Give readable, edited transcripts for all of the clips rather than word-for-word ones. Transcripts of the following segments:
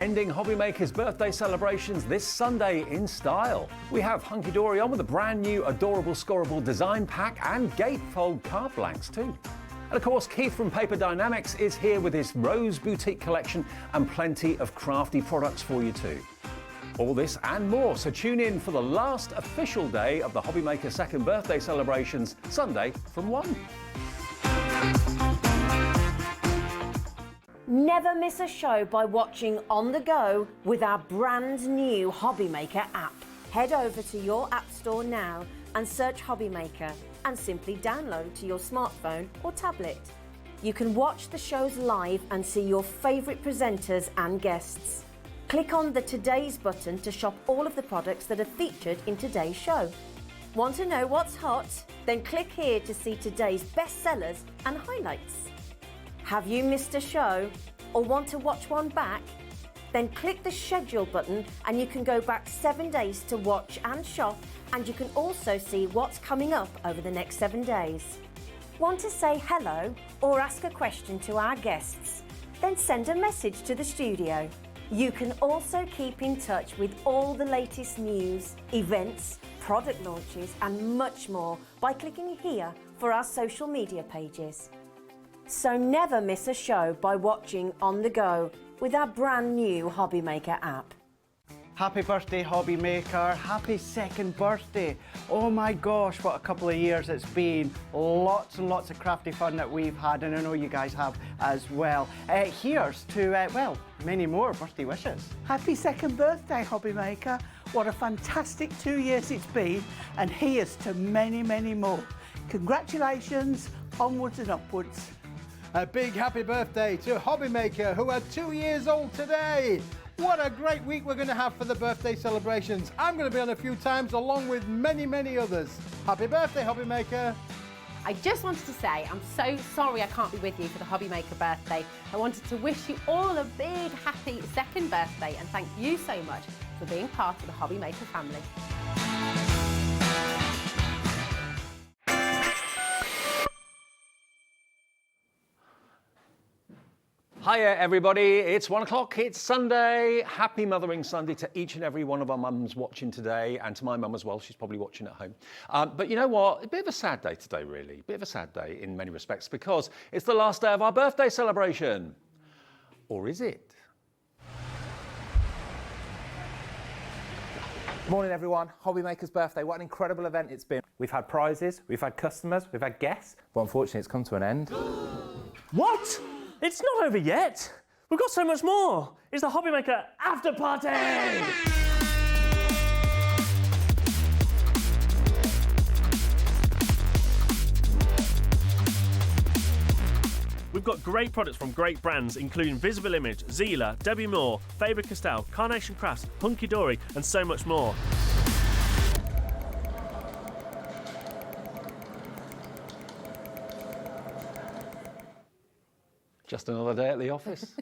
Ending HobbyMaker's birthday celebrations this Sunday in style. We have HunkyDory on with a brand new Adorable Scorable Design Pack and Gatefold Card Blanks too. And of course, Keith from Paper Dynamics is here with his Rose Boutique collection and plenty of crafty products for you too. All this and more, so tune in for the last official day of the HobbyMaker second birthday celebrations, Sunday from 1. Never miss a show by watching on the go with our brand new HobbyMaker app. Head over to your app store now and search HobbyMaker and simply download to your smartphone or tablet. You can watch the shows live and see your favourite presenters and guests. Click on the Today's button to shop all of the products that are featured in today's show. Want to know what's hot? Then click here to see today's bestsellers and highlights. Have you missed a show or want to watch one back? Then click the schedule button and you can go back 7 days to watch and shop, and you can also see what's coming up over the next 7 days. Want to say hello or ask a question to our guests? Then send a message to the studio. You can also keep in touch with all the latest news, events, product launches and much more by clicking here for our social media pages. So never miss a show by watching on the go with our brand new HobbyMaker app. Happy birthday, HobbyMaker. Happy second birthday. Oh my gosh, what a couple of years it's been. Lots and lots of crafty fun that we've had, and I know you guys have as well. Here's to, well, many more birthday wishes. Happy second birthday, HobbyMaker. What a fantastic 2 years it's been, and here's to many, many more. Congratulations, onwards and upwards. A big happy birthday to HobbyMaker, who are 2 years old today. What a great week we're going to have for the birthday celebrations. I'm going to be on a few times along with many, many others. Happy birthday, HobbyMaker. I just wanted to say I'm so sorry I can't be with you for the HobbyMaker birthday. I wanted to wish you all a big happy second birthday and thank you so much for being part of the HobbyMaker family. Hiya everybody, it's 1 o'clock, it's Sunday. Happy Mothering Sunday to each and every one of our mums watching today, and to my mum as well, she's probably watching at home. But you know what, a bit of a sad day today really, a bit of a sad day in many respects, because it's the last day of our birthday celebration. Or is it? Morning everyone, HobbyMaker's birthday, what an incredible event it's been. We've had prizes, we've had customers, we've had guests, but unfortunately it's come to an end. What? It's not over yet. We've got so much more. It's the HobbyMaker after party. We've got great products from great brands, including Visible Image, Zila, Debbie Moore, Faber-Castell, Carnation Crafts, HunkyDory, and so much more. Just another day at the office.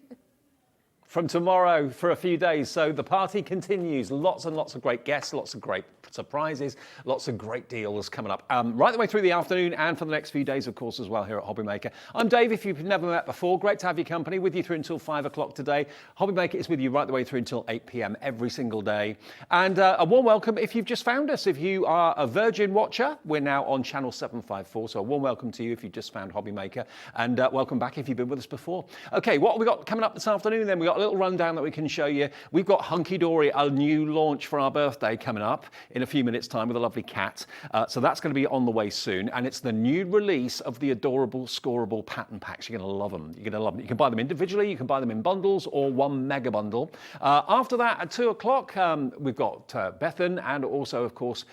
From tomorrow for a few days, so the party continues. Lots and lots of great guests, lots of great surprises, lots of great deals coming up right the way through the afternoon and for the next few days, of course, as well here at HobbyMaker. I'm Dave, if you've never met before. Great to have your company, with you through until 5 o'clock today. HobbyMaker is with you right the way through until 8 p.m. every single day. And a warm welcome if you've just found us. If you are a Virgin watcher, we're now on channel 754, so a warm welcome to you if you've just found HobbyMaker, and welcome back if you've been with us before. Okay, what have we got coming up this afternoon then? We've got a little rundown that we can show you. We've got HunkyDory, a new launch for our birthday, coming up in a few minutes' time with a lovely cat. So that's going to be on the way soon, and it's the new release of the Adorable Scorable pattern packs. You're going to love them. You're going to love them. You can buy them individually, you can buy them in bundles or one mega bundle. After that, at 2 o'clock, we've got Bethan, and also, of course,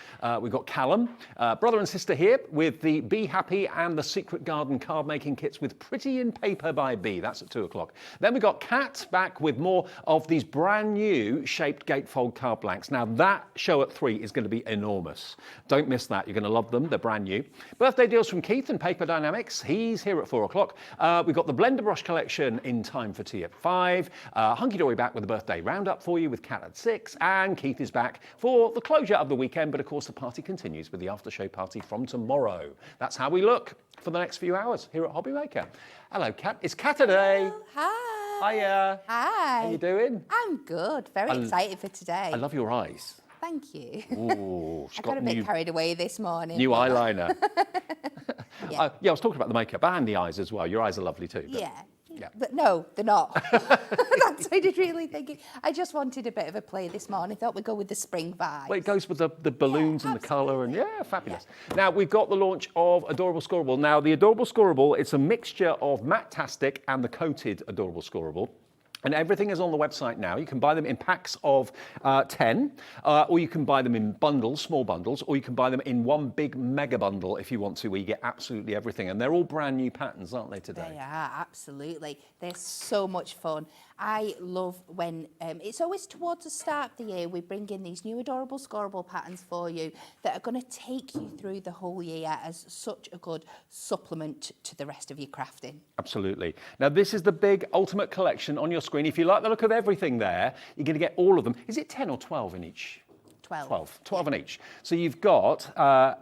we've got Callum, brother and sister here, with the Be Happy and the Secret Garden card making kits with Pretty in Paper by B. That's at 2 o'clock. Then we've got Kat back with more of these brand new Shaped Gatefold Card Blanks. Now that show at 3 is going to be enormous. Don't miss that. You're going to love them. They're brand new. Birthday deals from Keith and Paper Dynamics. He's here at 4 o'clock. We've got the Blender Brush collection in time for tea at 5. HunkyDory back with a birthday roundup for you with Kat at 6. And Keith is back for the closure of the weekend. But of course, the party continues with the after show party from tomorrow. That's how we look for the next few hours here at HobbyMaker. Hello, Kat. It's Kat today. Hi. Hiya. Hi. How you doing? I'm good. Very excited for today. I love your eyes. Thank you. Ooh, she's I got a bit carried away this morning. new eyeliner. Yeah. Yeah, I was talking about the makeup and the eyes as well. Your eyes are lovely too. But Yeah. But no, they're not. That sounded really thinking. I just wanted a bit of a play this morning. Thought we'd go with the spring vibe. Well, it goes with the balloons and the colour and fabulous. Yeah. Now, we've got the launch of Adorable Scorable. Now, the Adorable Scorable, it's a mixture of Matt-tastic and the coated Adorable Scorable. And everything is on the website now. You can buy them in packs of 10, or you can buy them in bundles, small bundles, or you can buy them in one big mega bundle if you want to, where you get absolutely everything. And they're all brand new patterns, aren't they, today? They are, absolutely. They're so much fun. I love when, it's always towards the start of the year, we bring in these new Adorable Scorable patterns for you that are going to take you through the whole year as such a good supplement to the rest of your crafting. Absolutely. Now, this is the big ultimate collection on your screen. If you like the look of everything there, you're going to get all of them. Is it 10 or 12 in each? 12. 12 in each. So you've got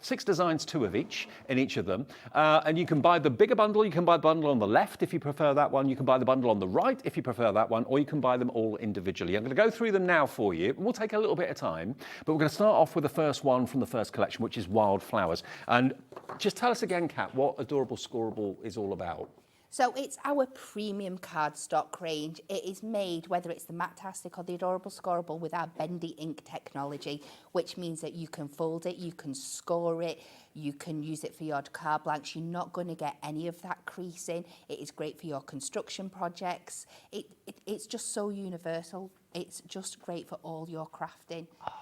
6 designs, 2 of each in each of them. And you can buy the bigger bundle. You can buy the bundle on the left if you prefer that one. You can buy the bundle on the right if you prefer that one, or you can buy them all individually. I'm going to go through them now for you. We'll take a little bit of time, but we're going to start off with the first one from the first collection, which is Wildflowers. And just tell us again, Kat, what Adorable Scorable is all about. So it's our premium cardstock range. It is made, whether it's the Matt-tastic or the Adorable Scorable, with our bendy ink technology, which means that you can fold it, you can score it, you can use it for your card blanks. You're not going to get any of that creasing. It is great for your construction projects. It's just so universal. It's just great for all your crafting. Oh,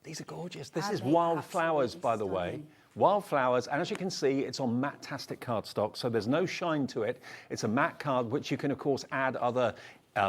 these are gorgeous. This is Wildflowers, by the way. Wildflowers, and as you can see, it's on Matt-tastic cardstock, so there's no shine to it. It's a matte card, which you can, of course, add other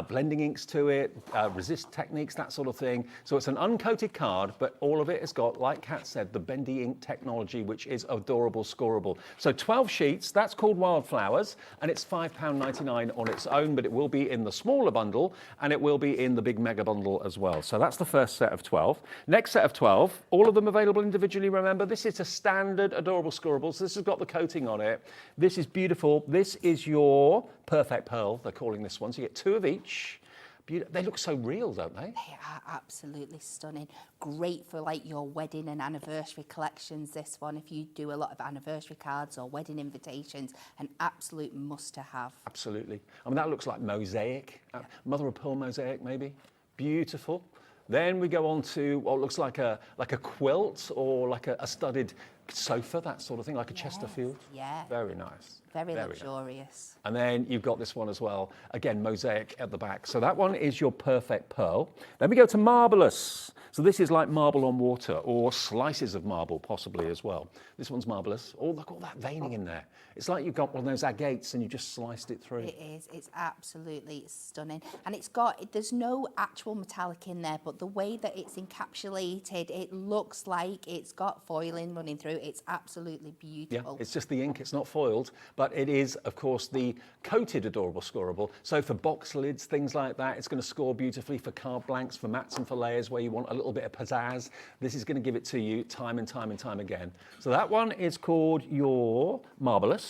blending inks to it, resist techniques, that sort of thing. So it's an uncoated card, but all of it has got, like Kat said, the bendy ink technology, which is Adorable Scorable. So 12 sheets, that's called Wildflowers, and it's £5.99 on its own, but it will be in the smaller bundle, and it will be in the big mega bundle as well. So that's the first set of 12. Next set of 12, all of them available individually, remember. This is a standard Adorable Scorable, so this has got the coating on it. This is beautiful. This is your Perfect Pearl, they're calling this one. So you get 2 of each. They look so real, don't they? They are absolutely stunning. Great for like your wedding and anniversary collections, this one. If you do a lot of anniversary cards or wedding invitations, an absolute must to have. Absolutely. I mean, that looks like mosaic, mother of pearl mosaic maybe. Beautiful. Then we go on to what looks like a quilt or like a studded sofa, that sort of thing, like a Chesterfield. Yeah. Very nice. Very luxurious. Nice. And then you've got this one as well. Again, mosaic at the back. So that one is your Perfect Pearl. Then we go to Marvellous. So this is like marble on water, or slices of marble possibly as well. This one's Marvellous. Oh, look at all that veining in there. It's like you've got one of those agates and you just sliced it through. It is. It's absolutely stunning. And it's got, there's no actual metallic in there, but the way that it's encapsulated, it looks like it's got foiling running through. It's absolutely beautiful. Yeah, it's just the ink. It's not foiled, but it is, of course, the coated Adorable Scorable. So for box lids, things like that, it's going to score beautifully for card blanks, for mats and for layers where you want a little bit of pizzazz. This is going to give it to you time and time and time again. So that one is called your Marvellous.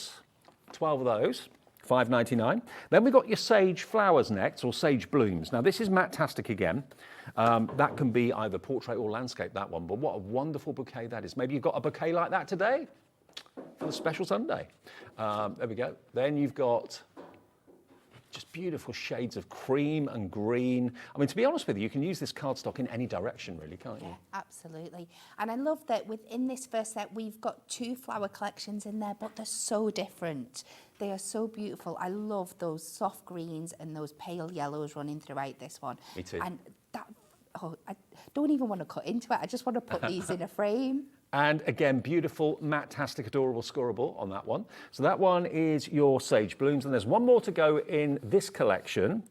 12 of those, £5.99. Then we've got your Sage Flowers next, or Sage Blooms. Now this is Matt-tastic again. That can be either portrait or landscape, that one, but what a wonderful bouquet that is. Maybe you've got a bouquet like that today for the special Sunday. There we go. Then you've got just beautiful shades of cream and green. I mean, to be honest with you, you can use this cardstock in any direction, really, can't you? Yeah, absolutely. And I love that within this first set, we've got 2 flower collections in there, but they're so different. They are so beautiful. I love those soft greens and those pale yellows running throughout this one. Me too. And that, I don't even want to cut into it. I just want to put these in a frame. And again, beautiful Matt-tastic Adorable Scorable on that one. So that one is your Sage Blooms, and there's one more to go in this collection.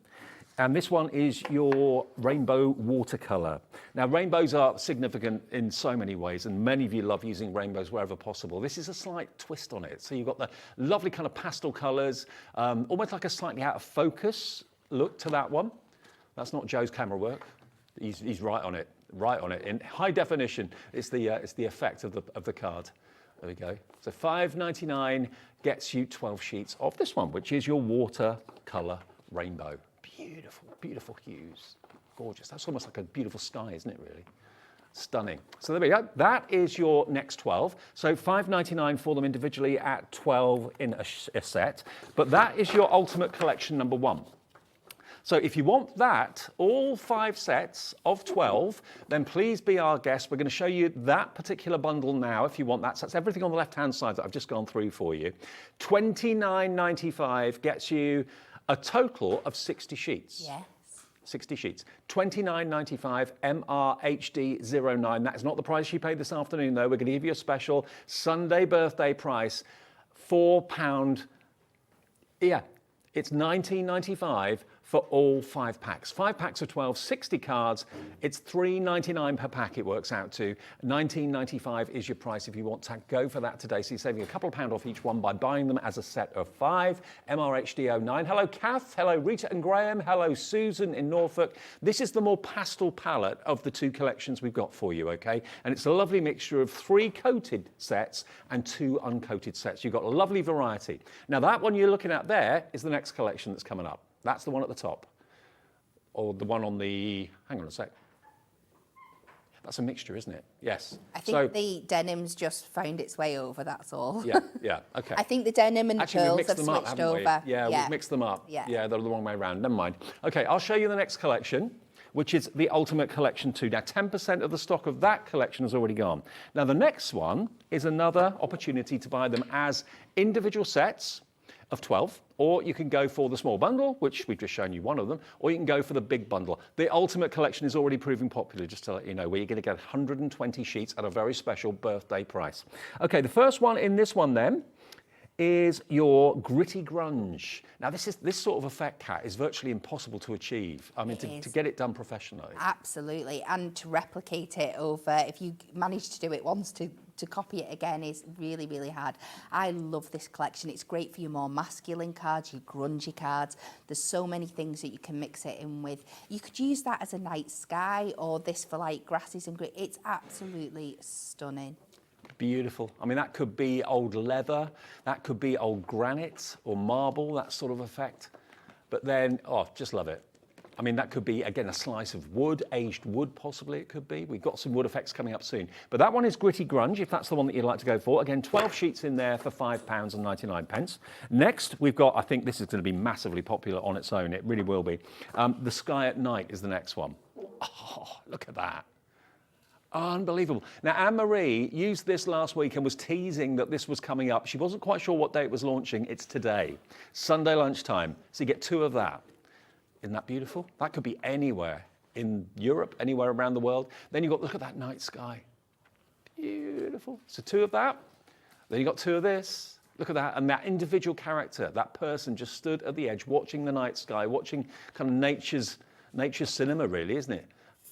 And this one is your Rainbow Watercolour. Now, rainbows are significant in so many ways, and many of you love using rainbows wherever possible. This is a slight twist on it. So you've got the lovely kind of pastel colours, almost like a slightly out of focus look to that one. That's not Joe's camera work. He's right on it. Right on it in high definition. It's the effect of the card. There we go. So $5.99 gets you 12 sheets of this one, which is your watercolor rainbow. Beautiful, beautiful hues. Gorgeous. That's almost like a beautiful sky, isn't it, really? Stunning. So there we go. That is your next 12. So $5.99 for them individually at 12 in a set. But that is your ultimate collection number 1. So if you want that, all 5 sets of 12, then please be our guest. We're going to show you that particular bundle now if you want that. So that's everything on the left-hand side that I've just gone through for you. $29.95 gets you a total of 60 sheets. Yes. 60 sheets. $29.95 MRHD09. That is not the price you paid this afternoon, though. We're going to give you a special Sunday birthday price, £4. Yeah, it's $19.95 for all 5 packs. 5 packs of 12, 60 cards. It's $3.99 per pack it works out to. $19.95 is your price if you want to go for that today. So you're saving a couple of pound off each one by buying them as a set of 5. MRHD09. Hello, Kath. Hello, Rita and Graham. Hello, Susan in Norfolk. This is the more pastel palette of the 2 collections we've got for you, okay? And it's a lovely mixture of 3 coated sets and 2 uncoated sets. You've got a lovely variety. Now, that one you're looking at there is the next collection that's coming up. That's the one at the top. Or the one on the, hang on a sec. That's a mixture, isn't it? Yes. I think the denim's just found its way over, that's all. Yeah, okay. I think the denim and the pearls have them up, switched haven't we? over. Yeah, we've mixed them up. Yeah. Yeah, they're the wrong way around. Never mind. Okay, I'll show you the next collection, which is the Ultimate Collection 2. Now, 10% of the stock of that collection has already gone. Now, the next one is another opportunity to buy them as individual sets of 12, or you can go for the small bundle, which we've just shown you one of them, or you can go for the big bundle. The Ultimate Collection is already proving popular, just to let you know, where you're going to get 120 sheets at a very special birthday price. Okay, the first one in this one then is your gritty grunge. Now, this sort of effect, Kat, is virtually impossible to achieve. I mean, to get it done professionally. Absolutely, and to replicate it over, if you manage to do it once, to copy it again is really, really hard. I love this collection. It's great for your more masculine cards, your grungy cards. There's so many things that you can mix it in with. You could use that as a night sky, or this for like grasses and grit. It's absolutely stunning. Beautiful. I mean, that could be old leather, that could be old granite or marble, that sort of effect. But then, oh, just love it. I mean, that could be, again, a slice of wood, aged wood, possibly it could be. We've got some wood effects coming up soon. But that one is Gritty Grunge, if that's the one that you'd like to go for. Again, 12 sheets in there for £5.99. Next, we've got, I think this is going to be massively popular on its own. It really will be. The Sky at Night is the next one. Oh, look at that. Unbelievable. Now, Anne-Marie used this last week and was teasing that this was coming up. She wasn't quite sure what day it was launching. It's today, Sunday lunchtime. So you get 2 of that. Isn't that beautiful? That could be anywhere in Europe, anywhere around the world. Then you've got, look at that night sky. Beautiful. So 2 of that. Then you've got 2 of this. Look at that. And that individual character, that person just stood at the edge watching the night sky, watching kind of nature's cinema, really, isn't it?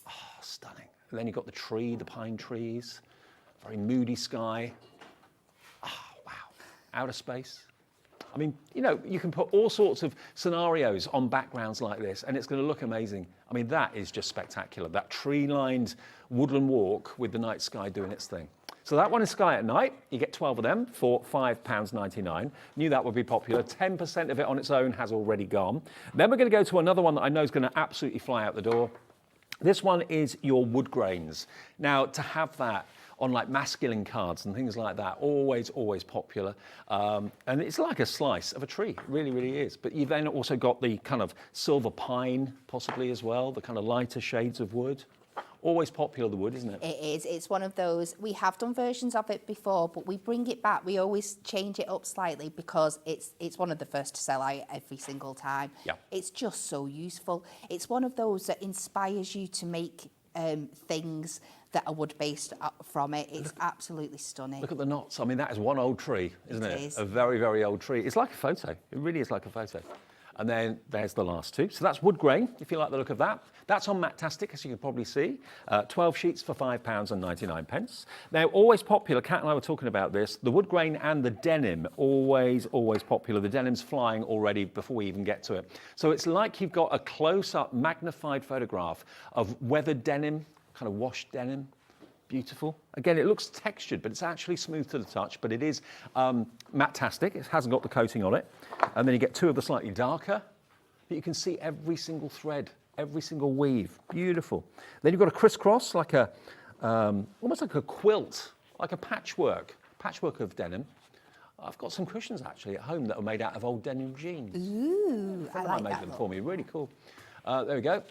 Oh, stunning. And then you've got the tree, the pine trees, very moody sky. Oh, wow. Outer space. I mean, you know, you can put all sorts of scenarios on backgrounds like this, and it's going to look amazing. I mean, that is just spectacular. That tree-lined woodland walk with the night sky doing its thing. So that one is Sky at Night. You get 12 of them for £5.99. Knew that would be popular. 10% of it on its own has already gone. Then we're going to go to another one that I know is going to absolutely fly out the door. This one is your wood grains. Now, to have that on like masculine cards and things like that, always popular. And it's like a slice of a tree, it really, really is. But you've then also got the kind of silver pine, possibly as well, the kind of lighter shades of wood. Always popular, the wood, isn't it? It is. It's one of those, we have done versions of it before, but we bring it back. We always change it up slightly because it's one of the first to sell out every single time. Yeah. It's just so useful. It's one of those that inspires you to make things that are wood-based from it. It's absolutely stunning. Look at the knots. I mean, that is one old tree, isn't it? It is. A very, very old tree. It's like a photo. It really is like a photo. And then there's the last 2. So that's wood grain, if you like the look of that. That's on Matt-tastic, as you can probably see. 12 sheets for £5.99. Now, always popular, Kat and I were talking about this, the wood grain and the denim, always popular. The denim's flying already before we even get to it. So it's like you've got a close-up, magnified photograph of weathered denim, kind of washed denim. Beautiful. Again, it looks textured, but it's actually smooth to the touch, but it is Matt-tastic. It hasn't got the coating on it. And then you get 2 of the slightly darker but you can see every single thread, every single weave. Beautiful. Then you've got a crisscross, like a, almost like a quilt, like a patchwork of denim. I've got some cushions actually at home that are made out of old denim jeans. Ooh, I like made that them look. for me, really cool. There we go,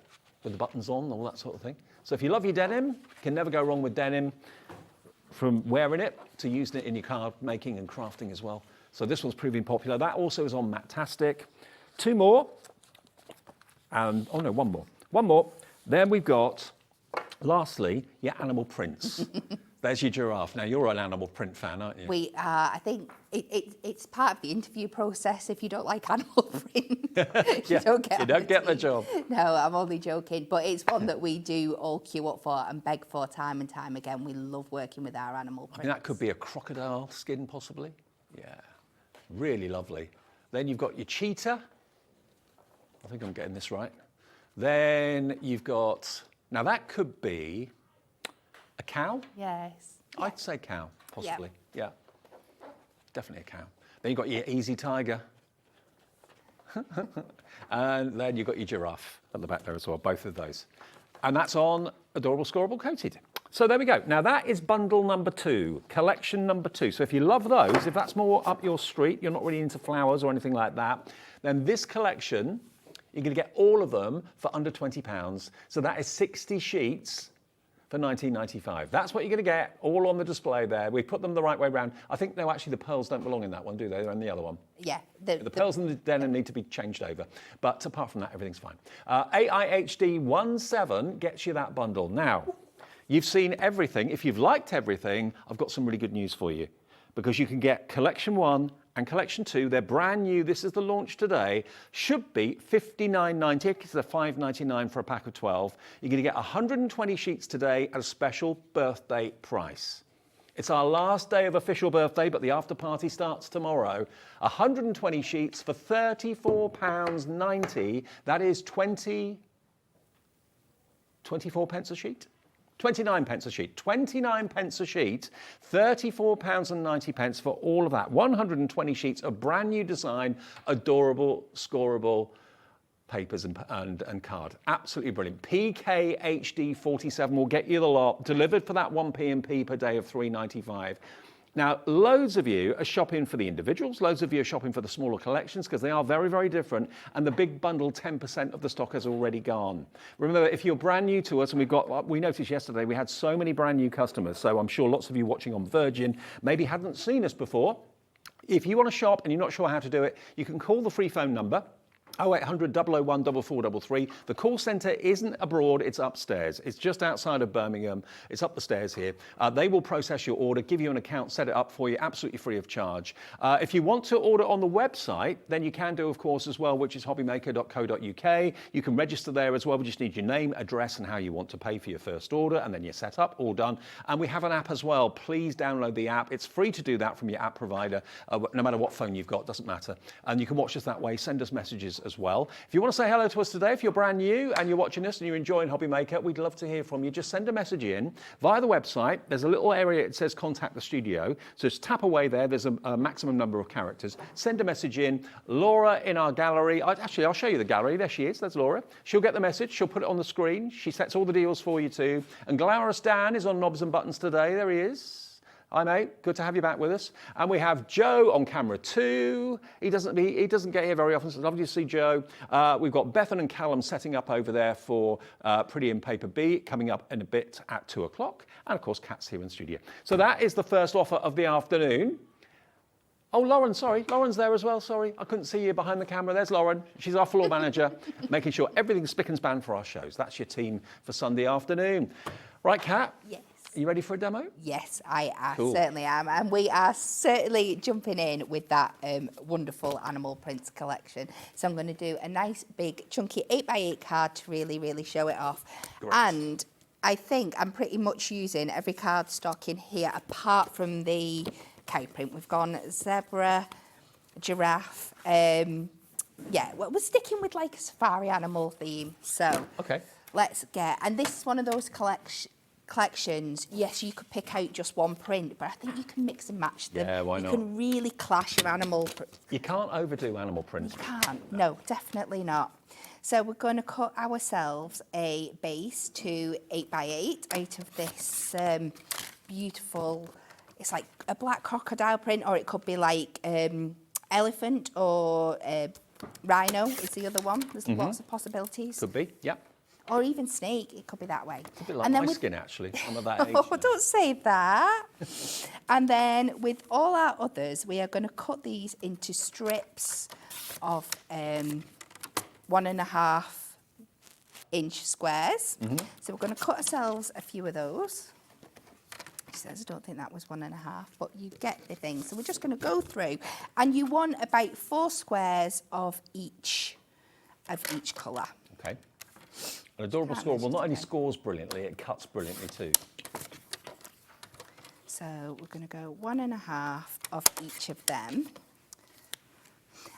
with the buttons on, all that sort of thing. So if you love your denim, you can never go wrong with denim, from wearing it to using it in your card making and crafting as well. So this one's proving popular. That also is on Matt-tastic. 2 more, and oh no, 1 more. 1 more. Then we've got, lastly, your animal prints. There's your giraffe. Now, you're an animal print fan, aren't you? We are. I think it's part of the interview process. If you don't like animal print, you don't get the job. No, I'm only joking. But it's one that we do all queue up for and beg for time and time again. We love working with our animal prints. I mean, that could be a crocodile skin, possibly. Yeah, really lovely. Then you've got your cheetah. I think I'm getting this right. Then you've got, now that could be a cow? Yes. I'd say cow, possibly. Yeah. Definitely a cow. Then you've got your easy tiger. And then you've got your giraffe at the back there as well, both of those. And that's on Adorable Scorable Coated. So there we go. Now that is bundle number 2, collection number 2. So if you love those, if that's more up your street, you're not really into flowers or anything like that, then this collection, you're going to get all of them for under £20. So that is 60 sheets for $19.95. That's what you're going to get, all on the display there. We've put them the right way around. I think, no, actually, the pearls don't belong in that one, do they? They're in the other one. Yeah. The pearls and the denim need to be changed over. But apart from that, everything's fine. AIHD 17 gets you that bundle. Now, you've seen everything. If you've liked everything, I've got some really good news for you, because you can get Collection 1 and Collection 2. They're brand new. This is the launch today. Should be $59.90 because they're $5.99 for a pack of 12. You're going to get 120 sheets today at a special birthday price. It's our last day of official birthday, but the after party starts tomorrow. 120 sheets for £34.90. That is 24 pence a sheet. 29 pence a sheet, 29 pence a sheet, £34.90 for all of that. 120 sheets of brand new design, adorable, scorable papers and card. Absolutely brilliant. PKHD 47 will get you the lot, delivered for that 1 P&P per day of $3.95. Now, loads of you are shopping for the individuals, loads of you are shopping for the smaller collections because they are very, very different, and the big bundle, 10% of the stock has already gone. Remember, if you're brand new to us, and we noticed yesterday we had so many brand new customers, so I'm sure lots of you watching on Virgin maybe hadn't seen us before. If you want to shop and you're not sure how to do it, you can call the free phone number, 0800 001 4433. The call centre isn't abroad, it's upstairs. It's just outside of Birmingham. It's up the stairs here. They will process your order, give you an account, set it up for you, absolutely free of charge. If you want to order on the website, then you can do, of course, as well, which is hobbymaker.co.uk. You can register there as well. We just need your name, address, and how you want to pay for your first order, and then you're set up, all done. And we have an app as well. Please download the app. It's free to do that from your app provider, no matter what phone you've got, doesn't matter. And you can watch us that way, send us messages as well. If you want to say hello to us today, if you're brand new and you're watching us and you're enjoying HobbyMaker, we'd love to hear from you. Just send a message in via the website. There's a little area, it says contact the studio. So just tap away there. There's a maximum number of characters. Send a message in. Laura in our gallery. Actually, I'll show you the gallery. There she is. That's Laura. She'll get the message. She'll put it on the screen. She sets all the deals for you too. And Glamorous Dan is on Knobs and Buttons today. There he is. Hi mate, good to have you back with us. And we have Joe on camera too. He doesn't get here very often, so it's lovely to see Joe. We've got Bethan and Callum setting up over there for Pretty in Paper B, coming up in a bit at 2 o'clock. And of course, Kat's here in studio. So that is the first offer of the afternoon. Oh, Lauren, sorry. Lauren's there as well, sorry. I couldn't see you behind the camera. There's Lauren. She's our floor manager, making sure everything's spick and span for our shows. That's your team for Sunday afternoon. Right, Kat? Yes. Are you ready for a demo? Yes, I Cool. certainly am. And we are certainly jumping in with that wonderful animal prints collection. So I'm going to do a nice big chunky 8x8 card to really, really show it off. Great. And I think I'm pretty much using every cardstock in here apart from the cow print. We've gone zebra, giraffe. Yeah, well, we're sticking with like a safari animal theme. So Okay. let's get, and this is one of those collections, yes, you could pick out just one print, but I think you can mix and match them. Yeah, why not? You can really clash your animal. You can't overdo animal prints. You can't. No, definitely not. So we're going to cut ourselves a base to 8x8 out of this beautiful, it's like a black crocodile print, or it could be like elephant or rhino is the other one. There's lots of possibilities. Could be, yep. Or even snake, it could be that way. Could be like my skin, actually. I'm of that age. Oh, don't say that. And then with all our others, we are going to cut these into strips of 1.5 inch squares. So we're going to cut ourselves a few of those. He says, I don't think that was 1.5, but you get the thing. So we're just going to go through, and you want about 4 squares of each colour. Okay. An adorable scorable not only scores brilliantly, it cuts brilliantly too. So we're going to go 1.5 of each of them.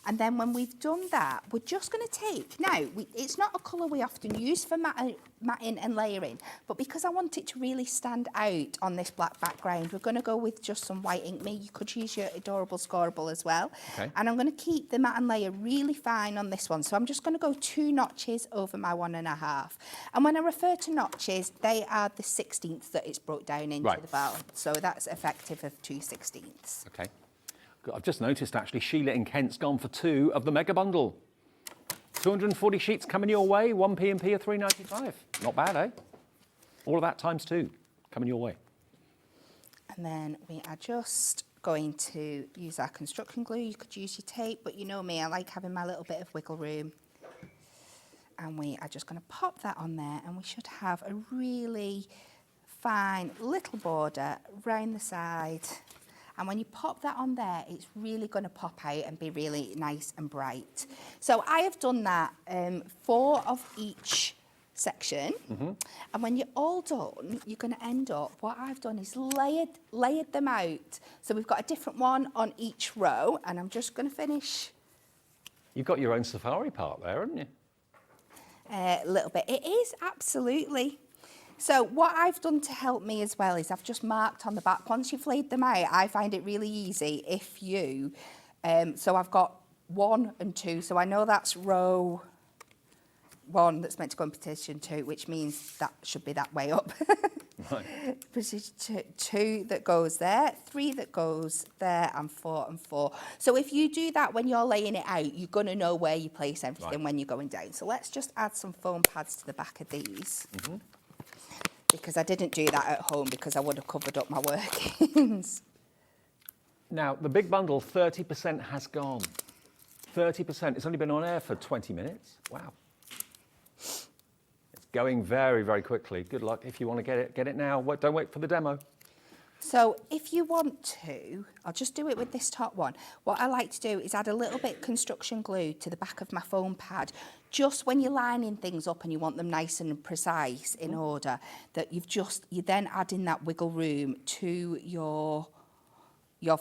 And then when we've done that, we're just going to take, now, it's not a colour we often use for matting and layering, but because I want it to really stand out on this black background, we're going to go with just some white ink. You could use your Adorable Scorable as well. Okay. And I'm going to keep the matte and layer really fine on this one. So I'm just going to go 2 notches over my 1.5. And when I refer to notches, they are the 16ths that it's broke down into the bottom. So that's effective of 2/16. Okay. I've just noticed, actually, Sheila in Kent's gone for 2 of the mega bundle. 240 sheets coming your way, 1 P&P of £3.95. Not bad, eh? All of that times 2 coming your way. And then we are just going to use our construction glue. You could use your tape, but you know me, I like having my little bit of wiggle room. And we are just going to pop that on there, and we should have a really fine little border round the side. And when you pop that on there, it's really going to pop out and be really nice and bright. So I have done that 4 of each section. And when you're all done, you're going to end up, what I've done is layered them out. So we've got a different one on each row, and I'm just going to finish. You've got your own safari park there, haven't you? A little bit. It is, absolutely. So what I've done to help me as well is I've just marked on the back. Once you've laid them out, I find it really easy if you, so I've got 1 and 2. So I know that's row 1 that's meant to go in position 2, which means that should be that way up. Right. Position 2 that goes there, 3 that goes there, and 4 and 4. So if you do that when you're laying it out, you're going to know where you place everything when you're going down. So let's just add some foam pads to the back of these. Because I didn't do that at home because I would have covered up my workings. Now, the big bundle, 30% has gone. 30%. It's only been on air for 20 minutes. Wow. It's going very, very quickly. Good luck if you want to get it now. Don't wait for the demo. So if you want to, I'll just do it with this top one. What I like to do is add a little bit construction glue to the back of my foam pad, just when you're lining things up and you want them nice and precise in order, that you're then adding that wiggle room to your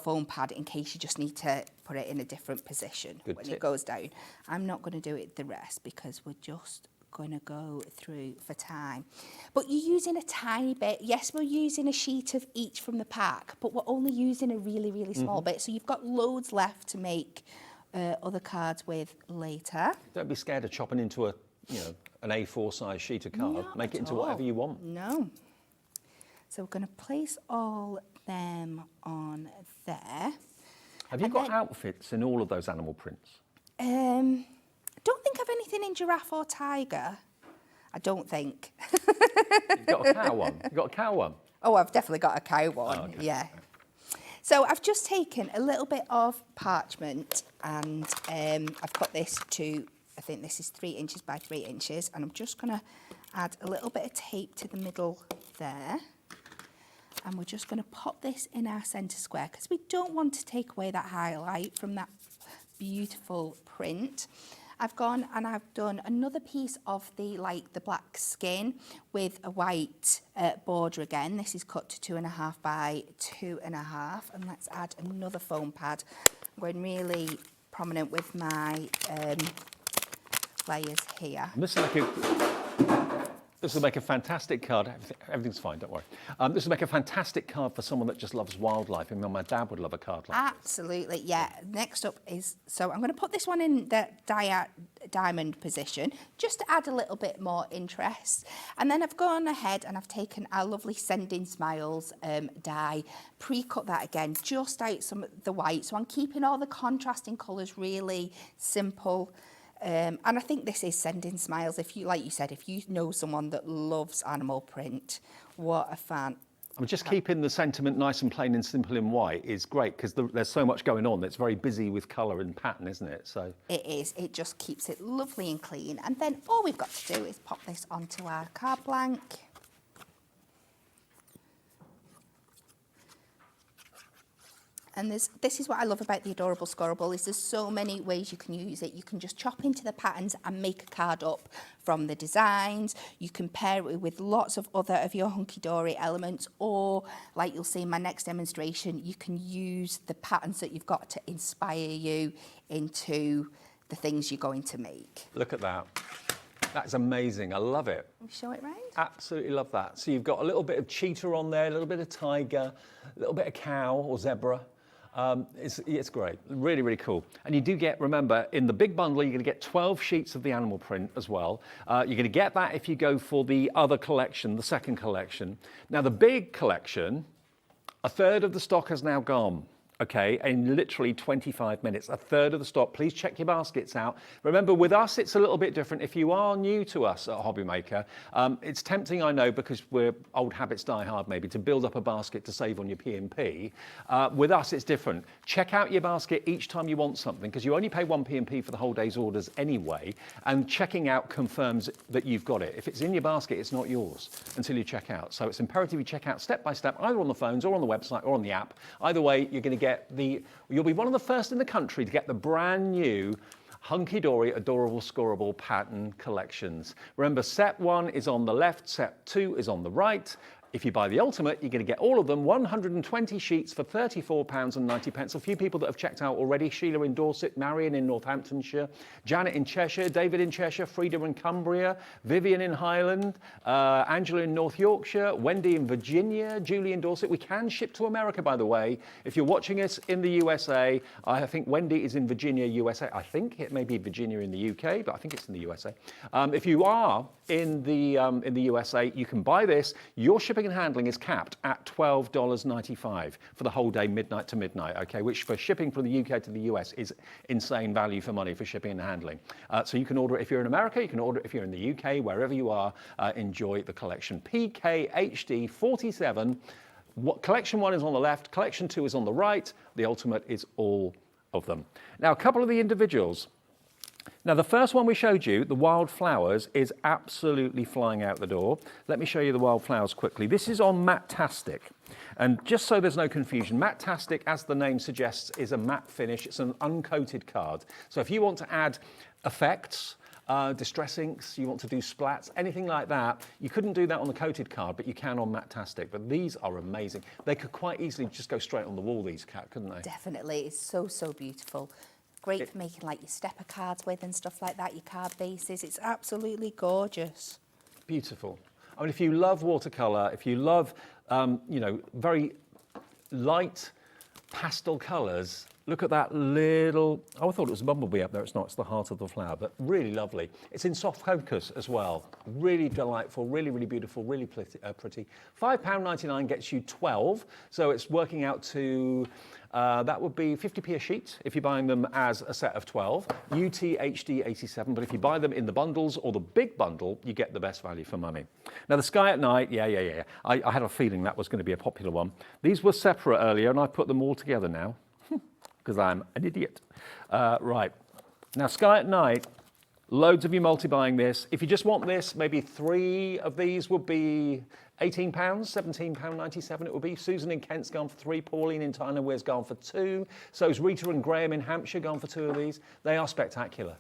foam pad in case you just need to put it in a different position when it goes down. I'm not going to do it the rest because we're just going to go through for time. But you're using a tiny bit. Yes, we're using a sheet of each from the pack, but we're only using a really, really small bit. So you've got loads left to make other cards with later. Don't be scared of chopping into an A4 size sheet of card. Make it into whatever you want. No. So we're going to place all them on there. Have you got outfits in all of those animal prints? I don't think I've anything in giraffe or tiger. I don't think. You've got a cow one. You've got a cow one. Oh, I've definitely got a cow one. Oh, okay. Yeah. So I've just taken a little bit of parchment and I've cut this to, I think this is 3 inches by 3 inches, and I'm just going to add a little bit of tape to the middle there. And we're just going to pop this in our centre square because we don't want to take away that highlight from that beautiful print. I've gone and I've done another piece of the black skin with a white border again. This is cut to 2.5 by 2.5, and let's add another foam pad. I'm going really prominent with my layers here. And this is like This will make a fantastic card. Everything's fine, don't worry. This will make a fantastic card for someone that just loves wildlife. I mean, my dad would love a card like this. Absolutely, yeah. Next up is, so I'm going to put this one in the diamond position, just to add a little bit more interest. And then I've gone ahead and I've taken our lovely Sending Smiles die, pre-cut that again, just out some of the white. So I'm keeping all the contrasting colours really simple. And I think this is Sending Smiles. If you, like you said, if you know someone that loves animal print, what a fan. I mean, just keeping the sentiment nice and plain and simple in white is great because there's so much going on. It's very busy with colour and pattern, isn't it? So it is. It just keeps it lovely and clean. And then all we've got to do is pop this onto our card blank. And this is what I love about the Adorable Scorable, is there's so many ways you can use it. You can just chop into the patterns and make a card up from the designs. You can pair it with lots of other of your HunkyDory elements, or like you'll see in my next demonstration, you can use the patterns that you've got to inspire you into the things you're going to make. look at that. That's amazing. I love it. Can we show it round? Absolutely love that. So you've got a little bit of cheetah on there, a little bit of tiger, a little bit of cow or zebra. It's great, really, really cool. And you do get, remember, in the big bundle, you're going to get 12 sheets of the animal print as well. You're going to get that if you go for the other collection, the second collection. Now, the big collection, a third of the stock has now gone. Okay, in literally 25 minutes, a third of the stock. Please check your baskets out. Remember, with us, it's a little bit different. If you are new to us at HobbyMaker, it's tempting, I know, because we're old habits die hard maybe, to build up a basket to save on your P&P. With us, it's different. Check out your basket each time you want something, because you only pay one P&P for the whole day's orders anyway, and checking out confirms that you've got it. If it's in your basket, it's not yours until you check out. So it's imperative you check out step by step, either on the phones or on the website or on the app. Either way, you're going to get you'll be one of the first in the country to get the brand new HunkyDory Adorable Scorable Pattern collections. Remember, set 1 is on the left, set 2 is on the right. If you buy the Ultimate, you're going to get all of them, 120 sheets for £34.90. A few people that have checked out already: Sheila in Dorset, Marion in Northamptonshire, Janet in Cheshire, David in Cheshire, Frida in Cumbria, Vivian in Highland, Angela in North Yorkshire, Wendy in Virginia, Julie in Dorset. We can ship to America, by the way. If you're watching us in the USA, I think Wendy is in Virginia, USA. I think it may be Virginia in the UK, but I think it's in the USA. If you are in the USA, you can buy this. Your shipping and handling is capped at $12.95 for the whole day, midnight to midnight, okay, which for shipping from the UK to the US is insane value for money for shipping and handling. So you can order it if you're in America, you can order it if you're in the UK, wherever you are. Enjoy the collection. PKHD 47. Collection 1 is on the left, collection 2 is on the right. The Ultimate is all of them. Now, a couple of the individuals. Now, the first one we showed you, the wildflowers, is absolutely flying out the door. Let me show you the wildflowers quickly. This is on Matt-tastic. And just so there's no confusion, Matt-tastic, as the name suggests, is a matte finish. It's an uncoated card. So if you want to add effects, distress inks, you want to do splats, anything like that, you couldn't do that on the coated card, but you can on Matt-tastic. But these are amazing. They could quite easily just go straight on the wall, these, Kat, couldn't they? Definitely. It's so, so beautiful. Great for making like your stepper cards with and stuff like that, your card bases. It's absolutely gorgeous. Beautiful. I mean, if you love watercolour, if you love, you know, very light pastel colours, look at that little, oh, I thought it was a bumblebee up there. It's not, it's the heart of the flower, but really lovely. It's in soft focus as well. Really delightful, really, really beautiful, really pretty. £5.99 gets you 12, so it's working out to, that would be 50p a sheet if you're buying them as a set of 12, UTHD 87, but if you buy them in the bundles or the big bundle, you get the best value for money. Now, the Sky at Night, yeah. I had a feeling that was going to be a popular one. These were separate earlier, and I put them all together now, because I'm an idiot. Right, now Sky at Night, loads of you multi-buying this. If you just want this, maybe 3 of these would be £18, £17.97 it would be. Susan in Kent's gone for 3, Pauline in Tyne and Weir's gone for 2. So is Rita and Graham in Hampshire gone for 2 of these. They are spectacular.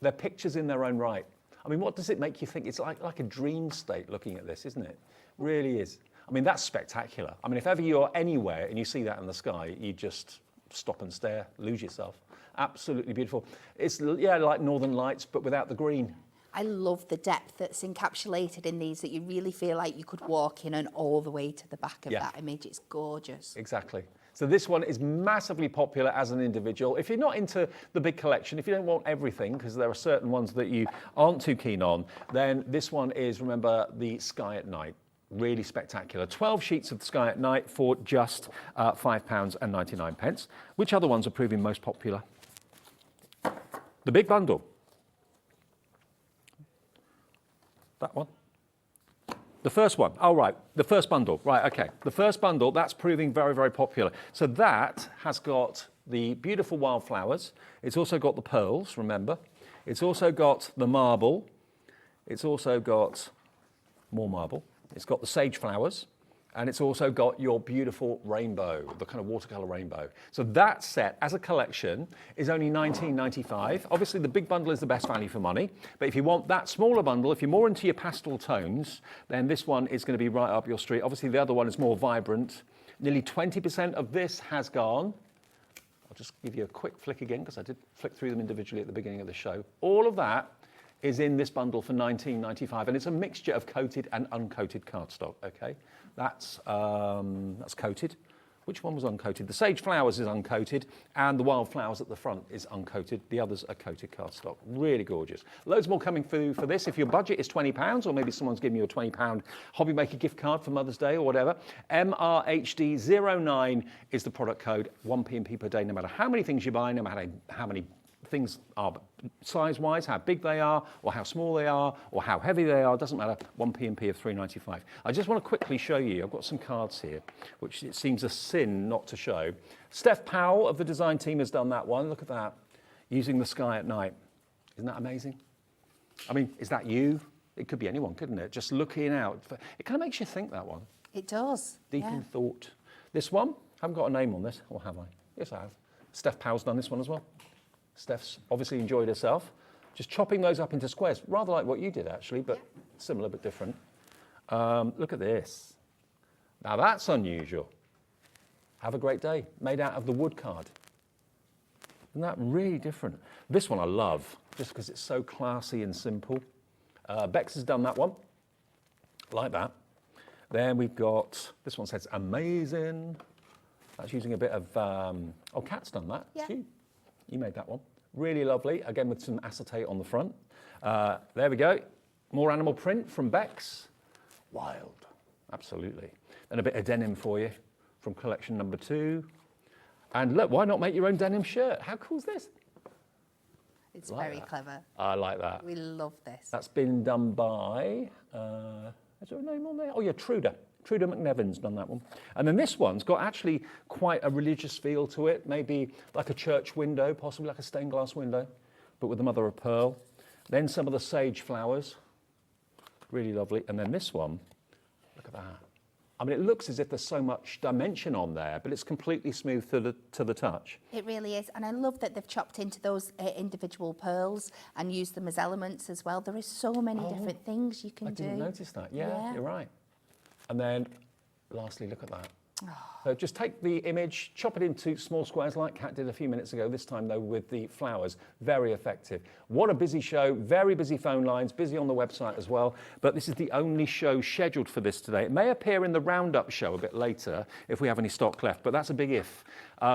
They're pictures in their own right. I mean, what does it make you think? It's like a dream state looking at this, isn't it? Really is. I mean, that's spectacular. I mean, if ever you're anywhere and you see that in the sky, you just stop and stare, lose yourself. Absolutely beautiful. It's, yeah, like Northern Lights, but without the green. I love the depth that's encapsulated in these, that you really feel like you could walk in and all the way to the back of that image. It's gorgeous. Exactly. So this one is massively popular as an individual. If you're not into the big collection, if you don't want everything, because there are certain ones that you aren't too keen on, then this one is, remember, the Sky at Night. Really spectacular. 12 sheets of the Sky at Night for just £5.99. Which other ones are proving most popular? The big bundle. That one. The first one. Oh, right. The first bundle. Right, okay. The first bundle, that's proving very, very popular. So that has got the beautiful wildflowers. It's also got the pearls, remember. It's also got the marble. It's also got more marble. It's got the sage flowers. And it's also got your beautiful rainbow, the kind of watercolor rainbow. So that set, as a collection, is only £19.95. Obviously, the big bundle is the best value for money. But if you want that smaller bundle, if you're more into your pastel tones, then this one is going to be right up your street. Obviously, the other one is more vibrant. Nearly 20% of this has gone. I'll just give you a quick flick again, because I did flick through them individually at the beginning of the show. All of that is in this bundle for £19.95, and it's a mixture of coated and uncoated cardstock, okay? That's coated. Which one was uncoated? The sage flowers is uncoated, and the wildflowers at the front is uncoated. The others are coated cardstock. Really gorgeous. Loads more coming through for this. If your budget is £20, or maybe someone's giving you a £20 HobbyMaker gift card for Mother's Day or whatever, MRHD09 is the product code, 1p&p per day, no matter how many things you buy, no matter how many things are size-wise, how big they are, or how small they are, or how heavy they are, doesn't matter, 1p&p of £3.95. I just want to quickly show you, I've got some cards here, which it seems a sin not to show. Steph Powell of the design team has done that one, look at that, using the Sky at Night. Isn't that amazing? I mean, is that you? It could be anyone, couldn't it? Just looking out. It kind of makes you think, that one. It does. Deep in thought. This one, I haven't got a name on this, or have I? Yes, I have. Steph Powell's done this one as well. Steph's obviously enjoyed herself. Just chopping those up into squares, rather like what you did actually, but similar but different. Look at this. Now that's unusual. Have a great day, made out of the wood card. Isn't that really different? This one I love, just because it's so classy and simple. Bex has done that one, like that. Then we've got, this one says amazing. That's using a bit of, oh, Kat's done that. Yeah. You made that one. Really lovely, again with some acetate on the front. There we go. More animal print from Bex. Wild, absolutely. And a bit of denim for you from collection number 2. And look, why not make your own denim shirt? How cool is this? It's very clever. I like that. We love this. That's been done by, is there a name on there? Oh yeah, Truda. Truda McNevin's done that one. And then this one's got actually quite a religious feel to it, maybe like a church window, possibly like a stained glass window, but with the mother of pearl. Then some of the sage flowers, really lovely. And then this one, look at that. I mean, it looks as if there's so much dimension on there, but it's completely smooth to the touch. It really is, and I love that they've chopped into those individual pearls and used them as elements as well. There is so many different things you can do. I didn't notice that. Yeah, you're right. And then, lastly, look at that. So just take the image, chop it into small squares like Kat did a few minutes ago, this time though with the flowers. Very effective. What a busy show, very busy phone lines, busy on the website as well, but this is the only show scheduled for this today. It may appear in the roundup show a bit later if we have any stock left, but that's a big if,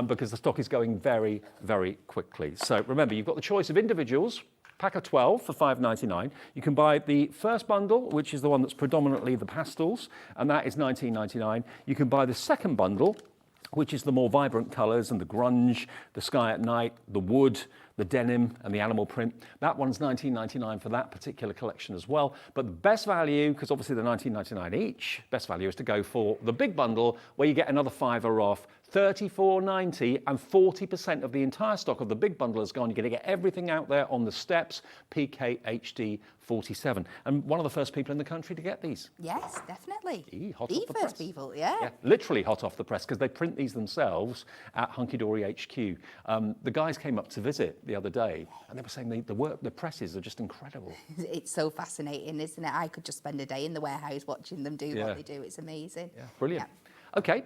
because the stock is going very, very quickly. So remember, you've got the choice of individuals, pack of 12 for £5.99. You can buy the first bundle, which is the one that's predominantly the pastels, and that is £19.99. You can buy the second bundle, which is the more vibrant colours and the grunge, the Sky at Night, the wood, the denim and the animal print. That one's £19.99 for that particular collection as well. But the best value, because obviously they're £19.99 each, best value is to go for the big bundle where you get another £5 off, $34.90, and 40% of the entire stock of the big bundle is gone. You're going to get everything out there on the steps, PKHD 47. And one of the first people in the country to get these. Yes, definitely. Hot the off the first press. people, yeah. Literally hot off the press, because they print these themselves at HunkyDory HQ. The guys came up to visit the other day, and they were saying the presses are just incredible. It's so fascinating, isn't it? I could just spend a day in the warehouse watching them do what they do. It's amazing. Yeah, brilliant. Okay,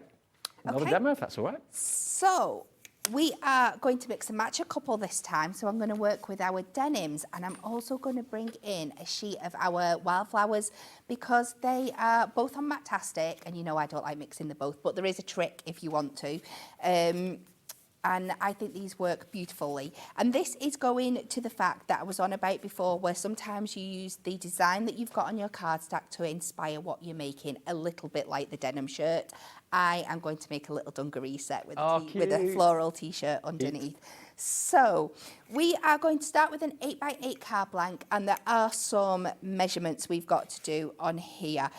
another demo if that's all right. So, we are going to mix and match a couple this time, so I'm going to work with our denims, and I'm also going to bring in a sheet of our wildflowers because they are both on Matt-tastic, and you know I don't like mixing the both, but there is a trick if you want to. And I think these work beautifully. And this is going to the fact that I was on about before, where sometimes you use the design that you've got on your cardstock to inspire what you're making, a little bit like the denim shirt. I am going to make a little dungaree set with, with a floral t-shirt underneath. So we are going to start with an 8x8 card blank, and there are some measurements we've got to do on here.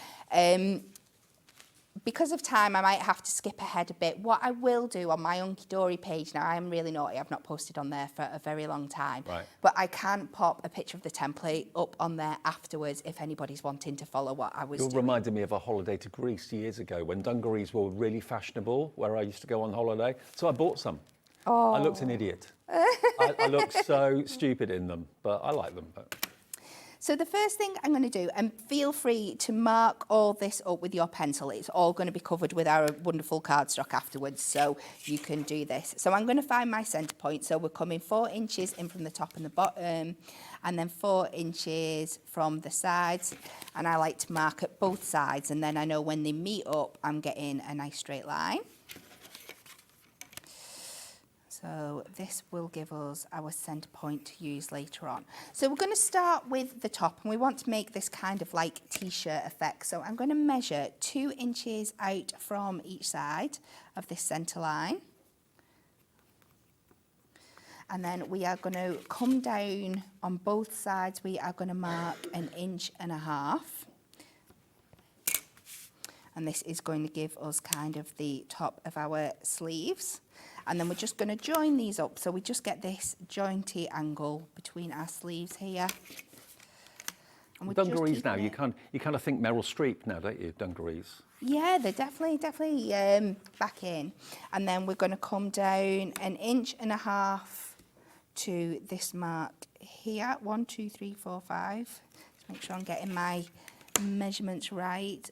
Because of time, I might have to skip ahead a bit. What I will do on my HunkyDory page, now I am really naughty, I've not posted on there for a very long time, but I can pop a picture of the template up on there afterwards if anybody's wanting to follow what I was doing. You're reminding me of a holiday to Greece years ago when dungarees were really fashionable, where I used to go on holiday. So I bought some. I looked an idiot. I looked so stupid in them, but I like them. But... So the first thing I'm going to do, and feel free to mark all this up with your pencil, it's all going to be covered with our wonderful cardstock afterwards, so you can do this. So I'm going to find my centre point, so we're coming 4 inches in from the top and the bottom, and then 4 inches from the sides, and I like to mark at both sides, and then I know when they meet up, I'm getting a nice straight line. So this will give us our centre point to use later on. So we're going to start with the top, and we want to make this kind of like t-shirt effect. So I'm going to measure 2 inches out from each side of this centre line. And then we are going to come down on both sides. We are going to mark 1.5 inches. And this is going to give us kind of the top of our sleeves. And then we're just going to join these up, so we just get this jointy angle between our sleeves here. And dungarees now, you kind of think Meryl Streep now, don't you, dungarees? Yeah, they're definitely back in. And then we're going to come down 1.5 inches to this mark here. 1, 2, 3, 4, 5. Just make sure I'm getting my measurements right.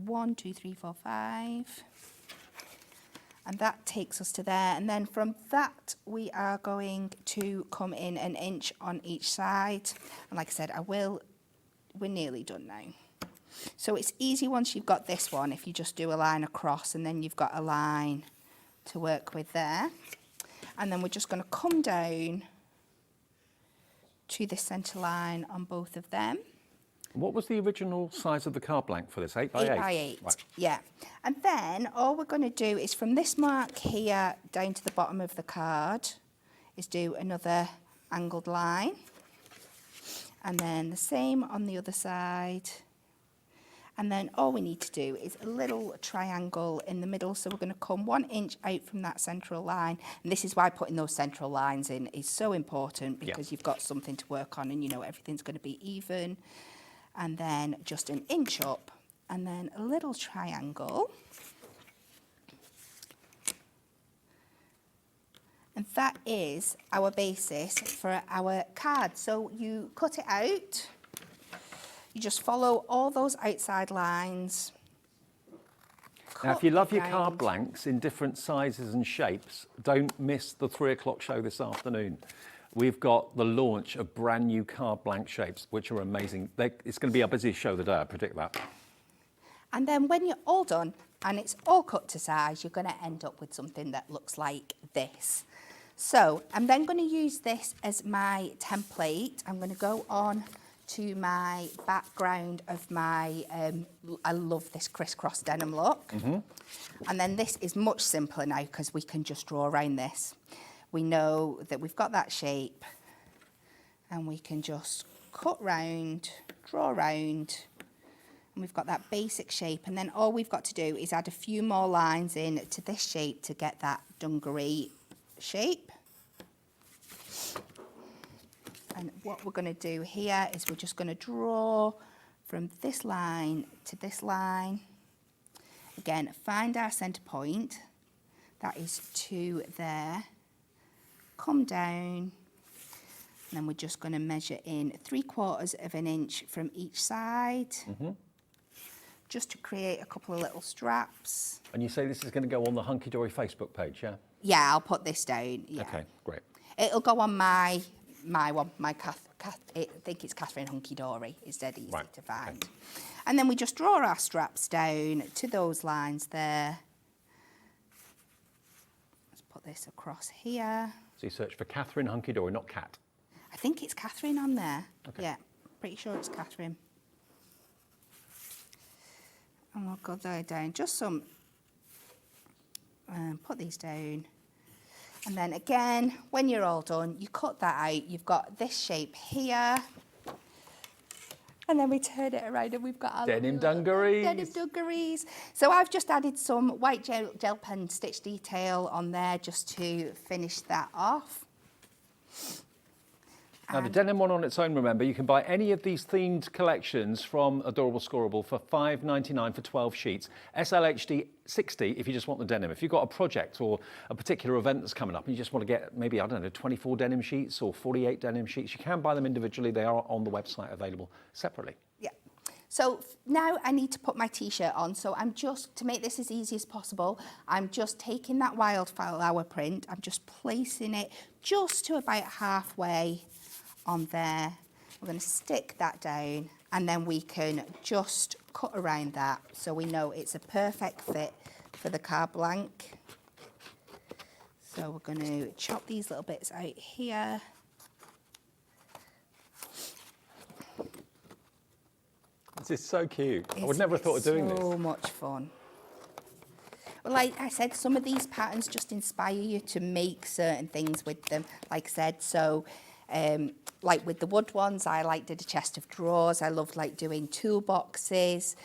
1, 2, 3, 4, 5. And that takes us to there. And then from that, we are going to come in 1 inch on each side. And like I said, we're nearly done now. So it's easy once you've got this one, if you just do a line across and then you've got a line to work with there. And then we're just going to come down to the centre line on both of them. What was the original size of the card blank for this? 8x8? 8x8, right. Yeah. And then all we're going to do is from this mark here down to the bottom of the card is do another angled line. And then the same on the other side. And then all we need to do is a little triangle in the middle. So we're going to come 1 inch out from that central line. And this is why putting those central lines in is so important, because you've got something to work on and you know everything's going to be even. And then just 1 inch up, and then a little triangle. And that is our basis for our card. So you cut it out, you just follow all those outside lines. Now, if you love your card blanks in different sizes and shapes, don't miss the 3 o'clock show this afternoon. We've got the launch of brand new card blank shapes, which are amazing. It's going to be our busiest show of the day, I predict that. And then when you're all done and it's all cut to size, you're going to end up with something that looks like this. So I'm then going to use this as my template. I'm going to go on to my background of my, I love this crisscross denim look. And then this is much simpler now because we can just draw around this. We know that we've got that shape and we can just cut round, draw round, and we've got that basic shape. And then all we've got to do is add a few more lines in to this shape to get that dungaree shape. And what we're going to do here is we're just going to draw from this line to this line. Again, find our centre point. That is 2 there. Come down, and then we're just going to measure in 3/4 of an inch from each side, just to create a couple of little straps. And you say this is going to go on the HunkyDory Facebook page, yeah? Yeah, I'll put this down. Yeah. Okay, great. It'll go on my one, I think it's Catherine HunkyDory. It's dead easy to find. Okay. And then we just draw our straps down to those lines there. Let's put this across here. So you search for Catherine HunkyDory, not Cat. I think it's Catherine on there. Okay. Yeah, pretty sure it's Catherine. And we'll go there down, just some, put these down. And then again, when you're all done, you cut that out. You've got this shape here. And then we turn it around and we've got our denim dungarees. Denim dungarees. So I've just added some white gel pen stitch detail on there just to finish that off. Now the denim one on its own, remember, you can buy any of these themed collections from Adorable Scorable for $5.99 for 12 sheets. SLHD 60 if you just want the denim. If you've got a project or a particular event that's coming up and you just want to get maybe, I don't know, 24 denim sheets or 48 denim sheets, you can buy them individually. They are on the website available separately. Yeah. So now I need to put my t-shirt on. So I'm just, to make this as easy as possible, I'm just taking that wildflower print, I'm just placing it just to about halfway on there. We're going to stick that down and then we can just cut around that so we know it's a perfect fit for the card blank. So we're going to chop these little bits out here. This is so cute. I would never have thought of doing this. So much fun. Well, like I said, some of these patterns just inspire you to make certain things with them, like I said. So like with the wood ones, I did a chest of drawers. I love doing toolboxes.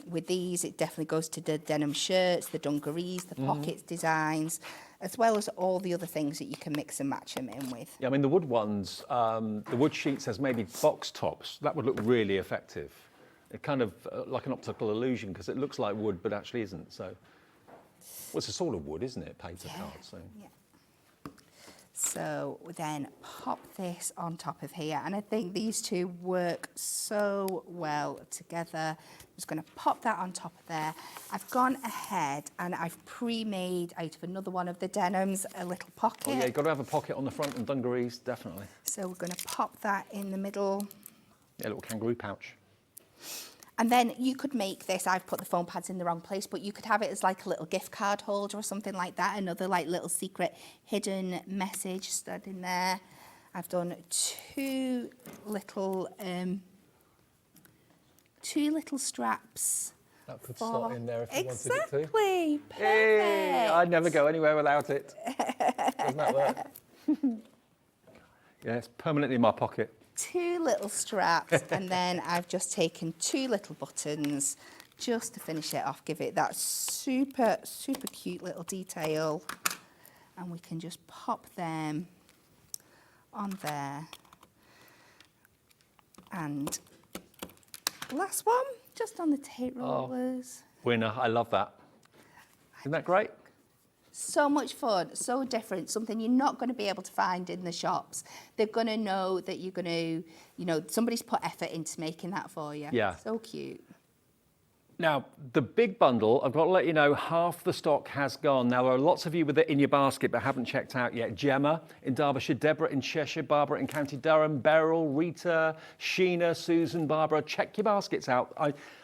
With these, it definitely goes to the denim shirts, the dungarees, the pockets designs, as well as all the other things that you can mix and match them in with. Yeah, I mean, the wood ones, the wood sheets as maybe box tops, that would look really effective. It kind of like an optical illusion because it looks like wood but actually isn't. So, well, it's a sort of wood, isn't it? Paper card. So. Yeah. So we then pop this on top of here, and I think these two work so well together. I'm just going to pop that on top of there. I've gone ahead and I've pre-made out of another one of the denims a little pocket. Oh yeah, you've got to have a pocket on the front and dungarees, definitely. So we're going to pop that in the middle. Yeah, a little kangaroo pouch. And then you could make this, I've put the foam pads in the wrong place, but you could have it as like a little gift card holder or something like that. Another little secret hidden message stud in there. I've done two little straps. That could slot in there if you wanted it to. Exactly, perfect. Hey, I'd never go anywhere without it. Doesn't that work? Yeah, it's permanently in my pocket. Two little straps, and then I've just taken two little buttons just to finish it off, give it that super, super cute little detail. And we can just pop them on there. And last one, just on the tape rollers. Winner, I love that. Isn't that great? So much fun, so different, something you're not going to be able to find in the shops. They're going to know that you're going to, somebody's put effort into making that for you. Yeah. So cute. Now, the big bundle, I've got to let you know, half the stock has gone. Now, there are lots of you with it in your basket but haven't checked out yet. Gemma in Derbyshire, Deborah in Cheshire, Barbara in County Durham, Beryl, Rita, Sheena, Susan, Barbara. Check your baskets out.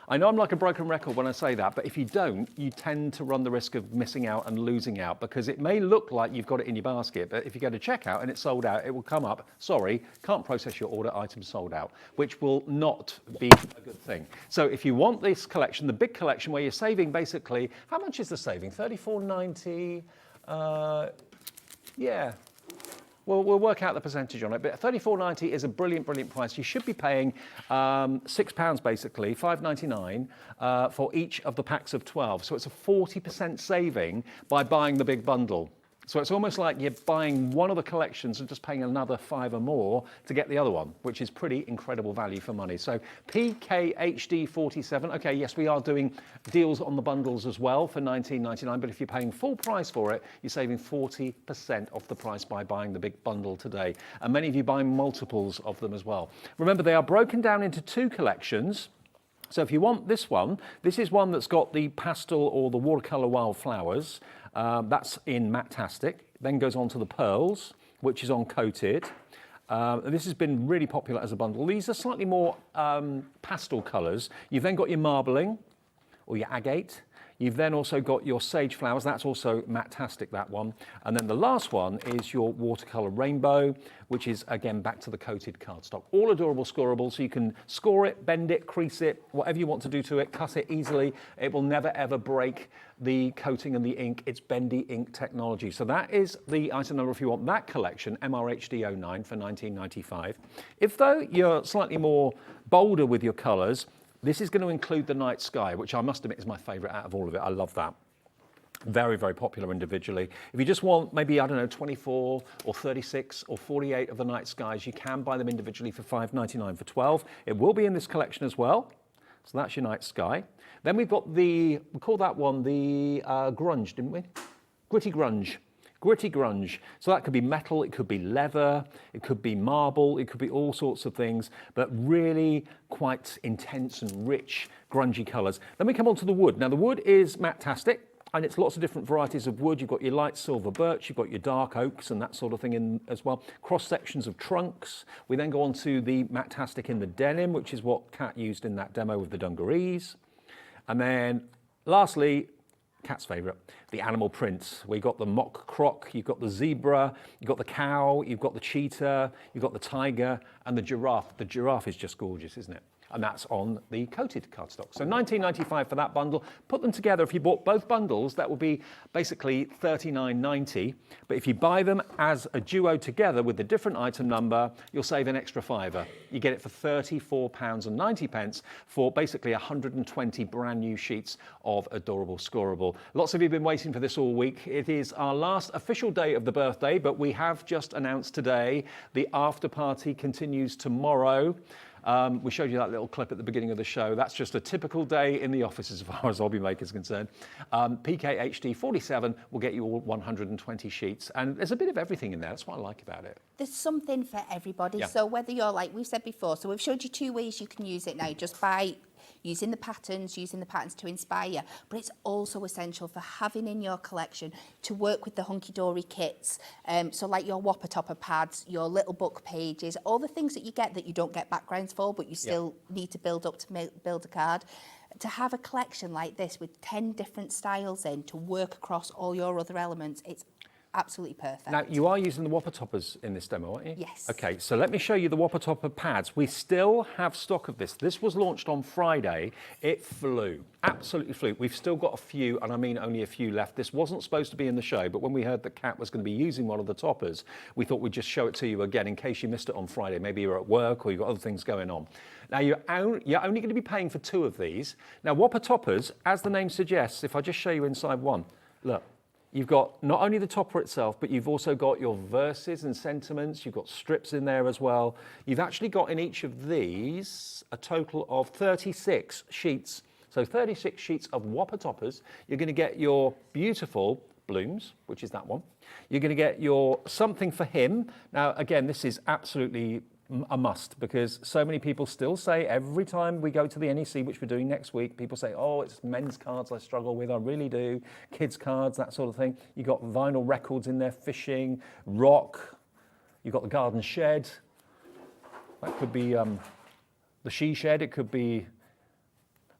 I know I'm like a broken record when I say that, but if you don't, you tend to run the risk of missing out and losing out because it may look like you've got it in your basket, but if you go to checkout and it's sold out, it will come up, sorry, can't process your order, item sold out, which will not be a good thing. So if you want this collection, the big collection where you're saving basically, how much is the saving? £34.90, yeah. We'll work out the percentage on it, but £34.90 is a brilliant, brilliant price. You should be paying £6 basically, $5.99 for each of the packs of 12. So it's a 40% saving by buying the big bundle. So it's almost like you're buying one of the collections and just paying another £5 or more to get the other one, which is pretty incredible value for money. So PKHD47, okay, yes, we are doing deals on the bundles as well for $19.99, but if you're paying full price for it, you're saving 40% off the price by buying the big bundle today. And many of you buy multiples of them as well. Remember, they are broken down into two collections. So if you want this one, this is one that's got the pastel or the watercolour wildflowers. That's in Matt-tastic. Then goes on to the pearls, which is on coated. This has been really popular as a bundle. These are slightly more pastel colours. You've then got your marbling or your agate. You've then also got your sage flowers. That's also Matt-tastic, that one. And then the last one is your watercolour rainbow, which is, again, back to the coated cardstock. All adorable scoreable, so you can score it, bend it, crease it, whatever you want to do to it, cut it easily. It will never, ever break the coating and the ink. It's bendy ink technology. So that is the item number if you want that collection, MRHD09 for $19.95. If, though, you're slightly more bolder with your colours, this is going to include the night sky, which I must admit is my favourite out of all of it. I love that. Very, very popular individually. If you just want maybe, I don't know, 24 or 36 or 48 of the night skies, you can buy them individually for $5.99 for 12. It will be in this collection as well. So that's your night sky. Then we've got we called that one the grunge, didn't we? Gritty grunge. Gritty grunge. So that could be metal, it could be leather, it could be marble, it could be all sorts of things, but really quite intense and rich, grungy colours. Then we come on to the wood. Now the wood is Matt-tastic, and it's lots of different varieties of wood. You've got your light silver birch, you've got your dark oaks and that sort of thing in as well. Cross sections of trunks. We then go on to the Matt-tastic in the denim, which is what Kat used in that demo with the dungarees. And then lastly, Kat's favourite, the animal prints. We got the mock croc, you've got the zebra, you've got the cow, you've got the cheetah, you've got the tiger, and the giraffe. The giraffe is just gorgeous, isn't it? And that's on the coated cardstock. So $19.95 for that bundle. Put them together. If you bought both bundles, that will be basically $39.90. But if you buy them as a duo together with the different item number, you'll save an extra £5. You get it for £34.90 for basically 120 brand new sheets of Adorable Scorable. Lots of you have been waiting for this all week. It is our last official day of the birthday, but we have just announced today the after party continues tomorrow. We showed you that little clip at the beginning of the show. That's just a typical day in the office as far as HobbyMaker's concerned. PKHD 47 will get you all 120 sheets. And there's a bit of everything in there. That's what I like about it. There's something for everybody. Yeah. So whether you're, like we've said before, so we've showed you 2 ways you can use it now, just by using the patterns to inspire, but it's also essential for having in your collection to work with the HunkyDory kits. So like your Whopper Topper pads, your little book pages, all the things that you get that you don't get backgrounds for, but you still need to build up to build a card. To have a collection like this with 10 different styles in to work across all your other elements, it's absolutely perfect. Now, you are using the Whopper Toppers in this demo, aren't you? Yes. Okay, so let me show you the Whopper Topper pads. We still have stock of this. This was launched on Friday. It flew, absolutely flew. We've still got a few, and I mean only a few left. This wasn't supposed to be in the show, but when we heard that Kat was going to be using one of the toppers, we thought we'd just show it to you again in case you missed it on Friday. Maybe you're at work or you've got other things going on. Now, you're only going to be paying for 2 of these. Now, Whopper Toppers, as the name suggests, if I just show you inside one, look. You've got not only the topper itself, but you've also got your verses and sentiments. You've got strips in there as well. You've actually got in each of these a total of 36 sheets. So 36 sheets of Whopper Toppers. You're going to get your beautiful blooms, which is that one. You're going to get your something for him. Now, again, this is absolutely a must, because so many people still say every time we go to the NEC, which we're doing next week, people say, oh, it's men's cards I struggle with. I really do. Kids cards, that sort of thing. You've got vinyl records in there, fishing, rock. You've got the garden shed. That could be the she shed. It could be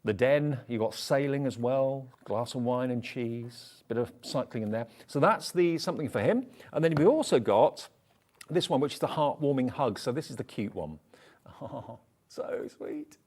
the den. You've got sailing as well, glass of wine and cheese, bit of cycling in there. So that's the something for him. And then we also got this one, which is the heartwarming hug. So this is the cute one. Oh, so sweet.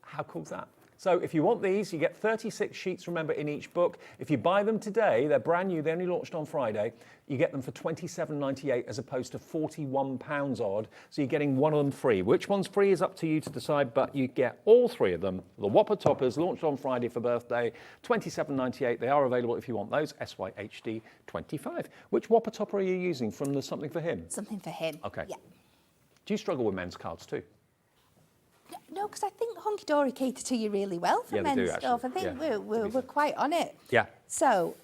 How cool is that? So if you want these, you get 36 sheets, remember, in each book. If you buy them today, they're brand new, they only launched on Friday, you get them for $27.98 as opposed to £41 odd. So you're getting one of them free. Which one's free is up to you to decide, but you get all 3 of them. The Whopper Toppers, launched on Friday for birthday, $27.98. They are available if you want those, SYHD 25. Which Whopper Topper are you using from the Something for Him? Something for him. Okay. Yeah. Do you struggle with men's cards too? No, because I think HunkyDory cater to you really well for Yeah, they do, men's stuff. I actually. think Yeah, we're quite on it. Yeah. So,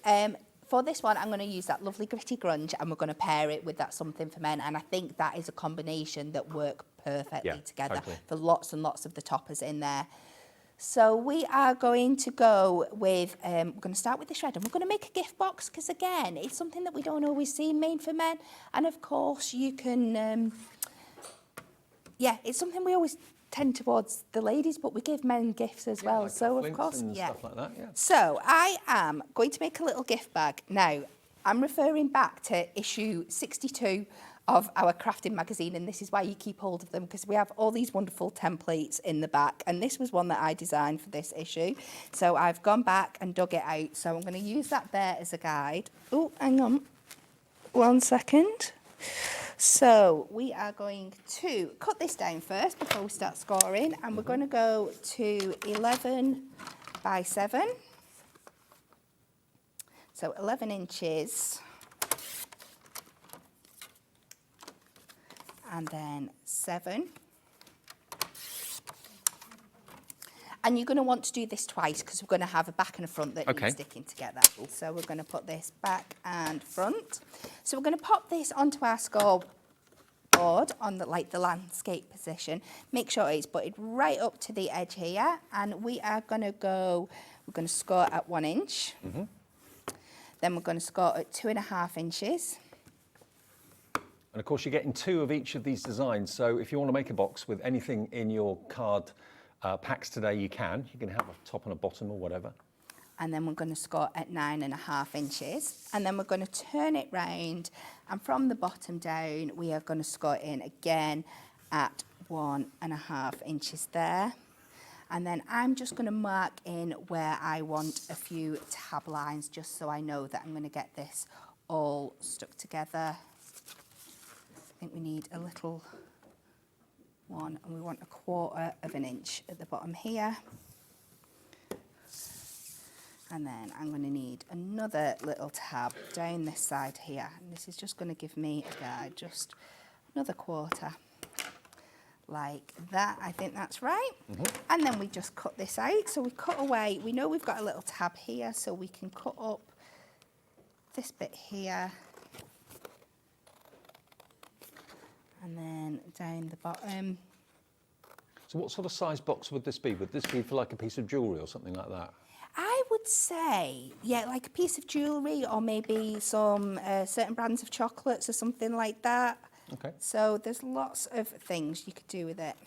for this one, I'm going to use that lovely gritty grunge, and we're going to pair it with that something for men. And I think that is a combination that work perfectly together totally. for lots and lots of the toppers in there. So we are going to go with, we're going to start with the shred, and we're going to make a gift box, because again, it's something that we don't always see made for men. And of course you can, yeah, it's something we always tend towards the ladies, but we give men gifts as well. Like So of cufflinks course, and yeah. stuff like that, yeah. So I am going to make a little gift bag. Now, I'm referring back to issue 62 of our crafting magazine, and this is why you keep hold of them, because we have all these wonderful templates in the back, and this was one that I designed for this issue. So I've gone back and dug it out, so I'm going to use that there as a guide. Oh, hang on 1 second. So we are going to cut this down first before we start scoring, and we're going to go to 11 by 7. So 11 inches. And then 7. And you're going to want to do this twice, because we're going to have a back and a front that need sticking together. So we're going to put this back and front. So we're going to pop this onto our score board on the landscape position. Make sure it's butted right up to the edge here, and we are going to go. We're going to score at 1 inch. Then we're going to score at 2.5 inches. And of course, you're getting 2 of each of these designs. So if you want to make a box with anything in your card packs today, you can. You can have a top and a bottom or whatever. And then we're going to score at 9.5 inches. And then we're going to turn it round. And from the bottom down, we are going to score in again at 1.5 inches there. And then I'm just going to mark in where I want a few tab lines, just so I know that I'm going to get this all stuck together. I think we need a little one, and we want 1/4 inch at the bottom here. And then I'm going to need another little tab down this side here. And this is just going to give me a guide, just another 1/4. Like that. I think that's right. And then we just cut this out. So we cut away. We know we've got a little tab here, so we can cut up this bit here. And then down the bottom. So what sort of size box would this be? Would this be for like a piece of jewellery or something like that? I would say, yeah, like a piece of jewellery, or maybe some certain brands of chocolates or something like that. Okay. So there's lots of things you could do with it.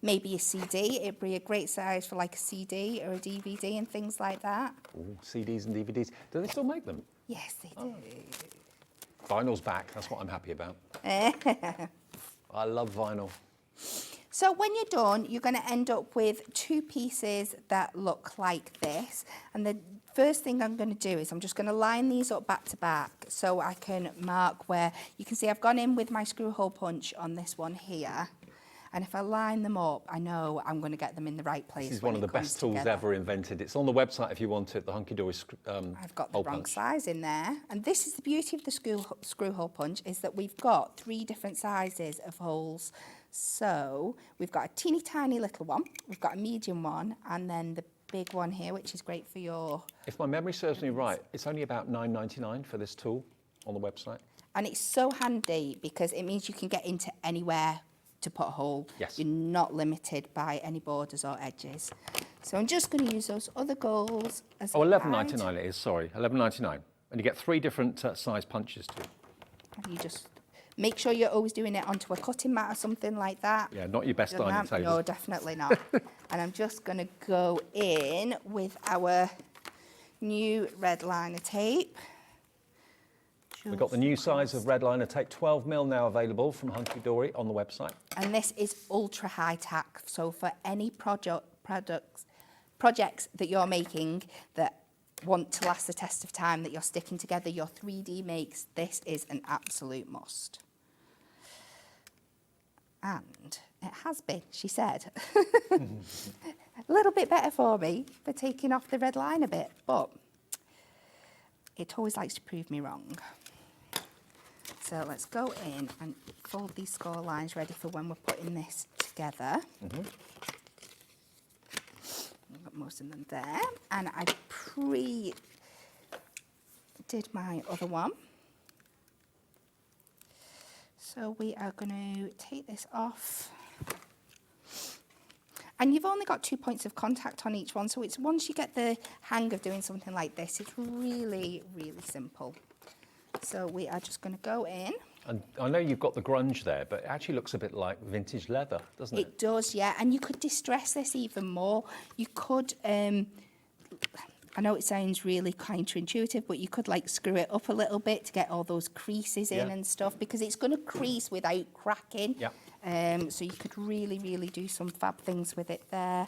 Maybe a CD, it'd be a great size for like a CD or a DVD and things like that. Ooh, CDs and DVDs. Do they still make them? Yes, they do. Vinyl's back, that's what I'm happy about. I love vinyl. So when you're done, you're going to end up with 2 pieces that look like this. And the first thing I'm going to do is I'm just going to line these up back to back, so I can mark where, you can see I've gone in with my screw hole punch on this one here. And if I line them up, I know I'm going to get them in the right place. This is one of the best tools ever invented. It's on the website if you want it, the HunkyDory I've got the wrong size in there. And this is the beauty of the screw hole punch, is that we've got 3 different sizes of holes. So we've got a teeny tiny little one, we've got a medium one, and then the big one here, which is great for your... If my memory serves me right, it's only about $9.99 for this tool on the website. And it's so handy because it means you can get into anywhere to put a hole. Yes. You're not limited by any borders or edges. So I'm just going to use those other goals as a guide. $11.99 it is, sorry, $11.99. And you get 3 different size punches too. And you just make sure you're always doing it onto a cutting mat or something like that. Yeah, not your best dining table. No, definitely not. And I'm just going to go in with our new red liner tape. We've got the new size of red liner tape, 12mm now available from HunkyDory on the website. And this is ultra high tack, so for any projects that you're making that want to last the test of time, that you're sticking together your 3D makes, this is an absolute must. And it has been, she said. A little bit better for me for taking off the red line a bit, but it always likes to prove me wrong. So let's go in and fold these score lines ready for when we're putting this together. I've got most of them there. And I did my other one. So we are going to take this off. And you've only got 2 points of contact on each one, so it's once you get the hang of doing something like this, it's really, really simple. So we are just going to go in. And I know you've got the grunge there, but it actually looks a bit like vintage leather, doesn't it? It does, yeah. And you could distress this even more. You could, I know it sounds really counterintuitive, but you could like screw it up a little bit to get all those creases in and stuff, because it's going to crease without cracking. Yeah. So you could really, really do some fab things with it there.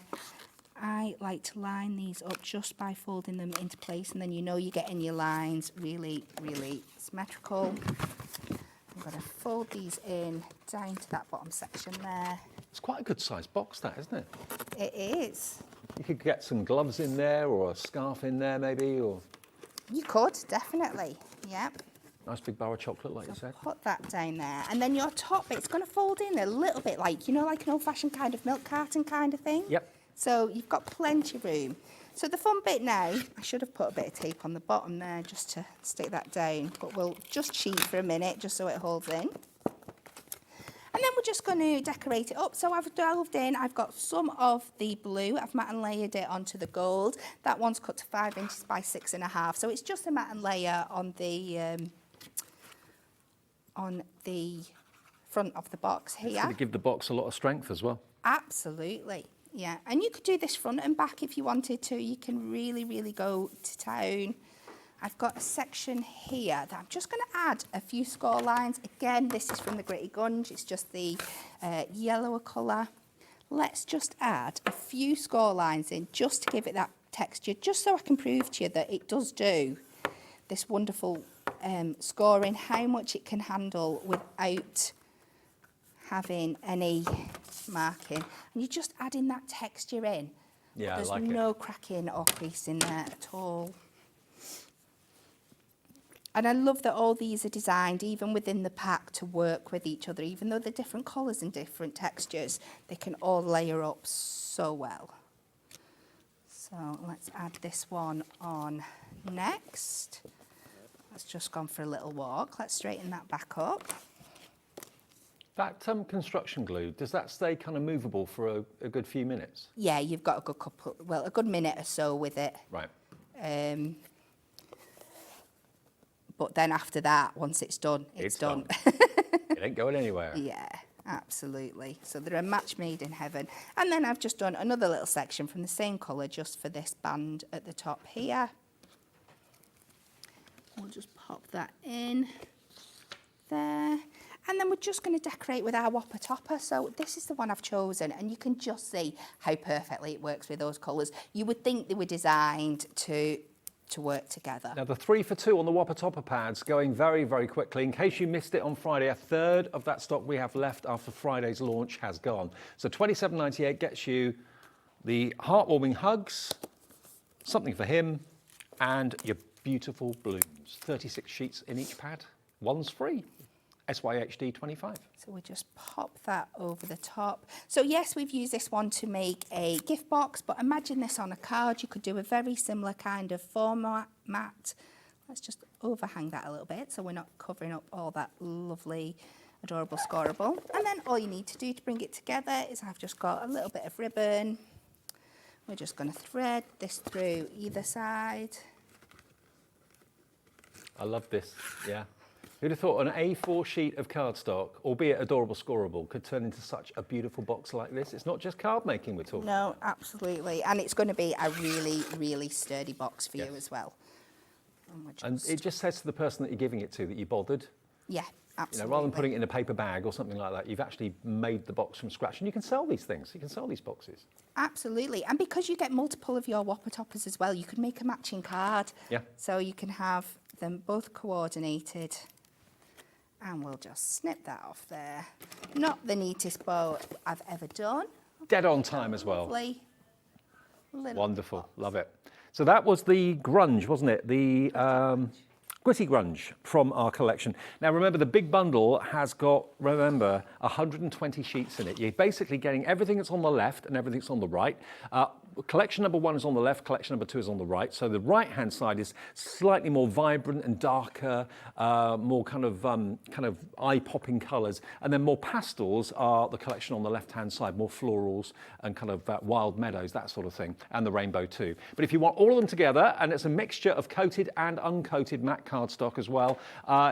I like to line these up just by folding them into place, and then you know you're getting your lines really, really symmetrical. I'm going to fold these in down to that bottom section there. It's quite a good sized box, that, isn't it? It is. You could get some gloves in there or a scarf in there maybe, or... You could, definitely, yeah. Nice big bar of chocolate, like you said. Put that down there. And then your top bit's going to fold in a little bit like, you know, like an old-fashioned kind of milk carton kind of thing. Yep. So you've got plenty of room. So the fun bit now, I should have put a bit of tape on the bottom there just to stick that down, but we'll just cheat for a minute just so it holds in. And then we're just going to decorate it up. So I've delved in, I've got some of the blue, I've matte and layered it onto the gold. That one's cut to 5 inches by 6.5. So it's just a matte and layer on the front of the box here. It's going to give the box a lot of strength as well. Absolutely, yeah. And you could do this front and back if you wanted to. You can really, really go to town. I've got a section here that I'm just going to add a few score lines. Again, this is from the Gritty Gunge. It's just the yellower colour. Let's just add a few score lines in just to give it that texture, just so I can prove to you that it does do this wonderful scoring, how much it can handle without having any marking. And you're just adding that texture in. Yeah, There's I like no it. cracking or creasing there at all. And I love that all these are designed, even within the pack, to work with each other. Even though they're different colours and different textures, they can all layer up so well. So let's add this one on next. That's just gone for a little walk. Let's straighten that back up. That construction glue, does that stay kind of movable for a good few minutes? Yeah, you've got a good couple, well, a good minute or so with it. Right. But then after that, once it's done, it's done. It ain't going anywhere. Yeah, absolutely. So they're a match made in heaven. And then I've just done another little section from the same colour just for this band at the top here. We'll just pop that in there. And then we're just going to decorate with our whopper topper. So this is the one I've chosen, and you can just see how perfectly it works with those colours. You would think they were designed to work together. Now the 3 for 2 on the whopper topper pads going very, very quickly. In case you missed it on Friday, a third of that stock we have left after Friday's launch has gone. So $27.98 gets you the heartwarming hugs, something for him, and your beautiful blooms. 36 sheets in each pad. One's free. SYHD 25. So we just pop that over the top. So yes, we've used this one to make a gift box, but imagine this on a card. You could do a very similar kind of format. Let's just overhang that a little bit so we're not covering up all that lovely, adorable scorable. And then all you need to do to bring it together is I've just got a little bit of ribbon. We're just going to thread this through either side. I love this, yeah. Who'd have thought an A4 sheet of cardstock, albeit adorable scorable, could turn into such a beautiful box like this? It's not just card making we're talking No, absolutely. And it's going to be a really, really sturdy box for you as well. And it just says to the person that you're giving it to that you bothered. Yeah, absolutely. You know, rather than putting it in a paper bag or something like that, you've actually made the box from scratch. And you can sell these things. You can sell these boxes. Absolutely. And because you get multiple of your whopper toppers as well, you could make a matching card. Yeah. So you can have them both coordinated. And we'll just snip that off there. Not the neatest bow I've ever done. Dead on time as well. Lovely. Wonderful. Love it. So that was the grunge, wasn't it? The Gritty Grunge from our collection. Now remember, the big bundle has got, 120 sheets in it. You're basically getting everything that's on the left and everything that's on the right. collection number 1 is on the left, collection number 2 is on the right. So the right-hand side is slightly more vibrant and darker, more kind of eye-popping colours, and then more pastels are the collection on the left-hand side, more florals and kind of wild meadows, that sort of thing, and the rainbow too. But if you want all of them together, and it's a mixture of coated and uncoated matte cardstock as well,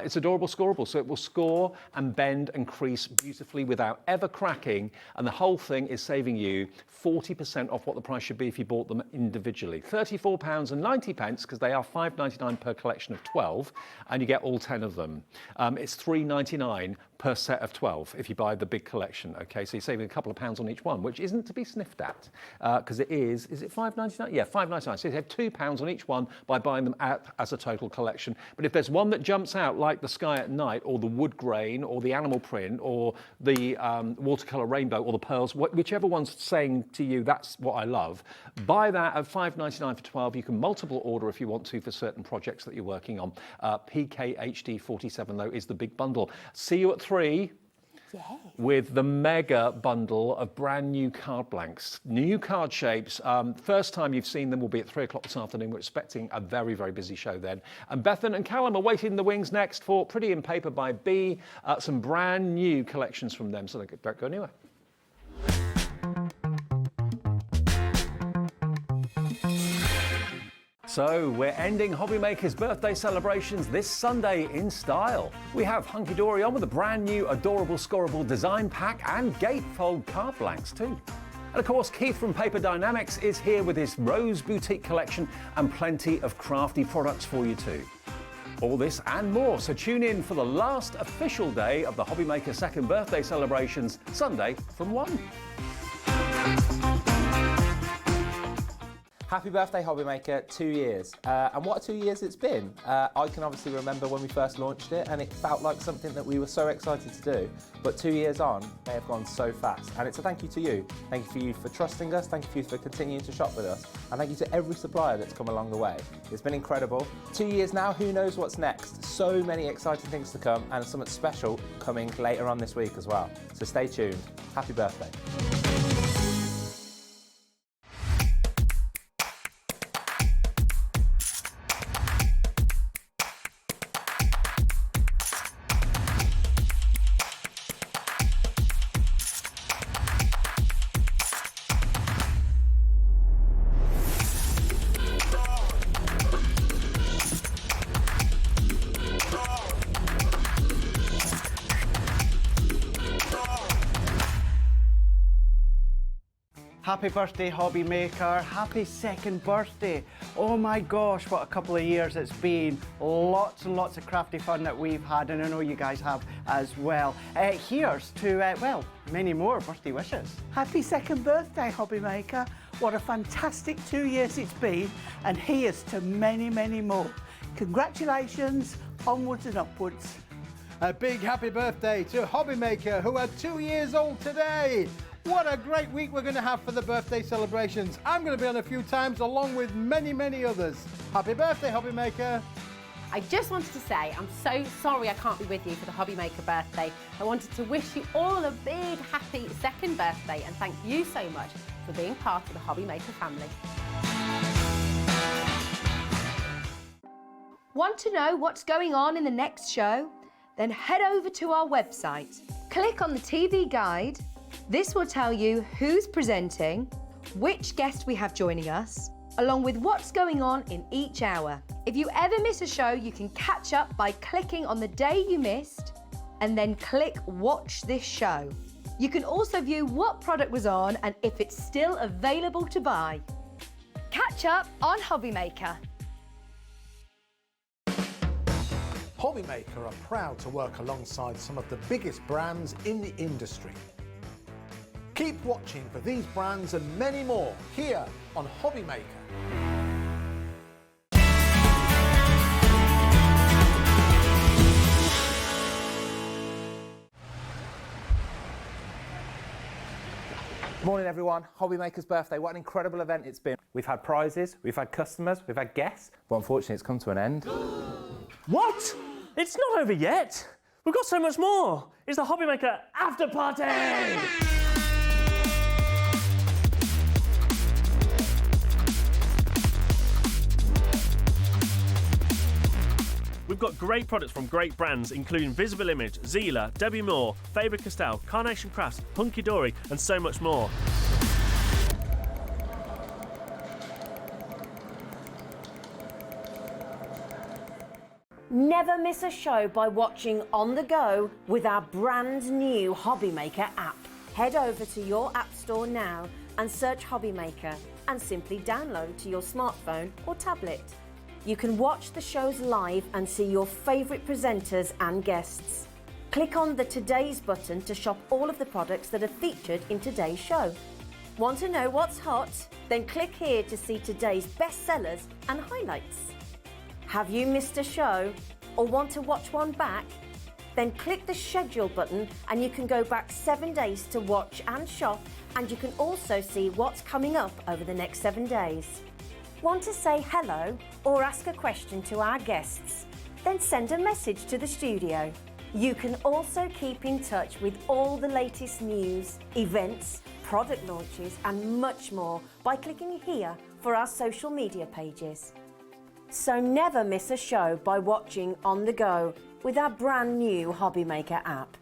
it's Adorable Scorable, so it will score and bend and crease beautifully without ever cracking, and the whole thing is saving you 40% off what the price should be if you bought them individually. £34.90 because they are £5.99 per collection of 12, and you get all 10 of them. It's £3.99 per set of 12 if you buy the big collection. Okay, so you're saving a couple of pounds on each one, which isn't to be sniffed at because it is it £5.99? Yeah, £5.99. So you save £2 on each one by buying them out as a total collection. But if there's one that jumps out, like the sky at night, or the wood grain, or the animal print, or the watercolour rainbow, or the pearls, whichever one's saying to you that's what I love, buy that at £5.99 for 12. You can multiple order if you want to for certain projects that you're working on. PKHD 47 though is the big bundle. See you at 3. Yay. With the mega bundle of brand new card blanks, new card shapes. First time you've seen them will be at 3 o'clock this afternoon. We're expecting a very, very busy show then. And Bethan and Callum are waiting in the wings next for Pretty in Paper by B, some brand new collections from them, so don't go anywhere. So we're ending HobbyMaker's birthday celebrations this Sunday in style. We have HunkyDory on with a brand new Adorable Scorable design pack and Gatefold Card Blanks too. And of course, Keith from Paper DIENAMICS is here with his Rose Boutique collection and plenty of crafty products for you too. All this and more, so tune in for the last official day of the HobbyMaker second birthday celebrations, Sunday from 1. Happy birthday, HobbyMaker, 2 years. And what a 2 years it's been. I can obviously remember when we first launched it and it felt like something that we were so excited to do. But 2 years on, they have gone so fast. And it's a thank you to you. Thank you for trusting us. Thank you for continuing to shop with us. And thank you to every supplier that's come along the way. It's been incredible. 2 years now, who knows what's next? So many exciting things to come and something special coming later on this week as well. So stay tuned. Happy birthday. Happy birthday, Hobby Maker. Happy second birthday. Oh my gosh, what a couple of years it's been. Lots and lots of crafty fun that we've had, and I know you guys have as well. Here's to, well, many more birthday wishes. Happy second birthday, Hobby Maker. What a fantastic 2 years it's been, and here's to many, many more. Congratulations, onwards and upwards. A big happy birthday to HobbyMaker, who are 2 years old today. What a great week we're going to have for the birthday celebrations. I'm going to be on a few times along with many, many others. Happy birthday, HobbyMaker. I just wanted to say I'm so sorry I can't be with you for the HobbyMaker birthday. I wanted to wish you all a big happy second birthday and thank you so much for being part of the HobbyMaker family. Want to know what's going on in the next show? Then head over to our website. Click on the TV guide. This will tell you who's presenting, which guest we have joining us, along with what's going on in each hour. If you ever miss a show, you can catch up by clicking on the day you missed and then click Watch This Show. You can also view what product was on and if it's still available to buy. Catch up on HobbyMaker. HobbyMaker are proud to work alongside some of the biggest brands in the industry. Keep watching for these brands and many more here on HobbyMaker. Morning everyone, HobbyMaker's birthday, what an incredible event it's been. We've had prizes, we've had customers, we've had guests, but unfortunately it's come to an end. What? It's not over yet. We've got so much more. It's the HobbyMaker after party! We've got great products from great brands including Visible Image, Zila, Debbie Moore, Faber-Castell, Carnation Crafts, HunkyDory and so much more. Never miss a show by watching on the go with our brand new HobbyMaker app. Head over to your app store now and search HobbyMaker and simply download to your smartphone or tablet. You can watch the shows live and see your favourite presenters and guests. Click on the Today's button to shop all of the products that are featured in today's show. Want to know what's hot? Then click here to see today's bestsellers and highlights. Have you missed a show or want to watch one back? Then click the schedule button and you can go back 7 days to watch and shop, and you can also see what's coming up over the next 7 days. Want to say hello or ask a question to our guests? Then send a message to the studio. You can also keep in touch with all the latest news, events, product launches and much more by clicking here for our social media pages. So never miss a show by watching on the go with our brand new HobbyMaker app.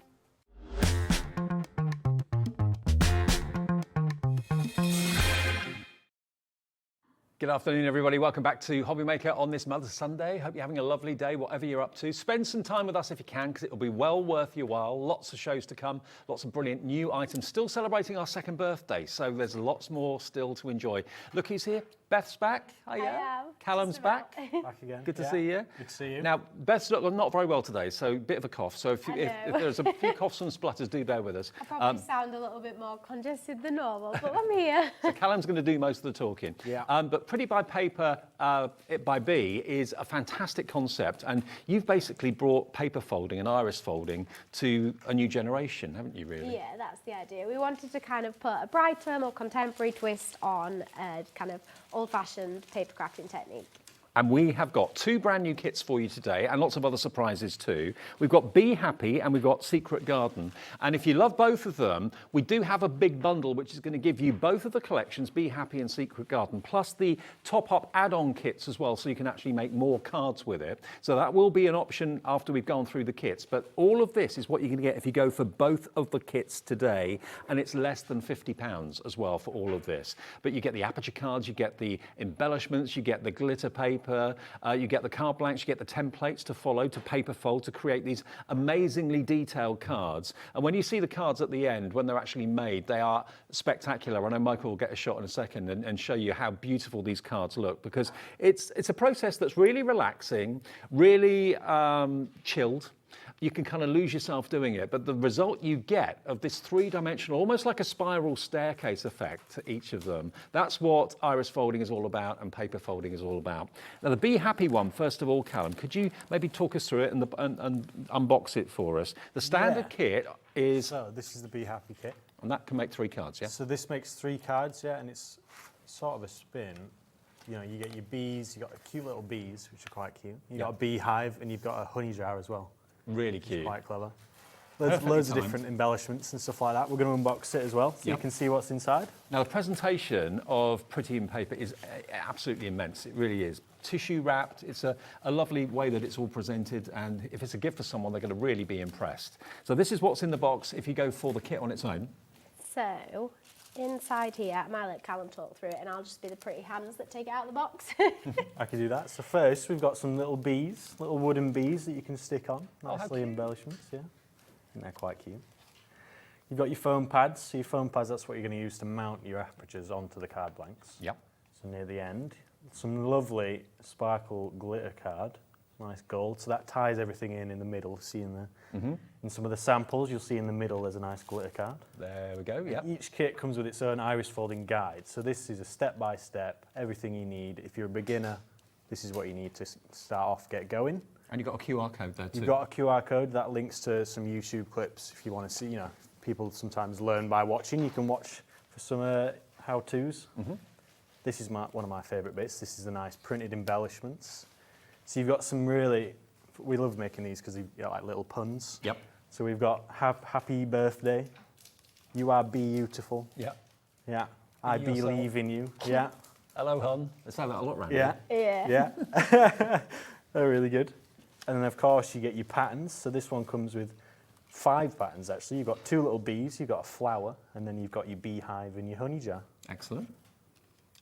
Good afternoon, everybody. Welcome back to HobbyMaker on this Mother's Sunday. Hope you're having a lovely day, whatever you're up to. Spend some time with us if you can, because it'll be well worth your while. Lots of shows to come, lots of brilliant new items. Still celebrating our 2nd birthday, so there's lots more still to enjoy. Look who's here. Beth's back. I am. Callum's back. Back again. Good to see you. Good to see you. Now, Beth's not very well today, so a bit of a cough. So if there's a few coughs and splutters, do bear with us. I probably sound a little bit more congested than normal, but I'm here. So Callum's going to do most of the talking. Yeah. But Pretty by Paper by B is a fantastic concept, and you've basically brought paper folding and iris folding to a new generation, haven't you, really? Yeah, that's the idea. We wanted to kind of put a brighter, more contemporary twist on a kind of old-fashioned paper crafting technique. And we have got 2 brand new kits for you today and lots of other surprises too. We've got Be Happy and we've got Secret Garden. And if you love both of them, we do have a big bundle which is going to give you both of the collections, Be Happy and Secret Garden, plus the top-up add-on kits as well, so you can actually make more cards with it. So that will be an option after we've gone through the kits. But all of this is what you're going to get if you go for both of the kits today, and it's less than £50 as well for all of this. But you get the aperture cards, you get the embellishments, you get the glitter paper, you get the card blanks, you get the templates to follow, to paper fold, to create these amazingly detailed cards. And when you see the cards at the end, when they're actually made, they are spectacular. I know Michael will get a shot in a second and show you how beautiful these cards look, because it's a process that's really relaxing, really chilled. You can kind of lose yourself doing it, but the result you get of this 3-dimensional, almost like a spiral staircase effect to each of them, that's what iris folding is all about and paper folding is all about. Now the Be Happy one, first of all, Callum, could you maybe talk us through it and unbox it for us? The standard kit is... So this is the Be Happy kit. And that can make 3 cards, yeah? So this makes 3 cards, yeah, and it's sort of a spin. You know, you get your bees, you got cute little bees, which are quite cute. You got a beehive and you've got a honey jar as well. Really cute. Quite clever. There's loads of different embellishments and stuff like that. We're going to unbox it as well, so you can see what's inside. Now, the presentation of Pretty in Paper is absolutely immense. It really is. Tissue wrapped. It's a lovely way that it's all presented, and if it's a gift for someone, they're going to really be impressed. So this is what's in the box if you go for the kit on its own. So, inside here, I might let Callum talk through it, and I'll just be the pretty hands that take it out of the box. I can do that. So first, we've got some little bees, little wooden bees that you can stick on. Oh, Nicely embellishments, yeah. I think they're quite cute. You've got your foam pads. So your foam pads, that's what you're going to use to mount your apertures onto the card blanks. Yep. So near the end, some lovely sparkle glitter card. Nice gold. So that ties everything in the middle. See in the in some of the samples, you'll see in the middle there's a nice glitter card. There we go. Yeah. Each kit comes with its own iris folding guide. So this is a step-by-step, everything you need. If you're a beginner, this is what you need to start off, get going. And you've got a QR code there too. You've got a QR code that links to some YouTube clips if you want to see. You know, people sometimes learn by watching. You can watch for some how-tos. This is one of my favourite bits. This is the nice printed embellishments. So you've got some really, we love making these because you've got like little puns. Yep. So we've got happy birthday, you are beautiful. Yep. Yeah. I believe in you. Yeah. Hello, hon. They say that a lot around here. Yeah. Yeah. They're really good. And then of course you get your patterns. So this one comes with 5 patterns actually. You've got 2 little bees, you've got a flower, and then you've got your beehive and your honey jar. Excellent.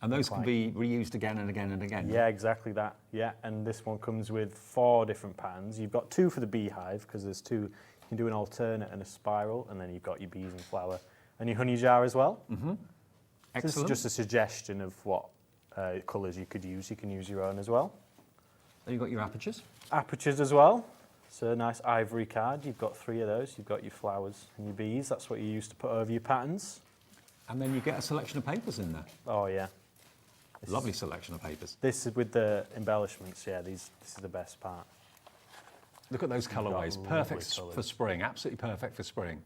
And those can be reused again and again and again. Yeah, exactly that. Yeah, and this one comes with 4 different patterns. You've got 2 for the beehive, because there's 2. You can do an alternate and a spiral, and then you've got your bees and flower and your honey jar as well. Mm-hmm. So this is just a suggestion of what colours you could use. You can use your own as well. Then you've got your apertures. Apertures as well. So a nice ivory card. You've got 3 of those. You've got your flowers and your bees. That's what you use to put over your patterns. And then you get a selection of papers in there. Oh, yeah. Lovely selection of papers. This is with the embellishments, yeah, this is the best part. Look at those colourways, perfect for spring, absolutely perfect for spring.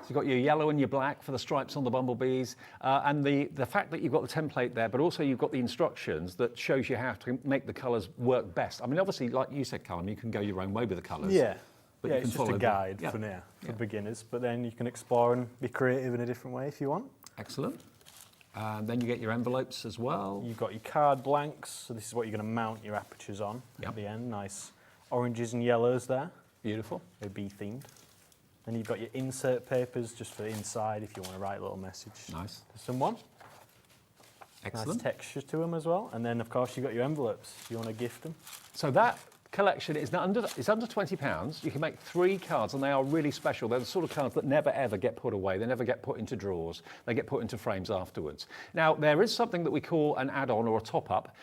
So you've got your yellow and your black for the stripes on the bumblebees, and the fact that you've got the template there, but also you've got the instructions that shows you how to make the colours work best. I mean, obviously, like you said, Callum, you can go your own way with the colours. Yeah, but yeah, you can it's just follow a guide for now, for beginners, but then you can explore and be creative in a different way if you want. Excellent. And then you get your envelopes as well. You've got your card blanks, so this is what you're going to mount your apertures on at the end. Nice oranges and yellows there. Beautiful. They're bee themed. Then you've got your insert papers just for inside if you want to write a little message to someone. Excellent. Nice texture to them as well. And then of course you've got your envelopes if you want to gift them. So that collection is under £20. You can make 3 cards and they are really special. They're the sort of cards that never ever get put away. They never get put into drawers. They get put into frames afterwards. Now there is something that we call an add-on or a top-up,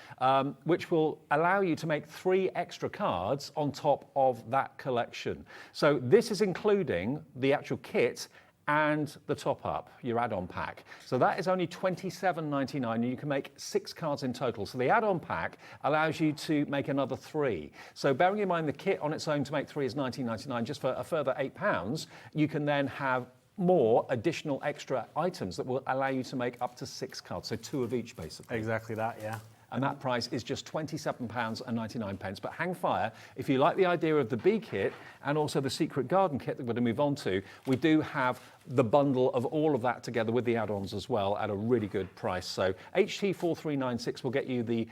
which will allow you to make 3 extra cards on top of that collection. So this is including the actual kit and the top-up, your add-on pack. So that is only £27.99 and you can make 6 cards in total. So the add-on pack allows you to make another 3. So bearing in mind the kit on its own to make 3 is £19.99, just for a further £8, you can then have more additional extra items that will allow you to make up to 6 cards, so 2 of each basically. Exactly that, yeah. And that price is just £27.99. But hang fire, if you like the idea of the bee kit and also the secret garden kit that we're going to move on to, we do have the bundle of all of that together with the add-ons as well at a really good price. So HT4396 will get you the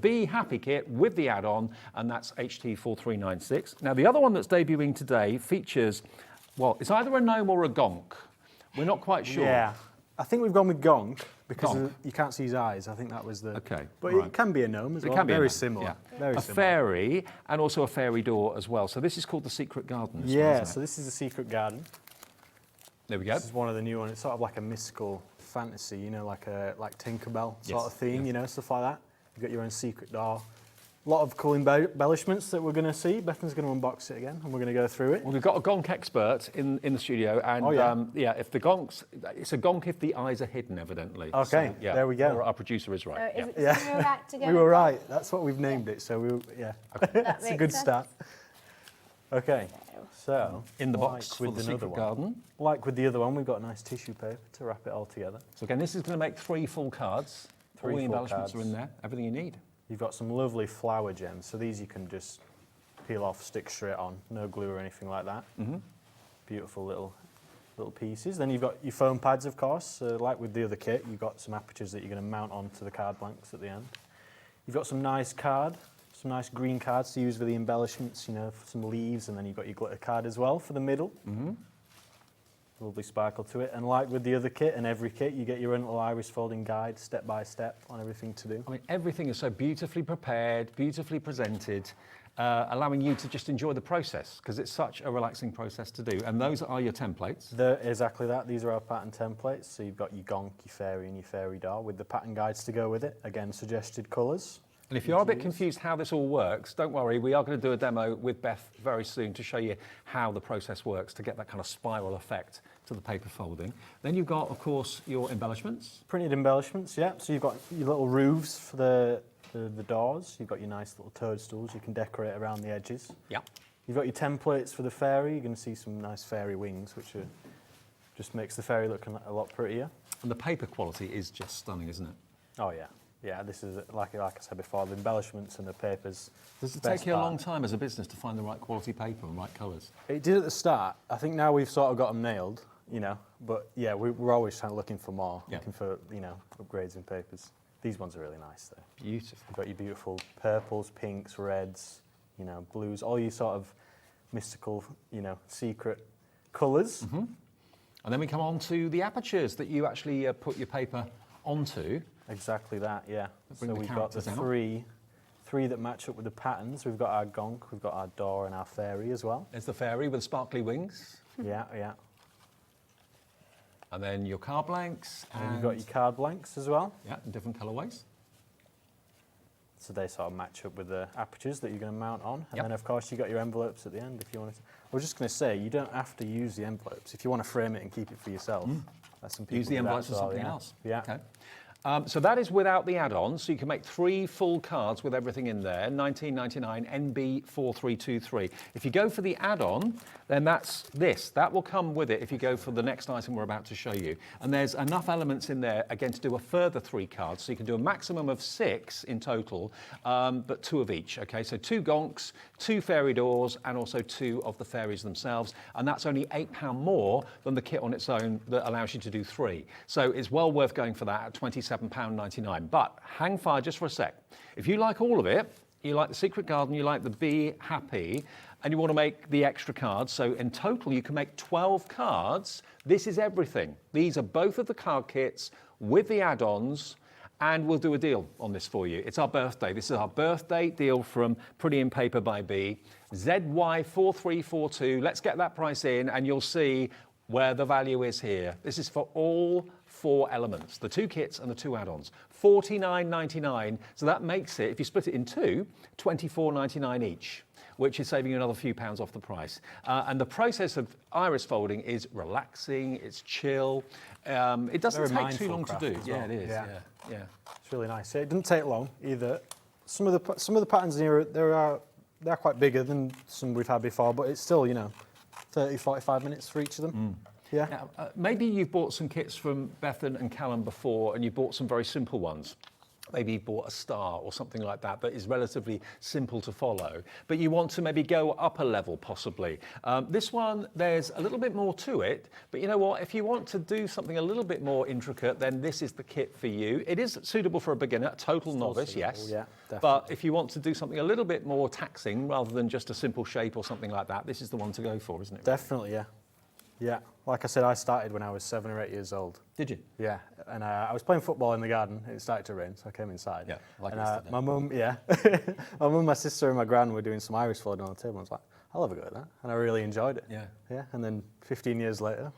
Bee Happy Kit with the add-on, and that's HT4396. Now the other one that's debuting today features, well, it's either a gnome or a gonk. We're not quite sure. Yeah, I think we've gone with gonk because you can't see his eyes. I think that was the... Okay. But it can be a gnome as well. It can be very similar. Yeah. Very a similar. fairy and also a fairy door as well. So this is called the Secret Garden. Yeah, so this is the Secret Garden. There we go. This is one of the new ones. It's sort of like a mystical fantasy, you know, like Tinkerbell sort of theme, you know, stuff like that. You've got your own secret door. A lot of cool embellishments that we're going to see. Bethan's going to unbox it again, and we're going to go through it. Well, we've got a gonk expert in the studio, and if the gonks, it's a gonk if the eyes are hidden, evidently. Okay, so, there we go. Our producer is right. So we were right to go we were right. That's what we've named it. So that's a good start. Okay, so in the box with the Secret Garden, like with the other one, we've got nice tissue paper to wrap it all together. So again, this is going to make 3 full cards. All the embellishments are in there. Everything you need. You've got some lovely flower gems. So these you can just peel off, stick straight on. No glue or anything like that. Mm-hmm. Beautiful little pieces. Then you've got your foam pads, of course. So like with the other kit, you've got some apertures that you're going to mount onto the card blanks at the end. You've got some nice green cards to use with the embellishments, you know, for some leaves, and then you've got your glitter card as well for the middle. Mm-hmm. Lovely sparkle to it. And like with the other kit and every kit, you get your own little iris folding guide, step by step, on everything to do. I mean, everything is so beautifully prepared, beautifully presented, allowing you to just enjoy the process, because it's such a relaxing process to do. And those are your templates. They're exactly that. These are our pattern templates. So you've got your gonk, your fairy, and your fairy doll with the pattern guides to go with it. Again, suggested colours. And if you are a bit confused how this all works, don't worry, we are going to do a demo with Beth very soon to show you how the process works to get that kind of spiral effect to the paper folding. Then you've got, of course, your embellishments. Printed embellishments, yeah. So you've got your little roofs for the doors. You've got your nice little toadstools you can decorate around the edges. Yeah. You've got your templates for the fairy. You're going to see some nice fairy wings, which just makes the fairy look a lot prettier. And the paper quality is just stunning, isn't it? Oh, yeah. Yeah, this is, like I said before, the embellishments and the papers. Does it take you a long time as a business to find the right quality paper and right colours? It did at the start. I think now we've sort of got them nailed, you know. But yeah, we're always kind of looking for more, looking for, you know, upgrades in papers. These ones are really nice, though. Beautiful. You've got your beautiful purples, pinks, reds, you know, blues, all your sort of mystical, you know, secret colours. And then we come on to the apertures that you actually put your paper onto. Exactly that, yeah. Bring So the we've got the characters out. three that match up with the patterns. We've got our gonk, we've got our door and our fairy as well. There's the fairy with sparkly wings. Yeah, yeah. And then your card blanks. And you've got your card blanks as well. Yeah, in different colourways. So they sort of match up with the apertures that you're going to mount on. And Yep. then, of course, you got your envelopes at the end if you want to. I was just going to say, you don't have to use the envelopes. If you want to frame it and keep it for yourself, that's some people Use the do that envelopes as for well, something yeah. else. Yeah. Okay. So that is without the add-ons, so you can make 3 full cards with everything in there, $19.99 NB4323. If you go for the add-on, then that's this. That will come with it if you go for the next item we're about to show you. And there's enough elements in there, again, to do a further 3 cards, so you can do a maximum of 6 in total, but 2 of each, okay? So 2 gonks, 2 fairy doors, and also 2 of the fairies themselves, and that's only £8 more than the kit on its own that allows you to do 3. So it's well worth going for that at £27.99. But hang fire just for a sec. If you like all of it, you like the Secret Garden, you like the Be Happy, and you want to make the extra cards, so in total you can make 12 cards. This is everything. These are both of the card kits with the add-ons, and we'll do a deal on this for you. It's our birthday. This is our birthday deal from Pretty in Paper by B. ZY4342. Let's get that price in, and you'll see where the value is here. This is for all 4 elements, the 2 kits and the 2 add-ons. $49.99, so that makes it, if you split it in 2, $24.99 each, which is saving you another few pounds off the price. And the process of iris folding is relaxing, it's chill. It doesn't Very take too mindful long to craft do. as Yeah, well. it is. Yeah. Yeah. It's really nice. It doesn't take long either. Some of the patterns here, they're quite bigger than some we've had before, but it's still, you know, 30, 45 minutes for each of them. Yeah. Now, maybe you've bought some kits from Bethan and Callum before, and you've bought some very simple ones. Maybe you've bought a star or something like that that is relatively simple to follow, but you want to maybe go up a level possibly. This one, there's a little bit more to it, but you know what? If you want to do something a little bit more intricate, then this is the kit for you. It is suitable for a beginner, a total novice, suitable, yes. yeah, definitely. But if you want to do something a little bit more taxing rather than just a simple shape or something like that, this is the one to go for, isn't it? Definitely, yeah. Yeah, like I said, I started when I was 7 or 8 years old. Did you? Yeah, and I was playing football in the garden. It started to rain, so I came inside. Yeah, like and yesterday. my mum, yeah, my mum, my sister, and my gran were doing some iris folding on the table. I was like, I'll have a go at that, and I really enjoyed it. Yeah. Yeah, and then 15 years later,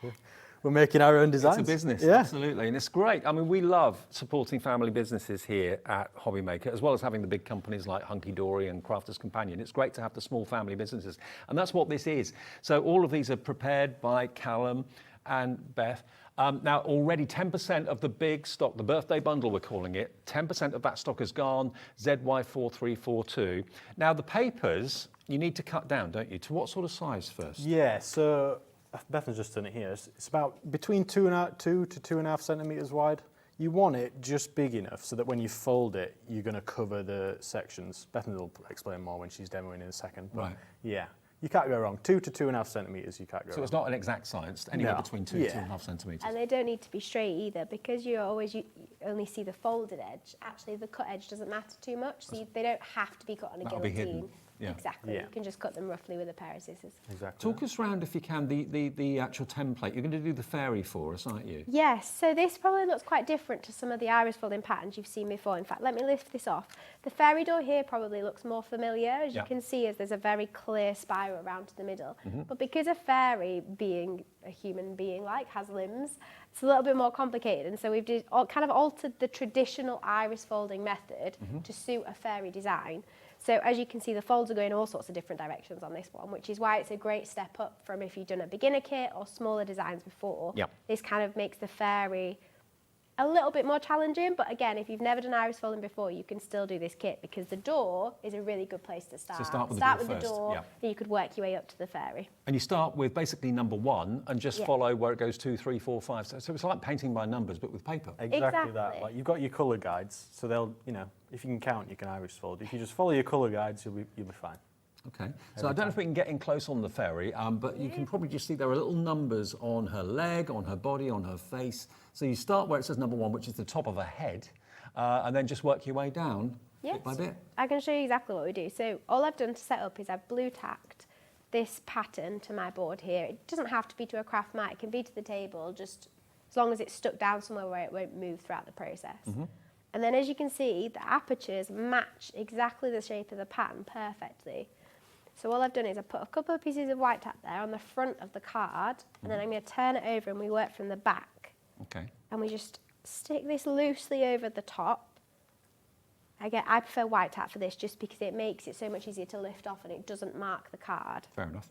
we're making our own designs. It's a business, yeah. absolutely, and it's great. I mean, we love supporting family businesses here at HobbyMaker, as well as having the big companies like HunkyDory and Crafters Companion. It's great to have the small family businesses, and that's what this is. So all of these are prepared by Callum and Beth. Now, already 10% of the big stock, the birthday bundle we're calling it, 10% of that stock has gone, ZY4342. Now, the papers, you need to cut down, don't you? To what sort of size first? Yeah, so Bethan's just done it here. It's about between 2 to 2.5 centimetres wide. You want it just big enough so that when you fold it, you're going to cover the sections. Bethan will explain more when she's demoing in a second. But Right. Yeah, you can't go wrong. 2 to 2.5 centimetres, you can't go So wrong. it's not an exact science, anywhere No. between 2 Yeah. and 2.5 centimetres. And they don't need to be straight either, because you only see the folded edge. Actually, the cut edge doesn't matter too much, so they don't have to be cut on a That'll be guillotine. hidden, yeah. Exactly. Yeah. You can just cut them roughly with a pair of scissors. Exactly. Talk us round, if you can, the actual template. You're going to do the fairy for us, aren't you? Yes, so this probably looks quite different to some of the iris folding patterns you've seen before. In fact, let me lift this off. The fairy door here probably looks more familiar. As you Yeah. can see, as there's a very clear spiral around to the middle. Mm-hmm. But because a fairy, being a human being like, has limbs, it's a little bit more complicated. And so we've kind of altered the traditional iris folding method Mm-hmm. to suit a fairy design. So as you can see, the folds are going all sorts of different directions on this one, which is why it's a great step up from if you've done a beginner kit or smaller designs before. Yep. This kind of makes the fairy a little bit more challenging, but again, if you've never done iris folding before, you can still do this kit, because the door is a really good place to start. So start with start the door with the first, door, yeah. then you could work your way up to the fairy. And you start with basically number 1 and just Yeah. follow where it goes 2, 3, 4, 5. So it's like painting by numbers, but with paper. Exactly that. Exactly. Like, you've got your colour guides, so they'll, you know, if you can count, you can iris fold. If you just follow your colour guides, you'll be fine. Okay, so I don't know if we can get in close on the fairy, but you can probably just see there are little numbers on her leg, on her body, on her face. So you start where it says number 1, which is the top of her head, and then just work your way down bit by bit. I can show you exactly what we do. So all I've done to set up is I've blue tacked this pattern to my board here. It doesn't have to be to a craft mat, it can be to the table, just as long as it's stuck down somewhere where it won't move throughout the process. And then as you can see, the apertures match exactly the shape of the pattern perfectly. So all I've done is I put a couple of pieces of white tack there on the front of the card, and then I'm going to turn it over and we work from the back. Okay. And we just stick this loosely over the top. Again, I prefer white tack for this just because it makes it so much easier to lift off and it doesn't mark the card. Fair enough.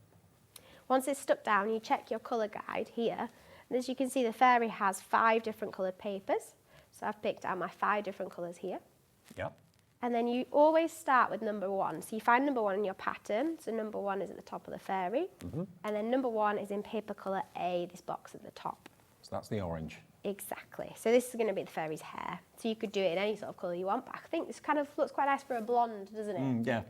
Once it's stuck down, you check your colour guide here. And as you can see, the fairy has 5 different coloured papers. So I've picked out my 5 different colours here. Yep. And then you always start with number 1. So you find number 1 in your pattern. So number 1 is at the top of the fairy. And then number 1 is in paper colour A, this box at the top. So that's the orange. Exactly. So this is going to be the fairy's hair. So you could do it in any sort of colour you want. But I think this kind of looks quite nice for a blonde, doesn't it? Yeah.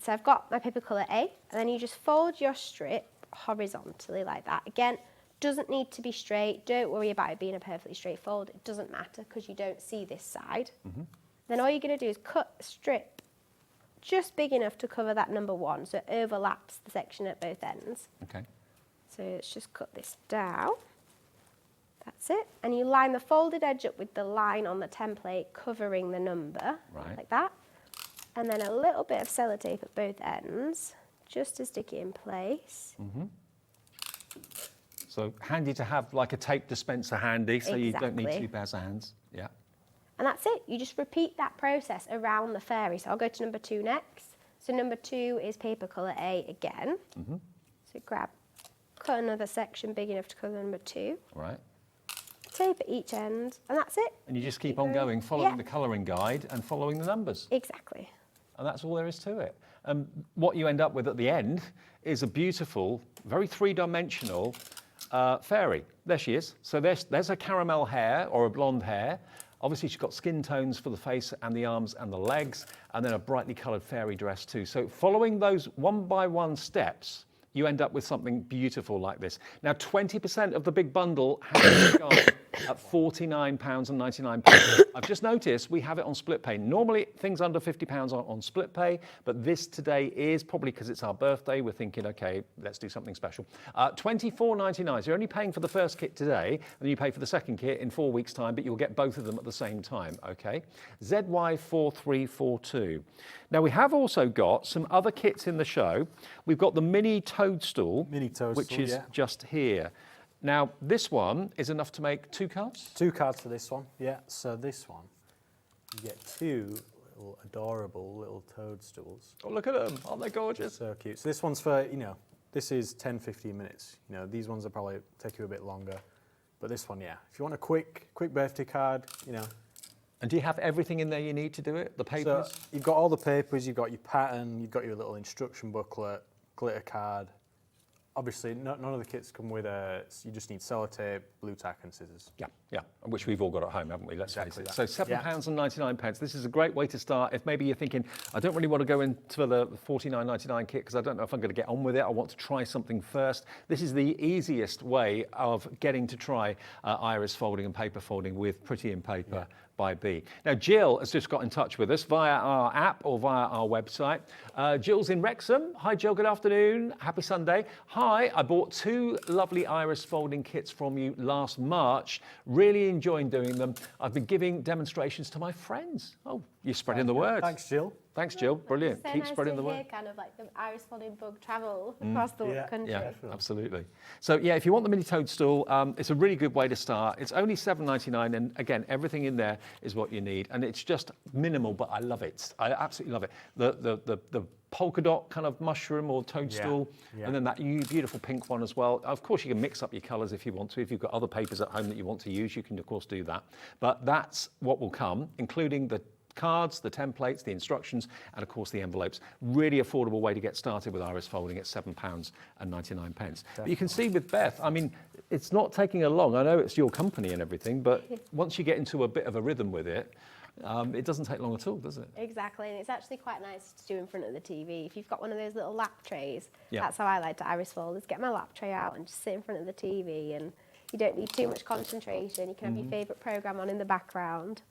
So I've got my paper colour A. And then you just fold your strip horizontally like that. Again, doesn't need to be straight. Don't worry about it being a perfectly straight fold. It doesn't matter because you don't see this side. Then all you're going to do is cut a strip just big enough to cover that number 1, so it overlaps the section at both ends. Okay. So let's just cut this down. That's it. And you line the folded edge up with the line on the template covering the number, like that. And then a little bit of sellotape at both ends, just to stick it in place. So handy to have like a tape dispenser handy, so you don't need 2 pairs of hands. Yeah. And that's it. You just repeat that process around the fairy. So I'll go to number 2 next. So number 2 is paper colour A again. So cut another section big enough to cover number 2. Right. Tape at each end, and that's it. And you just keep on going, following the colouring guide and following the numbers. Exactly. And that's all there is to it. What you end up with at the end is a beautiful, very 3-dimensional fairy. There she is. So there's a caramel hair or a blonde hair. Obviously, she's got skin tones for the face and the arms and the legs, and then a brightly coloured fairy dress too. So following those 1-by-1 steps, you end up with something beautiful like this. Now, 20% of the big bundle has gone at £49.99. I've just noticed we have it on split pay. Normally, things under £50 are on split pay, but this today is probably because it's our birthday. We're thinking, okay, let's do something special. £24.99. So you're only paying for the first kit today, and then you pay for the second kit in 4 weeks' time, but you'll get both of them at the same time, okay? ZY4342. Now, we have also got some other kits in the show. We've got the mini toadstool, which is just here. Now, this one is enough to make 2 cards? 2 cards for this one, yeah. So this one, you get 2 little adorable little toadstools. Oh, look at them. Aren't they gorgeous? So cute. So this one's for, this is 10-15 minutes. These ones will probably take you a bit longer. But this one, yeah. If you want a quick birthday card, And do you have everything in there you need to do it? The papers? So you've got all the papers, you've got your pattern, you've got your little instruction booklet, glitter card. Obviously, none of the kits come with you just need sellotape, blue tack and scissors. Yeah, which we've all got at home, haven't we? Let's face it. So £7.99. This is a great way to start. If maybe you're thinking, I don't really want to go into the £49.99 kit because I don't know if I'm going to get on with it. I want to try something first. This is the easiest way of getting to try iris folding and paper folding with Pretty in Paper by B. Now, Jill has just got in touch with us via our app or via our website. Jill's in Wrexham. Hi, Jill. Good afternoon. Happy Sunday. Hi, I bought 2 lovely iris folding kits from you last March. Really enjoying doing them. I've been giving demonstrations to my friends. Oh, you're spreading the word. Thanks, Jill. Thanks, Jill. Brilliant. So Keep nice spreading to the hear word. kind of like the iris folding bug travel across the country. Yeah, absolutely. So yeah, if you want the mini toadstool, it's a really good way to start. It's only $7.99, and again, everything in there is what you need, and it's just minimal, but I love it. I absolutely love it. The polka dot kind of mushroom or toadstool, and then that beautiful pink one as well. Of course, you can mix up your colours if you want to. If you've got other papers at home that you want to use, you can of course do that. But that's what will come, including the cards, the templates, the instructions, and of course the envelopes. Really affordable way to get started with iris folding at £7.99. But you can see with Beth, I mean, it's not taking her long. I know it's your company and everything, but once you get into a bit of a rhythm with it, it doesn't take long at all, does it? Exactly, and it's actually quite nice to do in front of the TV. If you've got one of those little lap trays, that's how I like to iris fold, is get my lap tray out and just sit in front of the TV, and you don't need too much concentration. You can have your favourite programme on in the background.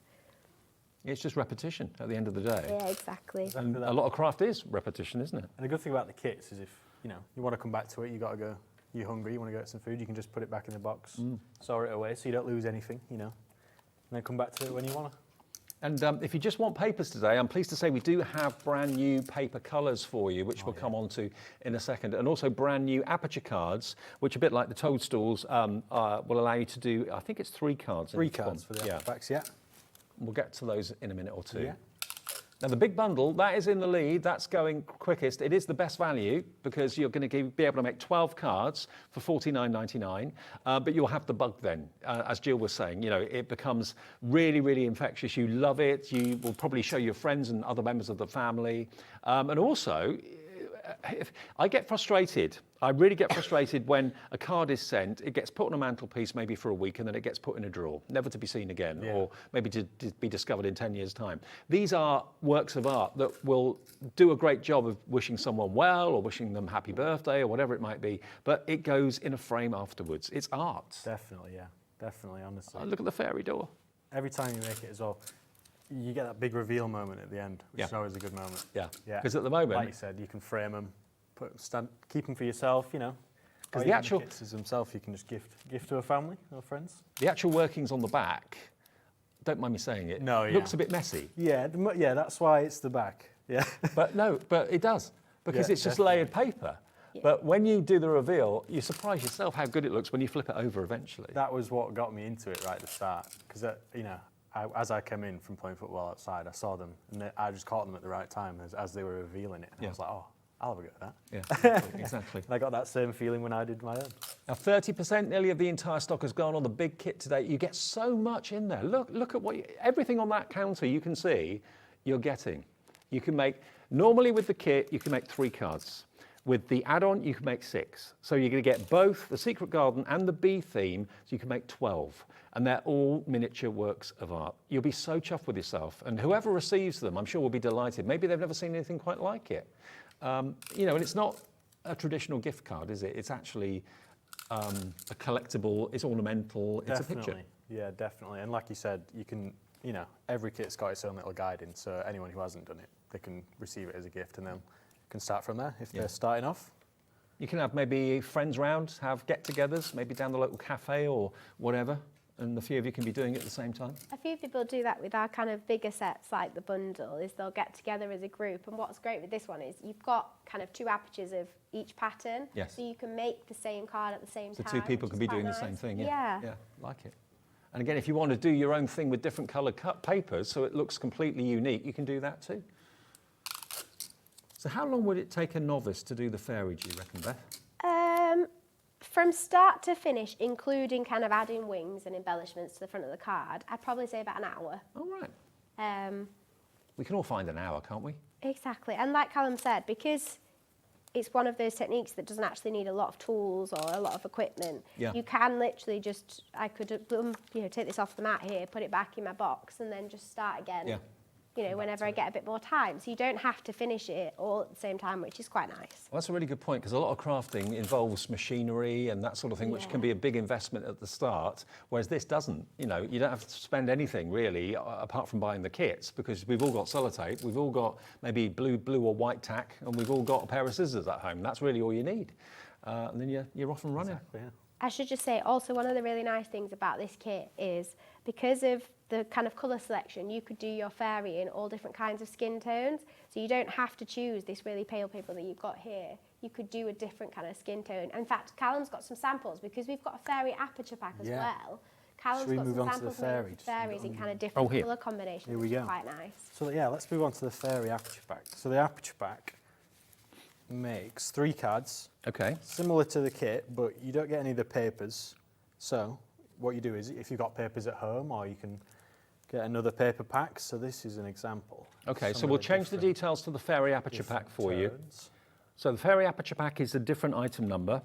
It's just repetition at the end of the day. Yeah, exactly. And a lot of craft is repetition, isn't it? And the good thing about the kits is if, you know, you want to come back to it, you got to go, you're hungry, you want to go get some food, you can just put it back in the box, store it away so you don't lose anything, you know, and then come back to it when you want to. And if you just want papers today, I'm pleased to say we do have brand new paper colours for you, which we'll come on to in a second, and also brand new aperture cards, which a bit like the toadstools will allow you to do, I think it's 3 cards. 3 cards for the aperture packs, yeah. We'll get to those in a minute or two. Yeah. Now the big bundle, that is in the lead, that's going quickest. It is the best value because you're going to be able to make 12 cards for $49.99, but you'll have the bug then, as Jill was saying, you know, it becomes really, really infectious. You love it, you will probably show your friends and other members of the family. And also, I get frustrated. I really get frustrated when a card is sent, it gets put on a mantelpiece maybe for a week and then it gets put in a drawer, never to be seen again, or maybe to be discovered in 10 years' time. These are works of art that will do a great job of wishing someone well or wishing them happy birthday or whatever it might be, but it goes in a frame afterwards. It's art. Definitely, yeah. Definitely, honestly. Oh, look at the fairy door. Every time you make it as well, you get that big reveal moment at the end, which is always a good moment. Yeah, because at the moment, like you said, you can frame them, keep them for yourself, you know. Because the actual kits themselves, you can just gift to a family or friends. The actual workings on the back, don't mind me saying it, looks a bit messy. Yeah, that's why it's the back. Yeah, but it does because it's just layered paper. Yeah. But when you do the reveal, you surprise yourself how good it looks when you flip it over eventually. That was what got me into it right at the start, because you know, as I came in from playing football outside, I saw them and I just caught them at the right time as they were revealing it. And I was like, oh, I'll have a go at that. Yeah, exactly. And I got that same feeling when I did my own. Now, 30% nearly of the entire stock has gone on the big kit today. You get so much in there. Look at everything on that counter you can see you're getting. You can make, normally with the kit, you can make 3 cards. With the add-on, you can make 6. So you're going to get both the Secret Garden and the bee theme, so you can make 12. And they're all miniature works of art. You'll be so chuffed with yourself. And whoever receives them, I'm sure will be delighted. Maybe they've never seen anything quite like it. You know, and it's not a traditional gift card, is it? It's actually a collectible, it's ornamental, it's a picture. Yeah, definitely. And like you said, you can, you know, every kit's got its own little guide in, so anyone who hasn't done it, they can receive it as a gift and then can start from there if they're starting off. You can have maybe friends round, have get-togethers, maybe down the local cafe or whatever, and a few of you can be doing it at the same time. A few people do that with our kind of bigger sets like the bundle, is they'll get together as a group, and what's great with this one is you've got kind of 2 apertures of each pattern, yes. So you can make the same card at the same time. So 2 people can be doing nice. The same thing, yeah. Yeah, like it. And again, if you want to do your own thing with different coloured cut papers so it looks completely unique, you can do that too. So how long would it take a novice to do the fairy, do you reckon, Beth? From start to finish, including kind of adding wings and embellishments to the front of the card, I'd probably say about an hour. All right. We can all find an hour, can't we? Exactly. And like Callum said, because it's one of those techniques that doesn't actually need a lot of tools or a lot of equipment, you can literally just, I could you know, take this off the mat here, put it back in my box and then just start again. Yeah. You know, whenever I get a bit more time. So you don't have to finish it all at the same time, which is quite nice. Well, that's a really good point, because a lot of crafting involves machinery and that sort of thing, which can be a big investment at the start, whereas this doesn't. You know, you don't have to spend anything really, apart from buying the kits, because we've all got sellotape, we've all got maybe blue or white tack, and we've all got a pair of scissors at home. That's really all you need. And then you're off and running. Exactly, yeah. I should just say also one of the really nice things about this kit is because of the kind of colour selection, you could do your fairy in all different kinds of skin tones. So you don't have to choose this really pale paper that you've got here. You could do a different kind of skin tone. In fact, Callum's got some samples because we've got a fairy aperture pack as well. Callum's got some samples of fairies in kind of different colour combinations, which is quite nice. So yeah, let's move on to the fairy aperture pack. So the aperture pack makes 3 cards. Okay. Similar to the kit, but you don't get any of the papers. So what you do is, if you've got papers at home, or you can get another paper pack. So this is an example. Okay, so we'll change the details to the fairy aperture pack for you. So the fairy aperture pack is a different item number.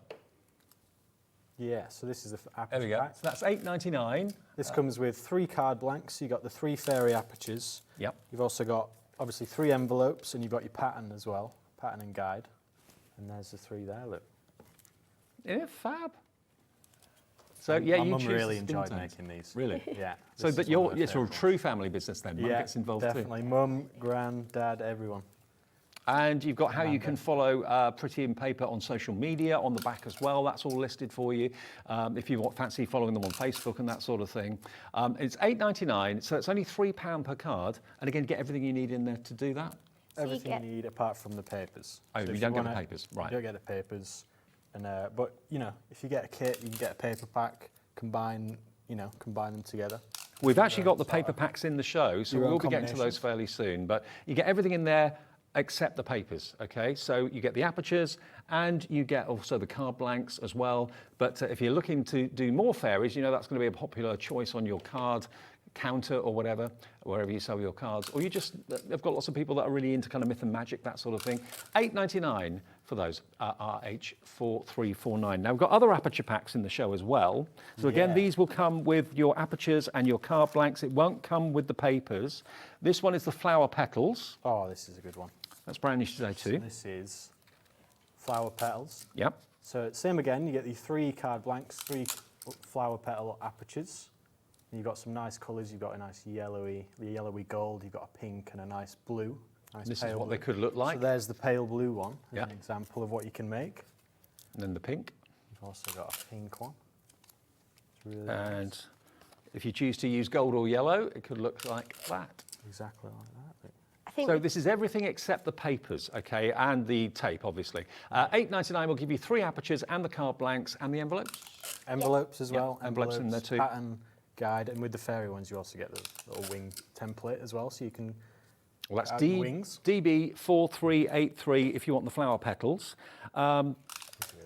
Yeah, so this is the aperture there we go. pack. So that's $8.99. This comes with 3 card blanks. You've got the 3 fairy apertures. Yep. You've also got, obviously, 3 envelopes, and you've got your pattern as well, pattern and guide. And there's the 3 there, look. Yeah, fab. So yeah, my you mum choose really the enjoyed spin tones. making these. Really? Yeah. So this that is one you're of my it's a favourite ones. true family business then. Mum Yeah, gets involved definitely. too. Mum, gran, dad, everyone. And you've got how you can follow Pretty in Paper on social media on the back as well. That's all listed for you if you fancy following them on Facebook and that sort of thing. It's $8.99, so it's only £3 per card. And again, get everything you need in there to do that. Everything you need apart from the papers. Oh, So you if don't get wanna- the papers, right. You don't get the papers. And, but, you know, if you get a kit, you can get a paper pack, combine them together. We've actually got the paper packs in the show, so Your own we'll be getting to those combinations. fairly soon. But you get everything in there except the papers, okay? So you get the apertures and you get also the card blanks as well. But if you're looking to do more fairies, you know that's going to be a popular choice on your card counter or whatever, wherever you sell your cards. Or you just, they've got lots of people that are really into kind of myth and magic, that sort of thing. $8.99 for those, RH4349. Now we've got other aperture packs in the show as well. So again, Yeah. these will come with your apertures and your card blanks. It won't come with the papers. This one is the flower petals. Oh, this is a good one. That's brand new today So too. this is flower petals. Yep. So same again, you get the 3 card blanks, 3 flower petal apertures. And you've got some nice colours. You've got a nice yellowy gold. You've got a pink and a nice blue. Nice This is pale what blue. they could look like. So there's the pale blue one. As Yeah. an example of what you can make. And then the pink. You've also got a pink one. It's really And nice. if you choose to use gold or yellow, it could look like that. Exactly like that. I think So this is everything except the papers, okay, and the tape, obviously. $8.99 will give you 3 apertures and the card blanks and the envelopes. Envelopes as Yeah, well. envelopes in there too. Pattern guide, and with the fairy ones, you also get the little wing template as well, so you can. Well, that's add wings. DB4383 if you want the flower petals. It's really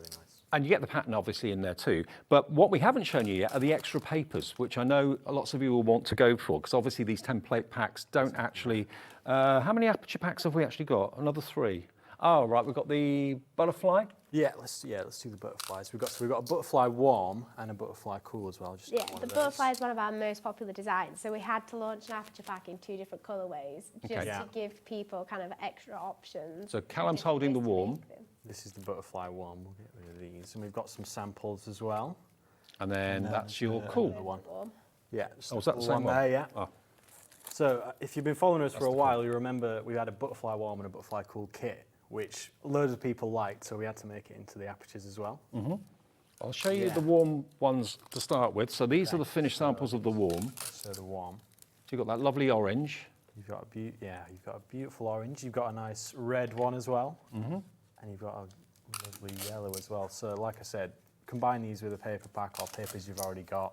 nice. And you get the pattern obviously in there too. But what we haven't shown you yet are the extra papers, which I know lots of you will want to go for, because obviously these template packs don't actually... how many aperture packs have we actually got? Another 3. Oh, right, we've got the butterfly. Yeah, let's do the butterflies. We've got a butterfly warm and a butterfly cool as well. Just yeah, one the of those. butterfly is one of our most popular designs, so we had to launch an aperture pack in 2 different colourways just Okay. Yeah. to give people kind of extra options. So Callum's different holding the ways to warm. make them. This is the butterfly warm. We'll get rid of these, and we've got some samples as well. And then then that's your the- cool. the one. Warm. Yeah. Oh, is that the cool same one? there? Yeah. Oh. So if you've been following us for a while, you remember we had a butterfly warm and a butterfly cool kit, which loads of people liked, so we had to make it into the apertures as well. I'll show you Yeah. the warm ones to start with. So these are the finished samples of the warm. So So the warm. you've got that lovely orange. You've got you've got a beautiful orange. You've got a nice red one as well, and you've got a lovely yellow as well. So like I said, combine these with a paper pack or papers you've already got,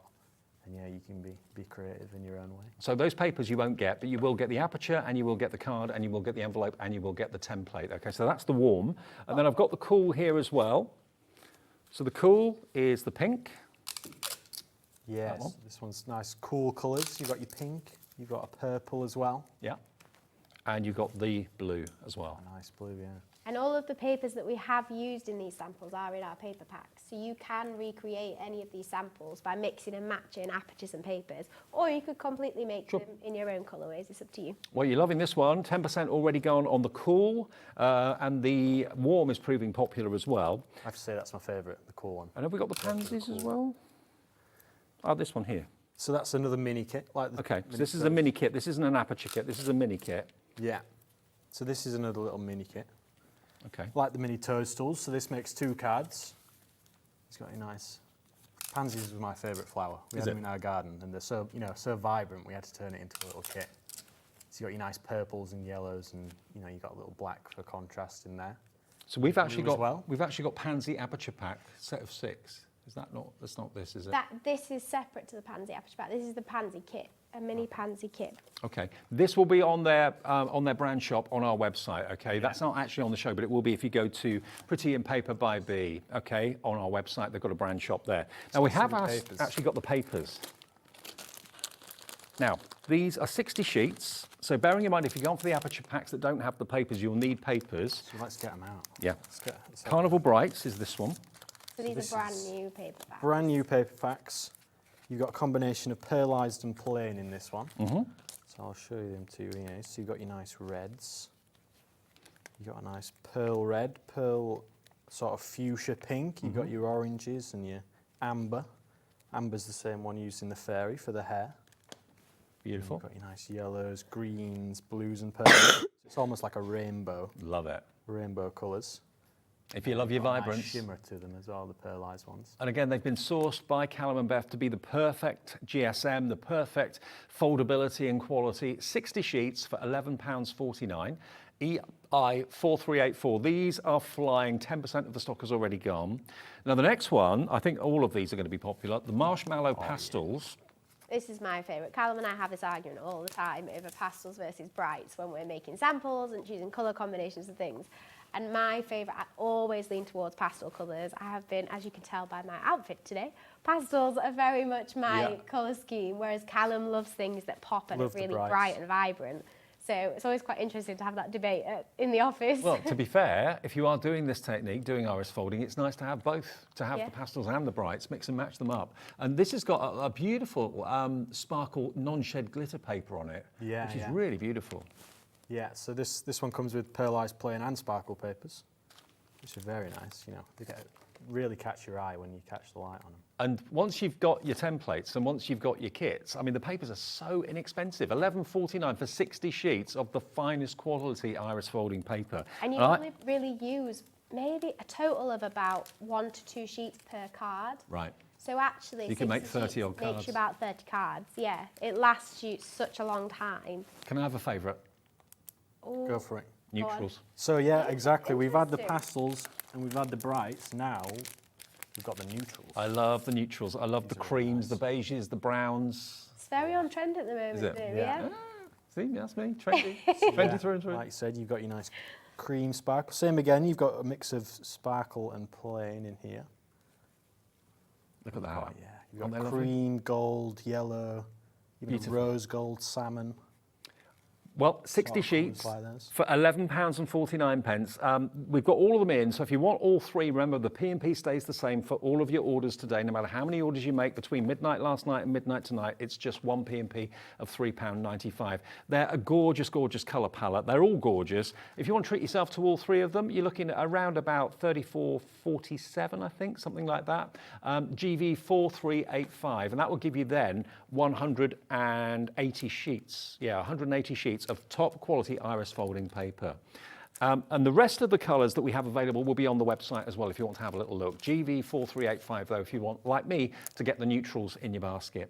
and yeah, you can be creative in your own way. So those papers you won't get, but you will get the aperture and you will get the card and you will get the envelope and you will get the template. Okay, so that's the warm. And then I've got the cool here as well. So the cool is the pink. Yes, one. this one's nice, cool colours. You've got your pink, you've got a purple as well. Yeah. And you've got the blue as well. A nice blue, yeah. And all of the papers that we have used in these samples are in our paper packs. So you can recreate any of these samples by mixing and matching apertures and papers, or you could completely make them in your own colourways. It's up to you. Well, you're loving this one. 10% already gone on the cool, and the warm is proving popular as well. I have to say that's my favourite, the cool one. And have we got the pansies as well? Oh, this one here. So that's another mini kit. Like the Okay, so mini this is a toast. mini kit. This isn't an aperture kit. This is a mini kit. Yeah. So this is another little mini kit. Okay. Like the mini toadstools, so this makes 2 cards. It's got a nice... Pansies was my favourite flower. We Is had them it? in our garden, and they're so, so vibrant, we had to turn it into a little kit. So you got your nice purples and yellows, and you got a little black for contrast in there. So we've actually Blue as got well. we've actually got pansy aperture pack set of 6. Is that not? That's not this, is it? This is separate to the pansy aperture pack. This is the pansy kit, a mini pansy kit. Okay. This will be on their brand shop on our website. Okay. That's not actually on the show, but it will be if you go to Pretty in Paper by B. Okay. On our website, they've got a brand shop there. Now we have papers. actually got the papers. Now these are 60 sheets. So bearing in mind, if you're going for the aperture packs that don't have the papers, you'll need papers. So let's get them out. Yeah. Let's have Carnival Brights is this one. So these this are brand is new paper packs. brand new paper packs. You've got a combination of pearlised and plain in this one. So I'll show you them to you here. So you've got your nice reds. You've got a nice pearl red, pearl sort of fuchsia pink. You've got your oranges and your amber. Amber's the same one used in the fairy for the hair. Beautiful. You've got your nice yellows, greens, blues and purples. It's almost like a rainbow. Love it. Rainbow colours. If you love your Got a nice vibrance. shimmer to them as well, the pearlized ones. And again, they've been sourced by Callum and Beth to be the perfect GSM, the perfect foldability and quality. 60 sheets for £11.49. EI4384. These are flying. 10% of the stock has already gone. Now, the next one, I think all of these are going to be popular. The Marshmallow Pastels. This is my favourite. Callum and I have this argument all the time over pastels versus brights when we're making samples and choosing colour combinations and things. And my favourite, I always lean towards pastel colours. I have been, as you can tell by my outfit today, pastels are very much my colour scheme, whereas Callum loves things that pop and are really bright and vibrant. So it's always quite interesting to have that debate in the office. Well, to be fair, if you are doing this technique, doing iris folding, it's nice to have both, to have the pastels and the brights, mix and match them up. And this has got a beautiful sparkle non-shed glitter paper on it, which is really beautiful. Yeah, so this one comes with pearlized plain and sparkle papers, which are very nice. You know, they really catch your eye when you catch the light on them. And once you've got your templates and once you've got your kits, I mean, the papers are so inexpensive. £11.49 for 60 sheets of the finest quality iris folding paper. And you only really use maybe a total of about 1 to 2 sheets per card. Right. So actually, you can make 30 odd cards. Makes you about 30 cards, yeah. It lasts you such a long time. Can I have a favourite? Ooh. Go for it. Neutrals. So yeah, exactly. We've had the pastels and we've had the brights. Now we've got the neutrals. I love the neutrals. I love the creams, the beiges, the browns. It's very on trend at the moment, Is it? though, Yeah. See, that's me. Trendy. Trendy through and through. Like you said, you've got your nice cream sparkle. Same again, you've got a mix of sparkle and plain in here. Look at that. Oh, yeah. You've got cream, gold, yellow, even rose gold, salmon. Well, 60 sheets for £11.49. We've got all of them in, so if you want all three, remember the P&P stays the same for all of your orders today. No matter how many orders you make between midnight last night and midnight tonight, it's just one P&P of £3.95. They're a gorgeous, gorgeous colour palette. They're all gorgeous. If you want to treat yourself to all three of them, you're looking at around about $34.47, I think, something like that. GV4385, and that will give you then 180 sheets. Yeah, 180 sheets of top quality iris folding paper. And the rest of the colours that we have available will be on the website as well if you want to have a little look. GV4385 though, if you want, like me, to get the neutrals in your basket.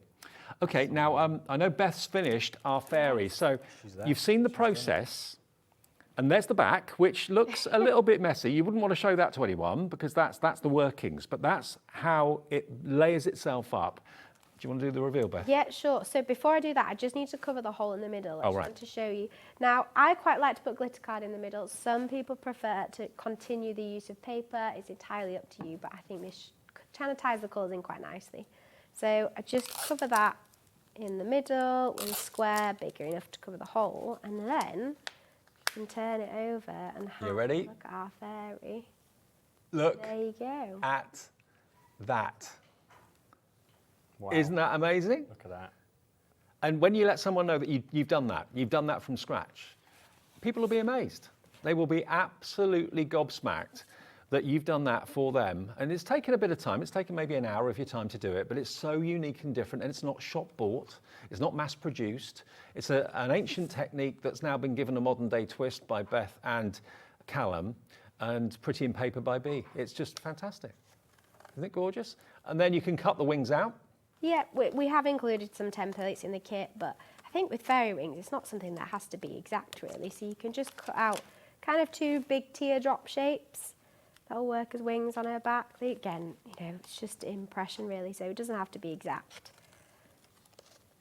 Okay, now I know Beth's finished our fairy, so you've seen the process. And there's the back, which looks a little bit messy. You wouldn't want to show that to anyone because that's the workings, but that's how it layers itself up. Do you want to do the reveal, Beth? Yeah, sure. So before I do that, I just need to cover the hole in the middle. I just want to show you. Now, I quite like to put glitter card in the middle. Some people prefer to continue the use of paper. It's entirely up to you, but I think this kind of ties the colours in quite nicely. So I just cover that in the middle with a square bigger enough to cover the hole, and then you can turn it over and have a look at our fairy. Look there you go. at that. Wow. Isn't that amazing? Look at that. And when you let someone know that you've done that from scratch, people will be amazed. They will be absolutely gobsmacked that you've done that for them. And it's taken a bit of time. It's taken maybe an hour of your time to do it, but it's so unique and different, and it's not shop bought. It's not mass produced. It's an ancient technique that's now been given a modern day twist by Beth and Callum, and Pretty in Paper by B. It's just fantastic. Isn't it gorgeous? And then you can cut the wings out. Yeah, we have included some templates in the kit, but I think with fairy wings, it's not something that has to be exact, really. So you can just cut out kind of 2 big teardrop shapes. That'll work as wings on her back. Again, you know, it's just impression, really, so it doesn't have to be exact.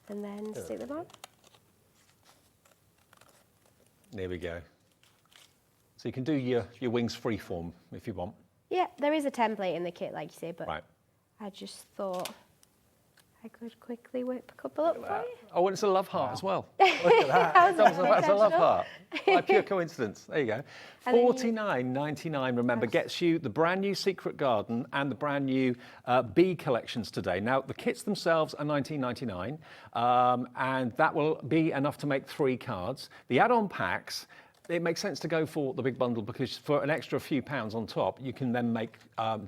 And then stick them on. There we go. So you can do your wings freeform if you want. Yeah, there is a template in the kit, like you say, but right. I just thought I could quickly whip a couple up for you. Oh, and it's a love heart as well. Look at that. That's a love heart. By pure coincidence. There you go. $49.99, remember, gets you the brand new Secret Garden and the brand new bee collections today. Now, the kits themselves are $19.99, and that will be enough to make 3 cards. The add-on packs, it makes sense to go for the big bundle because for an extra few pounds on top, you can then make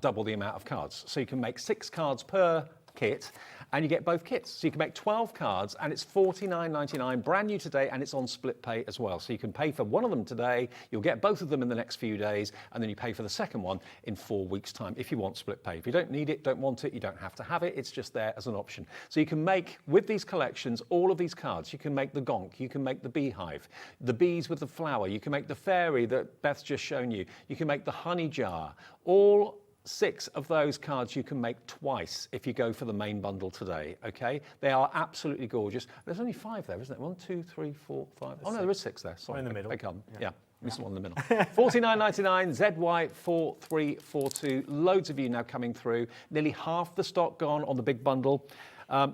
double the amount of cards. So you can make 6 cards per kit, and you get both kits. So you can make 12 cards, and it's $49.99, brand new today, and it's on split pay as well. So you can pay for one of them today, you'll get both of them in the next few days, and then you pay for the second one in 4 weeks' time if you want split pay. If you don't need it, don't want it, you don't have to have it, it's just there as an option. So you can make, with these collections, all of these cards. You can make the gonk, you can make the beehive, the bees with the flower, you can make the fairy that Beth's just shown you, you can make the honey jar. All 6 of those cards you can make twice if you go for the main bundle today, okay? They are absolutely gorgeous. There's only 5 there, isn't it? 1, 2, 3, 4, 5. Oh no, there is 6 there. Sorry. One in the middle. They come. Yeah. This one in the middle. $49.99, ZY4342. Loads of you now coming through. Nearly half the stock gone on the big bundle.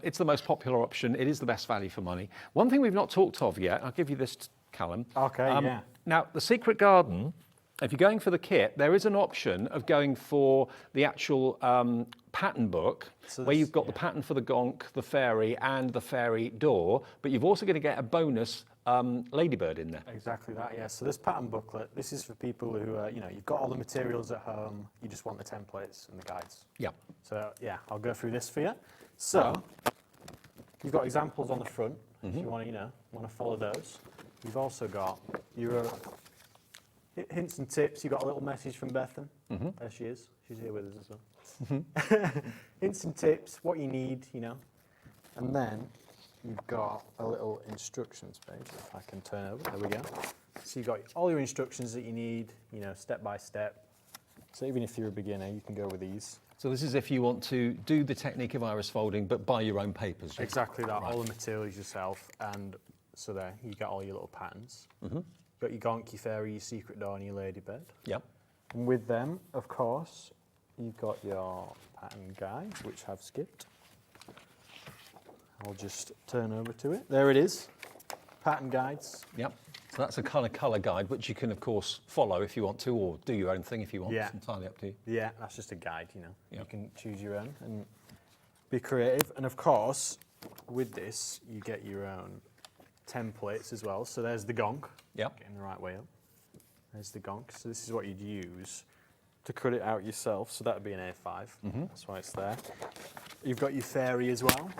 It's the most popular option. It is the best value for money. One thing we've not talked of yet, I'll give you this, Callum. Okay, yeah. Now, the Secret Garden, if you're going for the kit, there is an option of going for the actual pattern book, where you've got the pattern for the gonk, the fairy, and the fairy door, but you've also going to get a bonus ladybird in there. Exactly that, yeah. So this pattern booklet, this is for people who, you know, you've got all the materials at home, you just want the templates and the guides. Yeah. So, yeah, I'll go through this for you. So, you've got examples on the front, if you want to, you know, want to follow those. You've also got your hints and tips. You've got a little message from Bethan. There she is. She's here with us as well. Hints and tips, what you need, you know. And then you've got a little instructions page, if I can turn over. There we go. So you've got all your instructions that you need, you know, step by step. So even if you're a beginner, you can go with these. So this is if you want to do the technique of iris folding, but buy your own papers. Yeah? Exactly that. Right. All the materials yourself, and so there you get all your little patterns. You've got your gonk, your fairy, your secret door, and your ladybird. Yep. And with them, of course, you've got your pattern guides, which have skipped. I'll just turn over to it. There it is. Pattern guides. Yep. So that's a kind of colour guide, which you can, of course, follow if you want to, or do your own thing if you want. Yeah. It's entirely up to you. Yeah, that's just a guide, you know. Yep. You can choose your own and be creative. And of course, with this, you get your own templates as well. So there's the gonk. Yep. Getting the right way up. There's the gonk. So this is what you'd use to cut it out yourself. So that would be an A5. That's why it's there. You've got your fairy as well.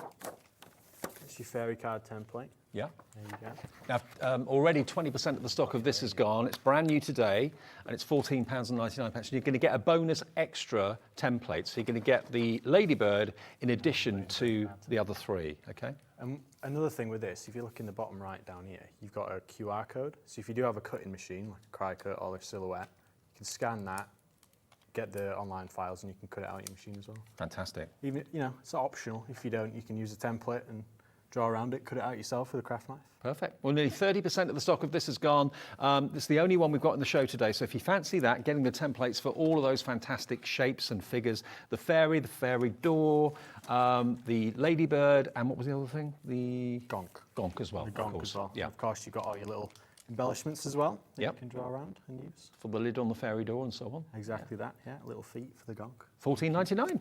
It's your fairy card template. Yeah. There you go. Now, already 20% of the stock of this is gone. It's brand new today, and it's £14.99. You're going to get a bonus extra template. So you're going to get the ladybird in addition to the other 3, okay? Another thing with this, if you look in the bottom right down here, you've got a QR code. So if you do have a cutting machine, like a Cricut or a Silhouette, you can scan that, get the online files, and you can cut it out on your machine as well. Fantastic. Even, you know, it's optional. If you don't, you can use a template and draw around it, cut it out yourself with a craft knife. Perfect. Well, nearly 30% of the stock of this is gone. It's the only one we've got in the show today. So if you fancy that, getting the templates for all of those fantastic shapes and figures, the fairy door, the ladybird, and what was the other thing? The gonk. Gonk as well. The gonk as well. Yeah. Of course, you've got all your little embellishments as well that Yep. you can draw around and use. For the lid on the fairy door and so on. Exactly that, yeah. Little feet for the gonk. $14.99.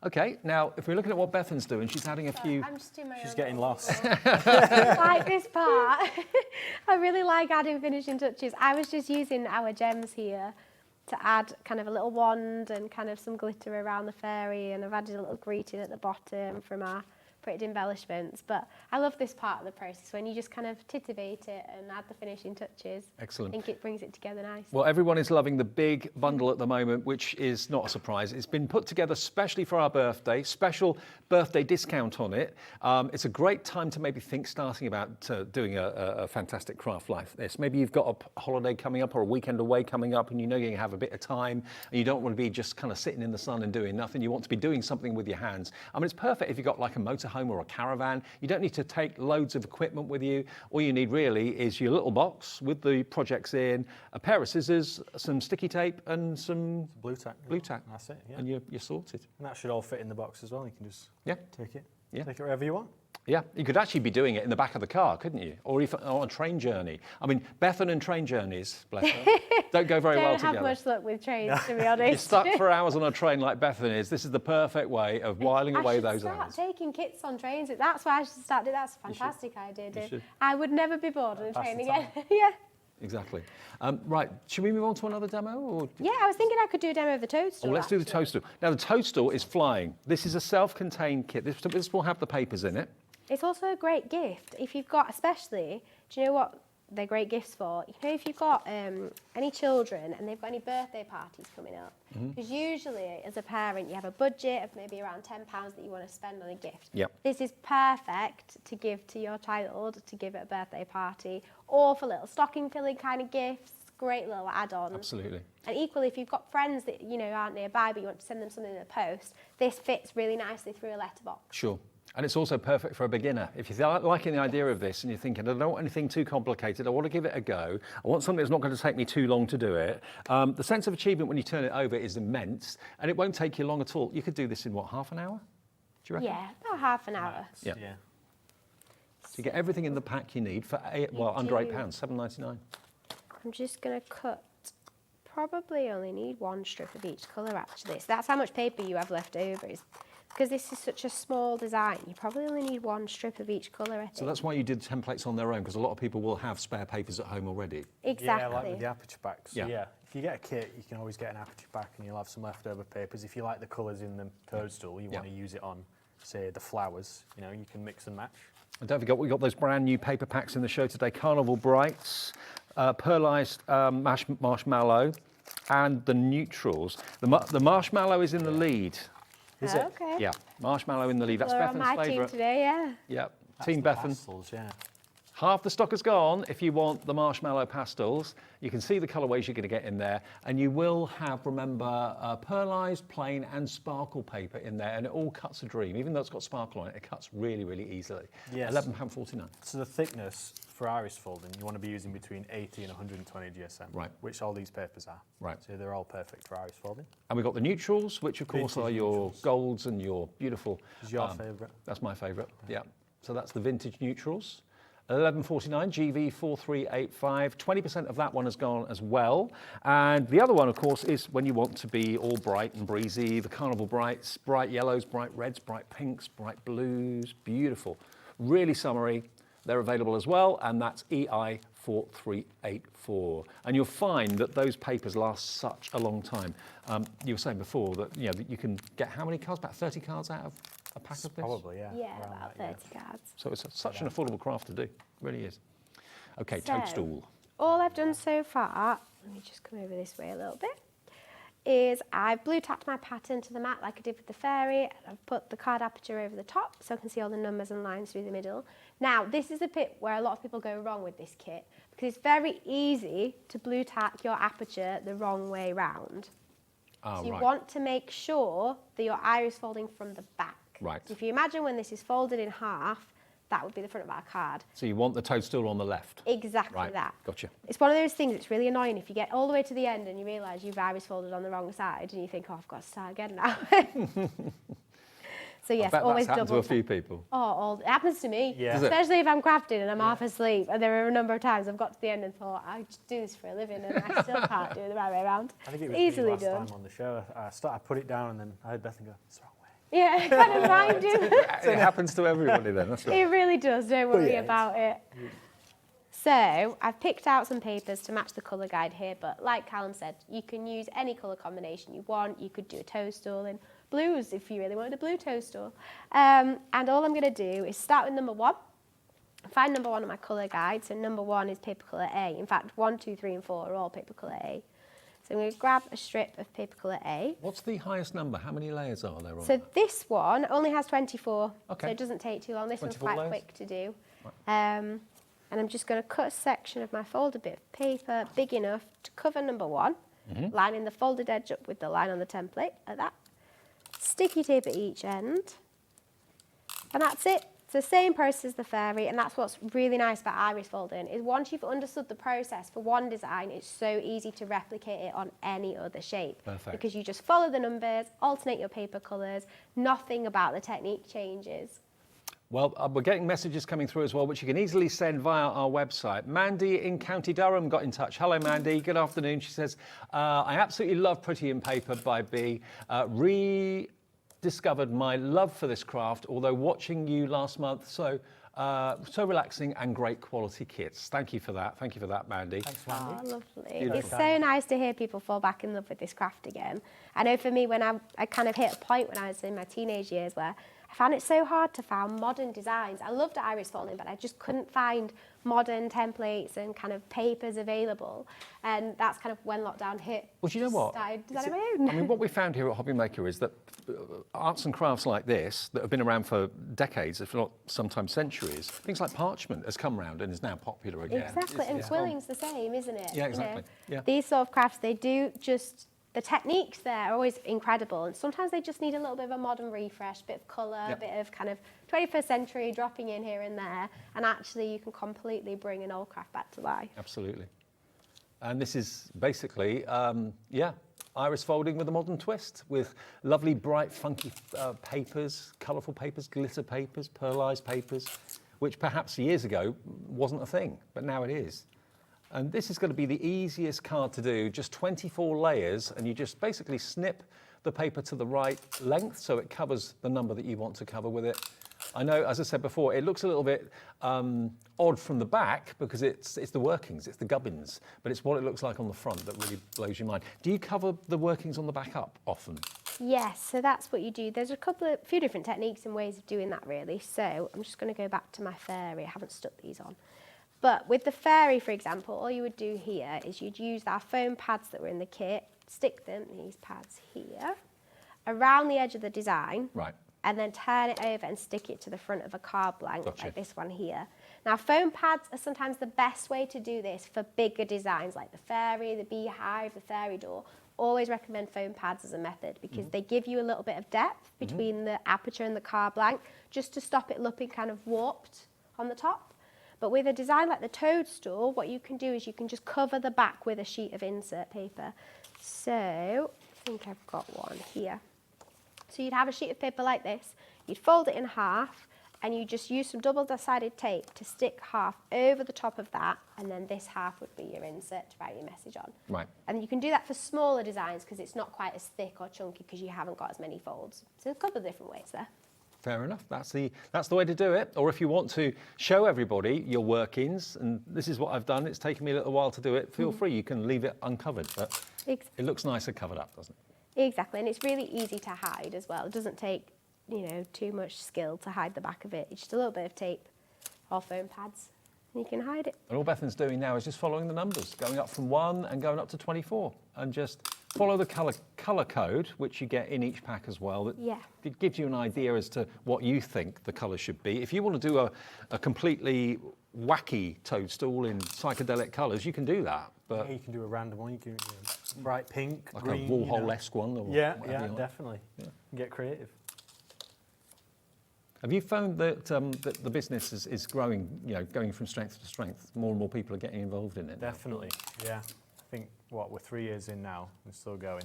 Okay, now if we're looking at what Bethan's doing, she's adding a few. I'm just doing my She's own getting lost. like this part. I really like adding finishing touches. I was just using our gems here to add kind of a little wand and kind of some glitter around the fairy, and I've added a little greeting at the bottom from our printed embellishments. But I love this part of the process when you just kind of titivate it and add the finishing touches. Excellent. I think it brings it together nicely. Well, everyone is loving the big bundle at the moment, which is not a surprise. It's been put together specially for our birthday, special birthday discount on it. It's a great time to maybe think starting about doing a fantastic craft like this. Maybe you've got a holiday coming up or a weekend away coming up, and you know you're going to have a bit of time and you don't want to be just kind of sitting in the sun and doing nothing. You want to be doing something with your hands. I mean, it's perfect if you've got like a motorhome or a caravan. You don't need to take loads of equipment with you. All you need really is your little box with the projects in, a pair of scissors, some sticky tape, and some blue tack. That's it, yeah. And you're sorted. And that should all fit in the box as well. You can just take it wherever you want. Yeah, you could actually be doing it in the back of the car, couldn't you? Or if on a train journey. I mean, Bethan and train journeys, bless her, don't go very well together. Don't have much luck with trains, to be honest. You're stuck for hours on a train like Bethan is. This is the perfect way of whiling away those hours. I should start taking kits on trains. That's why I should start doing. That's a fantastic idea, Dave. I would never be bored on a train again. Yeah. Exactly. Right, should we move on to another demo? Or? Yeah, I was thinking I could do a demo of the toadstool. Oh, let's do the toadstool. Now, the toadstool is flying. This is a self-contained kit. This will have the papers in it. It's also a great gift if you've got, especially, do you know what they're great gifts for? You know, if you've got any children and they've got any birthday parties coming up, because usually as a parent you have a budget of maybe around £10 that you want to spend on a gift. Yep. This is perfect to give to your child to give at a birthday party or for little stocking filling kind of gifts. Great little add-on. Absolutely. And equally, if you've got friends that you know aren't nearby but you want to send them something in the post, this fits really nicely through a letterbox. Sure. And it's also perfect for a beginner. If you're liking the idea of this and you're thinking, I don't want anything too complicated, I want to give it a go, I want something that's not going to take me too long to do it, the sense of achievement when you turn it over is immense, and it won't take you long at all. You could do this in, what, half an hour? Do you reckon? Yeah, about half an hour. Yeah. So you get everything in the pack you need for, under £8, £7.99. I'm just going to cut, probably only need one strip of each colour actually. So that's how much paper you have left over. Because this is such a small design, you probably only need one strip of each colour, I think. So that's why you did templates on their own, because a lot of people will have spare papers at home already. Exactly. Yeah, like with the aperture packs. Yeah. Yeah. If you get a kit, you can always get an aperture pack and you'll have some leftover papers. If you like the colours in the toadstool, you want to use it on, say, the flowers, you know, you can mix and match. And don't forget, we've got those brand new paper packs in the show today, Carnival Brights, Pearlized Marshmallow, and the Neutrals. The Marshmallow is in the lead. Is it? Okay. Yeah, Marshmallow in the lead. That's Well, on Bethan's my team favourite. today, yeah. Yeah, That's Team the Bethan. pastels, yeah. Half the stock has gone if you want the marshmallow pastels. You can see the colourways you're going to get in there. And you will have, remember, pearlised, plain and sparkle paper in there. And it all cuts a dream. Even though it's got sparkle on it, it cuts really, really easily. Yes. £11.49. So the thickness for iris folding, you want to be using between 80 and 120 GSM. Right. Which all these papers are. Right. So they're all perfect for iris folding. And we've got the neutrals, which of course Vintage are your neutrals. golds and your beautiful... Is your favourite? That's my favourite, yeah. So that's the vintage neutrals. £11.49, GV4385. 20% of that one has gone as well. And the other one, of course, is when you want to be all bright and breezy, the Carnival Brights, bright yellows, bright reds, bright pinks, bright blues, beautiful. Really summery. They're available as well, and that's EI4384. And you'll find that those papers last such a long time. You were saying before that you can get how many cards? About 30 cards out of a pack of this? Probably, yeah. Yeah, about 30 cards. So it's such an affordable craft to do. It really is. Okay, So, toadstool. All I've done so far, let me just come over this way a little bit, is I've blue tacked my pattern to the mat like I did with the fairy. And I've put the card aperture over the top so I can see all the numbers and lines through the middle. Now, this is a bit where a lot of people go wrong with this kit because it's very easy to blue tack your aperture the wrong way round. So you want to make sure that your iris folding from the back. Right. So if you imagine when this is folded in half, that would be the front of our card. So you want the toadstool on the left. Exactly Right, that. gotcha. It's one of those things that's really annoying if you get all the way to the end and you realise you've iris folded on the wrong side and you think, oh, I've got to start again now. So yes, I bet always that's happened to double a few people. it happens to me. Yeah. Does it? Especially if I'm crafting and I'm half asleep. And there are a number of times I've got to the end and thought, I just do this for a living and I still can't do it the right way around. I think it was Easily me last done. time on the show. I put it down and then I heard Bethan go, it's the wrong way. Yeah, it kind of mind you. It happens to everybody then, that's right. It really does, don't worry yeah, about it. So, I've picked out some papers to match the colour guide here, but like Callum said, you can use any colour combination you want. You could do a toadstool in blues if you really wanted a blue toadstool. And all I'm going to do is start with number 1. Find number 1 on my colour guide. So number 1 is paper colour A. In fact, 1, 2, 3 and 4 are all paper colour A. So I'm going to grab a strip of paper colour A. What's the highest number? How many layers are there on So that? this one only has 24, Okay. so it doesn't take too long. This one's 24 quite layers. quick to do. And I'm just going to cut a section of my folded bit of paper big enough to cover number 1, lining the folded edge up with the line on the template, like that. Sticky tape at each end, and that's it. It's the same process as the fairy, and that's what's really nice about iris folding, is once you've understood the process for one design, it's so easy to replicate it on any other shape. Perfect. Because you just follow the numbers, alternate your paper colours, nothing about the technique changes. Well, we're getting messages coming through as well, which you can easily send via our website. Mandy in County Durham got in touch. Hello, Mandy. Good afternoon. She says, I absolutely love Pretty in Paper by B. Rediscovered my love for this craft, although watching you last month. So So relaxing and great quality kits. Thank you for that. Thank you for that, Mandy. Thanks, Mandy. Oh, lovely. Beautiful. It's so nice to hear people fall back in love with this craft again. I know for me, when I kind of hit a point when I was in my teenage years where I found it so hard to find modern designs. I loved iris folding, but I just couldn't find modern templates and kind of papers available. And that's kind of when lockdown hit. Well, do you know what? Started designing my own. I mean, what we found here at HobbyMaker is that arts and crafts like this, that have been around for decades, if not sometimes centuries, things like parchment has come around and is now popular again. Exactly, and quilling's the same, isn't it? Yeah, exactly. Yeah. These sort of crafts, they do just, the techniques there are always incredible, and sometimes they just need a little bit of a modern refresh, bit of colour, a bit of kind of 21st century dropping in here and there, and actually you can completely bring an old craft back to life. Absolutely. And this is basically, iris folding with a modern twist, with lovely, bright, funky papers, colourful papers, glitter papers, pearlised papers, which perhaps years ago wasn't a thing, but now it is. And this is going to be the easiest card to do, just 24 layers, and you just basically snip the paper to the right length so it covers the number that you want to cover with it. I know, as I said before, it looks a little bit odd from the back because it's the workings, it's the gubbins, but it's what it looks like on the front that really blows your mind. Do you cover the workings on the back up often? Yes, so that's what you do. There's a few different techniques and ways of doing that really. So I'm just going to go back to my fairy. I haven't stuck these on. But with the fairy, for example, all you would do here is you'd use our foam pads that were in the kit, stick them, these pads here, around the edge of the design. Right. And then turn it over and stick it to the front of a card blank, like this one here. Now, foam pads are sometimes the best way to do this for bigger designs like the fairy, the beehive, the fairy door. Always recommend foam pads as a method because they give you a little bit of depth between the aperture and the card blank, just to stop it looking kind of warped on the top. But with a design like the toadstool, what you can do is you can just cover the back with a sheet of insert paper. So, I think I've got one here. So you'd have a sheet of paper like this, you'd fold it in half, and you just use some double-sided tape to stick half over the top of that, and then this half would be your insert to write your message on. Right. And you can do that for smaller designs because it's not quite as thick or chunky because you haven't got as many folds. So a couple of different ways there. Fair enough. That's the way to do it. Or if you want to show everybody your workings, and this is what I've done, it's taken me a little while to do it, feel free, you can leave it uncovered, but it looks nicer covered up, doesn't it? Exactly, and it's really easy to hide as well. It doesn't take, too much skill to hide the back of it. It's just a little bit of tape or foam pads, and you can hide it. And all Bethan's doing now is just following the numbers, going up from 1 and going up to 24, and just follow the colour code, which you get in each pack as well. It gives you an idea as to what you think the colour should be. If you want to do a completely wacky toadstool in psychedelic colours, you can do that. But you can do a random one. You can bright pink, like green, a Warhol-esque one. Or yeah, like. definitely. Yeah. Get creative. Have you found that that the business is growing? Going from strength to strength. More and more people are getting involved in it. Definitely. Yeah. I think we're 3 years in now and still going.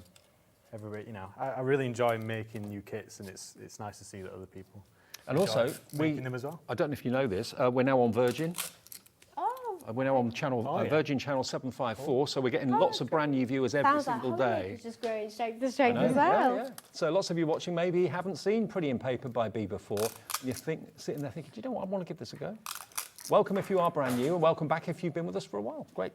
Everybody, I really enjoy making new kits, and it's nice to see that other people. And also, making them as well. I don't know if you know this. We're now on Virgin. Oh. We're now on Virgin Channel 754, so we're getting lots of brand new viewers every single day. It's just growing strength to strength as well. Yeah. So lots of you watching maybe haven't seen Pretty in Paper by B before. You're sitting there thinking, do you know what? I want to give this a go. Welcome if you are brand new, and welcome back if you've been with us for a while. Great.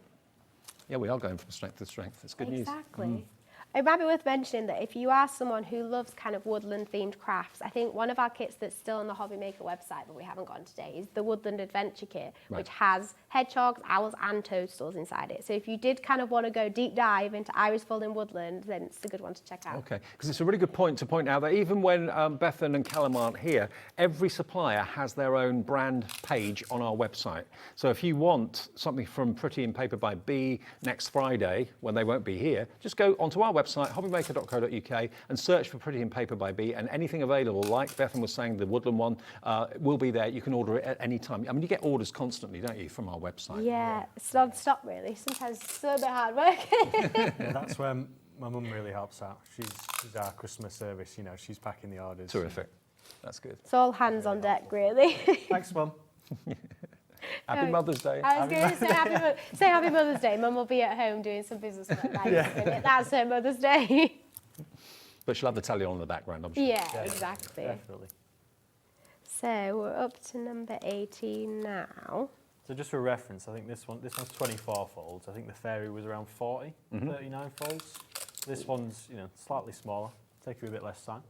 Yeah, we are going from strength to strength. It's good news. Exactly. It might be worth mentioning that if you are someone who loves kind of woodland-themed crafts, I think one of our kits that's still on the HobbyMaker website but we haven't gotten today is the Woodland Adventure Kit, which has hedgehogs, owls and toadstools inside it. So if you did kind of want to go deep dive into iris folding woodland, then it's a good one to check out. Okay, because it's a really good point to point out that even when Bethan and Callum aren't here, every supplier has their own brand page on our website. So if you want something from Pretty in Paper by B next Friday, when they won't be here, just go onto our website, hobbymaker.co.uk, and search for Pretty in Paper by B, and anything available, like Bethan was saying, the woodland one, will be there. You can order it at any time. I mean, you get orders constantly, don't you, from our website? Yeah, it's non-stop really. Sometimes it's still a bit hard work. Yeah, that's where my mum really helps out. She's our customer service, she's packing the orders. Terrific. That's good. It's all hands on deck, really. Thanks, Mum. Happy Mother's Day. I was going to say Happy Mother's Day. Mum will be at home doing some business work. That's her Mother's Day. But she'll have the telly on in the background, I'm sure. Yeah, exactly. Definitely. So we're up to number 18 now. So just for reference, I think this one's 24 folds. I think the fairy was around 40, 39 folds. This one's, you know, slightly smaller. Take you a bit less time,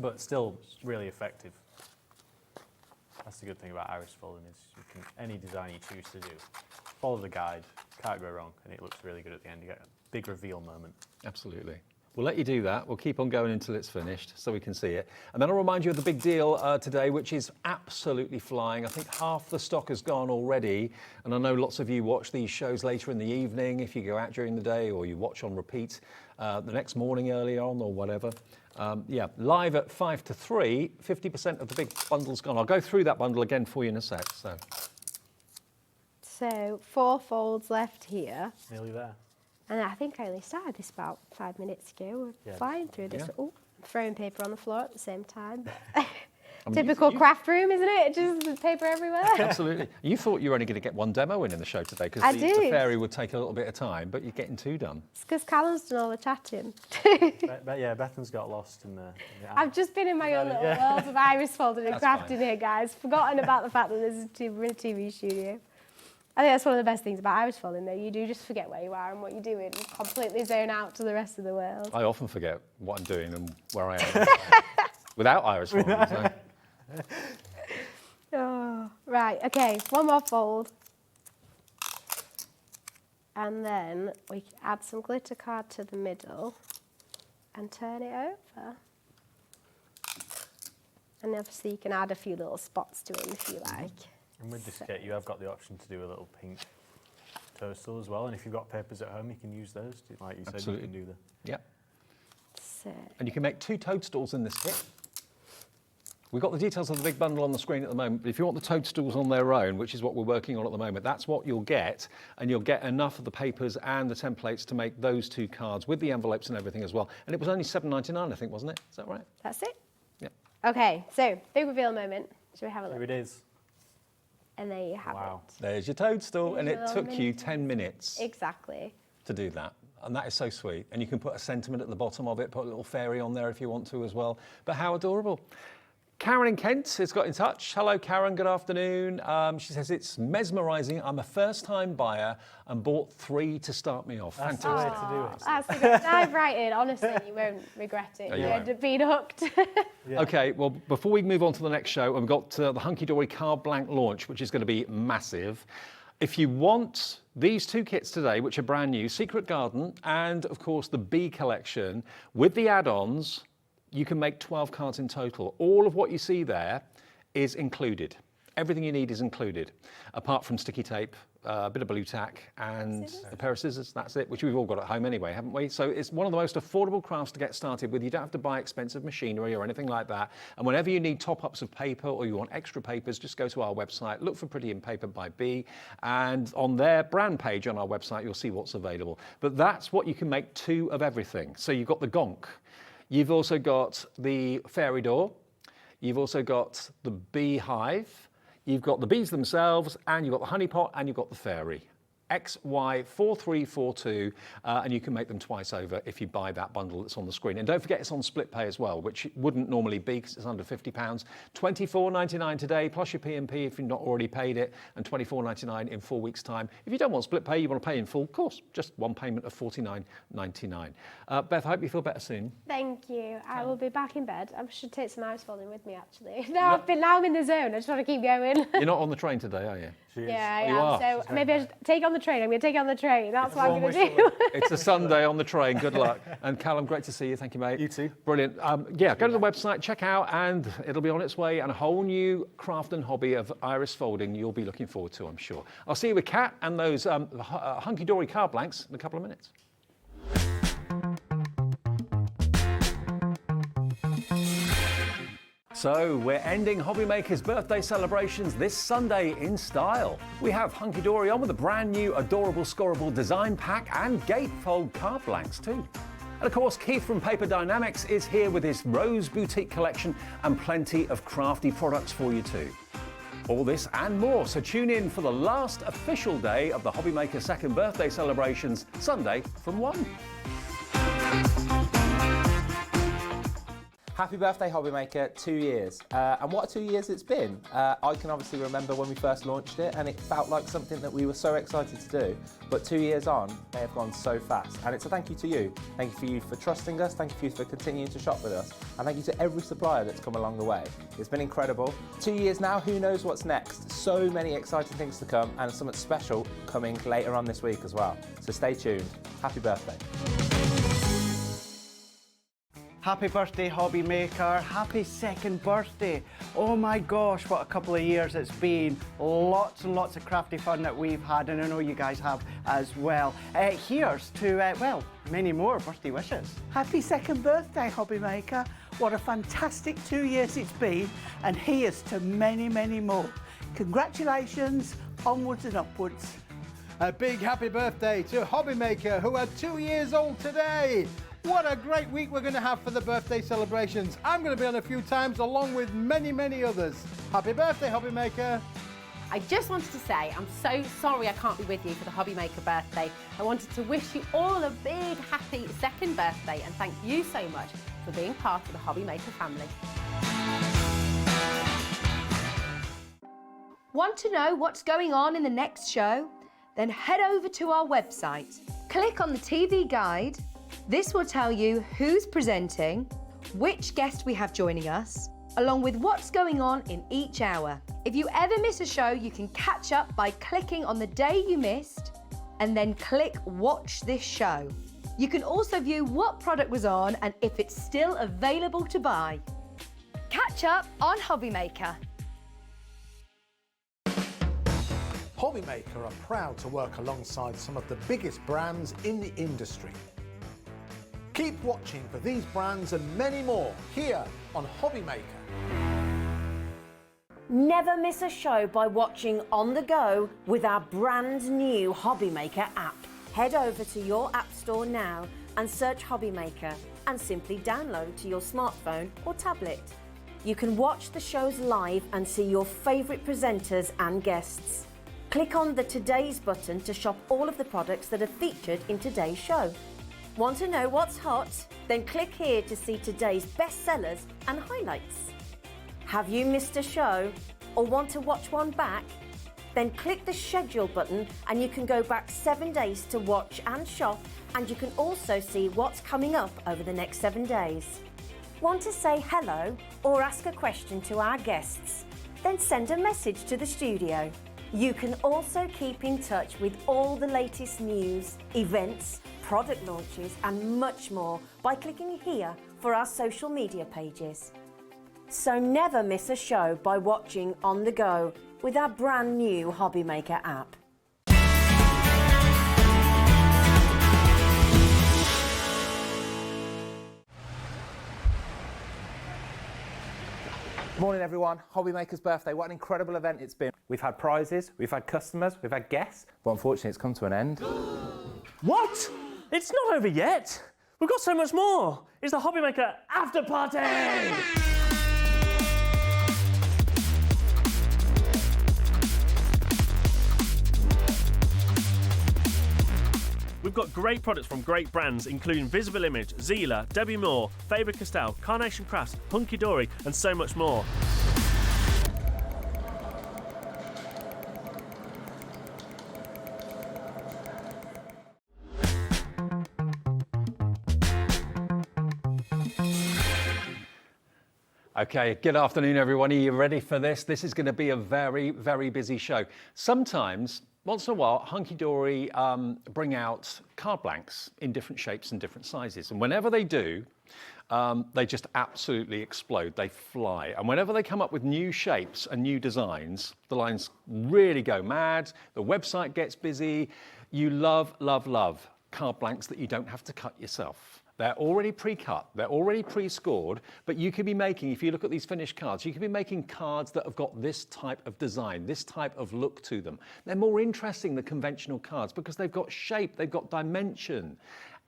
but still really effective. That's the good thing about iris folding is you can, any design you choose to do, follow the guide, can't go wrong, and it looks really good at the end. You get a big reveal moment. Absolutely. We'll let you do that. We'll keep on going until it's finished so we can see it. And then I'll remind you of the big deal today, which is absolutely flying. I think half the stock has gone already. And I know lots of you watch these shows later in the evening if you go out during the day, or you watch on repeat the next morning early on or whatever. Yeah, live at 5 to 3, 50% of the big bundle's gone. I'll go through that bundle again for you in a sec. So 4 folds left here. Nearly there. And I think I only started this about 5 minutes ago. We're Yeah. flying through this. Yeah. Oh, throwing paper on the floor at the same time. Typical craft room, isn't it? Just paper everywhere. Absolutely. You thought you were only going to get 1 demo in the show today because I the did. fairy would take a little bit of time, but you're getting 2 done. It's because Callum's done all the chatting. Yeah, Bethan's got lost in the I've just been in my own little world of iris folding and That's crafting fine. here, guys. Forgotten about the fact that we're in a TV studio. I think that's one of the best things about iris folding, though. You do just forget where you are and what you're doing, and completely zone out to the rest of the world. I often forget what I'm doing and where I am without iris folding. So. Oh, right, okay, 1 more fold. And then we can add some glitter card to the middle and turn it over. And obviously you can add a few little spots to it if you like. And with this kit, you have got the option to do a little pink toadstool as well. And if you've got papers at home, you can use those. Like you said, Absolutely. you can do the... Yeah. So, And you can make 2 toadstools in this kit. We've got the details of the big bundle on the screen at the moment, but if you want the toadstools on their own, which is what we're working on at the moment, that's what you'll get, and you'll get enough of the papers and the templates to make those 2 cards with the envelopes and everything as well. And it was only $7.99, I think, wasn't it? Is that right? that's it. Yeah. Okay, so big reveal moment. Should we have a look? Here it is. And there you have Wow. it. There's your toadstool, and it Little took you mini 10 minutes Exactly. to do that. And that is so sweet. And you can put a sentiment at the bottom of it, put a little fairy on there if you want to as well. But how adorable. Karen in Kent has got in touch. Hello, Karen. Good afternoon. She says, it's mesmerising. I'm a first-time buyer and bought 3 to start me off. That's Fantastic. the way to do it. That's the best. Dive right in. Honestly, you won't regret it. No, You you end up being hooked. Okay, well, before we move on to the next show, we've got the HunkyDory Card Blank launch, which is going to be massive. If you want these 2 kits today, which are brand new, Secret Garden and, of course, the Bee Collection, with the add-ons, you can make 12 cards in total. All of what you see there is included. Everything you need is included, apart from sticky tape, a bit of blue tack, and a pair of scissors. That's it, which we've all got at home anyway, haven't we? So it's one of the most affordable crafts to get started with. You don't have to buy expensive machinery or anything like that. And whenever you need top-ups of paper or you want extra papers, just go to our website, look for Pretty in Paper by Bee, and on their brand page on our website, you'll see what's available. But that's what you can make 2 of everything. So you've got the gonk. You've also got the fairy door. You've also got the beehive. You've got the bees themselves, and you've got the honey pot, and you've got the fairy. XY4342, and you can make them twice over if you buy that bundle that's on the screen. And don't forget it's on split pay as well, which it wouldn't normally be because it's under £50. $24.99 today, plus your P&P if you've not already paid it, and $24.99 in 4 weeks' time. If you don't want split pay, you want to pay in full, of course, just one payment of $49.99. Beth, I hope you feel better soon. Thank you. I will be back in bed. I should take some iris folding with me, actually. Now I'm in the zone. I just want to keep going. You're not on the train today, are you? Yeah, I You am. are. So maybe I should take on the train. I'm going to take on the train. That's what I'm going to do. It's a Sunday on the train. Good luck. And Callum, great to see you. Thank you, mate. You too. Brilliant. Yeah, go to the website, check out, and it'll be on its way. And a whole new craft and hobby of iris folding you'll be looking forward to, I'm sure. I'll see you with Kat and those HunkyDory card blanks in a couple of minutes. So we're ending HobbyMaker's birthday celebrations this Sunday in style. We have HunkyDory on with a brand new Adorable Scorable Design Pack and Gatefold Card Blanks too. And of course, Keith from Paper Dynamics is here with his Rose Boutique collection and plenty of crafty products for you too. All this and more, so tune in for the last official day of the HobbyMaker second birthday celebrations, Sunday from 1. Happy birthday, HobbyMaker, 2 years. And what a 2 years it's been. I can obviously remember when we first launched it and it felt like something that we were so excited to do. But 2 years on, they have gone so fast. And it's a thank you to you. Thank you for trusting us. Thank you for continuing to shop with us. And thank you to every supplier that's come along the way. It's been incredible. 2 years now, who knows what's next? So many exciting things to come and something special coming later on this week as well. So stay tuned. Happy birthday. Happy birthday, Hobby Maker. Happy second birthday. Oh my gosh, what a couple of years it's been. Lots and lots of crafty fun that we've had, and I know you guys have as well. Here's to, well, many more birthday wishes. Happy second birthday, Hobby Maker. What a fantastic 2 years it's been, and here's to many, many more. Congratulations, onwards and upwards. A big happy birthday to HobbyMaker, who are 2 years old today. What a great week we're going to have for the birthday celebrations. I'm going to be on a few times along with many, many others. Happy birthday, HobbyMaker. I just wanted to say I'm so sorry I can't be with you for the HobbyMaker birthday. I wanted to wish you all a big happy second birthday and thank you so much for being part of the HobbyMaker family. Want to know what's going on in the next show? Then head over to our website. Click on the TV guide. This will tell you who's presenting, which guest we have joining us, along with what's going on in each hour. If you ever miss a show, you can catch up by clicking on the day you missed and then click Watch This Show. You can also view what product was on and if it's still available to buy. Catch up on HobbyMaker. HobbyMaker are proud to work alongside some of the biggest brands in the industry. Keep watching for these brands and many more here on HobbyMaker. Never miss a show by watching on the go with our brand new HobbyMaker app. Head over to your app store now and search HobbyMaker and simply download to your smartphone or tablet. You can watch the shows live and see your favourite presenters and guests. Click on the Today's button to shop all of the products that are featured in today's show. Want to know what's hot? Then click here to see today's bestsellers and highlights. Have you missed a show or want to watch one back? Then click the schedule button and you can go back 7 days to watch and shop, and you can also see what's coming up over the next 7 days. Want to say hello or ask a question to our guests? Then send a message to the studio. You can also keep in touch with all the latest news, events, product launches and much more by clicking here for our social media pages. So never miss a show by watching on the go with our brand new HobbyMaker app. Morning everyone, HobbyMaker's birthday. What an incredible event it's been. We've had prizes, we've had customers, we've had guests, but unfortunately it's come to an end. What? It's not over yet. We've got so much more. It's the HobbyMaker after party. We've got great products from great brands including Visible Image, Zila, Debbie Moore, Faber-Castell, Carnation Crafts, HunkyDory and so much more. Okay, good afternoon everyone. Are you ready for this? This is going to be a very, very busy show. Sometimes, once in a while, HunkyDory bring out card blanks in different shapes and different sizes. And whenever they do, they just absolutely explode. They fly. And whenever they come up with new shapes and new designs, the lines really go mad. The website gets busy. You love, love, love card blanks that you don't have to cut yourself. They're already pre-cut, they're already pre-scored, but you could be making, if you look at these finished cards, you could be making cards that have got this type of design, this type of look to them. They're more interesting than conventional cards because they've got shape, they've got dimension.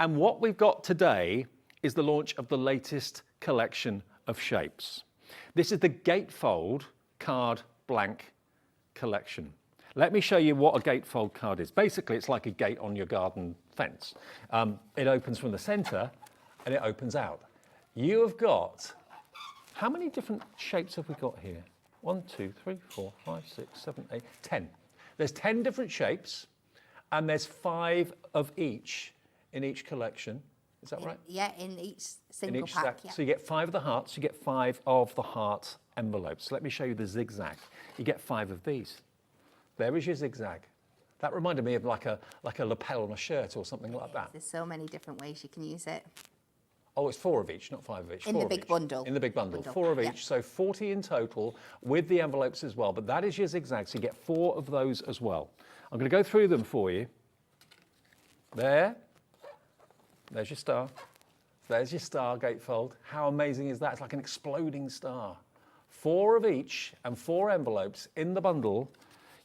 And what we've got today is the launch of the latest collection of shapes. This is the Gatefold Card Blank collection. Let me show you what a gatefold card is. Basically, it's like a gate on your garden fence. It opens from the center and it opens out. You have got How many different shapes have we got here? 1, 2, 3, 4, 5, 6, 7, 8, 10. There's 10 different shapes, and there's 5 of each in each collection. Is that right? Yeah, in each single In each pack. stack. Yeah. So you get 5 of the hearts, you get 5 of the heart envelopes. Let me show you the zigzag. You get 5 of these. There is your zigzag. That reminded me of like a lapel on a shirt or something like that. There's so many different ways you can use it. Oh, it's 4 of each, not 5 of each. In 4 the of big each. bundle. In the big bundle. Bundle, 4 of yeah. each, so 40 in total with the envelopes as well. But that is your zigzag, so you get 4 of those as well. I'm going to go through them for you. There's your star. There's your star gatefold. How amazing is that? It's like an exploding star. 4 of each and 4 envelopes in the bundle.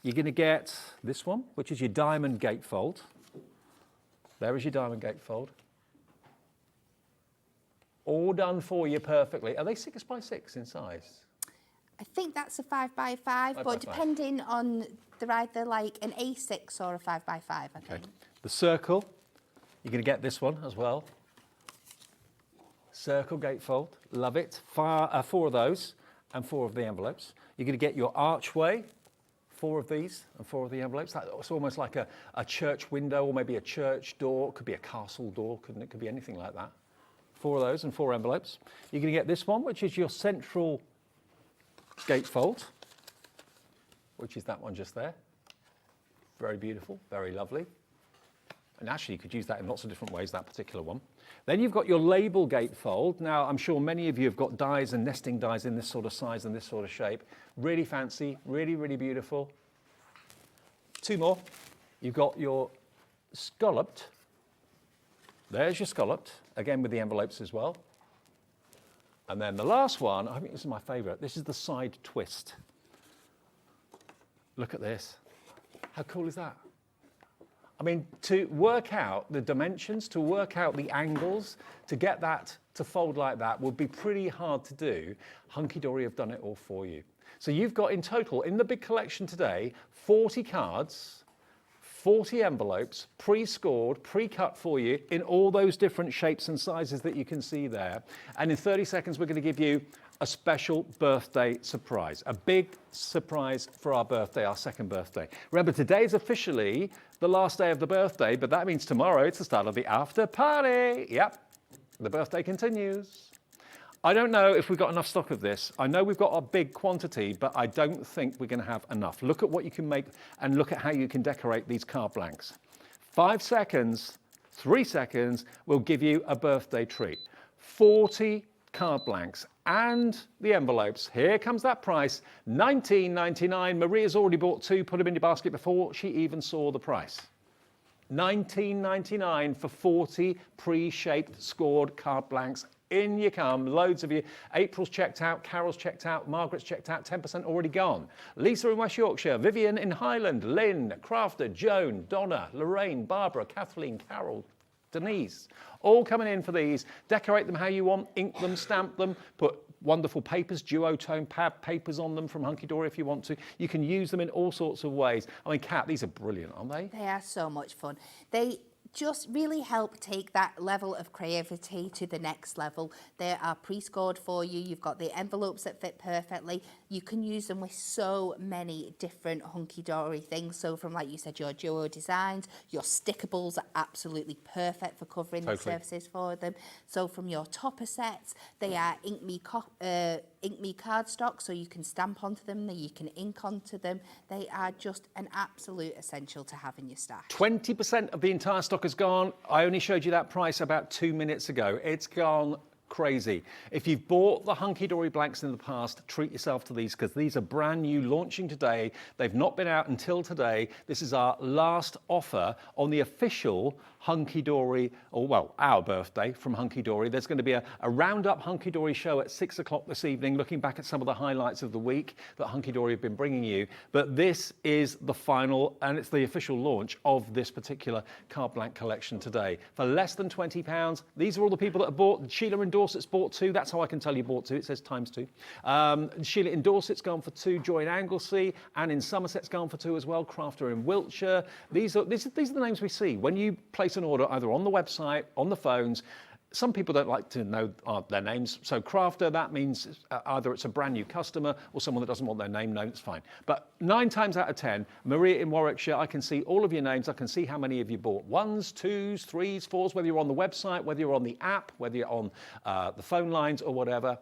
You're going to get this one, which is your diamond gatefold. There is your diamond gatefold. All done for you perfectly. Are they 6 by 6 in size? I think that's a 5 by 5, 5 but by 5. depending on, they're either like an A6 or a 5 by 5, I think. The circle, you're going to get this one as well. Circle gatefold, love it. 4 of those and 4 of the envelopes. You're going to get your archway, 4 of these and 4 of the envelopes. It's almost like a church window or maybe a church door. It could be a castle door, couldn't it? Could be anything like that. 4 of those and 4 envelopes. You're going to get this one, which is your central gatefold, which is that one just there. Very beautiful, very lovely. And actually, you could use that in lots of different ways, that particular one. Then you've got your label gatefold. Now, I'm sure many of you have got dies and nesting dies in this sort of size and this sort of shape. Really fancy, really, really beautiful. 2 more. You've got your scalloped. There's your scalloped, again with the envelopes as well. And then the last one, I think this is my favourite. This is the side twist. Look at this. How cool is that? I mean, to work out the dimensions, to work out the angles, to get that to fold like that would be pretty hard to do. HunkyDory have done it all for you. So you've got in total, in the big collection today, 40 cards, 40 envelopes, pre-scored, pre-cut for you in all those different shapes and sizes that you can see there. And in 30 seconds, we're going to give you a special birthday surprise, a big surprise for our birthday, our 2nd birthday. Remember, today is officially the last day of the birthday, but that means tomorrow it's the start of the after party. Yep, the birthday continues. I don't know if we've got enough stock of this. I know we've got a big quantity, but I don't think we're going to have enough. Look at what you can make and look at how you can decorate these card blanks. 5 seconds, 3 seconds will give you a birthday treat. 40 card blanks and the envelopes. Here comes that price, $19.99. Maria's already bought 2, put them in your basket before she even saw the price. $19.99 for 40 pre-shaped scored card blanks. In you come, loads of you. April's checked out, Carol's checked out, Margaret's checked out, 10% already gone. Lisa in West Yorkshire, Vivian in Highland, Lynn, Crafter, Joan, Donna, Lorraine, Barbara, Kathleen, Carol, Denise, all coming in for these. Decorate them how you want, ink them, stamp them, put wonderful papers, duotone pad papers on them from HunkyDory if you want to. You can use them in all sorts of ways. I mean, Kat, these are brilliant, aren't they? They are so much fun. They just really help take that level of creativity to the next level. They are pre-scored for you. You've got the envelopes that fit perfectly. You can use them with so many different HunkyDory things. So from, like you said, your duo designs, your stickables are absolutely perfect for covering the surfaces for them. So from your topper sets, they are Ink Me cardstock, so you can stamp onto them, you can ink onto them. They are just an absolute essential to have in your stash. 20% of the entire stock has gone. I only showed you that price about 2 minutes ago. It's gone crazy. If you've bought the HunkyDory blanks in the past, treat yourself to these because these are brand new, launching today. They've not been out until today. This is our last offer on the official HunkyDory, or well, our birthday from HunkyDory. There's going to be a roundup HunkyDory show at 6 o'clock this evening, looking back at some of the highlights of the week that HunkyDory have been bringing you. But this is the final, and it's the official launch of this particular card blank collection today. For less than £20, these are all the people that have bought. Sheila in Dorset's bought 2. That's how I can tell you bought 2. It says times 2. Sheila in Dorset's gone for 2. Joy in Anglesey, and in Somerset's gone for 2 as well. Crafter in Wiltshire. These are the names we see when you place an order either on the website, on the phones. some people don't like to know their names. So crafter, that means either it's a brand new customer or someone that doesn't want their name known, it's fine. But 9 times out of 10, Maria in Warwickshire, I can see all of your names. I can see how many of you bought 1s, 2s, 3s, 4s, whether you're on the website, whether you're on the app, whether you're on the phone lines or whatever.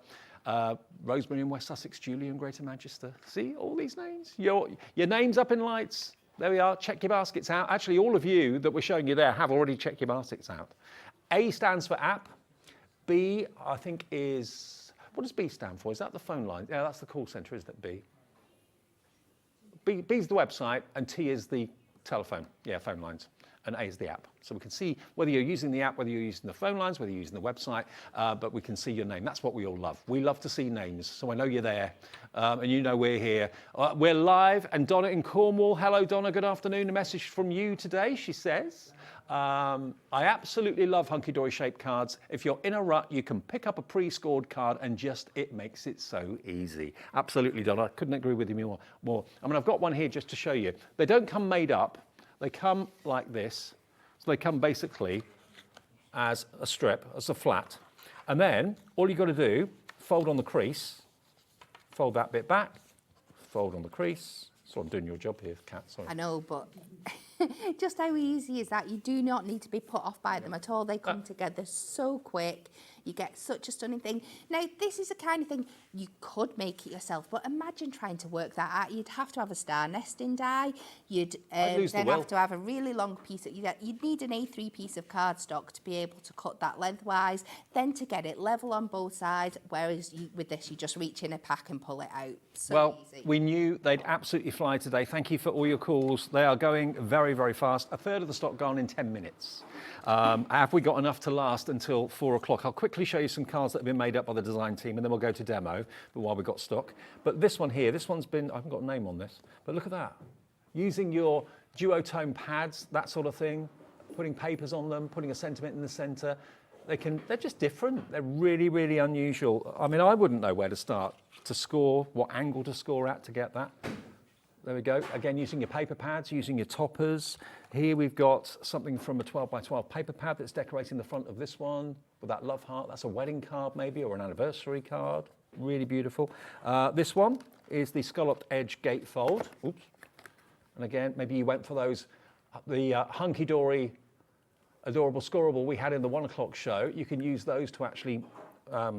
Rosemary in West Sussex, Julie in Greater Manchester. See all these names? Your name's up in lights. There we are. Check your baskets out. Actually, all of you that we're showing you there have already checked your baskets out. A stands for app. B, I think, is... What does B stand for? Is that the phone line? Yeah, that's the call centre, isn't it, B? B is the website, and T is the telephone. Yeah, phone lines. And A is the app. So we can see whether you're using the app, whether you're using the phone lines, whether you're using the website, but we can see your name. That's what we all love. We love to see names, so I know you're there, and you know we're here. We're live, and Donna in Cornwall. Hello, Donna, good afternoon. A message from you today, she says. I absolutely love HunkyDory shaped cards. If you're in a rut, you can pick up a pre-scored card and it makes it so easy. Absolutely, Donna. I couldn't agree with you more. I mean, I've got one here just to show you. They don't come made up. They come like this. So they come basically as a strip, as a flat. And then all you've got to do, fold on the crease, fold that bit back, fold on the crease. So I'm doing your job here, Kat, sorry. I know, but just how easy is that? You do not need to be put off by them at all. They come together so quick. You get such a stunning thing. Now, this is the kind of thing you could make it yourself, but imagine trying to work that out. You'd have to have a star nesting die. You'd then have to have a really long piece. You'd need an A3 piece of cardstock to be able to cut that lengthwise, then to get it level on both sides, whereas with this, you just reach in a pack and pull it out. So easy. We knew they'd absolutely fly today. Thank you for all your calls. They are going very, very fast. A third of the stock gone in 10 minutes. Have we got enough to last until 4 o'clock? I'll quickly show you some cards that have been made up by the design team, and then we'll go to demo, but while we've got stock. But this one here, this one's been, I haven't got a name on this, but look at that. Using your duotone pads, that sort of thing, putting papers on them, putting a sentiment in the centre. They're just different. They're really, really unusual. I mean, I wouldn't know where to start to score, what angle to score at to get that. There we go. Again, using your paper pads, using your toppers. Here we've got something from a 12 by 12 paper pad that's decorating the front of this one with that love heart. That's a wedding card maybe, or an anniversary card. Really beautiful. This one is the scalloped edge gatefold. Oops. And again, maybe you went for those, the HunkyDory Adorable Scorable we had in the 1 o'clock show. You can use those to actually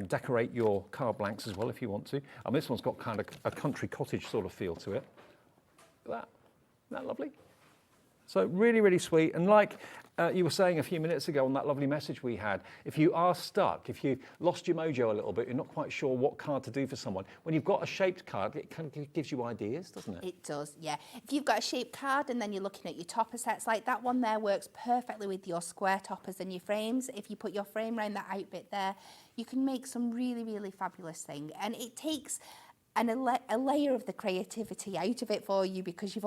decorate your card blanks as well if you want to. And this one's got kind of a country cottage sort of feel to it. Look at that. Isn't that lovely? So really, really sweet. And like you were saying a few minutes ago on that lovely message we had, if you are stuck, if you've lost your mojo a little bit, you're not quite sure what card to do for someone, when you've got a shaped card, it kind of gives you ideas, doesn't it? It does, yeah. If you've got a shaped card and then you're looking at your topper sets, like that one there works perfectly with your square toppers and your frames. If you put your frame around that out bit there, you can make some really, really fabulous thing. And it takes a layer of the creativity out of it for you, because you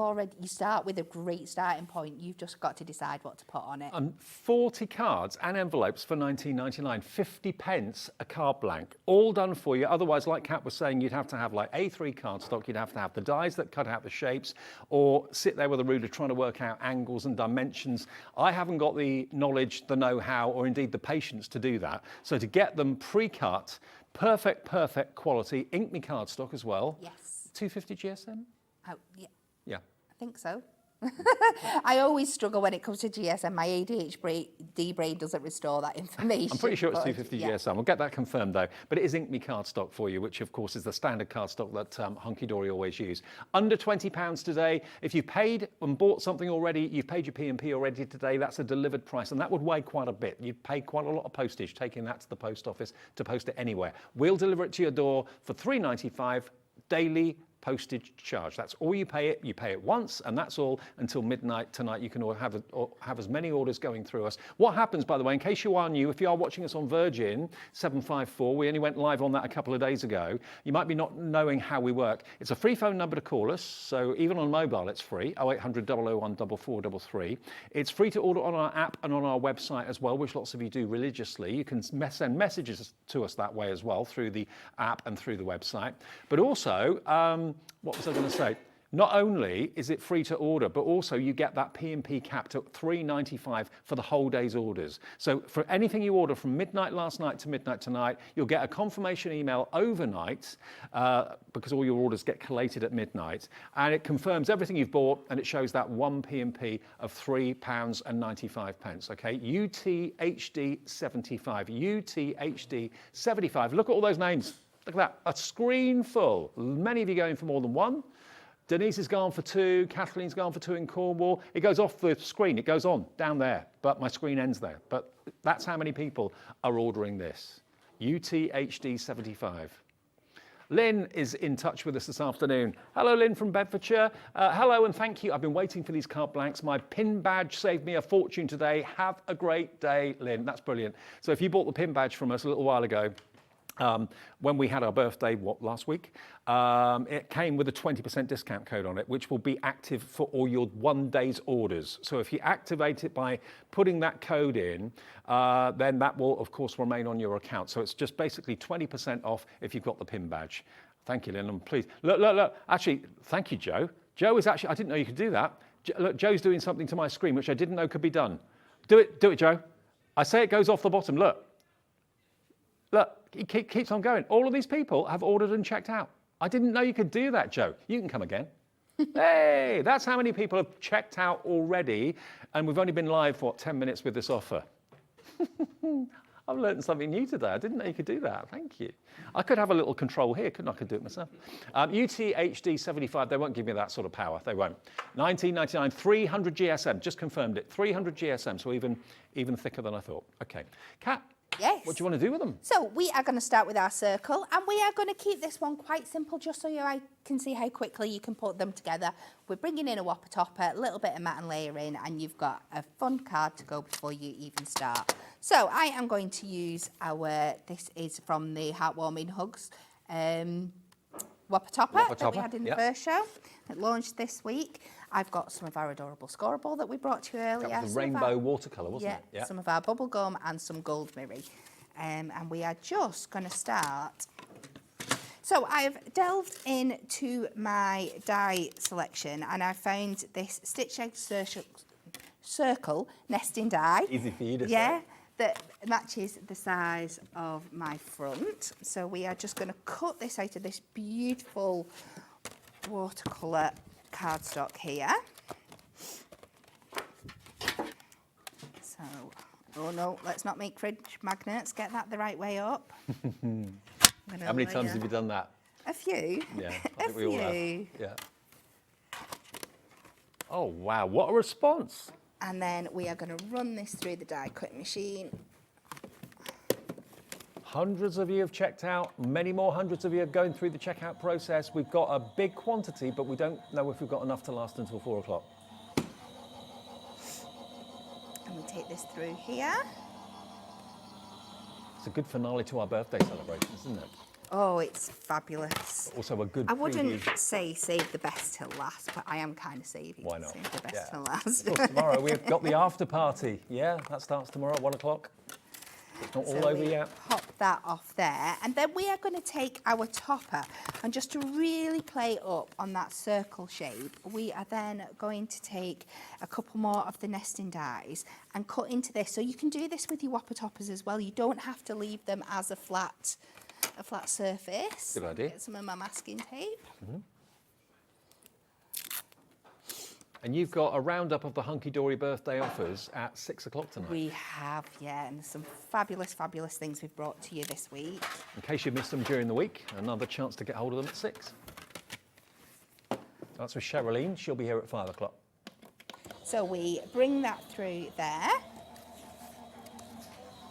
start with a great starting point. You've just got to decide what to put on it. 40 cards and envelopes for £19.99, 50 pence a card blank, all done for you. Otherwise, like Kat was saying, you'd have to have like A3 cardstock, you'd have to have the dies that cut out the shapes, or sit there with a ruler trying to work out angles and dimensions. I haven't got the knowledge, the know-how, or indeed the patience to do that. So to get them pre-cut, perfect quality, Ink Me cardstock as well. Yes. 250 GSM? Oh, yeah. Yeah. I think so. I always struggle when it comes to GSM. My ADHD brain doesn't restore that information. I'm pretty sure it's 250 GSM. We'll get that confirmed though. But it is Ink Me cardstock for you, which of course is the standard cardstock that HunkyDory always use. Under £20 today. If you've paid and bought something already, you've paid your P&P already today, that's a delivered price, and that would weigh quite a bit. You'd pay quite a lot of postage taking that to the post office to post it anywhere. We'll deliver it to your door for £3.95 daily postage charge. That's all you pay it. You pay it once, and that's all until midnight tonight. You can have as many orders going through us. What happens, by the way, in case you are new, if you are watching us on Virgin 754, we only went live on that a couple of days ago. You might be not knowing how we work. It's a free phone number to call us, so even on mobile it's free, 0800 001 4433. It's free to order on our app and on our website as well, which lots of you do religiously. You can send messages to us that way as well, through the app and through the website. But also, what was I going to say? Not only is it free to order, but also you get that P&P capped at $3.95 for the whole day's orders. So for anything you order from midnight last night to midnight tonight, you'll get a confirmation email overnight because all your orders get collated at midnight, and it confirms everything you've bought, and it shows that one P&P of £3.95. Okay, UTHD 75, UTHD 75. Look at all those names. Look at that, a screen full. Many of you going for more than one. Denise has gone for 2, Kathleen's gone for 2 in Cornwall. It goes off the screen, it goes on down there, but my screen ends there. But that's how many people are ordering this. UTHD 75. Lynn is in touch with us this afternoon. Hello, Lynn from Bedfordshire. Hello and thank you. I've been waiting for these card blanks. My pin badge saved me a fortune today. Have a great day, Lynn. That's brilliant. So if you bought the pin badge from us a little while ago, when we had our birthday, last week, it came with a 20% discount code on it, which will be active for all your 1 day's orders. So if you activate it by putting that code in, then that will, of course, remain on your account. So it's just basically 20% off if you've got the pin badge. Thank you, Lynn, and please. Look. Actually, thank you, Joe. Joe is actually, I didn't know you could do that. Look, Joe's doing something to my screen, which I didn't know could be done. Do it, Joe. I say it goes off the bottom, look. Look, it keeps on going. All of these people have ordered and checked out. I didn't know you could do that, Joe. You can come again. Hey, that's how many people have checked out already, and we've only been live for, 10 minutes with this offer. I've learned something new today. I didn't know you could do that. Thank you. I could have a little control here, couldn't I? I could do it myself. UTHD 75, they won't give me that sort of power. They won't. 1999, 300 GSM. Just confirmed it. 300 GSM, so even thicker than I thought. Okay. Kat? Yes. What do you want to do with them? So we are going to start with our circle, and we are going to keep this one quite simple just so I can see how quickly you can put them together. We're bringing in a whopper topper, a little bit of mat and layering, and you've got a fun card to go before you even start. So I am going to use this is from the Heartwarming Hugs whopper topper that we had in the first show. It launched this week. I've got some of our Adorable Scorable that we brought to you earlier. That was the rainbow watercolour, wasn't it? Yeah, some of our bubble gum and some gold mirror. And we are just going to start. So I've delved into my die selection, and I found this Stitch Egg Circle nesting die. Easy for you to say. Yeah, that matches the size of my front. So we are just going to cut this out of this beautiful watercolour cardstock here. So, oh no, let's not make fridge magnets. Get that the right way up. How many times have you done that? A few. Yeah, I think we all have. Yeah. Oh wow, what a response! And then we are going to run this through the die cutting machine. Hundreds of you have checked out. Many more hundreds of you are going through the checkout process. We've got a big quantity, but we don't know if we've got enough to last until 4 o'clock. And we take this through here. It's a good finale to our birthday celebrations, isn't it? Oh, it's fabulous. Also a good I wouldn't preview. say save the best till last, but I am kind of saving. Why not? Save the best till last. Of course, tomorrow we've got the after party. Yeah, that starts tomorrow at 1 o'clock. It's not all over yet. Pop that off there, and then we are going to take our topper, and just to really play up on that circle shape, we are then going to take a couple more of the nesting dies and cut into this. So you can do this with your whopper toppers as well. You don't have to leave them as a flat surface. Good idea. Get some of my masking tape. Mm-hmm. And you've got a roundup of the HunkyDory birthday offers at 6 o'clock tonight. We have, yeah, and there's some fabulous, fabulous things we've brought to you this week. In case you missed them during the week, another chance to get hold of them at 6. That's with Cheralene. She'll be here at 5 o'clock. So we bring that through there.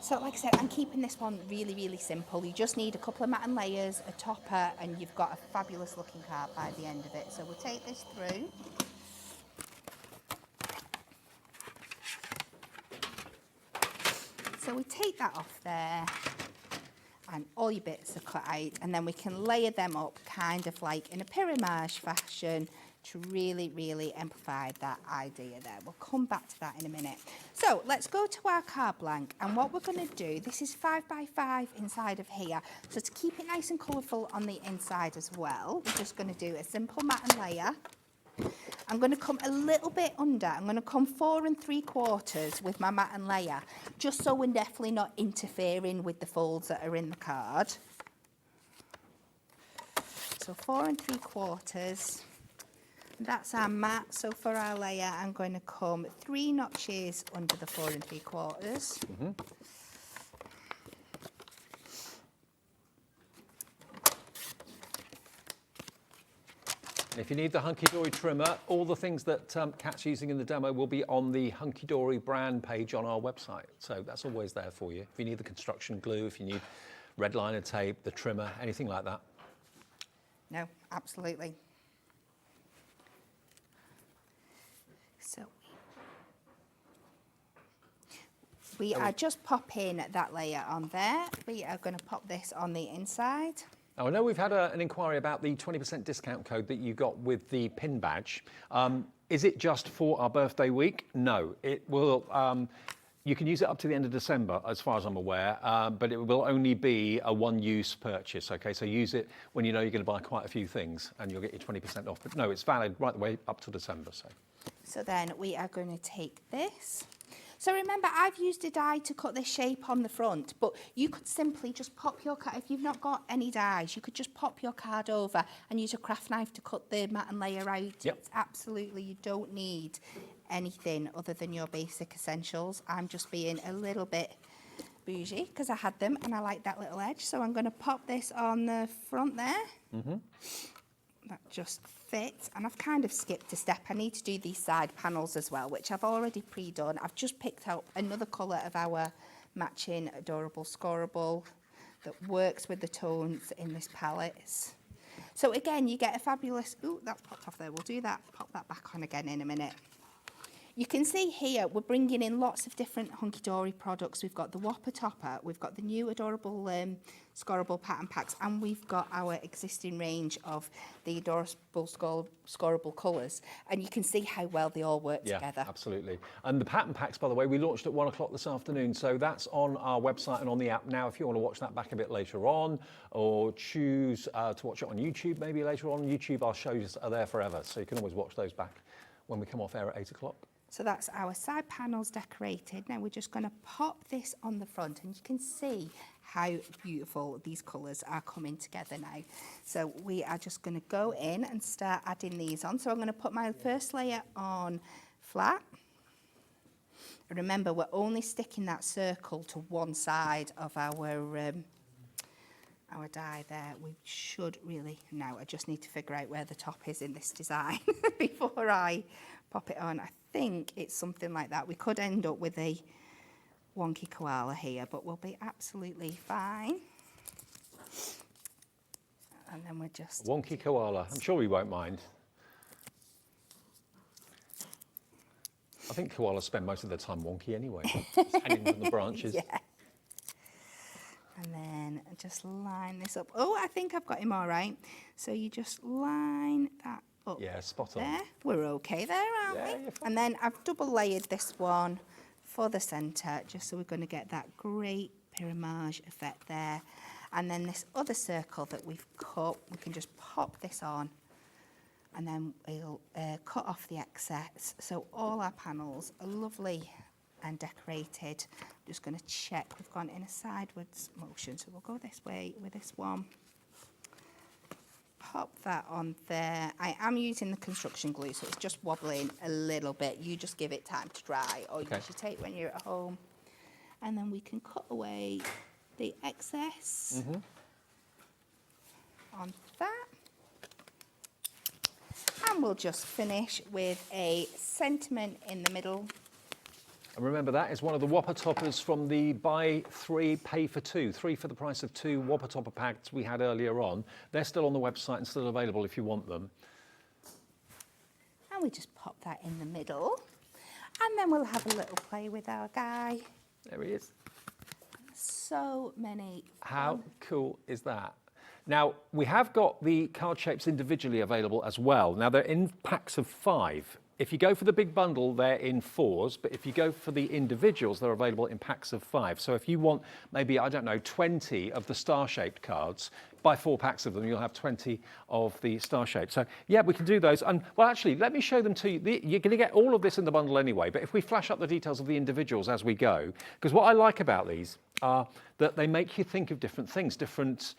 So like I said, I'm keeping this one really, really simple. You just need a couple of mat and layers, a topper, and you've got a fabulous looking card by the end of it. So we'll take this through. So we take that off there, and all your bits are cut out, and then we can layer them up kind of like in a pyramide fashion to really, really amplify that idea there. We'll come back to that in a minute. So let's go to our card blank, and what we're going to do, this is 5x5 inside of here, so to keep it nice and colourful on the inside as well, we're just going to do a simple mat and layer. I'm going to come a little bit under. I'm going to come 4 3/4 with my mat and layer, just so we're definitely not interfering with the folds that are in the card. So 4 3/4. That's our mat. So for our layer, I'm going to come 3 notches under the 4 3/4. If you need the HunkyDory trimmer, all the things that Kat's using in the demo will be on the HunkyDory brand page on our website. So that's always there for you. If you need the construction glue, if you need red liner tape, the trimmer, anything like that. No, absolutely. So we are just popping that layer on there. We are going to pop this on the inside. Now, I know we've had an inquiry about the 20% discount code that you got with the pin badge. Is it just for our birthday week? No, it will. You can use it up to the end of December, as far as I'm aware, but it will only be a one-use purchase, okay? So use it when you know you're going to buy quite a few things and you'll get your 20% off. But no, it's valid right the way up to December. So then we are going to take this. So remember, I've used a die to cut this shape on the front, but you could simply just pop your card, if you've not got any dies, you could just pop your card over and use a craft knife to cut the mat and layer out. Yep. It's absolutely, you don't need anything other than your basic essentials. I'm just being a little bit bougie because I had them and I like that little edge. So I'm going to pop this on the front there. That just fits, and I've kind of skipped a step. I need to do these side panels as well, which I've already pre-done. I've just picked out another colour of our matching Adorable Scorable that works with the tones in this palette. So again, you get a fabulous, ooh, that's popped off there, we'll do that, pop that back on again in a minute. You can see here we're bringing in lots of different HunkyDory products. We've got the Whopper Topper, we've got the new Adorable Scorable Pattern Packs, and we've got our existing range of the Adorable Scorable colours. And you can see how well they all work together. Yeah, absolutely. And the pattern packs, by the way, we launched at 1 o'clock this afternoon, so that's on our website and on the app now if you want to watch that back a bit later on, or choose to watch it on YouTube maybe later on. YouTube, our shows are there forever, so you can always watch those back when we come off air at 8 o'clock. So that's our side panels decorated. Now we're just going to pop this on the front, and you can see how beautiful these colours are coming together now. So we are just going to go in and start adding these on. So I'm going to put my first layer on flat. Remember, we're only sticking that circle to one side of our die there. We should really, now I just need to figure out where the top is in this design before I pop it on. I think it's something like that. We could end up with a wonky koala here, but we'll be absolutely fine. And then we're just... Wonky koala, I'm sure we won't mind. I think koalas spend most of their time wonky anyway, just hanging from the branches. Yeah. And then just line this up. Oh, I think I've got him all right. So you just line that up. Yeah, spot on. There. We're okay there, aren't we? And then I've double layered this one for the centre, just so we're going to get that great pyramage effect there. And then this other circle that we've cut, we can just pop this on, and then we'll cut off the excess. So all our panels are lovely and decorated. I'm just going to check we've gone in a sideways motion, so we'll go this way with this one. Pop that on there. I am using the construction glue, so it's just wobbling a little bit. You just give it time to dry, or you should take when you're at home. And then we can cut away the excess on that. And we'll just finish with a sentiment in the middle. And remember, that is one of the Whopper toppers from the buy 3, pay for 2. 3 for the price of 2 Whopper topper packs we had earlier on. They're still on the website and still available if you want them. And we just pop that in the middle. And then we'll have a little play with our guy. There he is. So many fun. How cool is that? Now, we have got the card shapes individually available as well. Now, they're in packs of 5. If you go for the big bundle, they're in 4s, but if you go for the individuals, they're available in packs of 5. So if you want maybe, I don't know, 20 of the star-shaped cards, buy 4 packs of them, you'll have 20 of the star-shaped. So yeah, we can do those. And well, actually, let me show them to you. You're going to get all of this in the bundle anyway, but if we flash up the details of the individuals as we go, because what I like about these are that they make you think of different things, different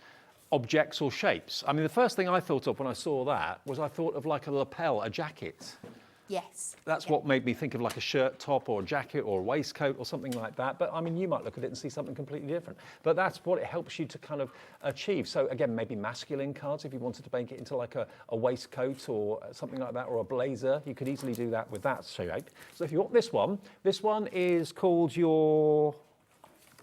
objects or shapes. I mean, the first thing I thought of when I saw that was I thought of like a lapel, a jacket. Yes. That's what made me think of like a shirt top or a jacket or a waistcoat or something like that. But I mean, you might look at it and see something completely different. But that's what it helps you to kind of achieve. So again, maybe masculine cards, if you wanted to make it into like a waistcoat or something like that, or a blazer, you could easily do that with that shape. So if you want this one is called your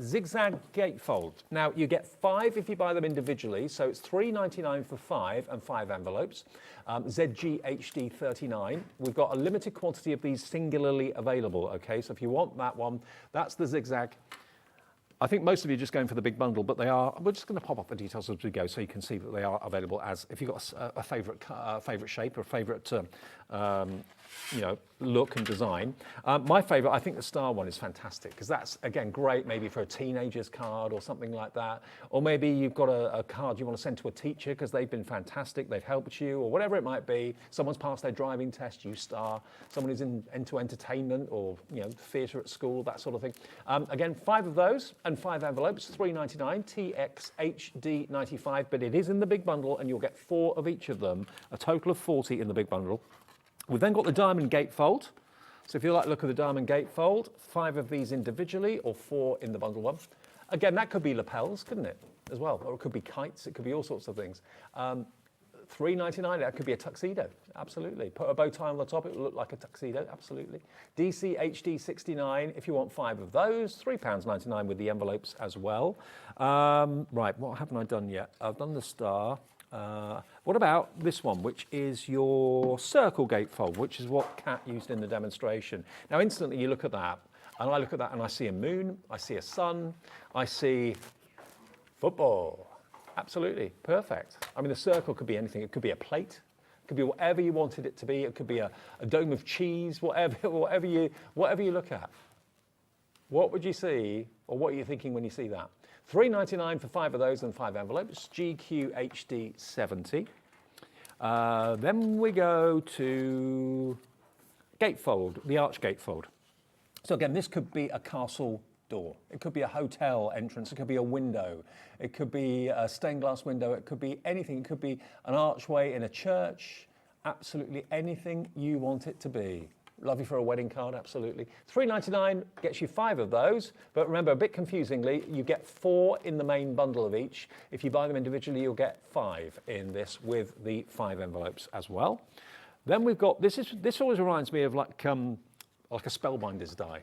Zigzag Gatefold. Now, you get 5 if you buy them individually, so it's $3.99 for 5 and 5 envelopes. ZG HD 39. We've got a limited quantity of these singularly available, okay? So if you want that one, that's the Zigzag. I think most of you are just going for the big bundle, but they are, we're just going to pop up the details as we go so you can see that they are available as, if you've got a favourite shape or a favourite you know, look and design. My favourite, I think the star one is fantastic because that's, again, great maybe for a teenager's card or something like that. Or maybe you've got a card you want to send to a teacher because they've been fantastic, they've helped you, or whatever it might be. Someone's passed their driving test, you star. Someone is into entertainment or, you know, theatre at school, that sort of thing. Again, 5 of those and 5 envelopes, $3.99, TX HD 95, but it is in the big bundle and you'll get 4 of each of them, a total of 40 in the big bundle. We've then got the diamond gatefold. So if you like the look of the diamond gatefold, 5 of these individually or 4 in the bundle one. Again, that could be lapels, couldn't it, as well? Or it could be kites, it could be all sorts of things. $3.99, that could be a tuxedo, absolutely. Put a bow tie on the top, it will look like a tuxedo, absolutely. DC HD 69, if you want 5 of those, £3.99 with the envelopes as well. Right, what haven't I done yet? I've done the star. What about this one, which is your circle gatefold, which is what Kat used in the demonstration. Now, instantly you look at that, and I look at that and I see a moon, I see a sun, I see football. Absolutely, perfect. I mean, the circle could be anything. It could be a plate, it could be whatever you wanted it to be. It could be a dome of cheese, whatever you look at. What would you see, or what are you thinking when you see that? $3.99 for 5 of those and 5 envelopes, GQ HD 70. Then we go to gatefold, the arch gatefold. So again, this could be a castle door. It could be a hotel entrance. It could be a window. It could be a stained glass window. It could be anything. It could be an archway in a church. Absolutely anything you want it to be. Lovely for a wedding card, absolutely. $3.99 gets you 5 of those, but remember, a bit confusingly, you get 4 in the main bundle of each. If you buy them individually, you'll get 5 in this with the 5 envelopes as well. Then we've got, this always reminds me of like a spellbinder's die.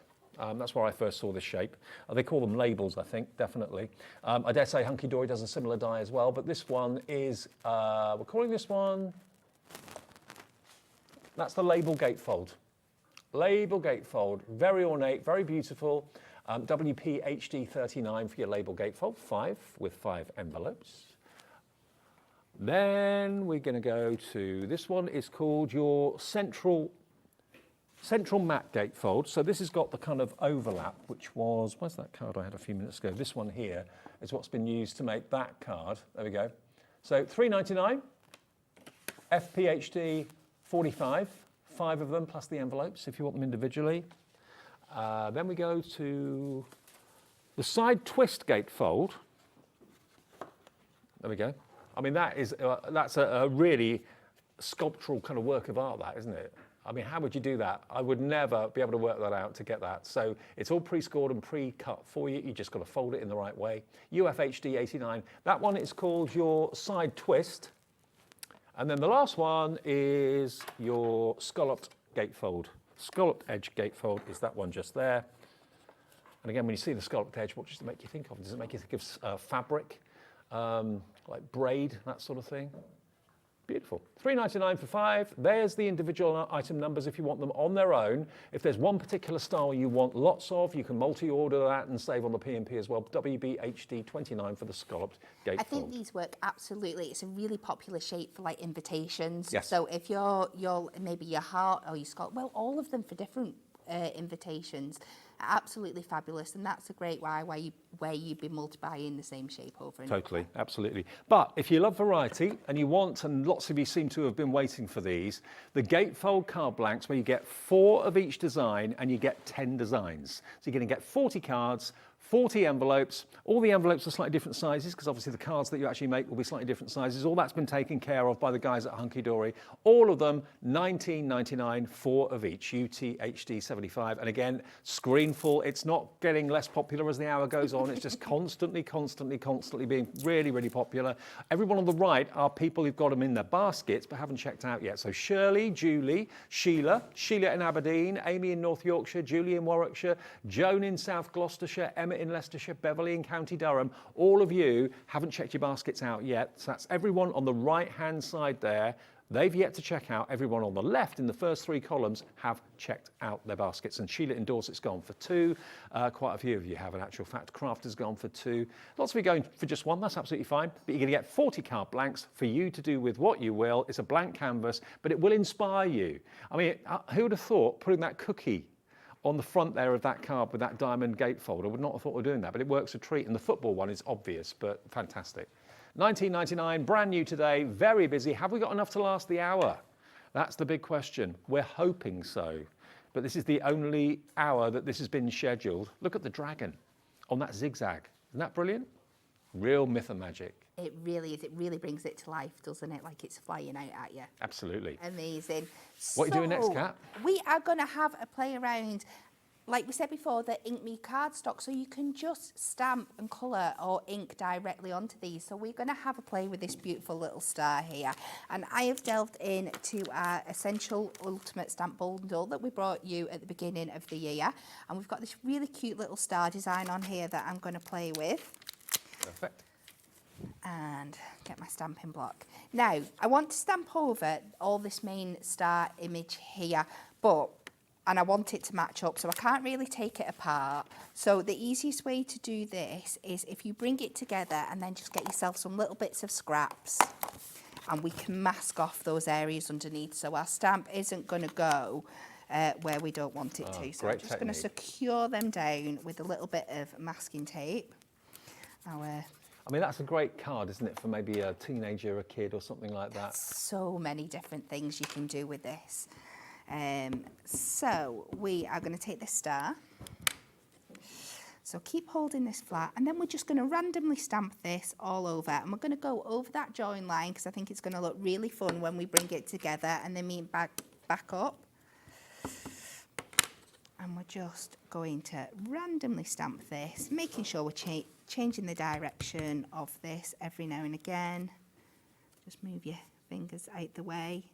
That's where I first saw this shape. They call them labels, I think, definitely. I dare say HunkyDory does a similar die as well, but this one is, we're calling this one, that's the label gatefold. Label gatefold, very ornate, very beautiful. WP HD 39 for your label gatefold, 5 with 5 envelopes. Then we're going to go to, this one is called your central matte gatefold. So this has got the kind of overlap, which was, where's that card I had a few minutes ago? This one here is what's been used to make that card. There we go. So $3.99, FPHD 45. 5 of them plus the envelopes if you want them individually. Then we go to the side twist gatefold. There we go. I mean, that's a really sculptural kind of work of art, that, isn't it? I mean, how would you do that? I would never be able to work that out to get that. So it's all pre-scored and pre-cut for you. You just got to fold it in the right way. UFHD 89. That one is called your side twist. And then the last one is your scalloped gatefold. Scalloped edge gatefold is that one just there. And again, when you see the scalloped edge, what does it make you think of? Does it make you think of fabric, like braid, that sort of thing? Beautiful. $3.99 for 5. There's the individual item numbers if you want them on their own. If there's one particular style you want lots of, you can multi-order that and save on the P&P as well. WBHD29 for the scalloped gatefold. I think these work absolutely. It's a really popular shape for like invitations. Yes. So if you're maybe your heart or your scallop, well, all of them for different invitations. Absolutely fabulous, and that's a great where you'd be multi-buying the same shape over and Totally, over. absolutely. But if you love variety and you want, and lots of you seem to have been waiting for these, the Gatefold Card Blanks, where you get 4 of each design and you get 10 designs. So you're going to get 40 cards, 40 envelopes. All the envelopes are slightly different sizes because obviously the cards that you actually make will be slightly different sizes. All that's been taken care of by the guys at HunkyDory. All of them, $19.99, 4 of each, UTHD 75. And again, screenful. It's not getting less popular as the hour goes on. It's just constantly being really, really popular. Everyone on the right are people who've got them in their baskets but haven't checked out yet. So Shirley, Julie, Sheila in Aberdeen, Amy in North Yorkshire, Julie in Warwickshire, Joan in South Gloucestershire, Emma in Leicestershire, Beverly in County Durham. All of you haven't checked your baskets out yet. So that's everyone on the right-hand side there. They've yet to check out. Everyone on the left in the first 3 columns have checked out their baskets. And Sheila in Dorset's gone for 2. Quite a few of you have, in actual fact. Craft has gone for 2. Lots of you going for just 1. That's absolutely fine. But you're going to get 40 card blanks for you to do with what you will. It's a blank canvas, but it will inspire you. I mean, who would have thought putting that cookie on the front there of that card with that diamond gatefold? I would not have thought of doing that, but it works a treat. And the football one is obvious, but fantastic. $19.99, brand new today, very busy. Have we got enough to last the hour? That's the big question. We're hoping so, but this is the only hour that this has been scheduled. Look at the dragon on that zigzag. Isn't that brilliant? Real myth and magic. It really is. It really brings it to life, doesn't it? Like it's flying out at you. Absolutely. Amazing. What are you doing next, Kat? We are going to have a play around, like we said before, the Ink Me cardstock. So you can just stamp and colour or ink directly onto these. So we're going to have a play with this beautiful little star here. And I have delved into our Essential Ultimate Stamp Bundle that we brought you at the beginning of the year. And we've got this really cute little star design on here that I'm going to play with. Perfect. And get my stamping block. Now, I want to stamp over all this main star image here, and I want it to match up, so I can't really take it apart. So the easiest way to do this is if you bring it together and then just get yourself some little bits of scraps, and we can mask off those areas underneath, so our stamp isn't going to go where we don't want it to. So I'm just going to secure them down with a little bit of masking tape. I mean, that's a great card, isn't it, for maybe a teenager, a kid or something like that? So many different things you can do with this. So we are going to take this star. So keep holding this flat, and then we're just going to randomly stamp this all over. And we're going to go over that join line because I think it's going to look really fun when we bring it together and then meet back up. And we're just going to randomly stamp this, making sure we're changing the direction of this every now and again. Just move your fingers out the way.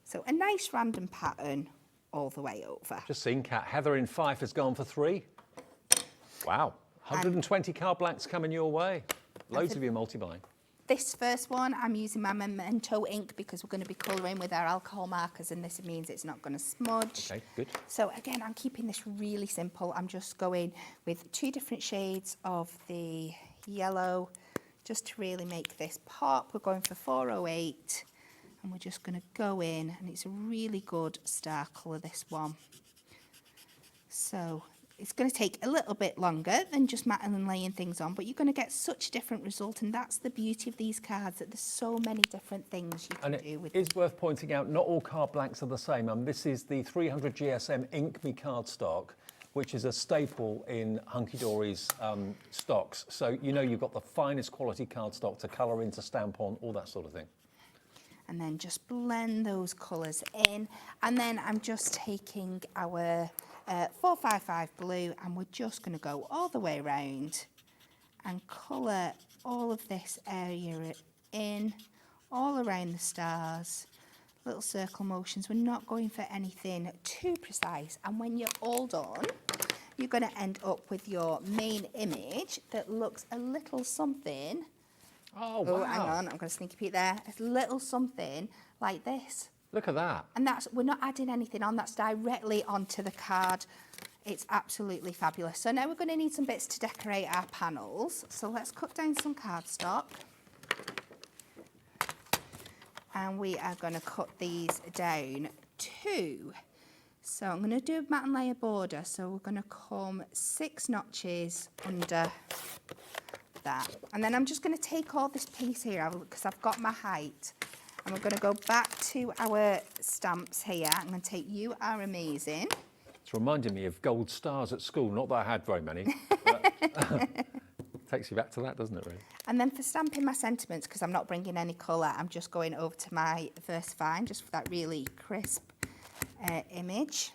So a nice random pattern all the way over. Just seen, Kat. Heather in Fife has gone for 3. Wow. 120 card blanks coming your way. Loads of you multi-buying. This first one, I'm using my Memento ink because we're going to be colouring with our alcohol markers, and this means it's not going to smudge. Okay, good. So again, I'm keeping this really simple. I'm just going with 2 different shades of the yellow just to really make this pop. We're going for 408, and we're just going to go in, and it's a really good star colour, this one. So it's going to take a little bit longer than just matting and laying things on, but you're going to get such a different result, and that's the beauty of these cards, that there's so many different things you can do with them. It is worth pointing out, not all card blanks are the same. This is the 300 GSM Ink Me cardstock, which is a staple in HunkyDory's stocks. So you know you've got the finest quality cardstock to colour in, to stamp on, all that sort of thing. And then just blend those colours in, and then I'm just taking our 455 blue, and we're just going to go all the way around and colour all of this area in, all around the stars, little circle motions. We're not going for anything too precise, and when you're all done, you're going to end up with your main image that looks a little something Oh, wow. Oh, hang on, I'm going to sneak a peek there. A little something like this. Look at that. And we're not adding anything on, that's directly onto the card. It's absolutely fabulous. So now we're going to need some bits to decorate our panels. So let's cut down some cardstock. And we are going to cut these down too. So I'm going to do a mat and layer border. So we're going to come 6 notches under that. And then I'm just going to take all this piece here because I've got my height. And we're going to go back to our stamps here. I'm going to take You Are Amazing. It's reminding me of gold stars at school. Not that I had very many. But takes you back to that, doesn't it, really? And then for stamping my sentiments, because I'm not bringing any colour, I'm just going over to my VersaFine, just for that really crisp image.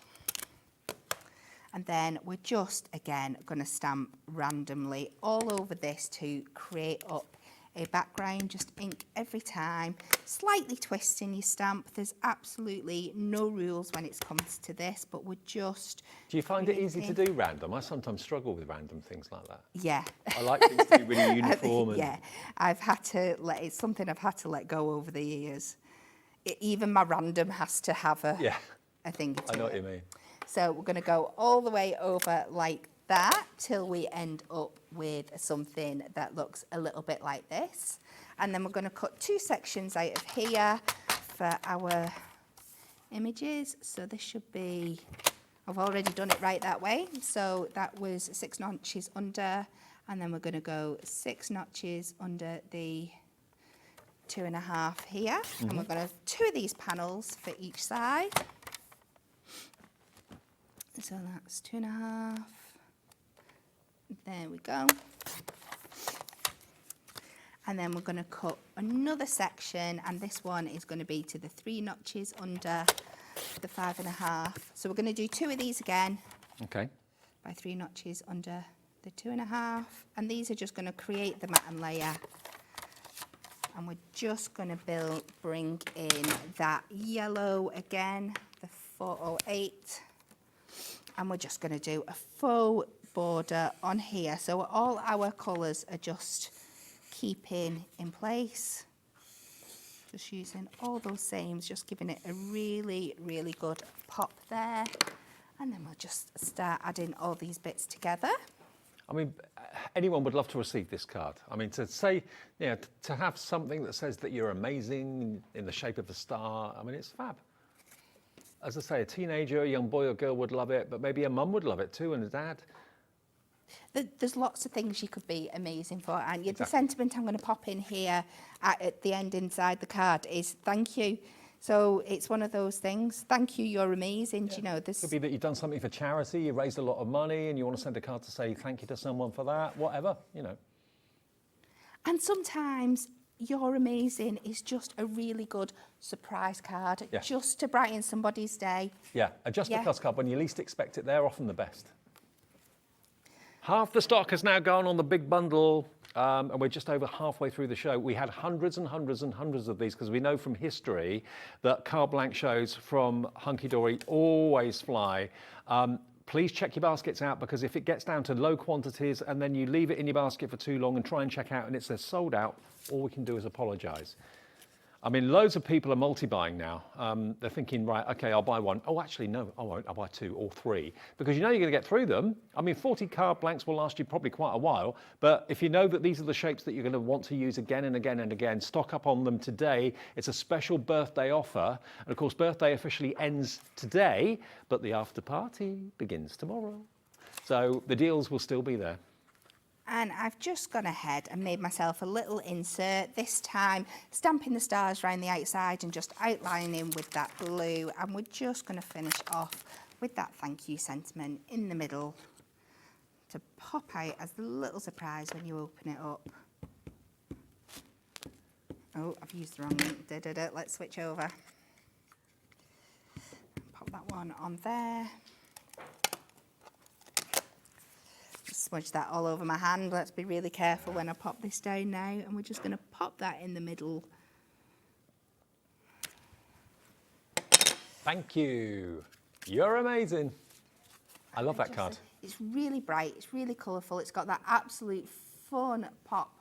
And then we're just, again, going to stamp randomly all over this to create up a background. Just ink every time, slightly twisting your stamp. There's absolutely no rules when it comes to this, but we're just... Do you find it easy to do random? I sometimes struggle with random things like that. Yeah. I like things to be really uniform. Yeah, I've had to it's something I've had to let go over the years. Even my random has to have a thing to I know it. what you mean. So we're going to go all the way over like that till we end up with something that looks a little bit like this. And then we're going to cut 2 sections out of here for our images. So this should be, I've already done it right that way. So that was 6 notches under, and then we're going to go 6 notches under the 2.5 here. And we're going to have 2 of these panels for each side. So that's 2.5. There we go. And then we're going to cut another section, and this one is going to be to the 3 notches under the 5.5. So we're going to do 2 of these again. Okay. By 3 notches under the 2.5. And these are just going to create the mat and layer. And we're just going to bring in that yellow again, the 408. And we're just going to do a faux border on here. So all our colours are just keeping in place. Just using all those sames, just giving it a really, really good pop there. And then we'll just start adding all these bits together. I mean, anyone would love to receive this card. I mean, to say, to have something that says that you're amazing in the shape of a star, I mean, it's fab. As I say, a teenager, a young boy or girl would love it, but maybe a mum would love it too, and a dad. There's lots of things you could be amazing for, and Exactly. The sentiment I'm going to pop in here at the end inside the card is thank you. So it's one of those things. Thank you, you're amazing. Yeah. You know, this could be that you've done something for charity, you raised a lot of money, and you want to send a card to say thank you to someone for that, whatever, And sometimes you're amazing is just a really good surprise card, just to brighten somebody's day. Yeah, a just because card, when you least expect it, they're often the best. Half the stock has now gone on the big bundle, and we're just over halfway through the show. We had hundreds and hundreds and hundreds of these because we know from history that card blank shows from HunkyDory always fly. Please check your baskets out, because if it gets down to low quantities and then you leave it in your basket for too long and try and check out and it says sold out, all we can do is apologise. I mean, loads of people are multi-buying now. They're thinking, right, okay, I'll buy 1. Oh, actually, no, I won't. I'll buy 2 or 3, because you know you're going to get through them. I mean, 40 card blanks will last you probably quite a while, but if you know that these are the shapes that you're going to want to use again and again and again, stock up on them today. It's a special birthday offer. And of course, birthday officially ends today, but the after party begins tomorrow. So the deals will still be there. And I've just gone ahead and made myself a little insert, this time stamping the stars around the outside and just outlining with that blue. And we're just going to finish off with that thank you sentiment in the middle to pop out as a little surprise when you open it up. Oh, I've used the wrong ink. Let's switch over. Pop that one on there. Smudge that all over my hand. Let's be really careful when I pop this down now. And we're just going to pop that in the middle. Thank you. You're amazing. I love that card. It's really bright. It's really colourful. It's got that absolute fun pop.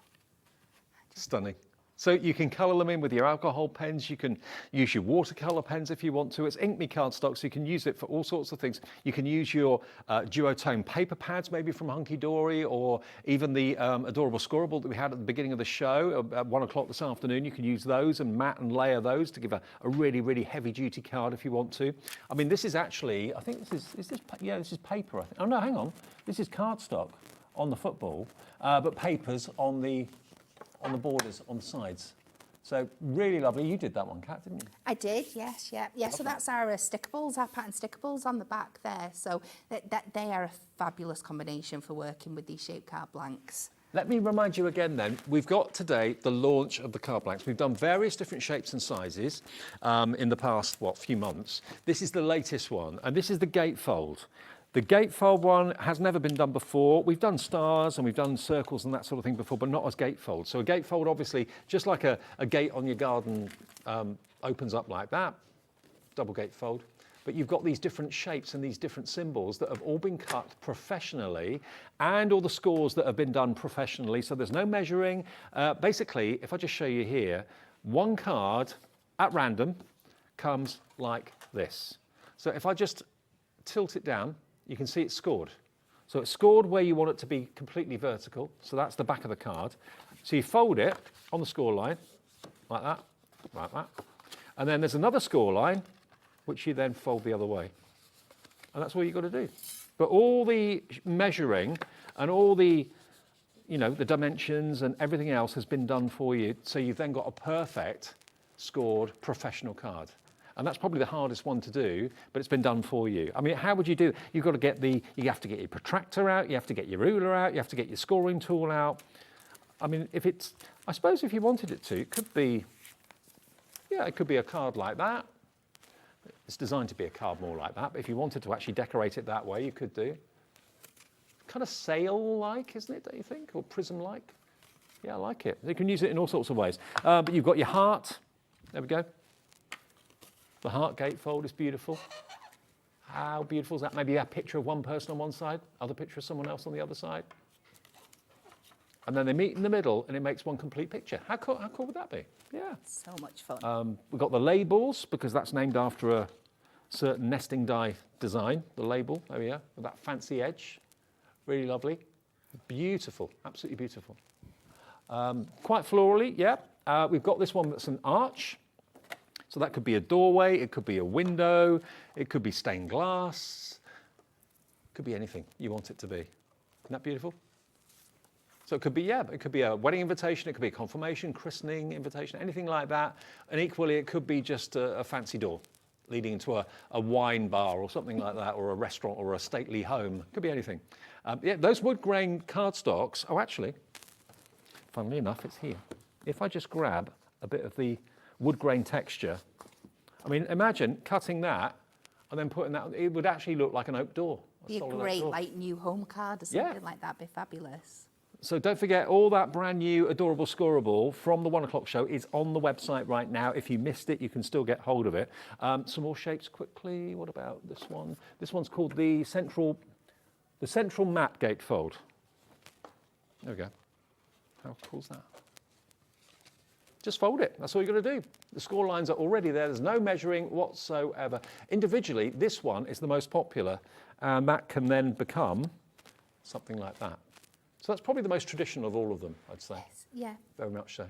Stunning. So you can colour them in with your alcohol pens, you can use your watercolour pens if you want to. It's Ink Me cardstock, so you can use it for all sorts of things. You can use your duotone paper pads, maybe from HunkyDory, or even the Adorable Scorable that we had at the beginning of the show at 1 o'clock this afternoon. You can use those and mat and layer those to give a really, really heavy-duty card if you want to. I mean, this is actually, I think this is this is paper, I think. Oh, no, hang on. This is cardstock on the football, but papers on the borders, on the sides. So really lovely. You did that one, Kat, didn't you? I did, yes, yeah. So that's our stickables, our pattern stickables on the back there. So that they are a fabulous combination for working with these shaped card blanks. Let me remind you again then, we've got today the launch of the card blanks. We've done various different shapes and sizes in the past, few months. This is the latest one, and this is the gatefold. The gatefold one has never been done before. We've done stars and we've done circles and that sort of thing before, but not as gatefold. So a gatefold, obviously, just like a gate on your garden opens up like that, double gatefold. But you've got these different shapes and these different symbols that have all been cut professionally, and all the scores that have been done professionally. So there's no measuring. Basically, if I just show you here, one card at random comes like this. So if I just tilt it down, you can see it's scored. So it's scored where you want it to be completely vertical. So that's the back of the card. So you fold it on the score line, like that, like that. And then there's another score line, which you then fold the other way. And that's all you've got to do. But all the measuring and all the, the dimensions and everything else has been done for you. So you've then got a perfect scored professional card. And that's probably the hardest one to do, but it's been done for you. I mean, how would you do it? You've got to get you have to get your protractor out, you have to get your ruler out, you have to get your scoring tool out. I mean, I suppose if you wanted it to, it could be a card like that. It's designed to be a card more like that, but if you wanted to actually decorate it that way, you could do. Kind of sail-like, isn't it, don't you think? Or prism-like? Yeah, I like it. You can use it in all sorts of ways. But you've got your heart. There we go. The heart gatefold is beautiful. How beautiful is that? Maybe a picture of one person on one side, other picture of someone else on the other side. And then they meet in the middle and it makes one complete picture. How cool would that be? Yeah. So much fun. We've got the labels, because that's named after a certain nesting die design, the label, there we are, with that fancy edge. Really lovely. Beautiful, absolutely beautiful. Quite florally, yeah. We've got this one that's an arch. So that could be a doorway, it could be a window, it could be stained glass, it could be anything you want it to be. Isn't that beautiful? So it could be, it could be a wedding invitation, it could be a confirmation, christening invitation, anything like that. And equally, it could be just a fancy door leading into a wine bar or something like that, or a restaurant or a stately home. It could be anything. Those wood grain cardstocks, actually, funnily enough, it's here. If I just grab a bit of the wood grain texture. I mean, imagine cutting that and then putting that, it would actually look like an oak door. Be a great like new home card or something like that, be fabulous. So don't forget, all that brand new Adorable Scorable from the 1 o'clock show is on the website right now. If you missed it, you can still get hold of it. Some more shapes quickly. What about this one? This one's called the Central Map Gatefold. There we go. How cool is that? Just fold it. That's all you've got to do. The score lines are already there. There's no measuring whatsoever. Individually, this one is the most popular, and that can then become something like that. So that's probably the most traditional of all of them, I'd say. Yes, yeah. Very much so.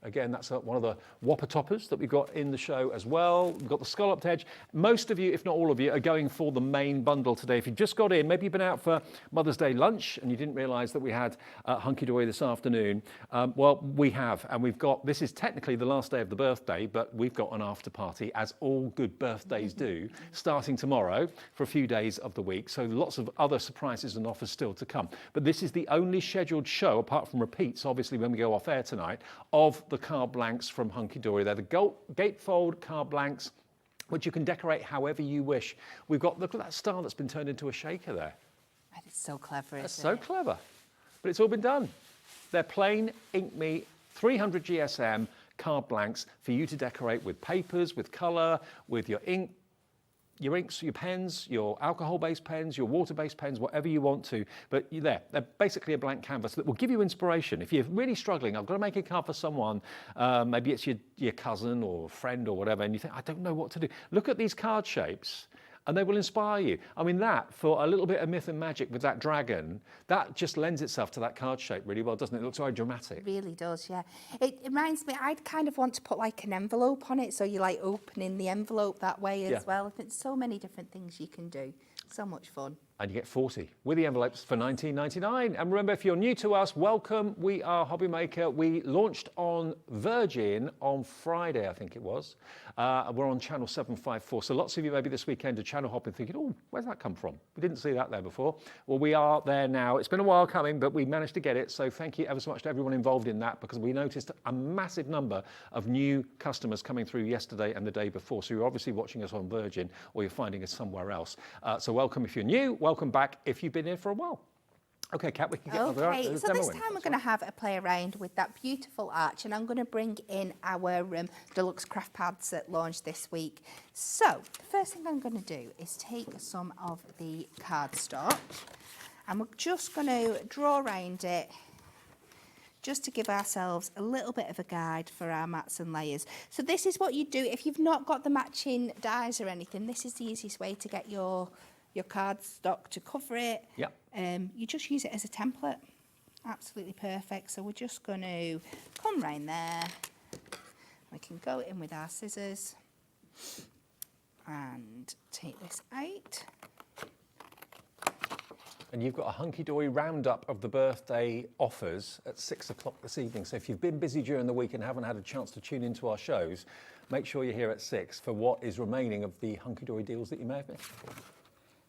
Again, that's one of the Whopper toppers that we've got in the show as well. We've got the scalloped edge. Most of you, if not all of you, are going for the main bundle today. If you just got in, maybe you've been out for Mother's Day lunch and you didn't realise that we had HunkyDory this afternoon. Well, we have, and we've got, this is technically the last day of the birthday, but we've got an after party, as all good birthdays do, starting tomorrow for a few days of the week. So lots of other surprises and offers still to come. But this is the only scheduled show, apart from repeats, obviously, when we go off air tonight, of the card blanks from HunkyDory. They're the gatefold card blanks, which you can decorate however you wish. We've got, look at that star that's been turned into a shaker there. That is so clever, That's so clever. But it's all been done. They're plain Ink Me 300 GSM card blanks for you to decorate with papers, with colour, with your ink your inks, your pens, your alcohol-based pens, your water-based pens, whatever you want to. But you're there. They're basically a blank canvas that will give you inspiration. If you're really struggling, I've got to make a card for someone, maybe it's your cousin or friend or whatever, and you think, I don't know what to do. Look at these card shapes, and they will inspire you. I mean, that, for a little bit of myth and magic with that dragon, that just lends itself to that card shape really well, doesn't it? It looks very dramatic. It really does, yeah. It reminds me, I'd kind of want to put like an envelope on it, so you're like opening the envelope that way as well. There's so many different things you can do. So much fun. And you get 40 with the envelopes for $19.99. And remember, if you're new to us, welcome. We are HobbyMaker. We launched on Virgin on Friday, I think it was. We're on channel 754. So lots of you maybe this weekend are channel hopping thinking, oh, where's that come from? We didn't see that there before. Well, we are there now. It's been a while coming, but we managed to get it. So thank you ever so much to everyone involved in that, because we noticed a massive number of new customers coming through yesterday and the day before. So you're obviously watching us on Virgin, or you're finding us somewhere else. So welcome if you're new. Welcome back if you've been here for a while. Okay, Kat, we can get Okay, so this time we're going to have a play around with that beautiful arch, and I'm going to bring in our deluxe craft pads that launched this week. So the first thing I'm going to do is take some of the cardstock, and we're just going to draw around it just to give ourselves a little bit of a guide for our mats and layers. So this is what you do if you've not got the matching dies or anything. This is the easiest way to get your cardstock to cover it. Yep. You just use it as a template. Absolutely perfect. So we're just going to come round there. We can go in with our scissors and take this out. And you've got a HunkyDory roundup of the birthday offers at 6 o'clock this evening. So if you've been busy during the week and haven't had a chance to tune into our shows, make sure you're here at 6 for what is remaining of the HunkyDory deals that you may have missed.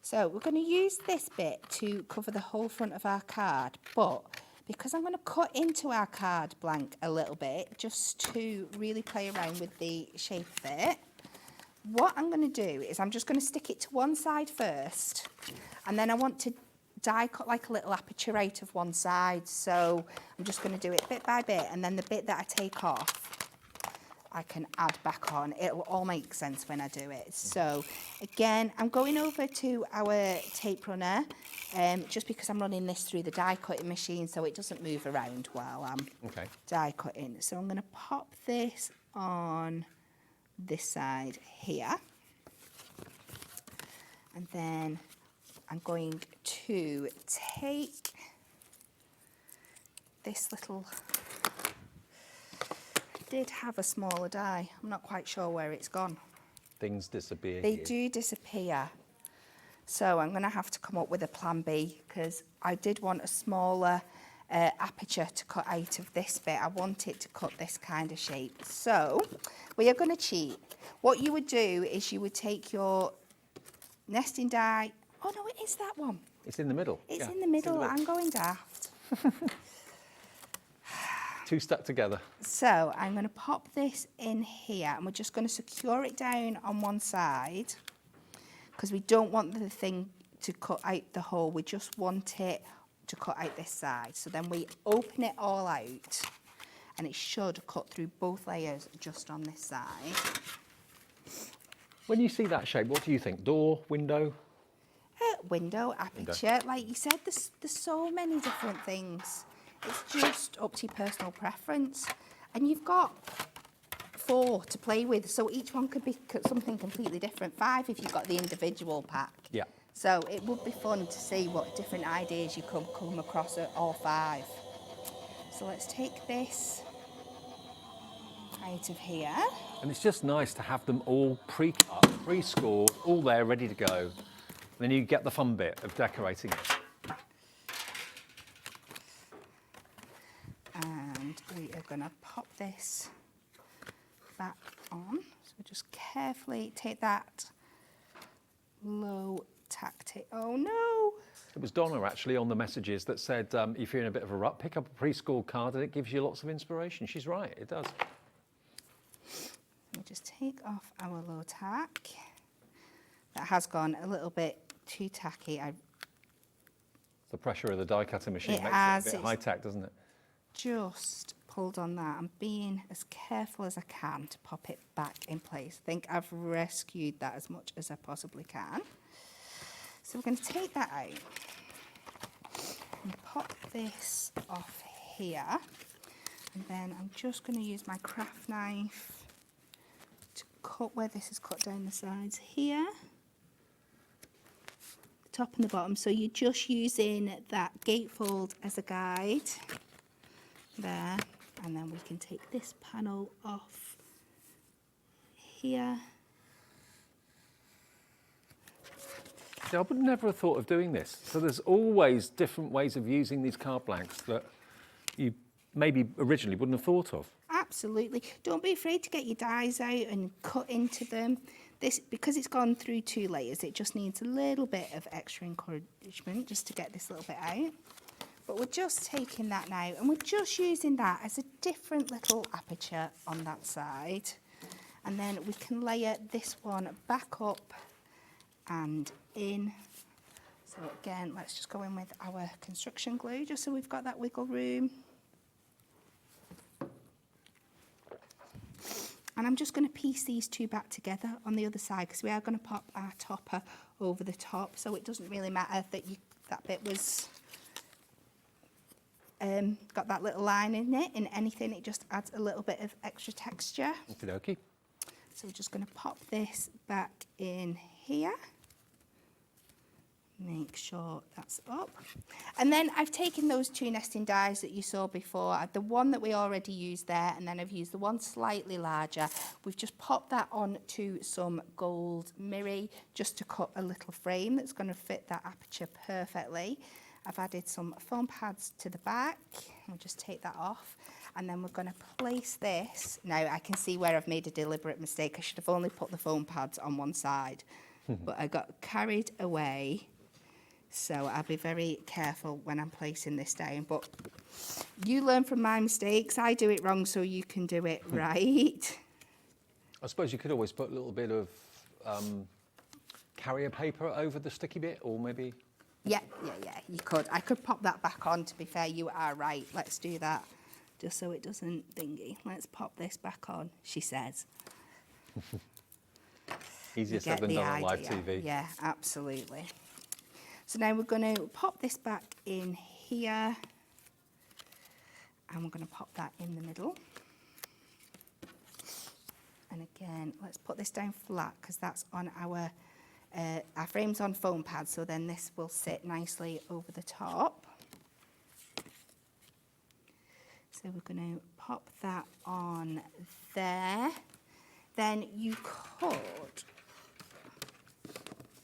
So we're going to use this bit to cover the whole front of our card, but because I'm going to cut into our card blank a little bit just to really play around with the shape of it, what I'm going to do is I'm just going to stick it to one side first, and then I want to die cut like a little aperture out of one side. So I'm just going to do it bit by bit, and then the bit that I take off I can add back on. It'll all make sense when I do it. So again, I'm going over to our tape runner just because I'm running this through the die cutting machine so it doesn't move around while I'm die cutting. So I'm going to pop this on this side here, and then I'm going to take this little, I did have a smaller die, I'm not quite sure where it's gone. Things disappear. They do disappear. So I'm going to have to come up with a plan B, because I did want a smaller aperture to cut out of this bit. I want it to cut this kind of shape. So we are going to cheat. What you would do is you would take your nesting die. Oh no, it is that one. It's in the middle. It's in the middle. I'm going daft. Two stuck together. So I'm going to pop this in here, and we're just going to secure it down on one side, because we don't want the thing to cut out the hole. We just want it to cut out this side. So then we open it all out, and it should cut through both layers just on this side. When you see that shape, what do you think? Door, window? Window, aperture. Like you said, there's so many different things. It's just up to your personal preference. And you've got 4 to play with, so each one could be something completely different. 5 if you've got the individual pack. Yeah. So it would be fun to see what different ideas you could come across at all 5. So let's take this out of here. And it's just nice to have them all pre-cut, pre-scored, all there, ready to go. And then you get the fun bit of decorating it. And we are going to pop this back on. So just carefully take that low tack tip. Oh no! It was Donna actually on the messages that said if you're in a bit of a rut, pick up a pre-scored card and it gives you lots of inspiration. She's right, it does. We'll just take off our low tack. That has gone a little bit too tacky. The pressure of the die cutting machine makes it a bit high tack, doesn't it? Just hold on that. I'm being as careful as I can to pop it back in place. I think I've rescued that as much as I possibly can. So we're going to take that out and pop this off here. And then I'm just going to use my craft knife to cut where this is cut down the sides here. The top and the bottom. So you're just using that gatefold as a guide. There. And then we can take this panel off here. See, I would never have thought of doing this. So there's always different ways of using these card blanks that you maybe originally wouldn't have thought of. Absolutely. Don't be afraid to get your dies out and cut into them. This, because it's gone through 2 layers, it just needs a little bit of extra encouragement just to get this little bit out. But we're just taking that now and we're just using that as a different little aperture on that side. And then we can layer this one back up and in. So again, let's just go in with our construction glue just so we've got that wiggle room. And I'm just going to piece these 2 back together on the other side because we are going to pop our topper over the top, so it doesn't really matter that that bit was got that little line in it. In anything, it just adds a little bit of extra texture. Okie dokie. So we're just going to pop this back in here. Make sure that's up. And then I've taken those 2 nesting dies that you saw before, the one that we already used there, and then I've used the one slightly larger. We've just popped that onto some gold mirror just to cut a little frame that's going to fit that aperture perfectly. I've added some foam pads to the back. We'll just take that off. And then we're going to place this. Now I can see where I've made a deliberate mistake. I should have only put the foam pads on one side, but I got carried away. So I'll be very careful when I'm placing this down. But you learn from my mistakes. I do it wrong so you can do it right. I suppose you could always put a little bit of carrier paper over the sticky bit, or maybe... Yeah, you could. I could pop that back on, to be fair. You are right. Let's do that, just so it doesn't thingy. Let's pop this back on, she says. Easier said than done on live TV. Yeah, absolutely. So now we're going to pop this back in here, and we're going to pop that in the middle. And again, let's put this down flat because that's on our frame's on foam pads, so then this will sit nicely over the top. So we're going to pop that on there. Then you could,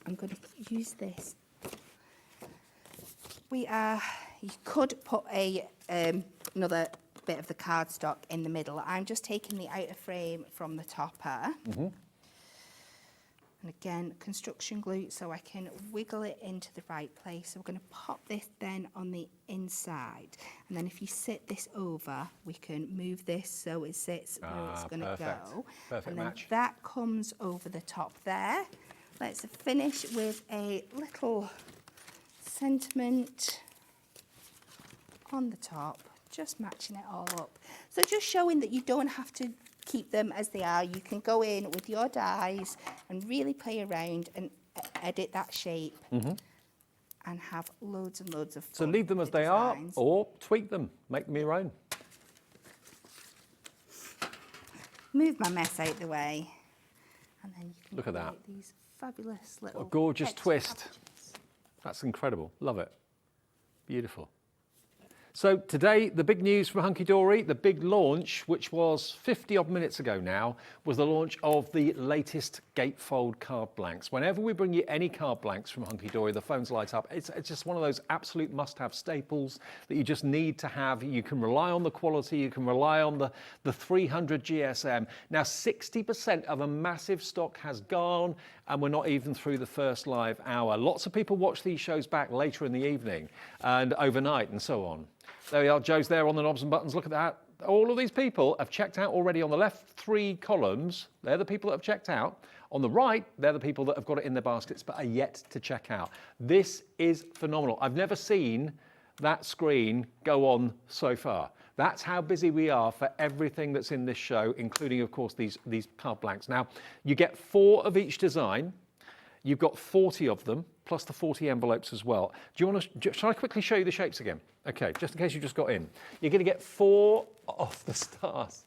I'm going to use this. You could put another bit of the cardstock in the middle. I'm just taking the outer frame from the topper. And again, construction glue, so I can wiggle it into the right place. So we're going to pop this then on the inside. And then if you sit this over, we can move this so it sits where it's going to go. Perfect and then match. that comes over the top there. Let's finish with a little sentiment on the top, just matching it all up. So just showing that you don't have to keep them as they are. You can go in with your dies and really play around and edit that shape and have loads and loads of fun. So leave them as they are or tweak them, make them your own. Move my mess out the way. And then you can Look at that. create these fabulous little What a gorgeous extra twist. packages. That's incredible. Love it. Beautiful. So today, the big news from HunkyDory, the big launch, which was 50 odd minutes ago now, was the launch of the latest Gatefold Card Blanks. Whenever we bring you any card blanks from HunkyDory, the phones light up. It's just one of those absolute must-have staples that you just need to have. You can rely on the quality, you can rely on the 300 GSM. Now, 60% of a massive stock has gone, and we're not even through the first live hour. Lots of people watch these shows back later in the evening and overnight and so on. There we are, Joe's there on the knobs and buttons. Look at that. All of these people have checked out already on the left 3 columns. They're the people that have checked out. On the right, they're the people that have got it in their baskets but are yet to check out. This is phenomenal. I've never seen that screen go on so far. That's how busy we are for everything that's in this show, including, of course, these card blanks. Now, you get 4 of each design. You've got 40 of them, plus the 40 envelopes as well. Do you want to, shall I quickly show you the shapes again? Okay, just in case you just got in. You're going to get 4 of the stars.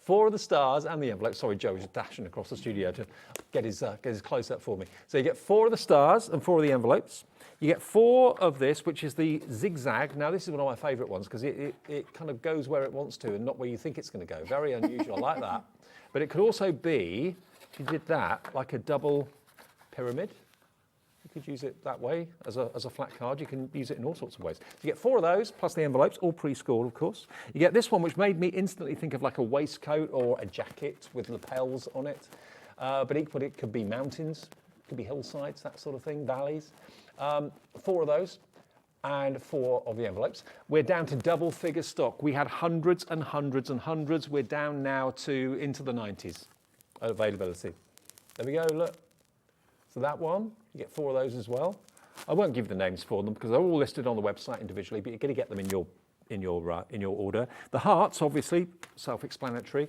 4 of the stars and the envelopes. Sorry, Joe was just dashing across the studio to get his close-up for me. So you get 4 of the stars and 4 of the envelopes. You get 4 of this, which is the zigzag. Now, this is one of my favourite ones because it kind of goes where it wants to and not where you think it's going to go. Very unusual, I like that. But it could also be, if you did that, like a double pyramid. You could use it that way as a flat card. You can use it in all sorts of ways. So you get 4 of those, plus the envelopes, all pre-scored, of course. You get this one, which made me instantly think of like a waistcoat or a jacket with lapels on it. But equally, it could be mountains, it could be hillsides, that sort of thing, valleys. 4 of those and 4 of the envelopes. We're down to double figure stock. We had hundreds and hundreds and hundreds. We're down now to into the 90s availability. There we go, look. So that one, you get 4 of those as well. I won't give the names for them because they're all listed on the website individually, but you're going to get them in your order. The hearts, obviously, self-explanatory.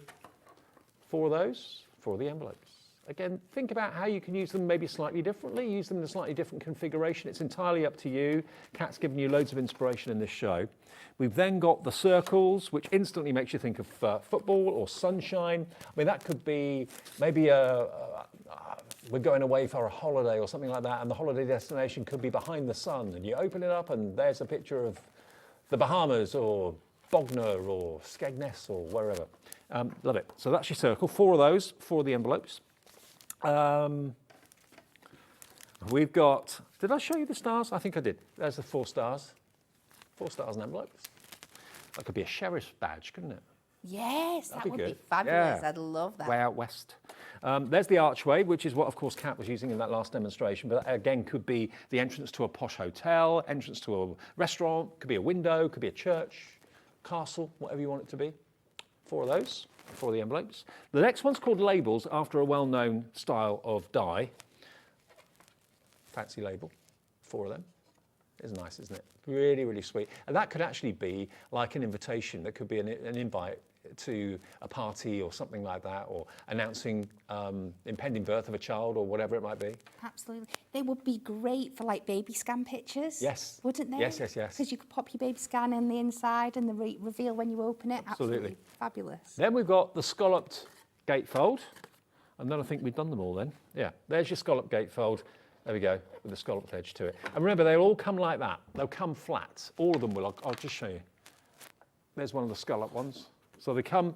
4 of those, 4 of the envelopes. Again, think about how you can use them maybe slightly differently, use them in a slightly different configuration. It's entirely up to you. Kat's given you loads of inspiration in this show. We've then got the circles, which instantly makes you think of football or sunshine. I mean, that could be maybe we're going away for a holiday or something like that, and the holiday destination could be behind the sun, and you open it up and there's a picture of the Bahamas or Bognor or Skegness or wherever. Love it. So that's your circle. 4 of those, 4 of the envelopes. We've got, did I show you the stars? I think I did. There's the 4 stars. 4 stars and envelopes. That could be a sheriff's badge, couldn't it? Yes, that would be good. fabulous. Yeah. I'd love that. Way out west. There's the archway, which is what, of course, Kat was using in that last demonstration. But that, again, could be the entrance to a posh hotel, entrance to a restaurant, could be a window, could be a church, castle, whatever you want it to be. 4 of those, 4 of the envelopes. The next one's called labels, after a well-known style of die. Fancy label, 4 of them. It's nice, isn't it? Really, really sweet. And that could actually be like an invitation. That could be an invite to a party or something like that, or announcing impending birth of a child or whatever it might be. Absolutely. They would be great for like baby scan pictures. Yes. Wouldn't they? Yes, yes, yes. Because you could pop your baby scan in the inside and the reveal when you open it. Absolutely. Fabulous. Then we've got the scalloped gatefold. And then I think we've done them all then. Yeah, there's your scalloped gatefold. There we go, with the scalloped edge to it. And remember, they'll all come like that. They'll come flat. All of them will. I'll just show you. There's one of the scallop ones. So they come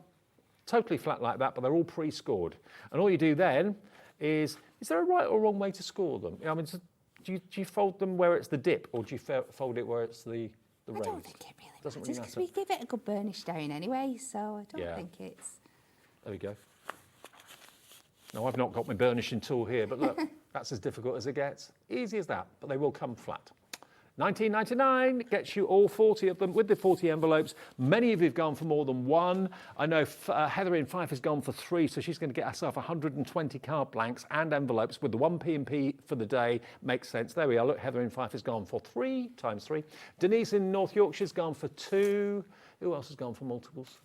totally flat like that, but they're all pre-scored. And all you do then is there a right or wrong way to score them? I mean, do you fold them where it's the dip, or do you fold it where it's the raise? I don't think it really Doesn't matters, really because matter. we give it a good burnish down anyway, so I don't think it's... There we go. Now, I've not got my burnishing tool here, but look, that's as difficult as it gets. Easy as that, but they will come flat. $19.99 gets you all 40 of them with the 40 envelopes. Many of you have gone for more than one. I know Heather in Fife has gone for 3, so she's going to get herself 120 card blanks and envelopes with the 1 P&P for the day. Makes sense. There we are. Look, Heather in Fife has gone for 3 times 3. Denise in North Yorkshire's gone for 2. Who else has gone for multiples?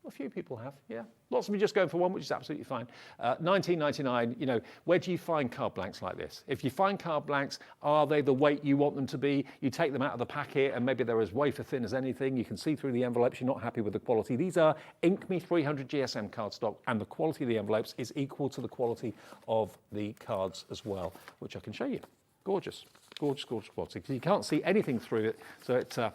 A few people have, yeah. Lots of you just going for 1, which is absolutely fine. $19.99, you know, where do you find card blanks like this? If you find card blanks, are they the weight you want them to be? You take them out of the packet and maybe they're as wafer thin as anything. You can see through the envelopes, you're not happy with the quality. These are InkMe 300 GSM cardstock, and the quality of the envelopes is equal to the quality of the cards as well, which I can show you. Gorgeous, gorgeous, gorgeous quality. You can't see anything through it, so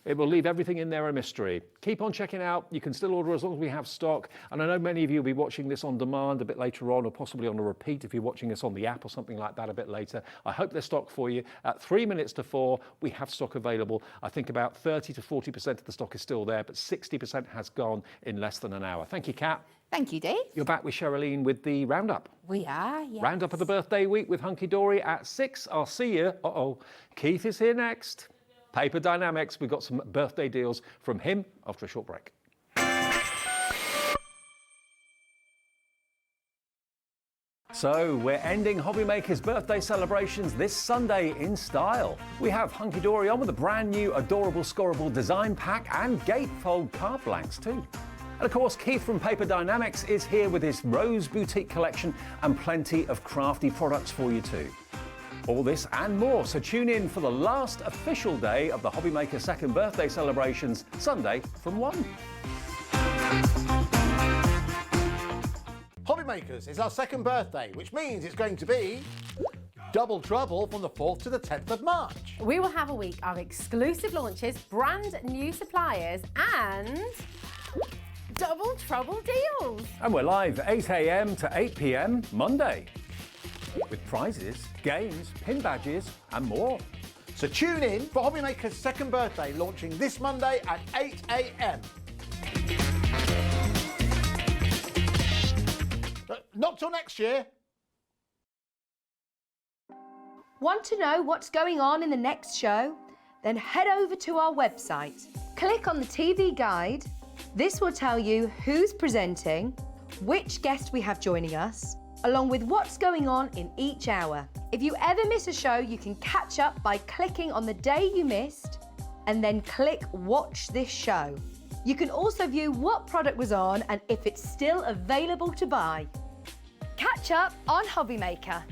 it will leave everything in there a mystery. Keep on checking out. You can still order as long as we have stock. And I know many of you will be watching this on demand a bit later on, or possibly on a repeat if you're watching us on the app or something like that a bit later. I hope there's stock for you. At 3 minutes to 4, we have stock available. I think about 30 to 40% of the stock is still there, but 60% has gone in less than an hour. Thank you, Kat. Thank you, Dave. You're back with Cheralene with the roundup. We are, yes. Roundup of the birthday week with HunkyDory at 6. I'll see you. Keith is here next. Paper Dynamics, we've got some birthday deals from him after a short break. So we're ending HobbyMaker's birthday celebrations this Sunday in style. We have HunkyDory on with a brand new Adorable Scorable design pack and Gatefold Card Blanks too. And of course, Keith from Paper DIENAMICS is here with his Rose Boutique collection and plenty of crafty products for you too. All this and more, so tune in for the last official day of the HobbyMaker second birthday celebrations, Sunday from 1. HobbyMaker's is our second birthday, which means it's going to be double trouble from the 4th to the 10th of March. We will have a week of exclusive launches, brand new suppliers and double trouble deals. And we're live 8 a.m. to 8 p.m. Monday with prizes, games, pin badges and more. So tune in for HobbyMaker's second birthday, launching this Monday at 8 a.m. Not till next year. Want to know what's going on in the next show? Then head over to our website. Click on the TV guide. This will tell you who's presenting, which guest we have joining us, along with what's going on in each hour. If you ever miss a show, you can catch up by clicking on the day you missed and then click Watch This Show. You can also view what product was on and if it's still available to buy. Catch up on HobbyMaker.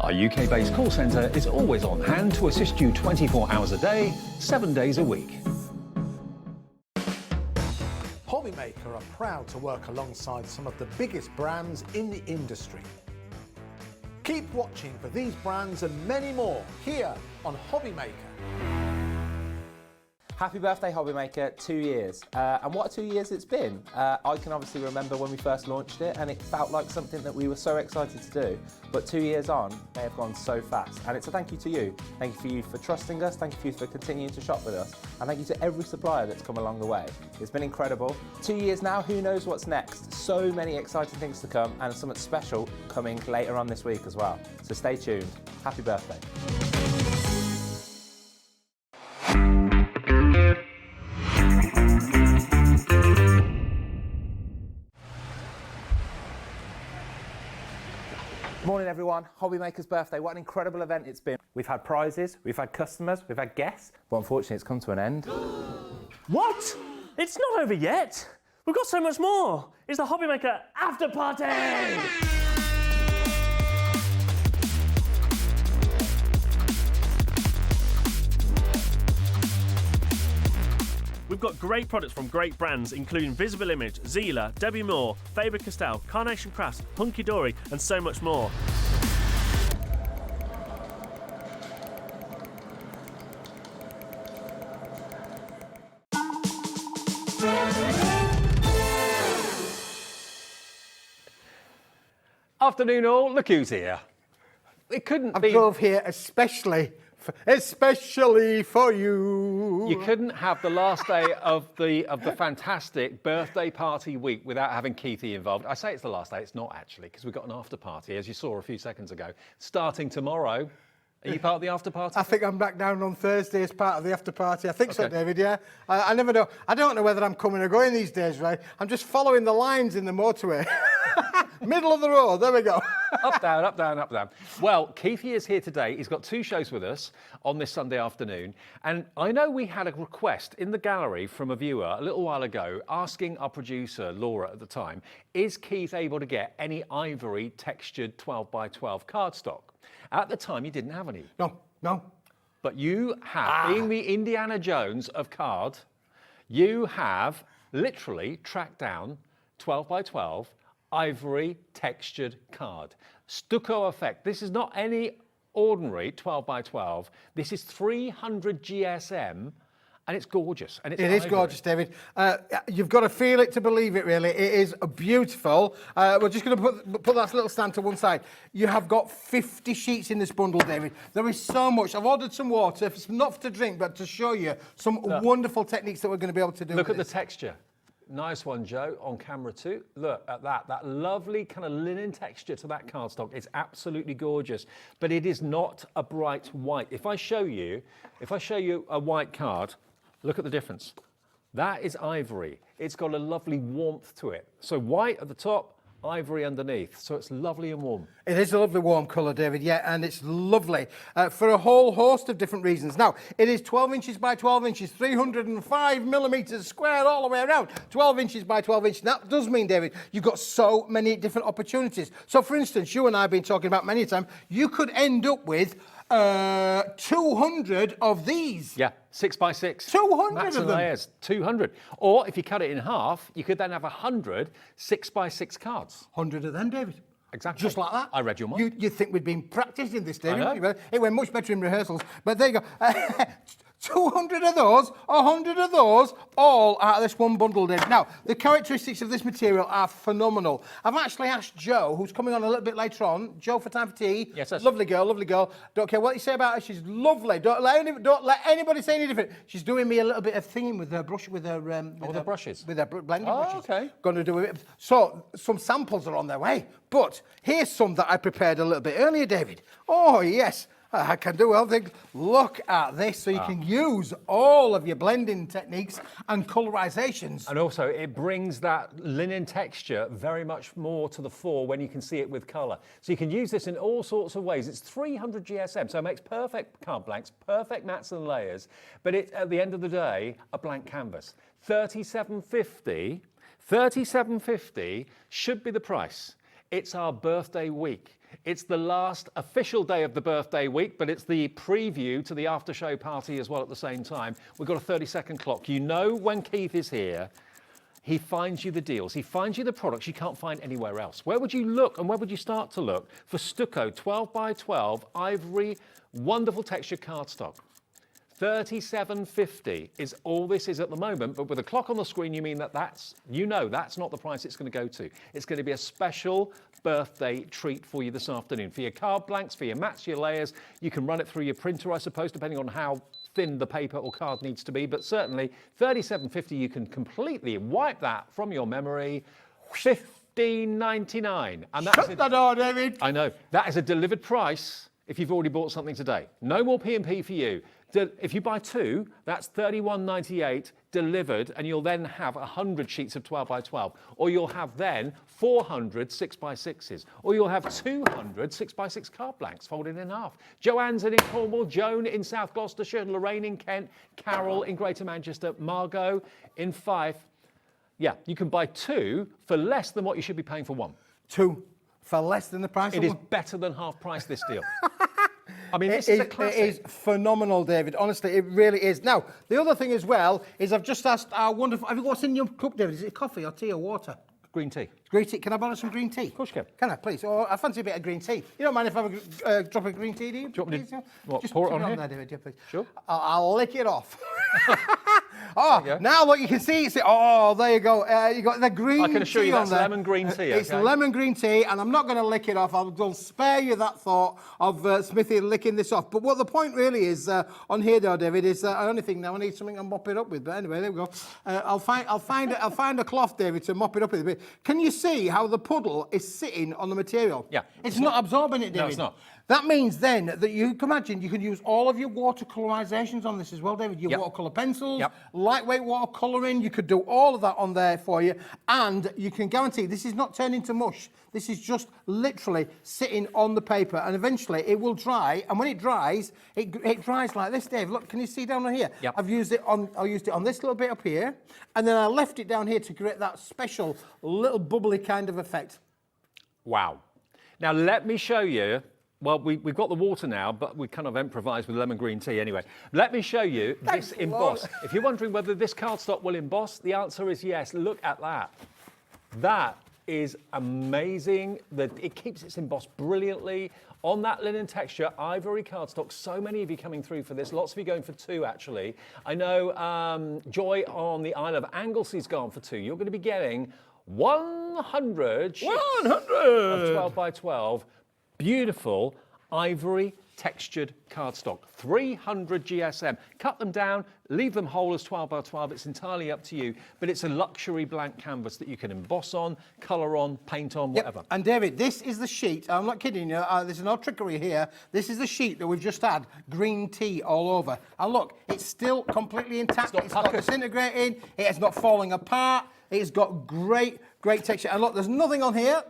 Our UK-based call centre is always on hand to assist you 24 hours a day, 7 days a week. HobbyMaker are proud to work alongside some of the biggest brands in the industry. Keep watching for these brands and many more here on HobbyMaker. Happy birthday, HobbyMaker, 2 years. And what a 2 years it's been. I can obviously remember when we first launched it and it felt like something that we were so excited to do. But 2 years on, they have gone so fast. And it's a thank you to you. Thank you for trusting us, thank you for continuing to shop with us, and thank you to every supplier that's come along the way. It's been incredible. 2 years now, who knows what's next? So many exciting things to come and something special coming later on this week as well. So stay tuned. Happy birthday. Morning everyone, HobbyMaker's birthday, what an incredible event it's been. We've had prizes, we've had customers, we've had guests, but unfortunately it's come to an end. What? It's not over yet. We've got so much more. It's the HobbyMaker after party. We've got great products from great brands including Visible Image, Zila, Debbie Moore, Faber-Castell, Carnation Crafts, HunkyDory and so much more. Afternoon all, look who's here. It couldn't be... I drove here especially for you. You couldn't have the last day of the fantastic birthday party week without having Keithy involved. I say it's the last day, it's not actually, because we've got an after party, as you saw a few seconds ago, starting tomorrow. Are you part of the after party? I think I'm back down on Thursday as part of the after party. I think so, Okay. David, yeah. I never know. I don't know whether I'm coming or going these days, right? I'm just following the lines in the motorway. Middle of the road, there we go. Up, down, up, down, up, down. Well, Keithy is here today. He's got 2 shows with us on this Sunday afternoon. And I know we had a request in the gallery from a viewer a little while ago asking our producer, Laura, at the time, is Keith able to get any ivory textured 12x12 cardstock? At the time, you didn't have any. No. But you have, being the Indiana Jones of card, you have literally tracked down 12x12 ivory textured card. Stucco effect. This is not any ordinary 12 by 12. This is 300 GSM. And it's gorgeous. And it's It is gorgeous, David. You've got to feel it to believe it, really. It is beautiful. We're just going to put that little stand to one side. You have got 50 sheets in this bundle, David. There is so much. I've ordered some water, it's not to drink, but to show you some wonderful techniques that we're going to be able to do. Look at the texture. Nice one, Joe, on camera too. Look at that. That lovely kind of linen texture to that cardstock. It's absolutely gorgeous. But it is not a bright white. If I show you a white card, look at the difference. That is ivory. It's got a lovely warmth to it. So white at the top, ivory underneath. So it's lovely and warm. It is a lovely warm colour, David, yeah, and it's lovely for a whole host of different reasons. Now, it is 12 inches by 12 inches, 305 millimetres square all the way around. 12 inches by 12 inches. That does mean, David, you've got so many different opportunities. So, for instance, you and I have been talking about many times, you could end up with 200 of these. Yeah, 6 by 6. 200 Mats of and them. layers, 200. Or if you cut it in half, you could then have 100 6 by 6 cards. 100 of them, David. Exactly. Just like that. I read your mind. You think we'd been practising this, David? I know. It went much better in rehearsals. But there you go. 200 of those, 100 of those, all out of this one bundle, David. Now, the characteristics of this material are phenomenal. I've actually asked Jo, who's coming on a little bit later on, Jo for Time for Tea. Yes, yes. Lovely girl, lovely girl. Don't care what you say about her, she's lovely. Don't let anybody say any different. She's doing me a little bit of thinging with her brush, with her... with the brushes? With her blending Oh, brushes. okay. Going to do a bit. So, some samples are on their way. But here's some that I prepared a little bit earlier, David. Oh, yes. I can do well. Look at this, so you can use all of your blending techniques and colorizations. And also, it brings that linen texture very much more to the fore when you can see it with colour. So you can use this in all sorts of ways. It's 300 GSM, so it makes perfect card blanks, perfect mats and layers, but it's, at the end of the day, a blank canvas. $37.50 should be the price. It's our birthday week. It's the last official day of the birthday week, but it's the preview to the after show party as well at the same time. We've got a 30-second clock. You know when Keith is here, he finds you the deals. He finds you the products you can't find anywhere else. Where would you look and where would you start to look for stucco 12 by 12 ivory, wonderful texture cardstock? $37.50 is all this is at the moment, but with a clock on the screen, you mean that's not the price it's going to go to. It's going to be a special birthday treat for you this afternoon. For your card blanks, for your mats, your layers, you can run it through your printer, I suppose, depending on how thin the paper or card needs to be, but certainly $37.50, you can completely wipe that from your memory. $15.99. And that's Shut the door, David. I know. That is a delivered price if you've already bought something today. No more P&P for you. If you buy two, that's $31.98 delivered, and you'll then have 100 sheets of 12 by 12, or you'll have then 400 6 by 6s, or you'll have 200 6 by 6 card blanks folded in half. Joanne's in Cornwall, Joan in South Gloucestershire, Lorraine in Kent, Carol in Greater Manchester, Margot in Fife. Yeah, you can buy two for less than what you should be paying for one. Two for less than the price of It is one. better than half price, this deal. I mean, this is a classic. It is phenomenal, David. Honestly, it really is. Now, the other thing as well is I've just asked our wonderful... Have you got what's in your cup, David? Is it coffee or tea or water? Green tea. Green tea. Can I borrow some green tea? Of course you can. Can I, please? Oh, I fancy a bit of green tea. You don't mind if I have a drop of green tea, do you? Do you want me to Please, yeah? what, Just pour it put on here? there, David, yeah, please. Sure. I'll lick it off. Oh, now look, you can see it's... Oh, there you go. You got the green tea on there. I can assure you that's lemon green tea, It's okay? lemon green tea, and I'm not going to lick it off. I'll spare you that thought of Smithy licking this off. But what the point really is on here, though, David, is I only think now I need something to mop it up with. But anyway, there we go. I'll find a cloth, David, to mop it up with a bit. Can you see how the puddle is sitting on the material? Yeah. It's not absorbing it, David. No, it's not. That means then that you can imagine you can use all of your watercolorizations on this as well, David. Your watercolor pencils, lightweight watercoloring. You could do all of that on there for you, and you can guarantee this is not turning to mush. This is just literally sitting on the paper, and eventually it will dry. And when it dries, it dries like this, Dave. Look, can you see down here? Yep. I used it on this little bit up here, and then I left it down here to create that special little bubbly kind of effect. Wow. Now let me show you. Well, we've got the water now, but we kind of improvised with lemon green tea anyway. Let me show you this emboss. If you're wondering whether this cardstock will emboss, the answer is yes. Look at that. That is amazing. It keeps its embossed brilliantly on that linen texture, ivory cardstock. So many of you coming through for this. Lots of you going for 2, actually. I know Joy on the Isle of Anglesea's gone for 2. You're going to be getting 100 sheets of 12 by 12. Beautiful ivory textured cardstock, 300 GSM. Cut them down, leave them whole as 12 by 12. It's entirely up to you, but it's a luxury blank canvas that you can emboss on, colour on, paint on, whatever. Yep. And David, this is the sheet. I'm not kidding you. There's no trickery here. This is the sheet that we've just had green tea all over. And look, it's still completely intact. It's not disintegrating. It is not falling apart. It's got great texture. And look, there's nothing on here.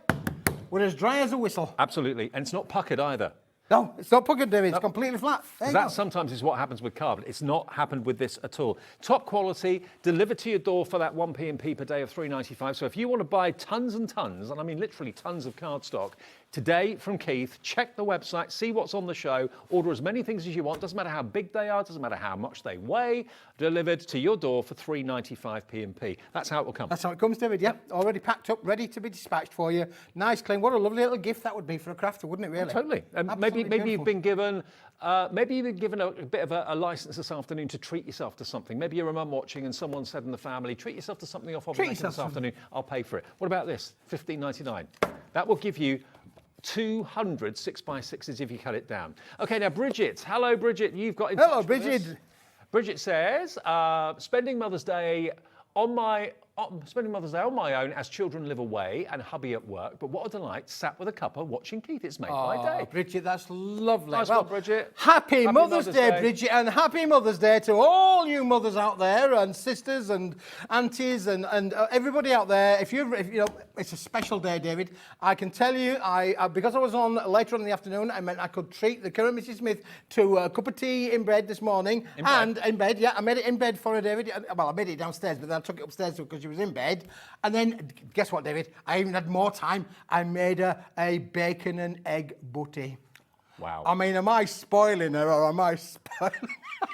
We're as dry as a whistle. Absolutely, and it's not puckered either. No, it's not puckered, David. It's completely flat. That sometimes is what happens with carbon. It's not happened with this at all. Top quality, delivered to your door for that 1 P&P per day of $3.95. So if you want to buy tons and tons, and I mean literally tons of cardstock, today from Keith, check the website, see what's on the show, order as many things as you want. Doesn't matter how big they are, doesn't matter how much they weigh. Delivered to your door for $3.95 P&P. That's how it will come. That's how it comes, David. Yeah, already packed up, ready to be dispatched for you. Nice, clean. What a lovely little gift that would be for a crafter, wouldn't it? Really? Oh, totally. Maybe you've been given. Maybe you've been given a bit of a license this afternoon to treat yourself to something. Maybe you're a mum watching and someone said in the family, treat yourself to something off HobbyMaker this afternoon. I'll pay for it. What about this? $15.99. That will give you 200 6x6s if you cut it down. Okay, now Bridget. Hello, Bridget. You've got. Hello, Bridget. Bridget says, spending Mother's Day on my own as children live away and hubby at work, but what a delight, sat with a cuppa watching Keith. It's made my day. Bridget, that's lovely. Nice one, Bridget. Happy Mother's Day, Bridget, and happy Mother's Day to all you mothers out there and sisters and aunties and everybody out there. If you know, it's a special day, David. I can tell you, because I was on later on in the afternoon, I meant I could treat the current Mrs. Smith to a cup of tea in bed this morning. In bed, yeah, I made it in bed for her, David. Well, I made it downstairs, but then I took it upstairs because she was in bed. And then, guess what, David? I even had more time. I made her a bacon and egg butty. Wow. I mean, am I spoiling her or am I spoiling her?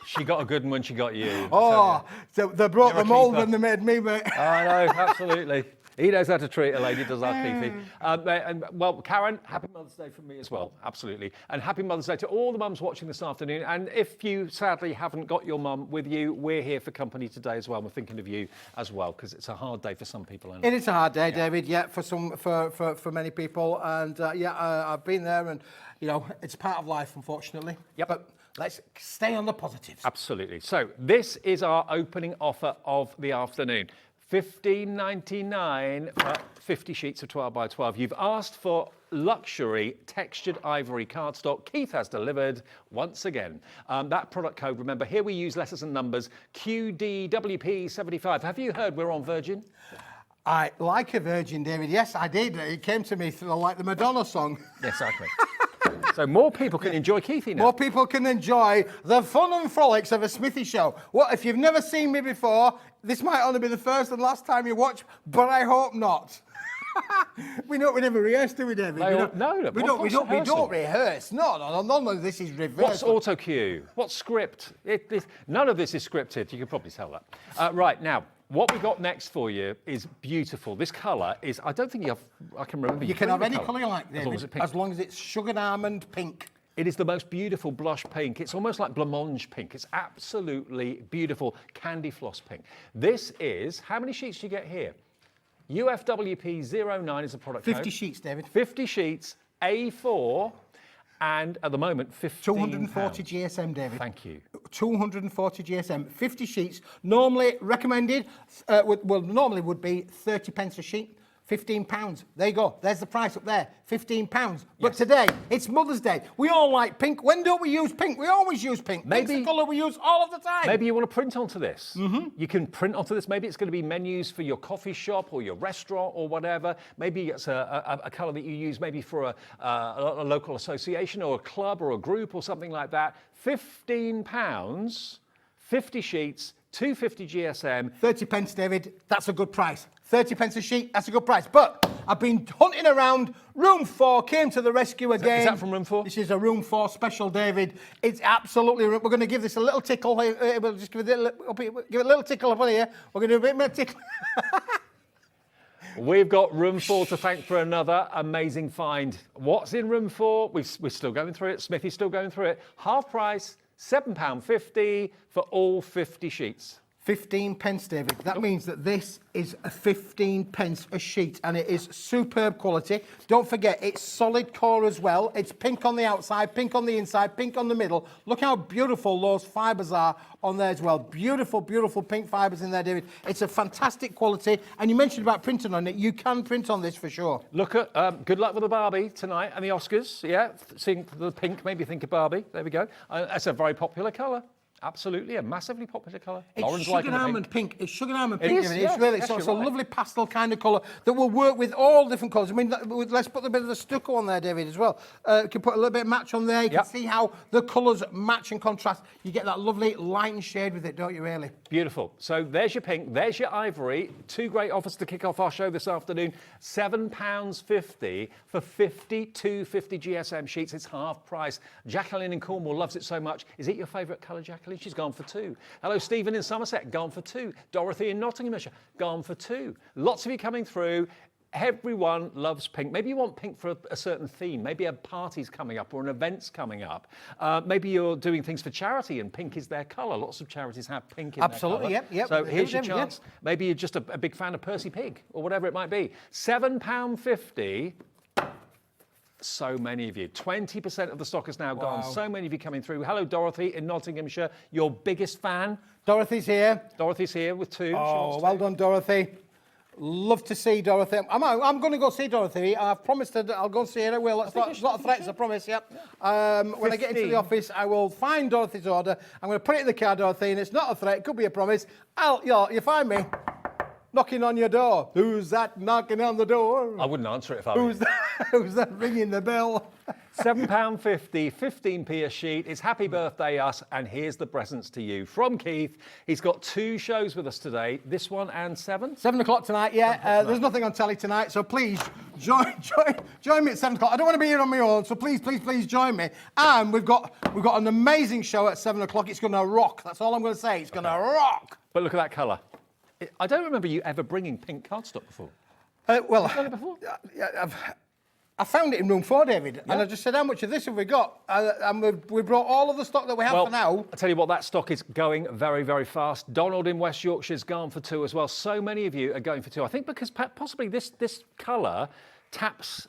She got a good one when she got you. Oh, so they brought the mould when they made me, mate. I know, absolutely. He knows how to treat a lady, does our Keithy. Well, Karen, happy Mother's Day from me as well, absolutely. And happy Mother's Day to all the mums watching this afternoon. And if you sadly haven't got your mum with you, we're here for company today as well. We're thinking of you as well, because it's a hard day for some people. It is a hard day, David, yeah, for many people. And I've been there and, you know, it's part of life, unfortunately. Yep. But let's stay on the positives. Absolutely. So this is our opening offer of the afternoon. $15.99 for 50 sheets of 12 by 12. You've asked for luxury textured ivory cardstock. Keith has delivered once again. That product code, remember, here we use letters and numbers, QDWP75. Have you heard we're on Virgin? I like a Virgin, David. Yes, I did. It came to me through like the Madonna song. Exactly. So more people can enjoy Keithy now. More people can enjoy the fun and frolics of a Smithy show. Well, if you've never seen me before, this might only be the first and last time you watch, but I hope not. we never rehearse, do we, David? We don't rehearse. No, none of this is reversed. What's auto cue? What's script? None of this is scripted. You can probably tell that. Right, now, what we got next for you is beautiful. This colour is, I don't think I can remember. You can have any colour you like, David, as long as it's sugared almond pink. It is the most beautiful blush pink. It's almost like blancmange pink. It's absolutely beautiful candy floss pink. This is, how many sheets do you get here? UFWP09 is the product code. 50 sheets, David. 50 sheets, A4, and at the moment, 15 240 GSM, David. Thank you. 240 GSM, 50 sheets. Normally recommended, normally would be 30 pence a sheet. £15. There you go. There's the price up there. £15. But today, it's Mother's Day. We all like pink. When don't we use pink? We always use pink. Pink's the colour we use all of the time. Maybe you want to print onto this. You can print onto this. Maybe it's going to be menus for your coffee shop or your restaurant or whatever. Maybe it's a colour that you use maybe for a local association or a club or a group or something like that. £15, 50 sheets, 250 GSM. 30 pence, David. That's a good price. 30 pence a sheet, that's a good price. But I've been hunting around. Room 4 came to the rescue again. Is that from Room 4? This is a Room 4 special, David. It's absolutely... We're going to give this a little tickle. We'll just give it a little tickle up on here. We're going to do a bit more tickle. We've got room 4 to thank for another amazing find. What's in room 4? We're still going through it. Smithy's still going through it. Half price, £7.50 for all 50 sheets. 15 pence, David. That means that this is a 15 pence a sheet, and it is superb quality. Don't forget, it's solid core as well. It's pink on the outside, pink on the inside, pink on the middle. Look how beautiful those fibres are on there as well. Beautiful, beautiful pink fibres in there, David. It's a fantastic quality, and you mentioned about printing on it. You can print on this for sure. Look at, good luck with the Barbie tonight and the Oscars. Yeah, seeing the pink, maybe think of Barbie. There we go. That's a very popular colour. Absolutely, a massively popular colour. It's sugar almond pink. It's sugar almond pink. It is, It's really, so it's a lovely pastel kind of colour that will work with all different colours. I mean, let's put a bit of the stucco on there, David, as well. You can put a little bit of match on there. You can see how the colours match and contrast. You get that lovely light and shade with it, don't you, really? Beautiful. So there's your pink, there's your ivory. 2 great offers to kick off our show this afternoon. £7.50 for 52 50 GSM sheets. It's half price. Jacqueline in Cornwall loves it so much. Is it your favourite colour, Jacqueline? She's gone for 2. Hello, Stephen in Somerset, gone for 2. Dorothy in Nottinghamshire, gone for 2. Lots of you coming through. Everyone loves pink. Maybe you want pink for a certain theme. Maybe a party's coming up or an event's coming up. Maybe you're doing things for charity and pink is their colour. Lots of charities have pink in their colour. Yep. So here's your chance. Maybe you're just a big fan of Percy Pig or whatever it might be. £7.50. So many of you. 20% of the stock is now gone. So many of you coming through. Hello, Dorothy in Nottinghamshire. Your biggest fan. Dorothy's here. Dorothy's here with 2. Oh, well done, Dorothy. Love to see Dorothy. I'm going to go see Dorothy. I've promised her that I'll go see her. I will. It's not a lot of threats, I promise, yep. When I get into the office, I will find Dorothy's order. I'm going to put it in the car, Dorothy, and it's not a threat. It could be a promise. You find me knocking on your door. Who's that knocking on the door? I wouldn't answer it if I were you. Who's that ringing the bell? £7.50, 15p a sheet. It's happy birthday us, and here's the presents to you. From Keith, he's got 2 shows with us today, this one and 7? 7 o'clock tonight, yeah. There's nothing on telly tonight, so please join me at 7 o'clock. I don't want to be here on my own, so please join me. And we've got an amazing show at 7 o'clock. It's going to rock. That's all I'm going to say. It's going to rock. But look at that colour. I don't remember you ever bringing pink cardstock before. Well, have you done it before? I found it in room 4, David, and I just said, how much of this have we got? And we brought all of the stock that we have for now. I'll tell you what, that stock is going very, very fast. Donald in West Yorkshire's gone for 2 as well. So many of you are going for 2. I think because possibly this colour taps.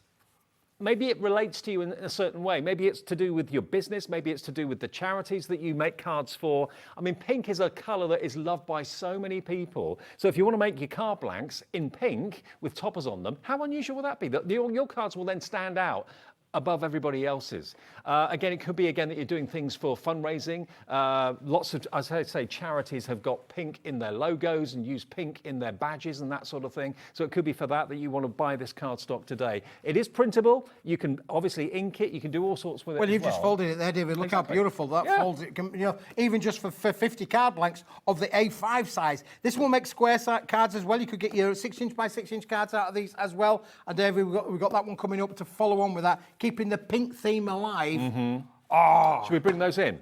Maybe it relates to you in a certain way. Maybe it's to do with your business. Maybe it's to do with the charities that you make cards for. I mean, pink is a colour that is loved by so many people. So if you want to make your card blanks in pink with toppers on them, how unusual will that be? Your cards will then stand out above everybody else's. Again, it could be that you're doing things for fundraising. Lots of, as I say, charities have got pink in their logos and use pink in their badges and that sort of thing. So it could be for that you want to buy this cardstock today. It is printable. You can obviously ink it. You can do all sorts with it. Well, you've just folded it there, David. Look how beautiful that folds. It can, even just for 50 card blanks of the A5 size. This will make square cards as well. You could get your 6-inch by 6-inch cards out of these as well. And David, we've got that one coming up to follow on with that. Keeping the pink theme alive. Should we bring those in?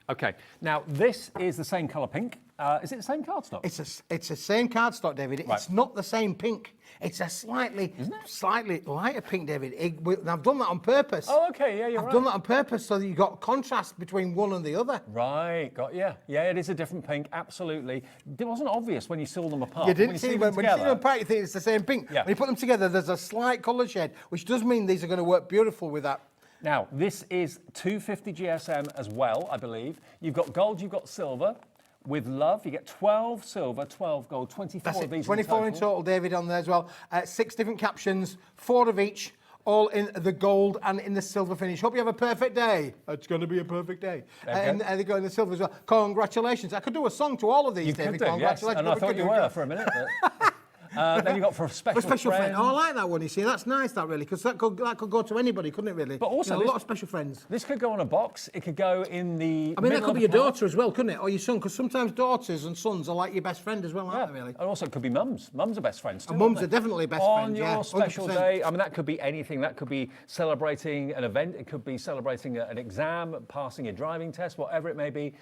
Okay. Now, this is the same colour pink. Is it the same cardstock? It's the same cardstock, David. Right. It's not the same pink. It's a slightly lighter pink, David. I've done that on purpose. Oh, okay. Yeah, you're right. I've done that on purpose so that you've got contrast between one and the other. Right. Got you. Yeah, it is a different pink. Absolutely. It wasn't obvious when you saw them apart. You didn't see them when you see them apart. You think it's the same pink. Yeah. When you put them together, there's a slight colour shade, which does mean these are going to work beautiful with that. Now, this is 250 GSM as well, I believe. You've got gold, you've got silver. With love, you get 12 silver, 12 gold, 24 of these 24 in total, David, on there as well. 6 different captions, 4 of each, all in the gold and in the silver finish. Hope you have a perfect day. It's going to be a perfect day. And they go in the silver as well. Congratulations. I could do a song to all of these, David. Congratulations. Yes. And I thought you were for a minute. But... then you got for a special friend. Oh, I like that one, you see. That's nice, that really, because that could go to anybody, couldn't it, really? But also, a lot of special friends. This could go on a box. It could go in the. I mean, that could be your daughter as well, couldn't it? Or your son, because sometimes daughters and sons are like your best friend as well, aren't they, really? And also, it could be mums. Mums are best friends too. And mums are definitely best friends. On your special day, I mean, that could be anything. That could be celebrating an event. It could be celebrating an exam, passing a driving test, whatever it may be.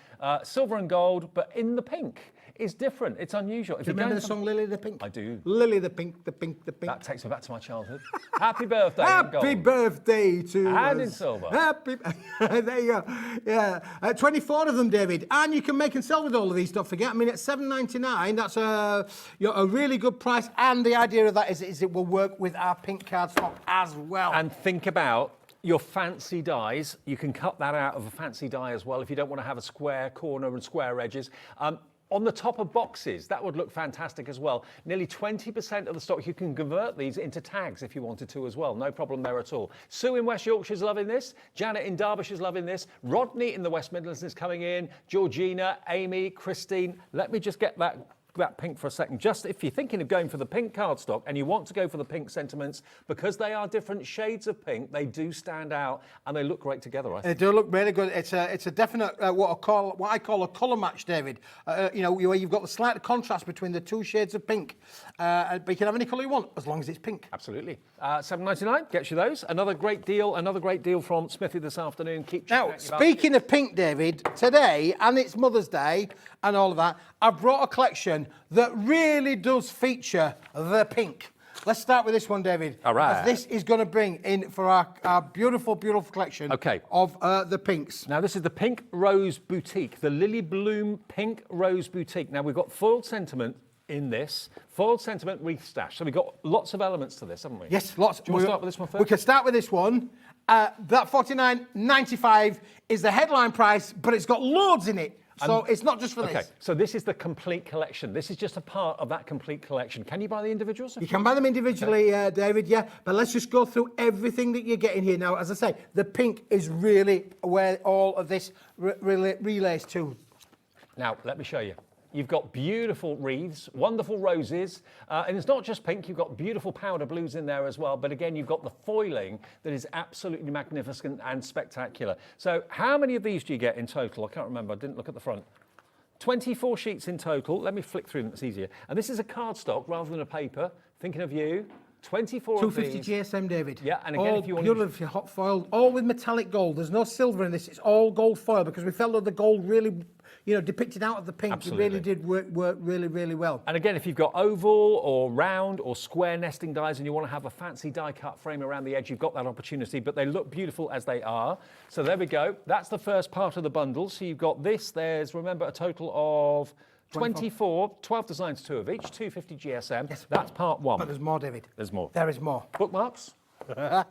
Silver and gold, but in the pink. is different. It's unusual. If Do you remember the song Lily the Pink? I do. Lily the Pink, the Pink, the Pink. That takes me back to my childhood. Happy birthday. in Happy gold. birthday to And us. in silver. Happy. There you go. Yeah. 24 of them, David. And you can make and sell with all of these, don't forget. I mean, at $7.99, that's a really good price. And the idea of that is it will work with our pink cardstock as well. And think about your fancy dies. You can cut that out of a fancy die as well if you don't want to have a square corner and square edges. On the top of boxes, that would look fantastic as well. Nearly 20% of the stock, you can convert these into tags if you wanted to as well. No problem there at all. Sue in West Yorkshire's loving this. Janet in Derbyshire's loving this. Rodney in the West Midlands is coming in. Georgina, Amy, Christine. Let me just get that pink for a second. Just if you're thinking of going for the pink cardstock and you want to go for the pink sentiments, because they are different shades of pink, they do stand out and they look great together, I think. They do look really good. It's a definite what I call a colour match, David. Where you've got the slight contrast between the two shades of pink, but you can have any colour you want as long as it's pink. Absolutely. $7.99 gets you those. Another great deal from Smithy this afternoon. Keep checking Now, out your speaking of pink, David, today, and it's Mother's Day and all of that, I've brought a collection that really does feature the pink. Let's start with this one, David. All right. As this is going to bring in for our beautiful, beautiful collection of the pinks. Now, this is the Pink Rose Boutique, the Lily Bloom Pink Rose Boutique. Now, we've got foiled sentiment in this, foiled sentiment wreath stash. So we've got lots of elements to this, haven't we? Yes, lots. Do you want to start with this one first? We can start with this one. That $49.95 is the headline price, but it's got loads in it. So it's not just for Okay, this. so this is the complete collection. This is just a part of that complete collection. Can you buy the individuals? You can buy them individually, David, yeah. But let's just go through everything that you're getting here. Now, as I say, the pink is really where all of this relates to. Now, let me show you. You've got beautiful wreaths, wonderful roses, and it's not just pink, you've got beautiful powder blues in there as well, but again, you've got the foiling that is absolutely magnificent and spectacular. So how many of these do you get in total? I can't remember, I didn't look at the front. 24 sheets in total. Let me flick through them, it's easier. And this is a cardstock rather than a paper. Thinking of you. 24 of these. 250 GSM, David. Yeah, and again, all if you want beautiful hot foiled, all with metallic gold. There's no silver in this. It's all gold foil because we felt that the gold really, depicted out of the pink. Absolutely. It really did work really, really well. And again, if you've got oval or round or square nesting dies and you want to have a fancy die cut frame around the edge, you've got that opportunity, but they look beautiful as they are. So there we go. That's the first part of the bundle. So you've got this. There's, remember, a total of 24, 12 designs, 2 of each, 250 GSM. Yes. That's part one. But there's more, David. There's more. There is more. Bookmarks? Well,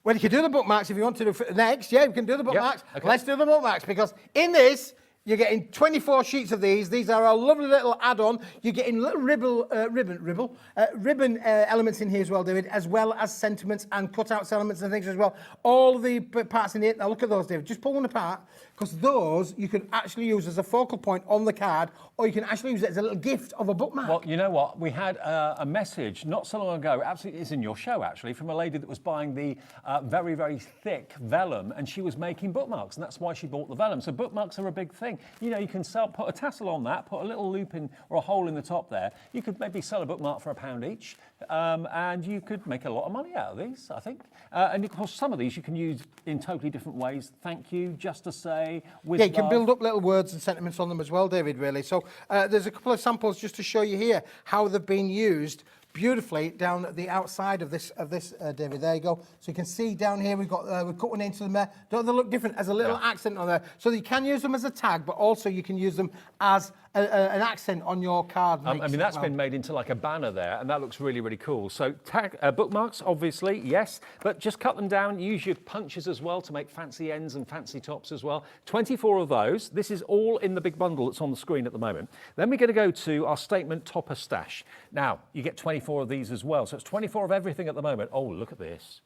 you can do the bookmarks if you want to do next. Yeah, we can do the bookmarks. Okay. Let's do the bookmarks because in this, you're getting 24 sheets of these. These are a lovely little add-on. You're getting little ribbon elements in here as well, David, as well as sentiments and cut-out elements and things as well. All the parts in it. Now look at those, David. Just pull one apart because those you can actually use as a focal point on the card, or you can actually use it as a little gift of a bookmark. Well, you know what? We had a message not so long ago, absolutely is in your show actually, from a lady that was buying the very, very thick vellum and she was making bookmarks and that's why she bought the vellum. So bookmarks are a big thing. You know, you can put a tassel on that, put a little loop in or a hole in the top there. You could maybe sell a bookmark for £1 each and you could make a lot of money out of these, I think. And of course, some of these you can use in totally different ways. Thank you, just to say, with yeah, you can love. build up little words and sentiments on them as well, David, really. So there's a couple of samples just to show you here how they've been used beautifully down at the outside of this, David. There you go. So you can see down here we've cut one into them there. Don't they look different as a little accent on there? So you can use them as a tag, but also you can use them as an accent on your card. I mean, that's been made into like a banner there, and that looks really, really cool. So bookmarks, obviously, yes, but just cut them down. Use your punches as well to make fancy ends and fancy tops as well. 24 of those. This is all in the big bundle that's on the screen at the moment. Then we're going to go to our statement topper stash. Now, you get 24 of these as well. So it's 24 of everything at the moment. Oh, look at this.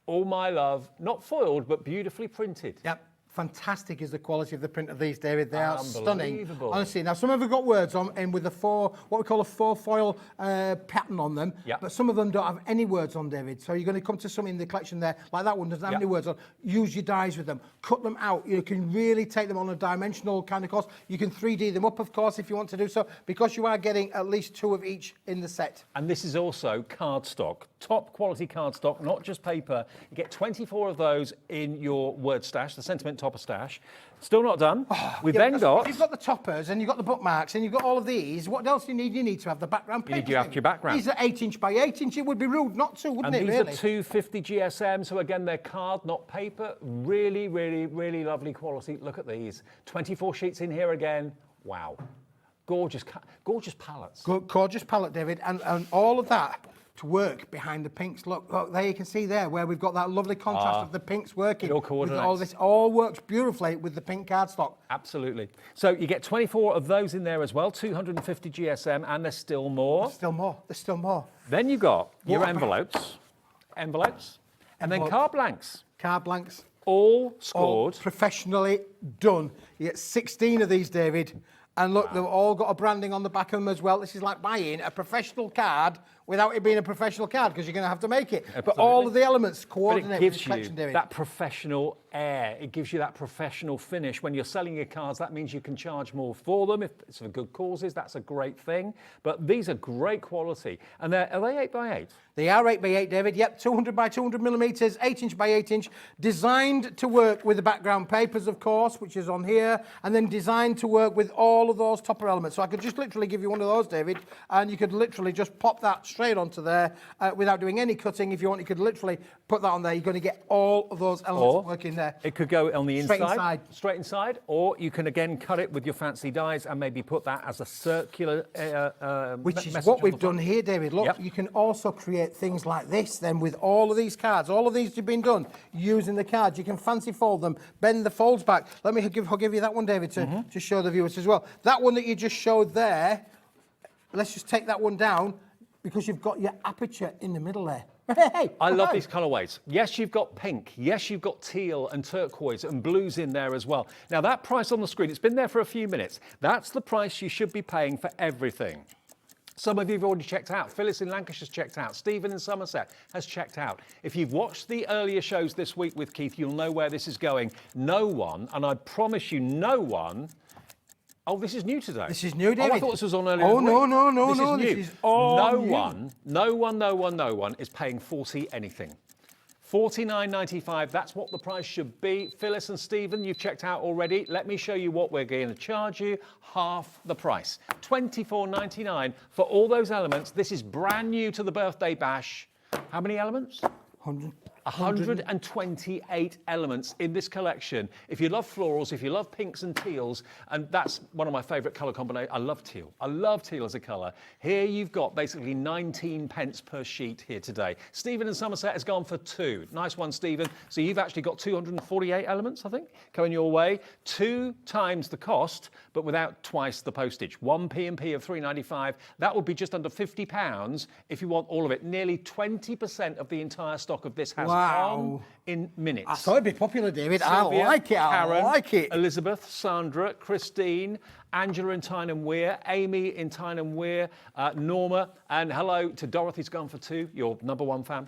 All my love, not foiled, but beautifully printed. Yep. Fantastic is the quality of the print of these, David. They are stunning. Unbelievable. Honestly, now some of them have got words on and with what we call a 4-foil pattern on them, but some of them don't have any words on, David. So you're going to come to some in the collection there, like that one doesn't have any words on. Use your dies with them. Cut them out. You can really take them on a dimensional kind of course. You can 3D them up, of course, if you want to do so, because you are getting at least 2 of each in the set. And this is also cardstock. top quality cardstock, not just paper. You get 24 of those in your word stash, the sentiment topper stash. Still not done. We've then got... You've got the toppers and you've got the bookmarks and you've got all of these. What else do you need? You need to have the background paper. You have your background. These are 8" by 8". It would be rude not to, wouldn't it, these really? are 250 GSM, so again, they're card, not paper. Really, really, really lovely quality. Look at these. 24 sheets in here again. Wow. Gorgeous palettes. Gorgeous palette, David, and all of that to work behind the pinks. Look, there you can see there where we've got that lovely contrast of the pinks working. It all with coordinates. all this all works beautifully with the pink cardstock. Absolutely. So you get 24 of those in there as well, 250 GSM, and there's still more. There's still more. There's still more. Then you've got your envelopes, and then card blanks. Card blanks. All scored. All professionally done. You get 16 of these, David. And look, they've all got a branding on the back of them as well. This is like buying a professional card without it being a professional card, because you're going to have to make it. Absolutely. But all of the elements But coordinate it with gives the collection, you David. that professional air. It gives you that professional finish. When you're selling your cards, that means you can charge more for them. If it's for good causes, that's a great thing. But these are great quality. And are they 8 by 8? They are 8 by 8, David. Yep, 200 by 200 millimetres, 8" by 8", designed to work with the background papers, of course, which is on here, and then designed to work with all of those topper elements. So I could just literally give you one of those, David, and you could literally just pop that straight onto there without doing any cutting. If you want, you could literally put that on there. You're going to get all of those elements working there. It could go on the Straight inside, straight inside, or you can again cut it with your fancy dies and maybe put that as a circular which is message what on we've the front. done here, David. Look, you can also create things like this then with all of these cards. All of these have been done using the cards. You can fancy fold them, bend the folds back. Let me give you that one, David, to show the viewers as well. That one that you just showed there, let's just take that one down because you've got your aperture in the middle there. I love these colourways. Yes, you've got pink. Yes, you've got teal and turquoise and blues in there as well. Now, that price on the screen, it's been there for a few minutes. That's the price you should be paying for everything. Some of you have already checked out. Phyllis in Lancashire's checked out. Stephen in Somerset has checked out. If you've watched the earlier shows this week with Keith, you'll know where this is going. No one, and I promise you no one... Oh, this is new today. This is new, David. Oh, I thought this was on earlier. Oh, no, This this is all new. No one is paying 40 anything. $49.95, that's what the price should be. Phyllis and Stephen, you've checked out already. Let me show you what we're going to charge you. Half the price. $24.99 for all those elements. This is brand new to the birthday bash. How many elements? 128 elements in this collection. If you love florals, if you love pinks and teals, and that's one of my favourite colour combinations. I love teal. I love teal as a colour. Here you've got basically 19 pence per sheet here today. Stephen in Somerset has gone for 2. Nice one, Stephen. So you've actually got 248 elements, I think, coming your way. 2 times the cost, but without twice the postage. 1 P&P of £3.95. That would be just under £50 if you want all of it. Nearly 20% of the entire stock of this has gone in minutes. I thought it'd be popular, David. Sylvia, I like it. Karen, I like it. Elizabeth, Sandra, Christine, Angela in Tyne Weir, Amy in Tyne Weir, Norma, and hello to Dorothy's gone for 2, your #1 fan.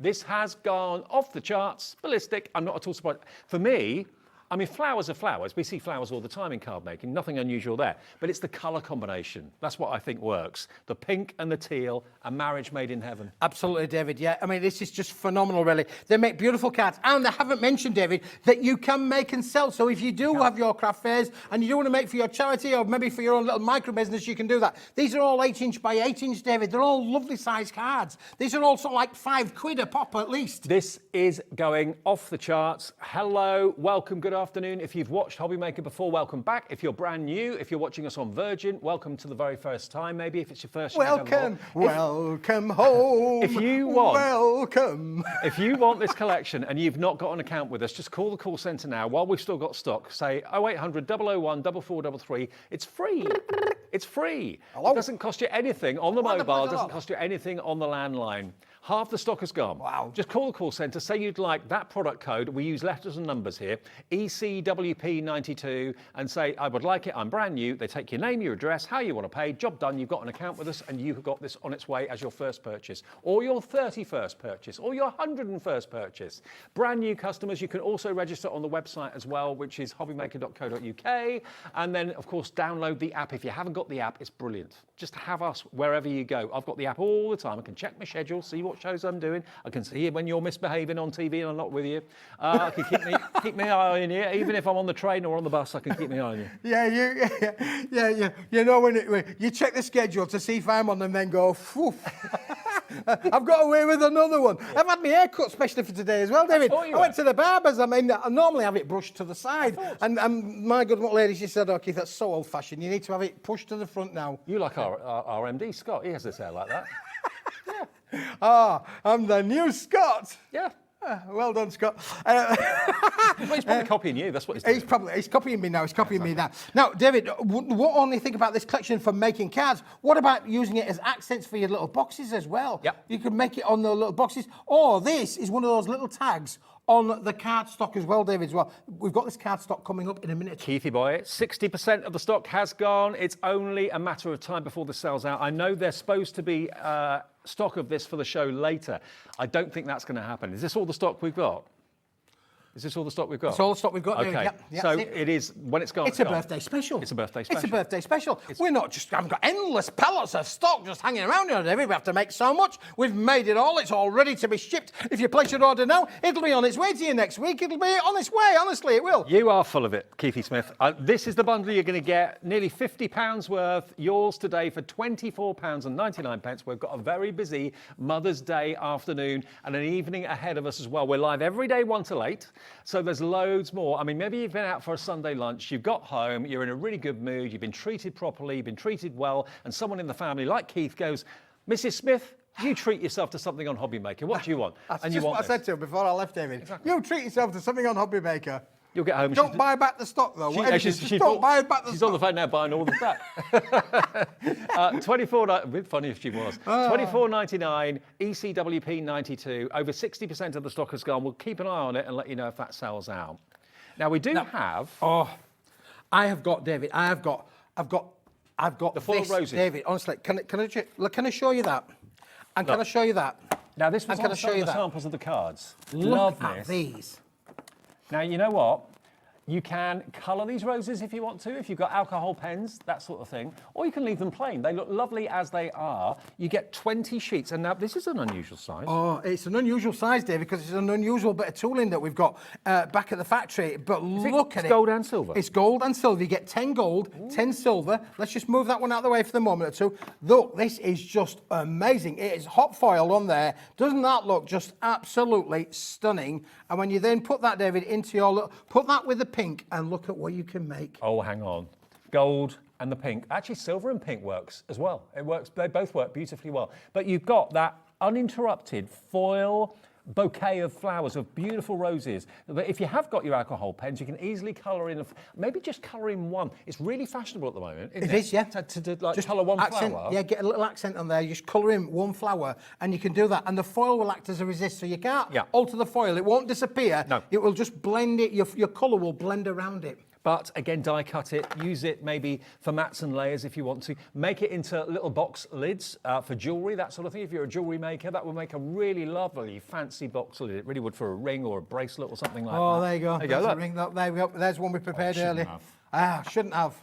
This has gone off the charts, ballistic. I'm not at all surprised. For me, I mean, flowers are flowers. We see flowers all the time in card making, nothing unusual there. But it's the colour combination. That's what I think works. The pink and the teal, a marriage made in heaven. Absolutely, David. Yeah, I mean, this is just phenomenal, really. They make beautiful cards. And I haven't mentioned, David, that you can make and sell. So if you do have your craft fairs and you do want to make for your charity or maybe for your own little micro business, you can do that. These are all 8" by 8", David. They're all lovely size cards. These are also like £5 a pop at least. This is going off the charts. Hello, welcome, good afternoon. If you've watched Hobby Maker before, welcome back. If you're brand new, if you're watching us on Virgin, welcome to the very first time. Maybe if it's your first welcome home. If you want, welcome. If you want this collection and you've not got an account with us, just call the call centre now while we've still got stock. Say 0800 001 4433. It's free. It's free. Hello? It doesn't cost you anything on the mobile. It doesn't cost you anything on the landline. Half the stock has gone. Wow. Just call the call centre, say you'd like that product code. We use letters and numbers here, ECWP92, and say, I would like it, I'm brand new. They take your name, your address, how you want to pay, job done, you've got an account with us, and you've got this on its way as your first purchase, or your 31st purchase, or your 101st purchase. Brand new customers, you can also register on the website as well, which is hobbymaker.co.uk, and then, of course, download the app. If you haven't got got the app, it's brilliant. Just have us wherever you go. I've got the app all the time. I can check my schedule, see what shows I'm doing. I can see when you're misbehaving on TV and I'm not with you. I can keep my eye on you. Even if I'm on the train or on the bus, I can keep my eye on you. Yeah. You know, when you check the schedule to see if I'm on and then go, phew. I've got away with another one. Yeah. I've had my hair cut specially for today as well, David. I went to the barber's. I mean, I normally have it brushed to the side. And my good lady, she said, okay, that's so old-fashioned. You need to have it pushed to the front now. You like our MD, Scott. He has his hair like that. Ah, I'm the new Scott. Yeah. Well done, Scott. Well, he's probably copying you. That's what he's doing. He's copying me now. He's copying me now. Now, David, what only think about this collection for making cards? What about using it as accents for your little boxes as well? Yep. You can make it on the little boxes. Or this is one of those little tags on the cardstock as well, David, as well. We've got this cardstock coming up in a minute. Keithy boy, 60% of the stock has gone. It's only a matter of time before this sells out. I know there's supposed to be stock of this for the show later. I don't think that's going to happen. Is this all the stock we've got? Is this all the stock we've got? It's all the stock we've got. Okay. Yep, So it is, when it's gone, it's a birthday special. It's a birthday special. It's a birthday special. We're not just, I've got endless pallets of stock just hanging around here, David. We have to make so much. We've made it all. It's all ready to be shipped. If you place your order now, it'll be on its way to you next week. It'll be on its way. Honestly, it will. You are full of it, Keithy Smith. This is the bundle you're going to get. Nearly £50 worth. Yours today for £24.99. We've got a very busy Mother's Day afternoon and an evening ahead of us as well. We're live every day 1 till 8. So there's loads more. I mean, maybe you've been out for a Sunday lunch, you've got home, you're in a really good mood, you've been treated properly, you've been treated well, and someone in the family, like Keith, goes, Mrs. Smith, you treat yourself to something on HobbyMaker. What do you want? That's and just you want what I said to him before I left, David. Exactly. You treat yourself to something on HobbyMaker. You'll get home. Don't buy back the stock, though. Don't buy back the stock. She's on the phone now buying all of that. Funny if she was. $24.99, ECWP 92. Over 60% of the stock has gone. We'll keep an eye on it and let you know if that sells out. Now, we do have... Oh, I have got, David, I've got the foil this, roses. David, honestly, can I show you that? And can I show you that? Now, this was and on some of the samples of the cards. Look at these. Now, you know what? You can colour these roses if you want to, if you've got alcohol pens, that sort of thing. Or you can leave them plain. They look lovely as they are. You get 20 sheets. And now, this is an unusual size. Oh, it's an unusual size, David, because it's an unusual bit of tooling that we've got back at the factory. But look at it. It's gold and silver? It's gold and silver. You get 10 gold, 10 silver. Let's just move that one out of the way for the moment or two. Look, this is just amazing. It is hot foil on there. Doesn't that look just absolutely stunning? And when you then put that, David, into your look, put that with the pink and look at what you can make. Oh, hang on. Gold and the pink. Actually, silver and pink works as well. It works. They both work beautifully well. But you've got that uninterrupted foil bouquet of flowers, of beautiful roses. But if you have got your alcohol pens, you can easily colour in, maybe just colour in one. It's really fashionable at the moment, isn't it? It is, yeah. To like just colour one accent, flower. Yeah, get a little accent on there. You just colour in one flower, and you can do that. And the foil will act as a resist, so you can't alter the foil. It won't disappear. No. It will just blend it. Your colour will blend around it. But again, die cut it, use it maybe for mats and layers if you want to. Make it into little box lids for jewellery, that sort of thing. If you're a jewellery maker, that would make a really lovely, fancy box lid. It really would for a ring or a bracelet or something like that. Oh, there you go. There you go, look. A ring. There we go. There's one we prepared earlier. Shouldn't have.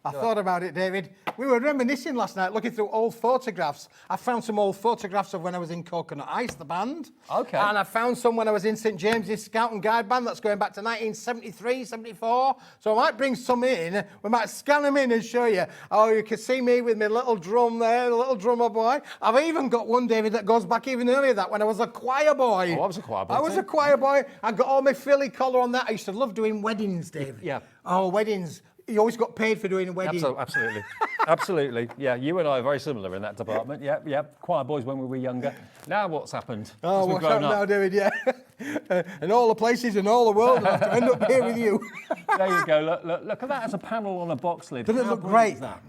I thought about it, David. We were reminiscing last night, looking through old photographs. I found some old photographs of when I was in Coconut Ice, the band. Okay. And I found some when I was in St James's Scout and Guide Band. That's going back to 1973, 74. So I might bring some in. We might scan them in and show you. Oh, you can see me with my little drum there, the little drummer boy. I've even got one, David, that goes back even earlier, that when I was a choir boy. Oh, I was a choir boy. I was a choir boy. I got all my Philly collar on that. I used to love doing weddings, David. Yeah. Oh, weddings. You always got paid for doing a wedding. Absolutely. Absolutely. Yeah, you and I are very similar in that department. Yeah. Choir boys when we were younger. Now what's happened? Oh, we've what's grown happened up. now, David? Yeah. And all the places in all the world, I'll have to end up here with you. There you go. Look at that as a panel on a box lid. Doesn't it How look brilliant great? is that?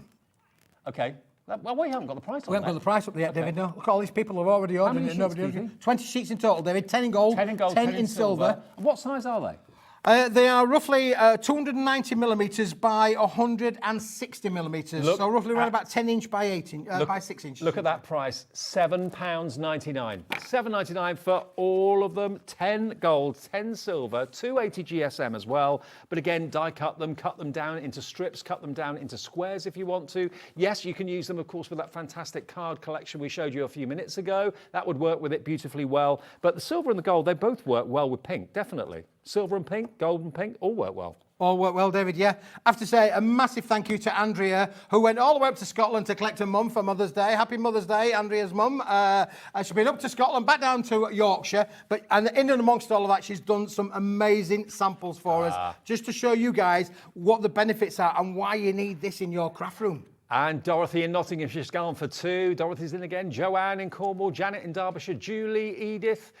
Okay. Well, we haven't got the price on We haven't got the price up yet, David, no. Look, all these people have already ordered many it. sheets, Nobody Keithy? 20 sheets in total, David. 10 in gold, 10 in gold, 10 in silver. And what size are they? They are roughly 290 millimetres by 160 millimetres. So roughly around about 10 inch by 8 inch, by 6 inches. Look at that price, £7.99. £7.99 for all of them. 10 gold, 10 silver, 280 GSM as well. But again, die cut them down into strips, cut them down into squares if you want to. Yes, you can use them, of course, with that fantastic card collection we showed you a few minutes ago. That would work with it beautifully well. But the silver and the gold, they both work well with pink, definitely. Silver and pink, gold and pink, all work well. All work well, David, yeah. I have to say a massive thank you to Andrea, who went all the way up to Scotland to collect her mum for Mother's Day. Happy Mother's Day, Andrea's mum. She's been up to Scotland, back down to Yorkshire, and in and amongst all of that, she's done some amazing samples for us, just to show you guys what the benefits are and why you need this in your craft room. And Dorothy in Nottingham, she's gone for 2. Dorothy's in again. Joanne in Cornwall. Janet in Derbyshire. Julie, Edith,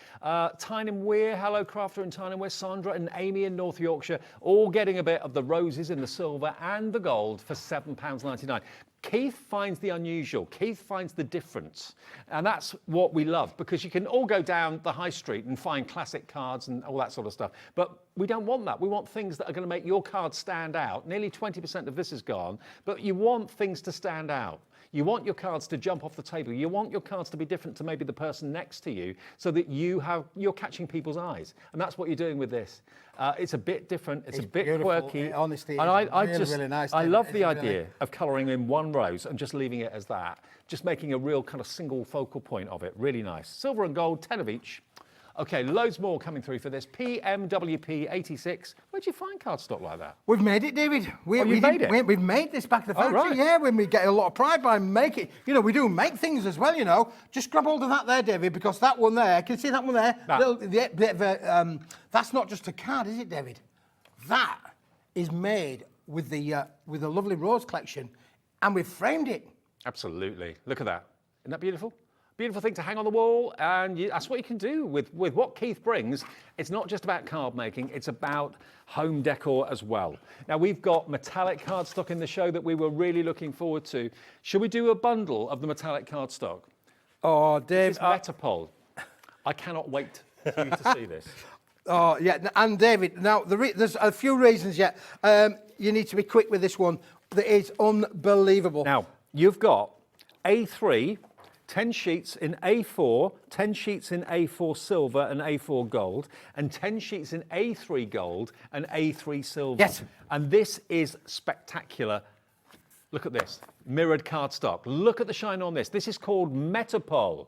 Tyne Weir, hello crafter in Tyne Weir. Sandra and Amy in North Yorkshire, all getting a bit of the roses in the silver and the gold for £7.99. Keith finds the unusual. Keith finds the difference. And that's what we love, because you can all go down the high street and find classic cards and all that sort of stuff. But we don't want that. We want things that are going to make your card stand out. Nearly 20% of this is gone, but you want things to stand out. You want your cards to jump off the table. You want your cards to be different to maybe the person next to you, so that you're catching people's eyes. And that's what you're doing with this. It's a bit different. It's a bit beautiful. quirky. Honestly, and I really, really nice. I love the Really idea of colouring in one rose and just leaving it as that. Just making a real kind of single focal point of it. Really nice. Silver and gold, 10 of each. Okay, loads more coming through for this. PMWP86. Where'd you find cardstock like that? We've made it, David. We've made this back at the factory, right. yeah, when we get a lot of pride by making. You know, we do make things as well, you know. Just grab hold of that there, David, because that one there, can you see that one there? That's not just a card, is it, David? That is made with the lovely rose collection, and we've framed it. Absolutely. Look at that. Isn't that beautiful? Beautiful thing to hang on the wall, and that's what you can do with what Keith brings. It's not just about card making, it's about home decor as well. Now, we've got metallic cardstock in the show that we were really looking forward to. Should we do a bundle of the metallic cardstock? Oh, Dave. This is Metapole. I cannot wait for you to see this. Oh, yeah, and David, now there's a few reasons yet. You need to be quick with this one. That is unbelievable. Now, you've got A3, 10 sheets in A4, 10 sheets in A4 silver and A4 gold, and 10 sheets in A3 gold and A3 silver. Yes. And this is spectacular. Look at this, mirrored cardstock. Look at the shine on this. This is called Metapole.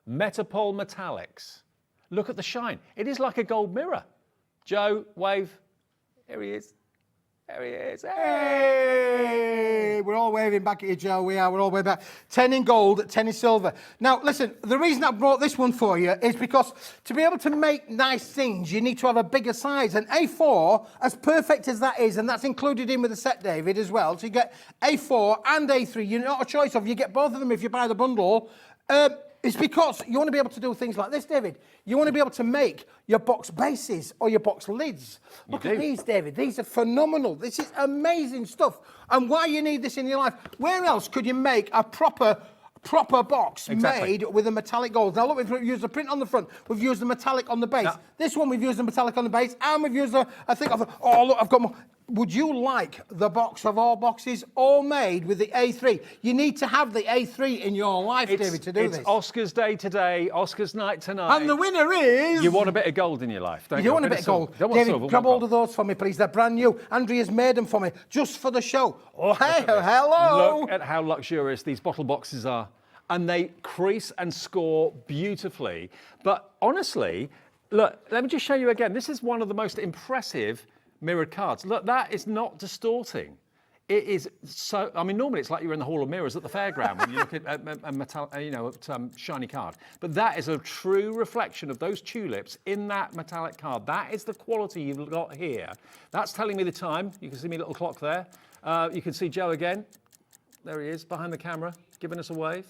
Metapole Metallics. Look at the shine. It is like a gold mirror. Joe, wave. Here he is. There he is. Hey! We're all waving back at you, Joe. We're all waving back. 10 in gold, 10 in silver. Now, listen, the reason I brought this one for you is because to be able to make nice things, you need to have a bigger size. And A4, as perfect as that is, and that's included in with the set, David, as well. So you get A4 and A3. You're not a choice of. You get both of them if you buy the bundle. It's because you want to be able to do things like this, David. You want to be able to make your box bases or your box lids. Look at these, David. These are phenomenal. This is amazing stuff. And why you need this in your life? Where else could you make a proper box made with a metallic gold? Now look, we've used the print on the front. We've used the metallic on the base. Now, this one we've used the metallic on the base, and we've used the. Oh look, I've got more. Would you like the box of all boxes, all made with the A3? You need to have the A3 in your life, David, to do this. It's Oscar's day today, Oscar's night tonight. And the winner is... You want a bit of gold in your life, don't you? You want a bit of gold. David, grab hold of those for me, please. They're brand new. Andrea's made them for me, just for the show. Oh, hey, hello. Look at how luxurious these bottle boxes are. And they crease and score beautifully. But honestly, look, let me just show you again. This is one of the most impressive mirrored cards. Look, that is not distorting. It is so. I mean, normally it's like you're in the Hall of Mirrors at the fairground when you look at a metal, shiny card. But that is a true reflection of those tulips in that metallic card. That is the quality you've got here. That's telling me the time. You can see my little clock there. You can see Joe again. There he is behind the camera, giving us a wave.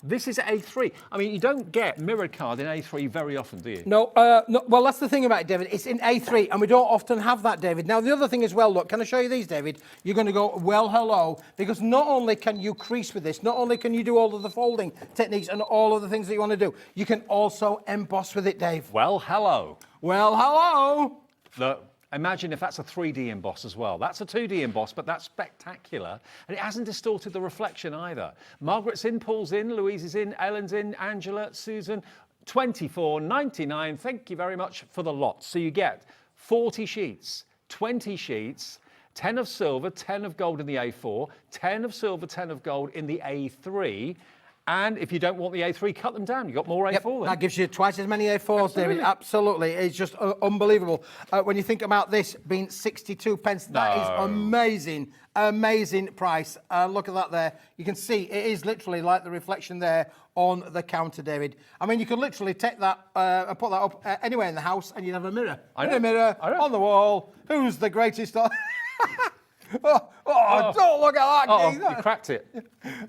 This is A3. I mean, you don't get mirrored card in A3 very often, do you? No, no. Well, that's the thing about it, David. It's in A3, and we don't often have that, David. Now, the other thing as well, look, can I show you these, David? You're going to go, well, hello, because not only can you crease with this, not only can you do all of the folding techniques and all of the things that you want to do, you can also emboss with it, Dave. Well, hello. Well, hello. Look, imagine if that's a 3D emboss as well. That's a 2D emboss, but that's spectacular. And it hasn't distorted the reflection either. Margaret's in, Paul's in, Louise is in, Ellen's in, Angela, Susan. $24.99. Thank you very much for the lot. So you get 40 sheets, 20 sheets, 10 of silver, 10 of gold in the A4, 10 of silver, 10 of gold in the A3. And if you don't want the A3, cut them down. You've got more A4 then. That gives you twice as many A4s, David. Absolutely. It's just unbelievable. When you think about this being 62 pence, that is amazing, amazing price. Look at that there. You can see it is literally like the reflection there on the counter, David. I mean, you could literally take that and put that up anywhere in the house and you'd have a mirror. In a mirror, on the wall. Who's the greatest? Don't look at that, you cracked it.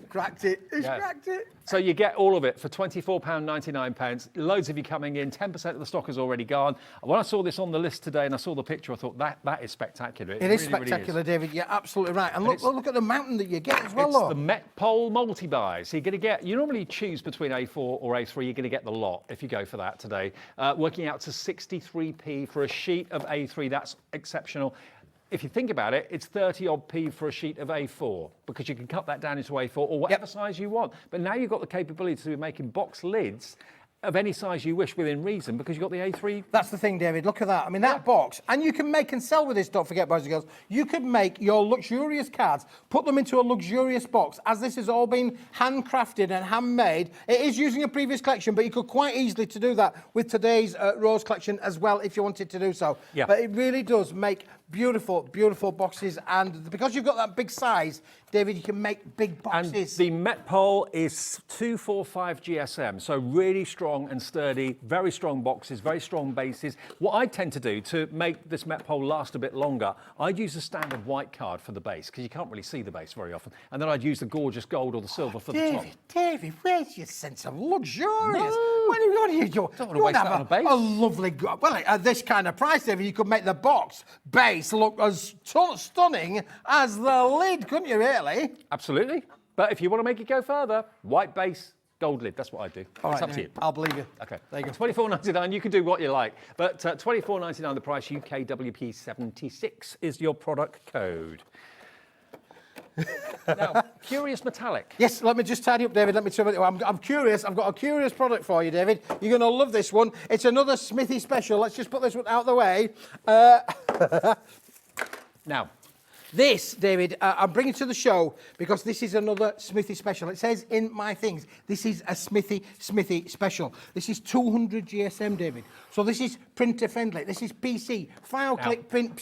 Cracked it. It's cracked it. So you get all of it for £24.99. Loads of you coming in. 10% of the stock has already gone. When I saw this on the list today and I saw the picture, I thought that is spectacular. It is spectacular, really is. David. You're absolutely right. And look at the mountain that you get as well. It's the Met Pole multi-buy. So you're going to get, you normally choose between A4 or A3. You're going to get the lot if you go for that today. Working out to 63p for a sheet of A3. That's exceptional. If you think about it, it's 30-odd p for a sheet of A4 because you can cut that down into A4 or whatever size you want. But now you've got the capability to be making box lids of any size you wish within reason because you've got the A3. That's the thing, David. Look at that. I mean, that box. And you can make and sell with this, don't forget, boys and girls. You could make your luxurious cards, put them into a luxurious box, as this has all been handcrafted and handmade. It is using a previous collection, but you could quite easily to do that with today's Rose collection as well if you wanted to do so. Yeah. But it really does make beautiful, beautiful boxes. And because you've got that big size, David, you can make big boxes. And the Met Pole is 245 GSM, so really strong and sturdy, very strong boxes, very strong bases. What I tend to do to make this Met Pole last a bit longer, I'd use a standard white card for the base, because you can't really see the base very often. And then I'd use the gorgeous gold or the silver for the top. David, where's your sense of luxurious? You want to have a lovely, well, at this kind of price, David, you could make the box base look as stunning as the lid, couldn't you, really? Absolutely. But if you want to make it go further, white base, gold lid. That's what I do. All it's right, up to you. I'll believe you. Okay. There you go. $24.99. You can do what you like. But $24.99 the price. UKWP76 is your product code. Now, Curious Metallic. Yes, let me just tidy up, David. Let me tell you. I'm curious. I've got a curious product for you, David. You're going to love this one. It's another Smithy special. Let's just put this one out of the way. Now, this, David, I'm bringing to the show because this is another Smithy special. It says in my things, this is a Smithy special. This is 200 GSM, David. So this is printer friendly. This is PC, file click print,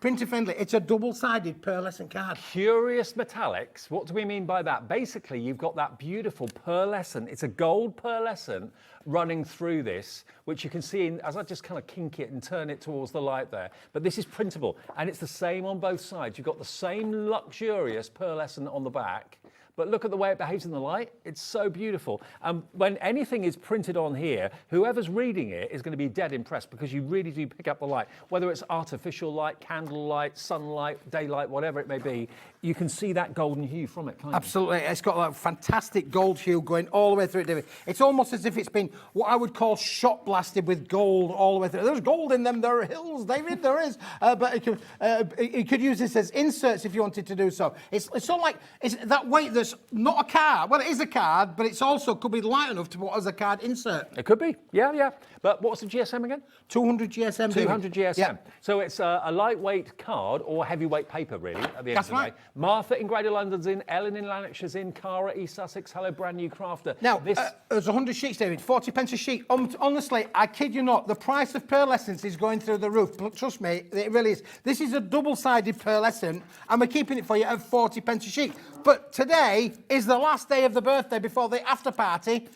printer friendly. It's a double-sided pearlescent card. Curious Metallics. What do we mean by that? Basically, you've got that beautiful pearlescent. It's a gold pearlescent running through this, which you can see as I just kind of kink it and turn it towards the light there. But this is printable, and it's the same on both sides. You've got the same luxurious pearlescent on the back, but look at the way it behaves in the light. It's so beautiful. And when anything is printed on here, whoever's reading it is going to be dead impressed because you really do pick up the light. Whether it's artificial light, candlelight, sunlight, daylight, whatever it may be, you can see that golden hue from it, can't you? Absolutely. It's got that fantastic gold hue going all the way through it, David. It's almost as if it's been what I would call shot blasted with gold all the way through. There's gold in them. There are hills, David. There is. But you could use this as inserts if you wanted to do so. It's sort of like it's that weight that's not a card. Well, it is a card, but it's also could be light enough to put as a card insert. It could be. Yeah. But what's the GSM again? 200 GSM. 200 GSM. Yeah. So it's a lightweight card or heavyweight paper, really, at the end That's of the right. day. Martha in Greater London's in, Ellen in Lanarkshire's in, Cara East Sussex, hello, brand new crafter. Now, there's 100 sheets, David, 40 pence a sheet. Honestly, I kid you not, the price of pearlescence is going through the roof. Trust me, it really is. This is a double-sided pearlescent, and we're keeping it for you at 40 pence a sheet. But today is the last day of the birthday before the after party.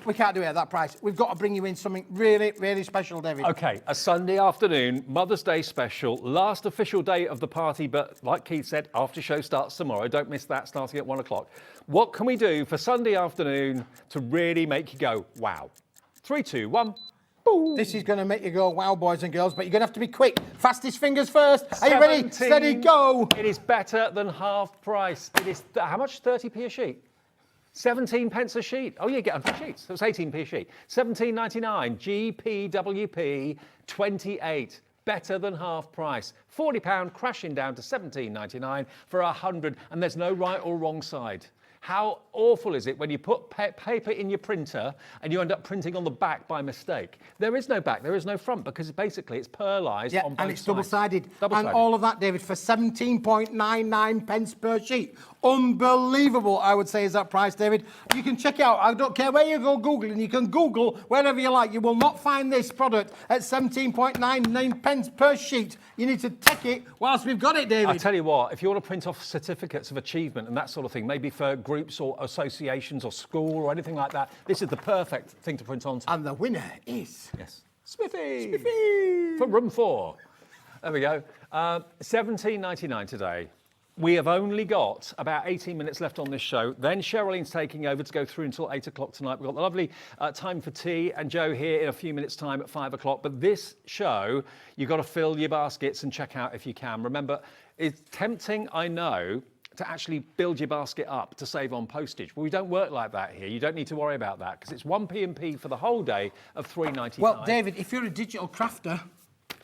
We can't do it at that price. We've got to bring you in something really, really special, David. Okay, a Sunday afternoon, Mother's Day special, last official day of the party, but like Keith said, after show starts tomorrow. Don't miss that, starting at 1 o'clock. What can we do for Sunday afternoon to really make you go, wow? 3, 2, 1. Boom. This is going to make you go, wow, boys and girls, but you're going to have to be quick. Fastest fingers first. Are you ready? Steady, go. It is better than half price. It is, how much? 30p a sheet? 17 pence a sheet. Oh, you get 100 sheets. So it's 18p a sheet. 17.99. GPWP 28. Better than half price. £40 crashing down to 17.99 for 100, and there's no right or wrong side. How awful is it when you put paper in your printer and you end up printing on the back by mistake? There is no back, there is no front, because basically it's pearlised on both and it's sides. double-sided. Double-sided. And all of that, David, for 17.99 pence per sheet. Unbelievable, I would say, is that price, David. You can check it out. I don't care where you go Googling. You can Google wherever you like. You will not find this product at 17.99 pence per sheet. You need to take it whilst we've got it, David. I tell you what, if you want to print off certificates of achievement and that sort of thing, maybe for groups or associations or school or anything like that, this is the perfect thing to print onto. And the winner is... Yes. Smithy! For room 4. There we go. 17.99 today. We have only got about 18 minutes left on this show. Then Cheralene's taking over to go through until 8 o'clock tonight. We've got the lovely time for tea and Joe here in a few minutes' time at 5 o'clock. But this show, you've got to fill your baskets and check out if you can. Remember, it's tempting, I know, to actually build your basket up to save on postage. Well, we don't work like that here. You don't need to worry about that because it's 1p&p for the whole day of £3.99. Well, David, if you're a digital crafter,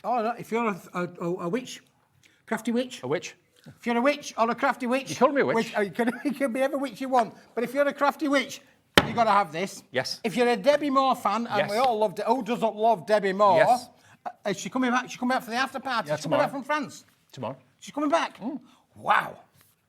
if you're a witch, crafty witch. A witch? If you're a witch or a crafty witch. You call me a witch. You can be every witch you want. But if you're a crafty witch, you've got to have this. Yes. If you're a Debbie Moore fan, and Yes. we all love, who doesn't love Debbie Moore? Yes. Is she coming back? She's coming back for the after party. Yeah, She's coming back tomorrow. from France. Tomorrow. She's coming back. Wow.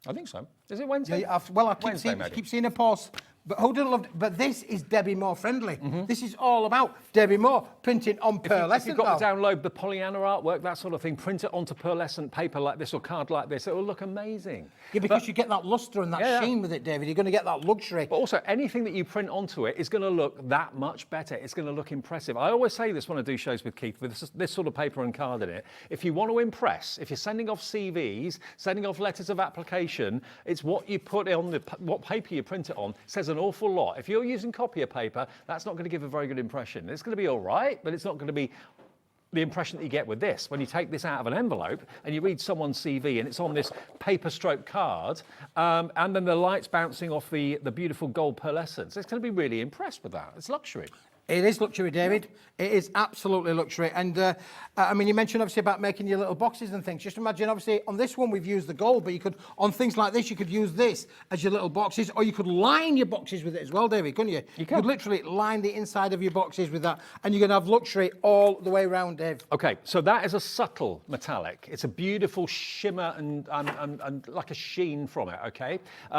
I think so. Is it Wednesday? I Wednesday, maybe. keep seeing a post. But who doesn't love? But this is Debbie Moore friendly. This is all about Debbie Moore printing on pearlescent. If you've got to download the Pollyanna artwork, that sort of thing, print it onto pearlescent paper like this or card like this, it will look amazing. Yeah, because you get that lustre and that sheen with it, David. You're going to get that luxury. But also, anything that you print onto it is going to look that much better. It's going to look impressive. I always say this when I do shows with Keith, with this sort of paper and card in it. If you want to impress, if you're sending off CVs, sending off letters of application, it's what you put on what paper you print it on says an awful lot. If you're using copier paper, that's not going to give a very good impression. It's going to be all right, but it's not going to be the impression that you get with this. When you take this out of an envelope and you read someone's CV and it's on this paper stroke card, and then the light's bouncing off the beautiful gold pearlescence, it's going to be really impressed with that. It's luxury. It is luxury, David. It is absolutely luxury. And I mean, you mentioned obviously about making your little boxes and things. Just imagine, obviously, on this one we've used the gold, but you could, on things like this, you could use this as your little boxes, or you could line your boxes with it as well, David, couldn't you? You could literally line the inside of your boxes with that, and you're going to have luxury all the way around, Dave. Okay, so that is a subtle metallic. It's a beautiful shimmer and like a sheen from it, okay?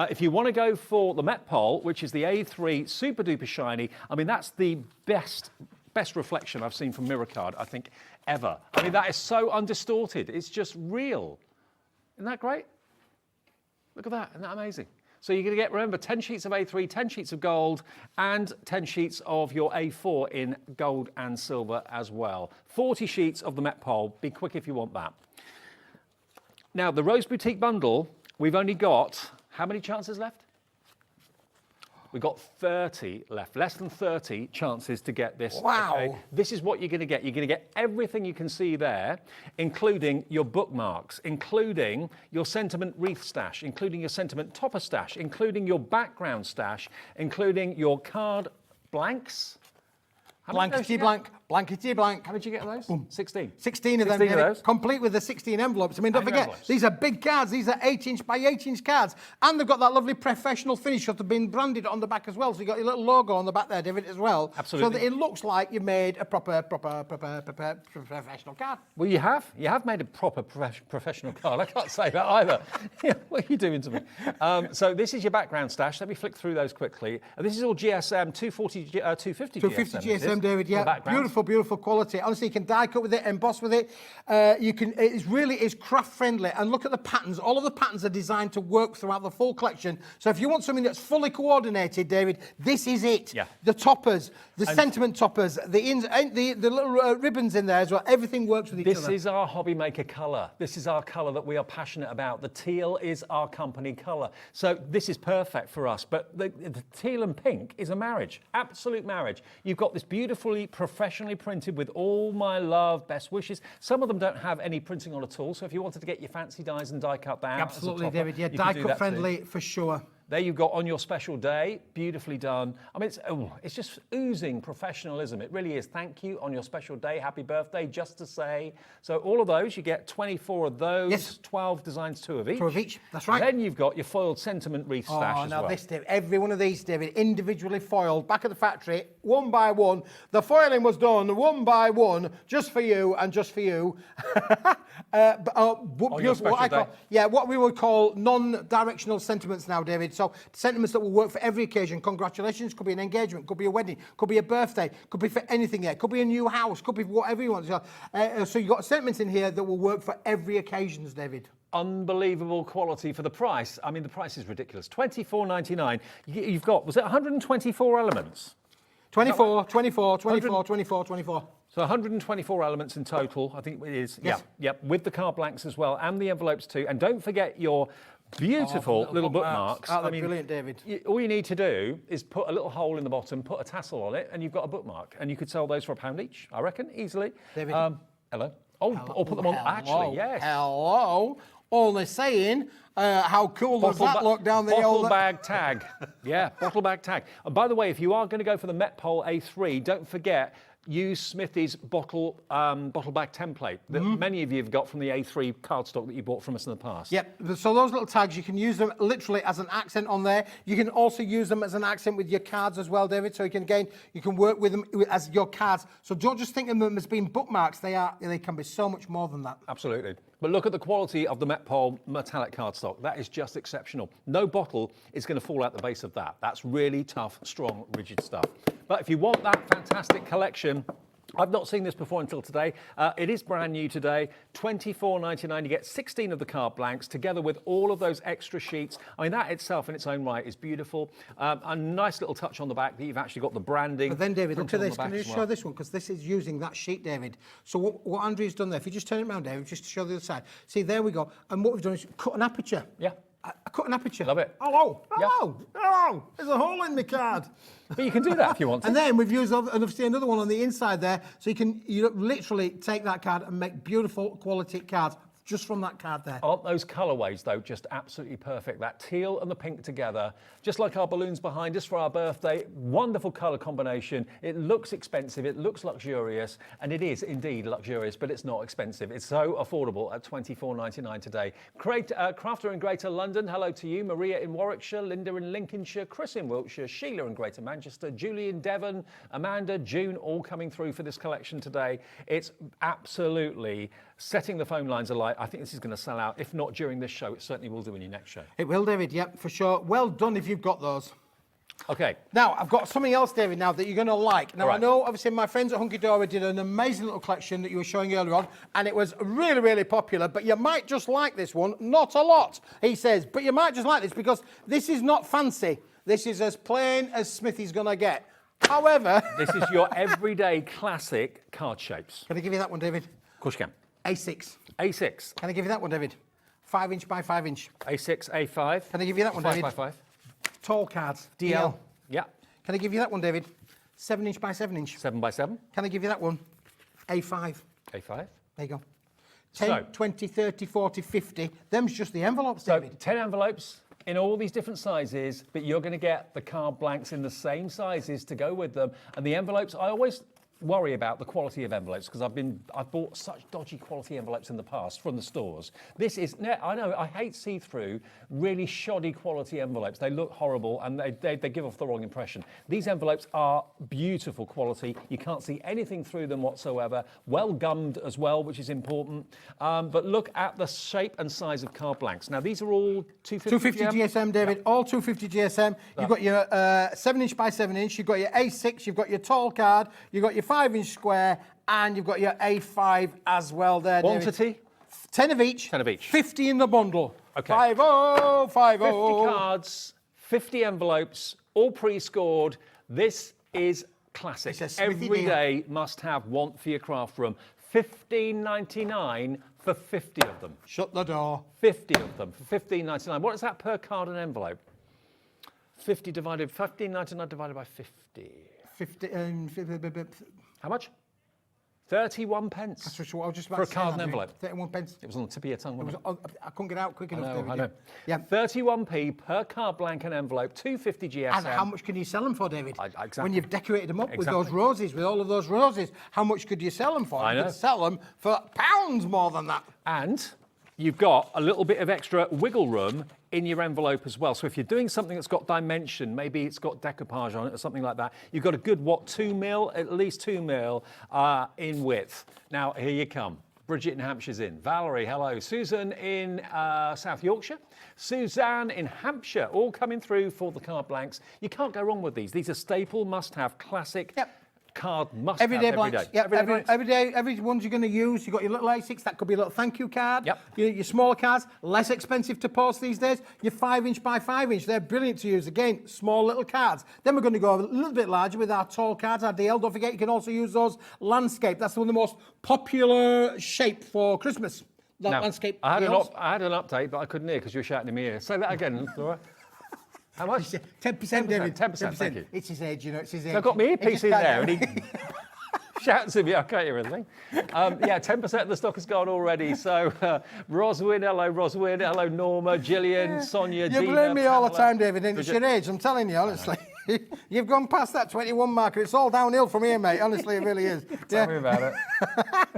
If you want to go for the Metpol, which is the A3 super duper shiny, I mean, that's the best reflection I've seen from Mirror Card, I think, ever. I mean, that is so undistorted. It's just real. Isn't that great? Look at that. Isn't that amazing? So you're going to get, remember, 10 sheets of A3, 10 sheets of gold, and 10 sheets of your A4 in gold and silver as well. 40 sheets of the Metpol. Be quick if you want that. Now, the Rose Boutique bundle, we've only got, how many chances left? We've got 30 left, less than 30 chances to get this. Wow. Okay? This is what you're going to get. You're going to get everything you can see there, including your bookmarks, including your sentiment wreath stash, including your sentiment topper stash, including your background stash, including your card blanks. Blankety blank, blankety blank. How did you get those? 16. 16 of them, 16 of those. Complete with the 16 envelopes. I mean, don't And forget, envelopes. these are big cards. These are 8-inch by 8-inch cards. And they've got that lovely professional finish that have been branded on the back as well. So you've got your little logo on the back there, David, as well. Absolutely. So that it looks like you made a proper professional card. Well, you have. You have made a proper professional card. I can't say that either. Yeah, what are you doing to me? So this is your background stash. Let me flick through those quickly. This is all GSM, 240, 250 GSM. 250 this is, GSM, David, for the yeah. background. Beautiful, beautiful quality. Honestly, you can die cut with it, emboss with it. It really is craft friendly. And look at the patterns. All of the patterns are designed to work throughout the full collection. So if you want something that's fully coordinated, David, this is it. Yeah. The toppers, the sentiment toppers, the little ribbons in there as well. Everything works with each other. This is our hobby maker colour. This is our colour that we are passionate about. The teal is our company colour. So this is perfect for us. But the teal and pink is a marriage, absolute marriage. You've got this beautifully professionally printed with all my love, best wishes. Some of them don't have any printing on at all. So if you wanted to get your fancy dies and die cut that out, Absolutely, as a topper, David. Yeah, you die can do cut that friendly too. for sure. There you've got on your special day, beautifully done. I mean, it's just oozing professionalism. It really is. Thank you on your special day. Happy birthday, just to say. So all of those, you get 24 of those, Yes. 12 designs, 2 of each. 2 of each, that's right. Then you've got your foiled sentiment wreath stash as now well. this, David, every one of these, David, individually foiled back at the factory, one by one. The foiling was done one by one, just for you and just for you. What we would call non-directional sentiments now, David. So sentiments that will work for every occasion. Congratulations, could be an engagement, could be a wedding, could be a birthday, could be for anything there, could be a new house, could be whatever you want. So you've got sentiments in here that will work for every occasion, David. Unbelievable quality for the price. I mean, the price is ridiculous. $24.99. You've got, was it 124 elements? 24. So 124 elements in total, I think it is. Yes. Yeah, with the card blanks as well, and the envelopes too. And don't forget your beautiful little bookmarks. Oh, they're brilliant, David. All you need to do is put a little hole in the bottom, put a tassel on it, and you've got a bookmark. And you could sell those for £1 each, I reckon, easily. David. Hello. Oh, or put them on, actually, yes. Hello. Only saying, how cool does that look down the bottle bag tag. Yeah, bottle bag tag. And by the way, if you are going to go for the Metpole A3, don't forget, use Smithy's bottle bag template that many of you have got from the A3 cardstock that you bought from us in the past. Yep, so those little tags, you can use them literally as an accent on there. You can also use them as an accent with your cards as well, David. So you can work with them as your cards. So don't just think of them as being bookmarks. They can be so much more than that. Absolutely. But look at the quality of the Metpole metallic cardstock. That is just exceptional. No bottle is going to fall out the base of that. That's really tough, strong, rigid stuff. But if you want that fantastic collection, I've not seen this before until today. It is brand new today. $24.99. You get 16 of the card blanks together with all of those extra sheets. I mean, that itself in its own right is beautiful. A nice little touch on the back that you've actually got the branding. But then, David, look at this. Can you just show this one? Because this is using that sheet, David. So what Andrew's done there, if you just turn it around, David, just to show the other side. See, there we go. And what we've done is cut an aperture. Yeah. I cut an aperture. Love it. Hello. Yeah. There's a hole in the card. But you can do that if you want to. And then we've used obviously another one on the inside there, so you literally take that card and make beautiful quality cards just from that card there. Aren't those colourways, though, just absolutely perfect? That teal and the pink together, just like our balloons behind us for our birthday. Wonderful colour combination. It looks expensive, it looks luxurious, and it is indeed luxurious, but it's not expensive. It's so affordable at $24.99 today. Crafter in Greater London, hello to you. Maria in Warwickshire, Linda in Lincolnshire, Chris in Wiltshire, Sheila in Greater Manchester, Julie in Devon, Amanda, June, all coming through for this collection today. It's absolutely setting the phone lines alight. I think this is going to sell out. If not during this show, it certainly will do in your next show. It will, David, yep, for sure. Well done if you've got those. Okay. Now, I've got something else, David, now that you're going to like. Now, I know, obviously, my friends at HunkyDory did an amazing little collection that you were showing earlier on, and it was really, really popular, but you might just like this one. Not a lot, he says, but you might just like this because this is not fancy. This is as plain as Smithy's going to get. However... This is your everyday classic card shapes. Can I give you that one, David? Of course you can. A6. A6. Can I give you that one, David? 5 inch by 5 inch. A6, A5. Can I give you that one, 5 David? by 5. Tall cards. DL. Yeah. Can I give you that one, David? 7 inch by 7 inch. 7 by 7. Can I give you that one? A5. A5. There you go. 10, 20, 30, 40, 50. Them's just the envelopes, David. 10 envelopes in all these different sizes, but you're going to get the card blanks in the same sizes to go with them. And the envelopes, I always worry about the quality of envelopes because I've bought such dodgy quality envelopes in the past from the stores. This is, I know, I hate see-through, really shoddy quality envelopes. They look horrible and they give off the wrong impression. These envelopes are beautiful quality. You can't see anything through them whatsoever. Well gummed as well, which is important. But look at the shape and size of card blanks. Now, these are all 250 GSM, David. Yep. All 250 GSM. You've got your 7 inch by 7 inch. You've got your A6. You've got your tall card. You've got your 5 inch square, and you've got your A5 as well there, David. Quantity? 10 of each. 10 of each. 50 in the bundle. Okay. 50, 50. 50 cards, 50 envelopes, all pre-scored. This is classic. Every day must have, want for your craft room. $15.99 for 50 of them. Shut the door. 50 of them for $15.99. What is that per card and envelope? 15.99 divided by 50. 50. How much? 31 pence. That's what I was just about for a to say, card and Andrew. envelope. 31 pence. It was on the tip of your tongue, wasn't it? I couldn't get out quick enough. I know. Yeah. 31p per card blank and envelope, 250 GSM. And how much can you sell them for, David? Exactly. When you've decorated them up with Exactly. those roses, with all of those roses, how much could you sell them for? I You know. could sell them for pounds more than that. And you've got a little bit of extra wiggle room in your envelope as well. So if you're doing something that's got dimension, maybe it's got decoupage on it or something like that, you've got a good, at least 2 mil in width. Now, here you come. Bridget in Hampshire's in. Valerie, hello. Susan in South Yorkshire. Suzanne in Hampshire, all coming through for the card blanks. You can't go wrong with these. These are staple, must-have, classic card must-have Everyday blanks. every day. Yeah, Everyday blanks. every day, every ones you're going to use. You've got your little A6, that could be a little thank you card. Yep. Your smaller cards, less expensive to post these days. Your 5-inch by 5-inch, they're brilliant to use. Again, small little cards. Then we're going to go a little bit larger with our tall cards, our DL. Don't forget, you can also use those landscape. That's one of the most popular shape for Christmas. Now, Landscape. I had DLs. an update, but I couldn't hear because you were shouting in my ear. Say that again, Laura. How much? 10%, David. 10%, thank you. It's his age, you know, it's his age. So I've got my It earpiece just in can't- there and he shouts at me, I can't hear anything. 10% of the stock has gone already. So Roswyn, hello Norma, Gillian, Sonia, You Dina, blame me all the Pamela, time, David, and it's Bridget. your age, I'm telling you, honestly. You've gone past that 21 marker. It's all downhill from here, mate. Honestly, it really is. Tell me about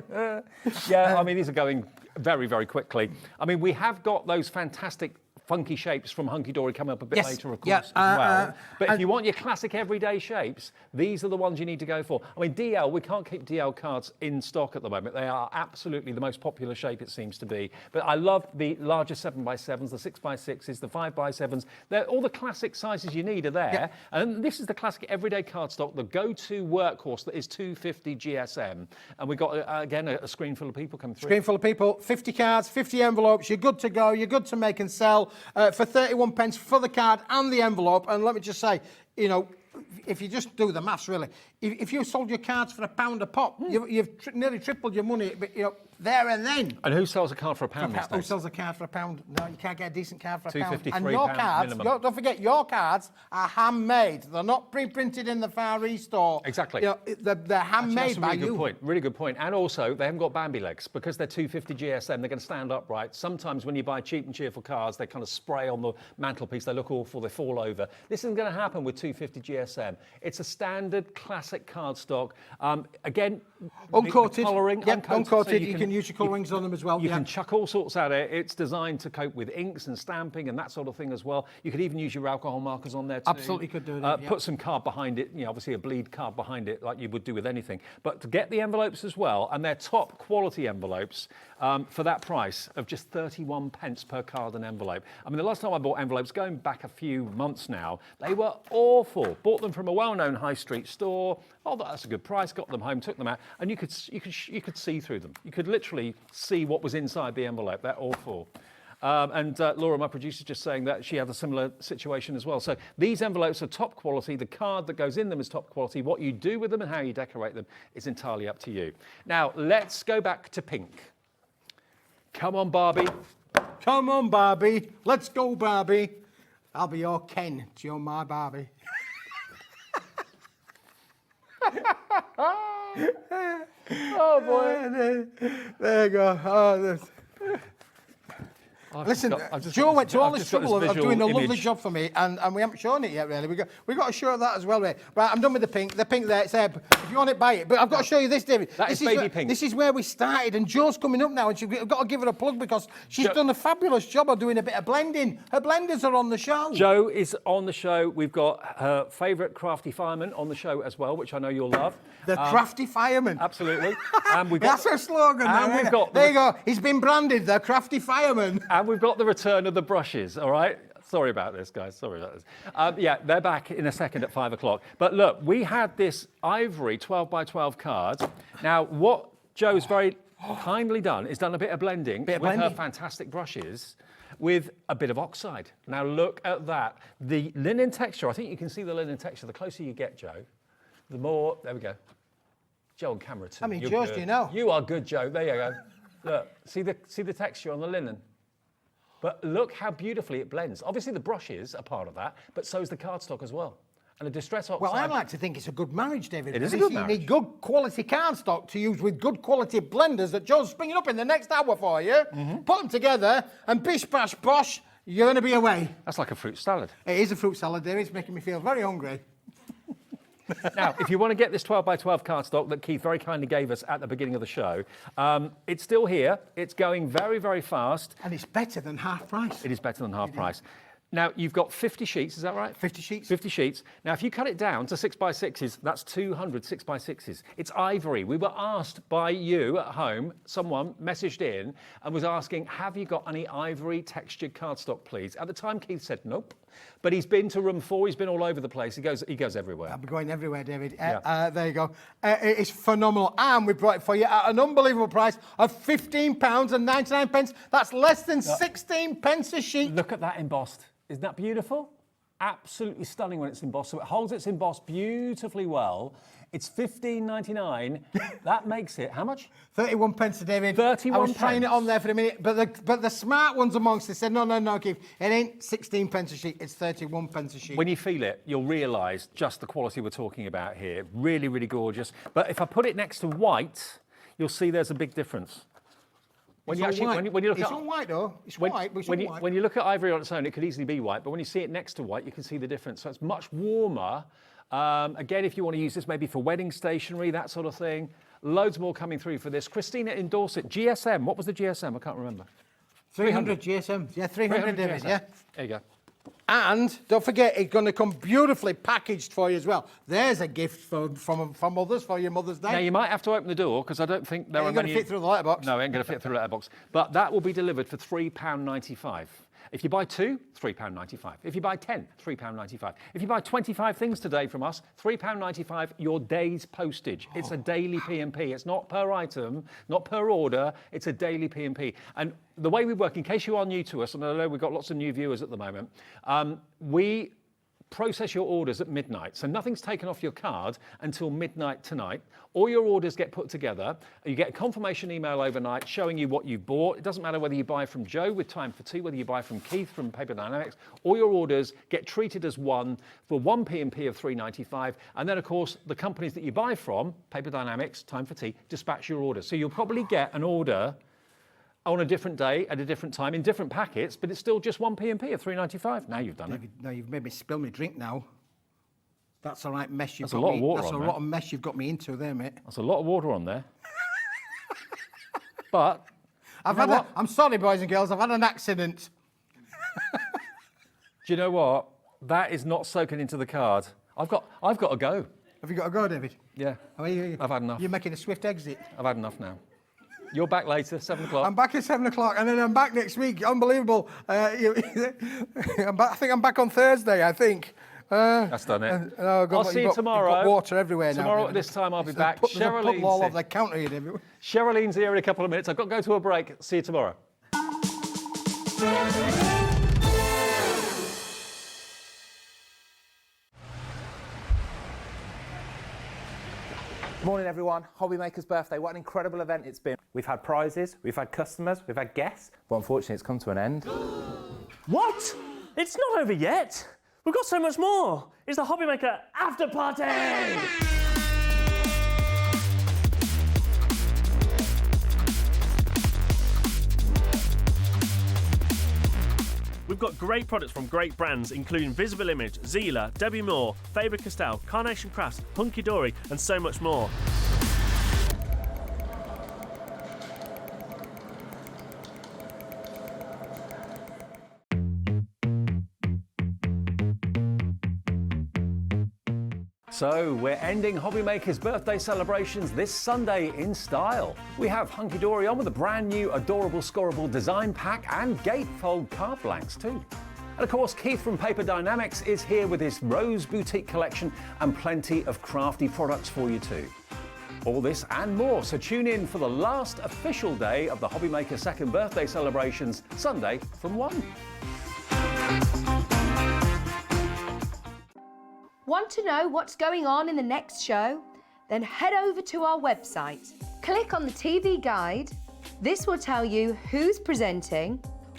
it. Yeah, I mean, these are going very, very quickly. I mean, we have got those fantastic funky shapes from HunkyDory coming up a bit Yes, later, of yeah, course, as well. But if you want your classic everyday shapes, these are the ones you need to go for. I mean, DL, we can't keep DL cards in stock at the moment. They are absolutely the most popular shape, it seems to be. But I love the larger 7x7s, the 6x6s, the 5x7s. They're all the classic sizes you need are there. Yeah. And this is the classic everyday cardstock, the go-to workhorse that is 250 GSM. And we've got, again, a screen full of people coming through. Screen full of people, 50 cards, 50 envelopes. You're good to go. You're good to make and sell for 31 pence for the card and the envelope. And let me just say, you know, if you just do the maths, really, if you sold your cards for £1 a pop, you've nearly tripled your money, but, you know, there and then. And who sells a card for £1 these Who days? sells a card for £1? No, you can't get a decent card for £1. £2.53 And your cards, minimum. don't forget, your cards are handmade. They're not pre-printed in the Far East store. Exactly. You know, they're handmade That's a by really you. good point. Really good point. And also, they haven't got Bambi legs because they're 250 GSM. They're going to stand upright. Sometimes when you buy cheap and cheerful cards, they kind of spray on the mantelpiece. They look awful. They fall over. This isn't going to happen with 250 GSM. It's a standard classic cardstock. Again, Uncoated. the colouring, Yep, uncoated. so You can use your colourings on them as well. You yeah. can chuck all sorts at it. It's designed to cope with inks and stamping and that sort of thing as well. You could even use your alcohol markers on there too. Absolutely could do that, yeah. Put some card behind it, you know, obviously a bleed card behind it like you would do with anything. But to get the envelopes as well, and they're top quality envelopes for that price of just 31 pence per card and envelope. I mean, the last time I bought envelopes, going back a few months now, they were awful. Bought them from a well-known high street store. Oh, that's a good price. Got them home, took them out, and you could see through them. You could literally see what was inside the envelope. They're awful. And Laura, my producer, just saying that she had a similar situation as well. So these envelopes are top quality. The card that goes in them is top quality. What you do with them and how you decorate them is entirely up to you. Now, let's go back to pink. Come on, Barbie. Come on, Barbie. Let's go, Barbie. I'll be your Ken. You're my Barbie. Oh, boy. There you go. Oh, listen, Joe went to all this trouble of doing a lovely job for me, and we haven't shown it yet, really. We've got to show that as well, right? Right, I'm done with the pink. The pink there, it's there. If you want it, buy it. But I've got to show you this, David. That is baby pink. This is where we started, and Joe's coming up now, and we've got to give her a plug because she's done a fabulous job of doing a bit of blending. Her blenders are on the show. Jo is on the show. We've got her favourite crafty fireman on the show as well, which I know you'll love. The crafty fireman. Absolutely. And we've got That's her slogan. And we've got there you go. He's been branded the crafty fireman. And we've got the return of the brushes, all right? Sorry about this, guys. Sorry about this. Yeah, they're back in a second at 5 o'clock. But look, we had this ivory 12 by 12 card. Now, what Joe's very kindly done is done a bit of blending with her fantastic brushes with a bit of oxide. Now, look at that. The linen texture, I think you can see the linen texture. The closer you get, Joe, the more, there we go. Joe on camera too. I mean, You're Joe's, good. do you know? You are good, Joe. There you go. Look, see the texture on the linen? But look how beautifully it blends. Obviously, the brushes are part of that, but so is the cardstock as well. and a distress oxide. Well, I like to think it's a good marriage, David. It is a because good You marriage. need good quality cardstock to use with good quality blenders that Joe's springing up in the next hour for you. Put them together, and bish, bash, bosh, you're going to be away. That's like a fruit salad. It is a fruit salad, David. It's making me feel very hungry. Now, if you want to get this 12 by 12 cardstock that Keith very kindly gave us at the beginning of the show, it's still here. It's going very, very fast. And it's better than half price. It is better than half price. Now, you've got 50 sheets, is that right? 50 sheets. 50 sheets. Now, if you cut it down to 6x6s, that's 200 6x6s. It's ivory. We were asked by you at home, someone messaged in and was asking, have you got any ivory textured cardstock, please? At the time, Keith said nope. But he's been to room 4, he's been all over the place. He goes everywhere. I'll be going everywhere, David. Yeah. There you go. It is phenomenal. And we brought it for you at an unbelievable price of £15.99. That's less than 16 pence a sheet. Look at that embossed. Isn't that beautiful? Absolutely stunning when it's embossed. So it holds its embossed beautifully well. It's £15.99. That makes it, how much? 31 pence, David. 31 I was trying pence. it on there for a minute, but the smart ones amongst us said, no, Keith, it ain't 16 pence a sheet, it's 31 pence a sheet. When you feel it, you'll realise just the quality we're talking about here. Really, really gorgeous. But if I put it next to white, you'll see there's a big difference. When you actually, when you look it's at all white though. It's white, but it's all white. when you look at ivory on its own, it could easily be white. But when you see it next to white, you can see the difference. So it's much warmer. Again, if you want to use this maybe for wedding stationery, that sort of thing. Loads more coming through for this. Christina in Dorset, GSM. What was the GSM? I can't remember. 300 GSM. Yeah, 300 David, GSM. yeah. There you go. And don't forget, it's going to come beautifully packaged for you as well. There's a gift from others for your Mother's Day. Now, you might have to open the door because I don't think there are Ain't many... going to fit through the letterbox. No, it ain't going to fit through the letterbox. But that will be delivered for £3.95. If you buy 2, £3.95. If you buy 10, £3.95. If you buy 25 things today from us, £3.95, your day's postage. It's a daily P&P. It's not per item, not per order. It's a daily P&P. And the way we work, in case you are new to us, and I know we've got lots of new viewers at the moment, we process your orders at midnight. So nothing's taken off your card until midnight tonight. All your orders get put together. You get a confirmation email overnight showing you what you bought. It doesn't matter whether you buy from Joe with Time for Tea, whether you buy from Keith from Paper Dynamics. All your orders get treated as one for one P&P of $3.95. And then, of course, the companies that you buy from, Paper Dynamics, Time for Tea, dispatch your order. So you'll probably get an order on a different day, at a different time, in different packets, but it's still just one P&P of $3.95. Now you've done it. Now you've made me spill my drink now. That's a right mess you've That's a got lot me. of water That's on a there. lot of mess you've got me into there, mate. That's a lot of water on there. But I'm sorry, boys and girls. I've had an accident. do you know what? That is not soaking into the card. I've got to go. Have you got to go, David? Yeah. I've had enough. You're making a swift exit. I've had enough now. You're back later, 7 o'clock. I'm back at 7 o'clock, and then I'm back next week. Unbelievable. I think I'm back on Thursday, I think. That's done it. I'll see you tomorrow. You've got water everywhere now. Tomorrow at this time I'll be back. There's a puddle all over the counter here, David. Cheralene's here in a couple of minutes. I've got to go to a break. See you tomorrow. Morning everyone, HobbyMaker's birthday, what an incredible event it's been. We've had prizes, we've had customers, we've had guests, but unfortunately it's come to an end. What? It's not over yet. We've got so much more. It's the HobbyMaker after party. We've got great products from great brands, including Visible Image, Zila, Debbie Moore, Faber-Castell, Carnation Crafts, HunkyDory, and so much more. So we're ending HobbyMaker's birthday celebrations this Sunday in style. We have HunkyDory on with a brand new Adorable Scorable Design Pack and Gatefold Card Blanks too. And of course, Keith from Paper Dynamics is here with his Rose Boutique collection and plenty of crafty products for you too. All this and more, so tune in for the last official day of the HobbyMaker second birthday celebrations, Sunday from 1. Want to know what's going on in the next show? Then head over to our website. Click on the TV guide. This will tell you who's presenting,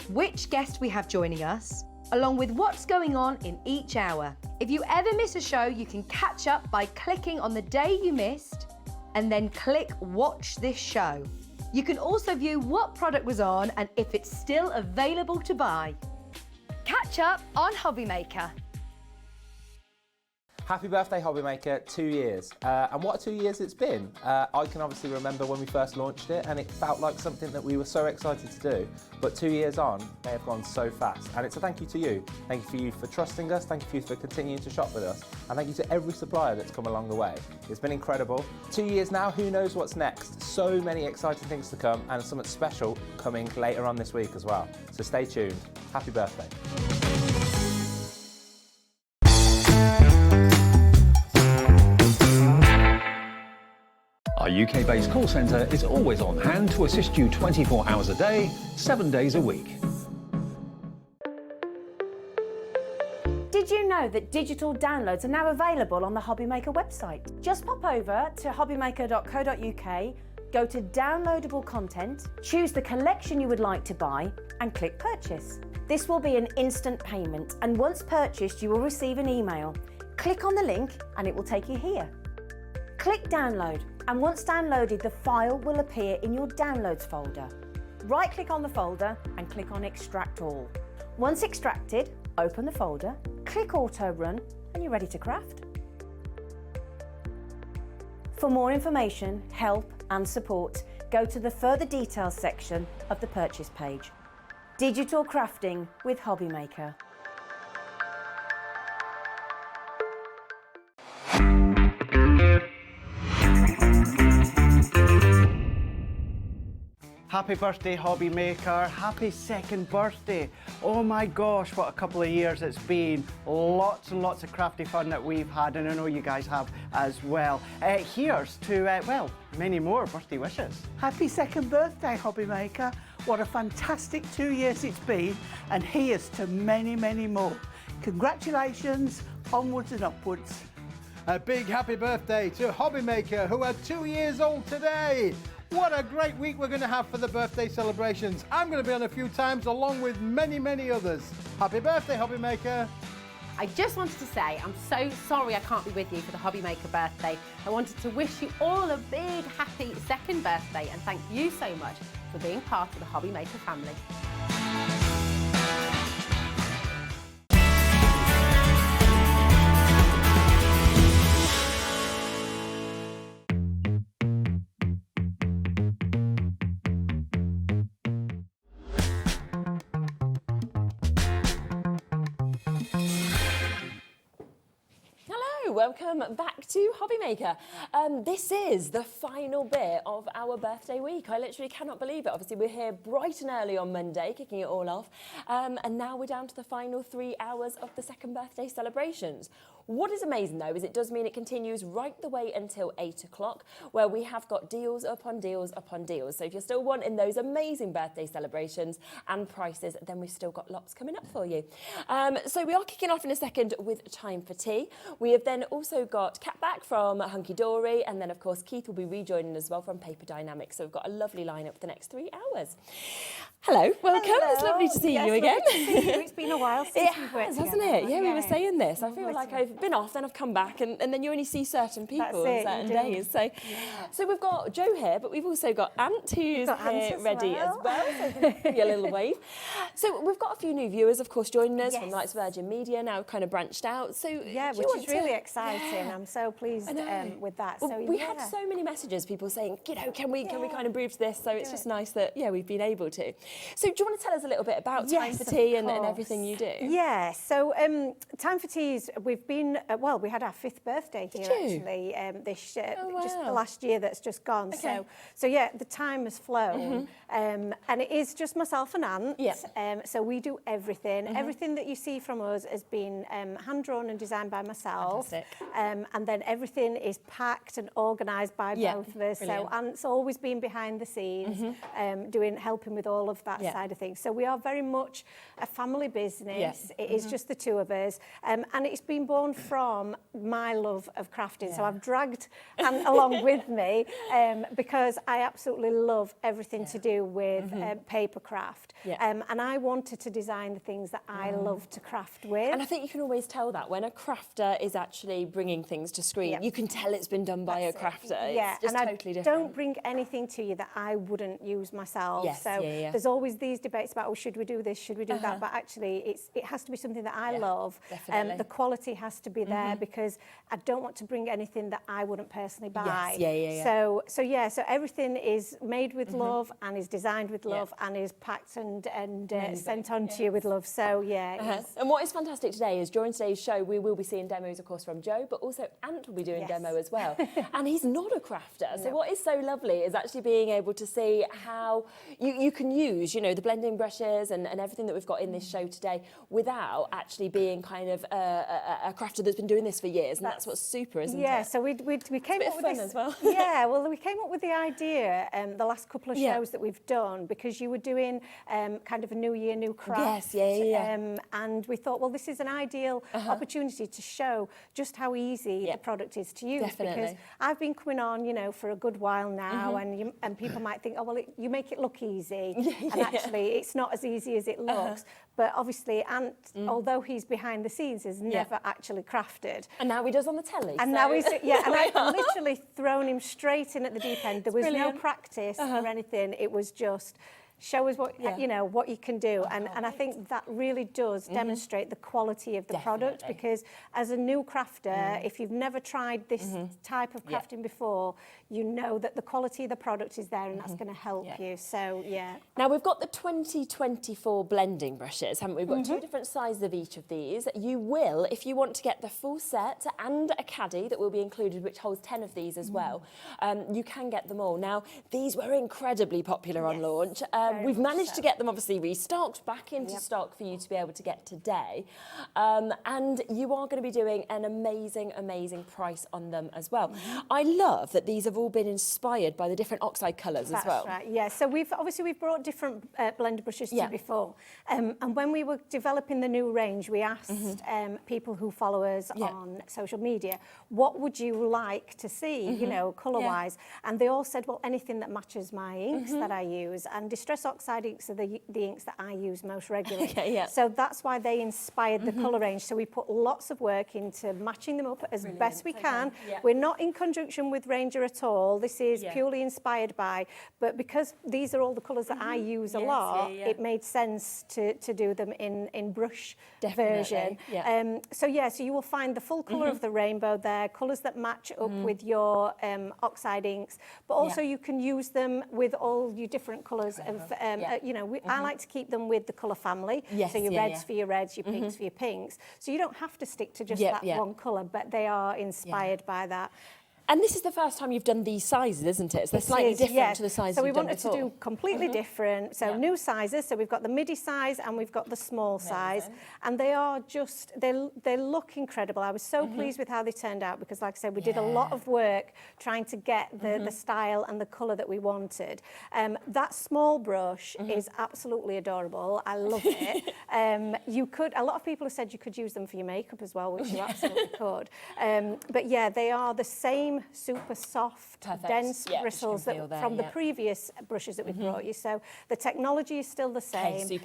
which guest we have joining us, along with what's going on in each hour. If you ever miss a show, you can catch up by clicking on the day you missed and then click Watch This Show. You can also view what product was on and if it's still available to buy. Catch up on HobbyMaker. Happy birthday, HobbyMaker, 2 years. And what a 2 years it's been. I can obviously remember when we first launched it and it felt like something that we were so excited to do. But 2 years on, they have gone so fast. And it's a thank you to you. Thank you for trusting us. Thank you for continuing to shop with us. And thank you to every supplier that's come along the way. It's been incredible. 2 years now, who knows what's next? So many exciting things to come and something special coming later on this week as well. So stay tuned. Happy birthday. Our UK-based call centre is always on hand to assist you 24 hours a day, 7 days a week. Did you know that digital downloads are now available on the HobbyMaker website? Just pop over to hobbymaker.co.uk, go to downloadable content, choose the collection you would like to buy and click purchase. This will be an instant payment, and once purchased you will receive an email. Click on the link and it will take you here. Click download, and once downloaded the file will appear in your downloads folder. Right click on the folder and click on extract all. Once extracted, open the folder, click auto run and you're ready to craft. For more information, help and support, go to the further details section of the purchase page. Digital crafting with HobbyMaker. Happy birthday, HobbyMaker. Happy second birthday. Oh my gosh, what a couple of years it's been. Lots and lots of crafty fun that we've had, and I know you guys have as well. Here's to, well, many more birthday wishes. Happy second birthday, HobbyMaker. What a fantastic 2 years it's been, and here's to many, many more. Congratulations, onwards and upwards. A big happy birthday to HobbyMaker, who are 2 years old today. What a great week we're going to have for the birthday celebrations. I'm going to be on a few times along with many, many others. Happy birthday, HobbyMaker. I just wanted to say I'm so sorry I can't be with you for the HobbyMaker birthday. I wanted to wish you all a big happy second birthday and thank you so much for being part of the HobbyMaker family. Welcome back to HobbyMaker. This is the final bit of our birthday week. I literally cannot believe it. Obviously, we're here bright and early on Monday, kicking it all off. And now we're down to the final 3 hours of the second birthday celebrations. What is amazing, though, is it does mean it continues right the way until 8 o'clock, where we have got deals upon deals upon deals. So if you're still wanting those amazing birthday celebrations and prices, then we've still got lots coming up for you. So we are kicking off in a second with Time for Tea. We have then also got Kat back from HunkyDory, and then, of course, Keith will be rejoining as well from Paper Dynamics. So we've got a lovely lineup for the next 3 hours. Hello, welcome. Hello. It's lovely to see you again. To see you. It's been a while since we've worked hasn't together. it? Yeah, we were saying this. I feel like I've been off, then I've come back, and then you only see certain people on certain days. So we've got Joe here, but we've also got Ant, who's here ready as well. So give you a little wave. So we've got a few new viewers, of course, joining us from Lights Virgin Media, now kind of branched out. So yeah, which is really exciting. I'm so pleased with that. Well, so we had so many messages, people saying, you know, can we kind of move to this? So it's just nice that we've been able to. So do you want to tell us a little bit about Time for Tea and everything you do? Yeah, so Time for Teas, we've been, well, we had our 5th birthday here actually, just the last year that's just gone. Okay. So yeah, the time has flown, and it is just myself and Ant. So we do everything. Everything that you see from us has been hand-drawn and designed by myself. And then everything is packed and organised by both of us. Brilliant. So Ant's always been behind the scenes, helping with all of that side of things. So we are very much a family business. It is just the two of us. And it's been born from my love of crafting. So I've dragged Ant along with me because I absolutely love everything to do with paper craft. And I wanted to design the things that I love to craft with. And I think you can always tell that when a crafter is actually bringing things to screen, you can tell it's been done by a crafter. It's just and totally I different. don't bring anything to you that I wouldn't use myself. So there's always these debates about, oh, should we do this, should we do that? But actually, it has to be something that I love. Definitely. The quality has to be there because I don't want to bring anything that I wouldn't personally buy. So everything is made with love and is designed with love and is packed and sent on to you with love. So And what is fantastic today is during today's show we will be seeing demos, of course, from Joe, but also Ant will be doing demo as well. And he's not a crafter, so what is so lovely is actually being able to see how you can use, you know, the blending brushes and everything that we've got in this show today without actually being kind of a crafter that's been doing this for years, and that's what's super, isn't it? So we came up with this as well. We came up with the idea the last couple of shows that we've done because you were doing kind of a new year, new craft. And we thought, well, this is an ideal opportunity to show just how easy the product is to use. Because I've been coming on, you know, for a good while now, and people might think, oh, well, you make it look easy, and actually it's not as easy as it looks. But obviously, Ant, although he's behind the scenes, has never actually crafted. And now he does on the telly. And now he's, and I've literally thrown him straight in at the deep end. There was no practice or anything. It was just show us what you know what you can do, and I think that really does demonstrate the quality of the product, because as a new crafter, if you've never tried this type of crafting before, you know that the quality of the product is there, and that's going to help you. So now we've got the 2024 blending brushes, haven't we? We've got two different sizes of each of these. You will, if you want to get the full set and a caddy that will be included, which holds 10 of these as well, you can get them all. Now these were incredibly popular on launch. We've managed to get them obviously restocked back into stock for you to be able to get today. And you are going to be doing an amazing, amazing price on them as well. I love that these have all been inspired by the different oxide colours as well. That's right, So we've brought different blender brushes to you before. And when we were developing the new range, we asked people who follow us on social media, what would you like to see, you know, colour-wise? And they all said, well, anything that matches my inks that I use. And Distress Oxide inks are the inks that I use most regularly. So that's why they inspired the colour range. So we put lots of work into matching them up as best we can. We're not in conjunction with Ranger at all. This is purely inspired by, but because these are all the colours that I use a lot, it made sense to do them in brush version. So you will find the full colour of the rainbow there, colours that match up with your oxide inks, but also you can use them with all your different colours of you know, I like to keep them with the colour family. So your reds for your reds, your pinks for your pinks. So you don't have to stick to just that one colour, but they are inspired by that. And this is the first time you've done these sizes, isn't it? So they're slightly different to the sizes you've done before. So we wanted to do completely different. So new sizes. So we've got the midi size and we've got the small size. And they are just, they look incredible. I was so pleased with how they turned out because, like I said, we did a lot of work trying to get the style and the colour that we wanted. That small brush is absolutely adorable. I love it. A lot of people have said you could use them for your makeup as well, which you absolutely could. But yeah, they are the same super soft, dense bristles from the previous brushes that we've brought you. So the technology is still the same.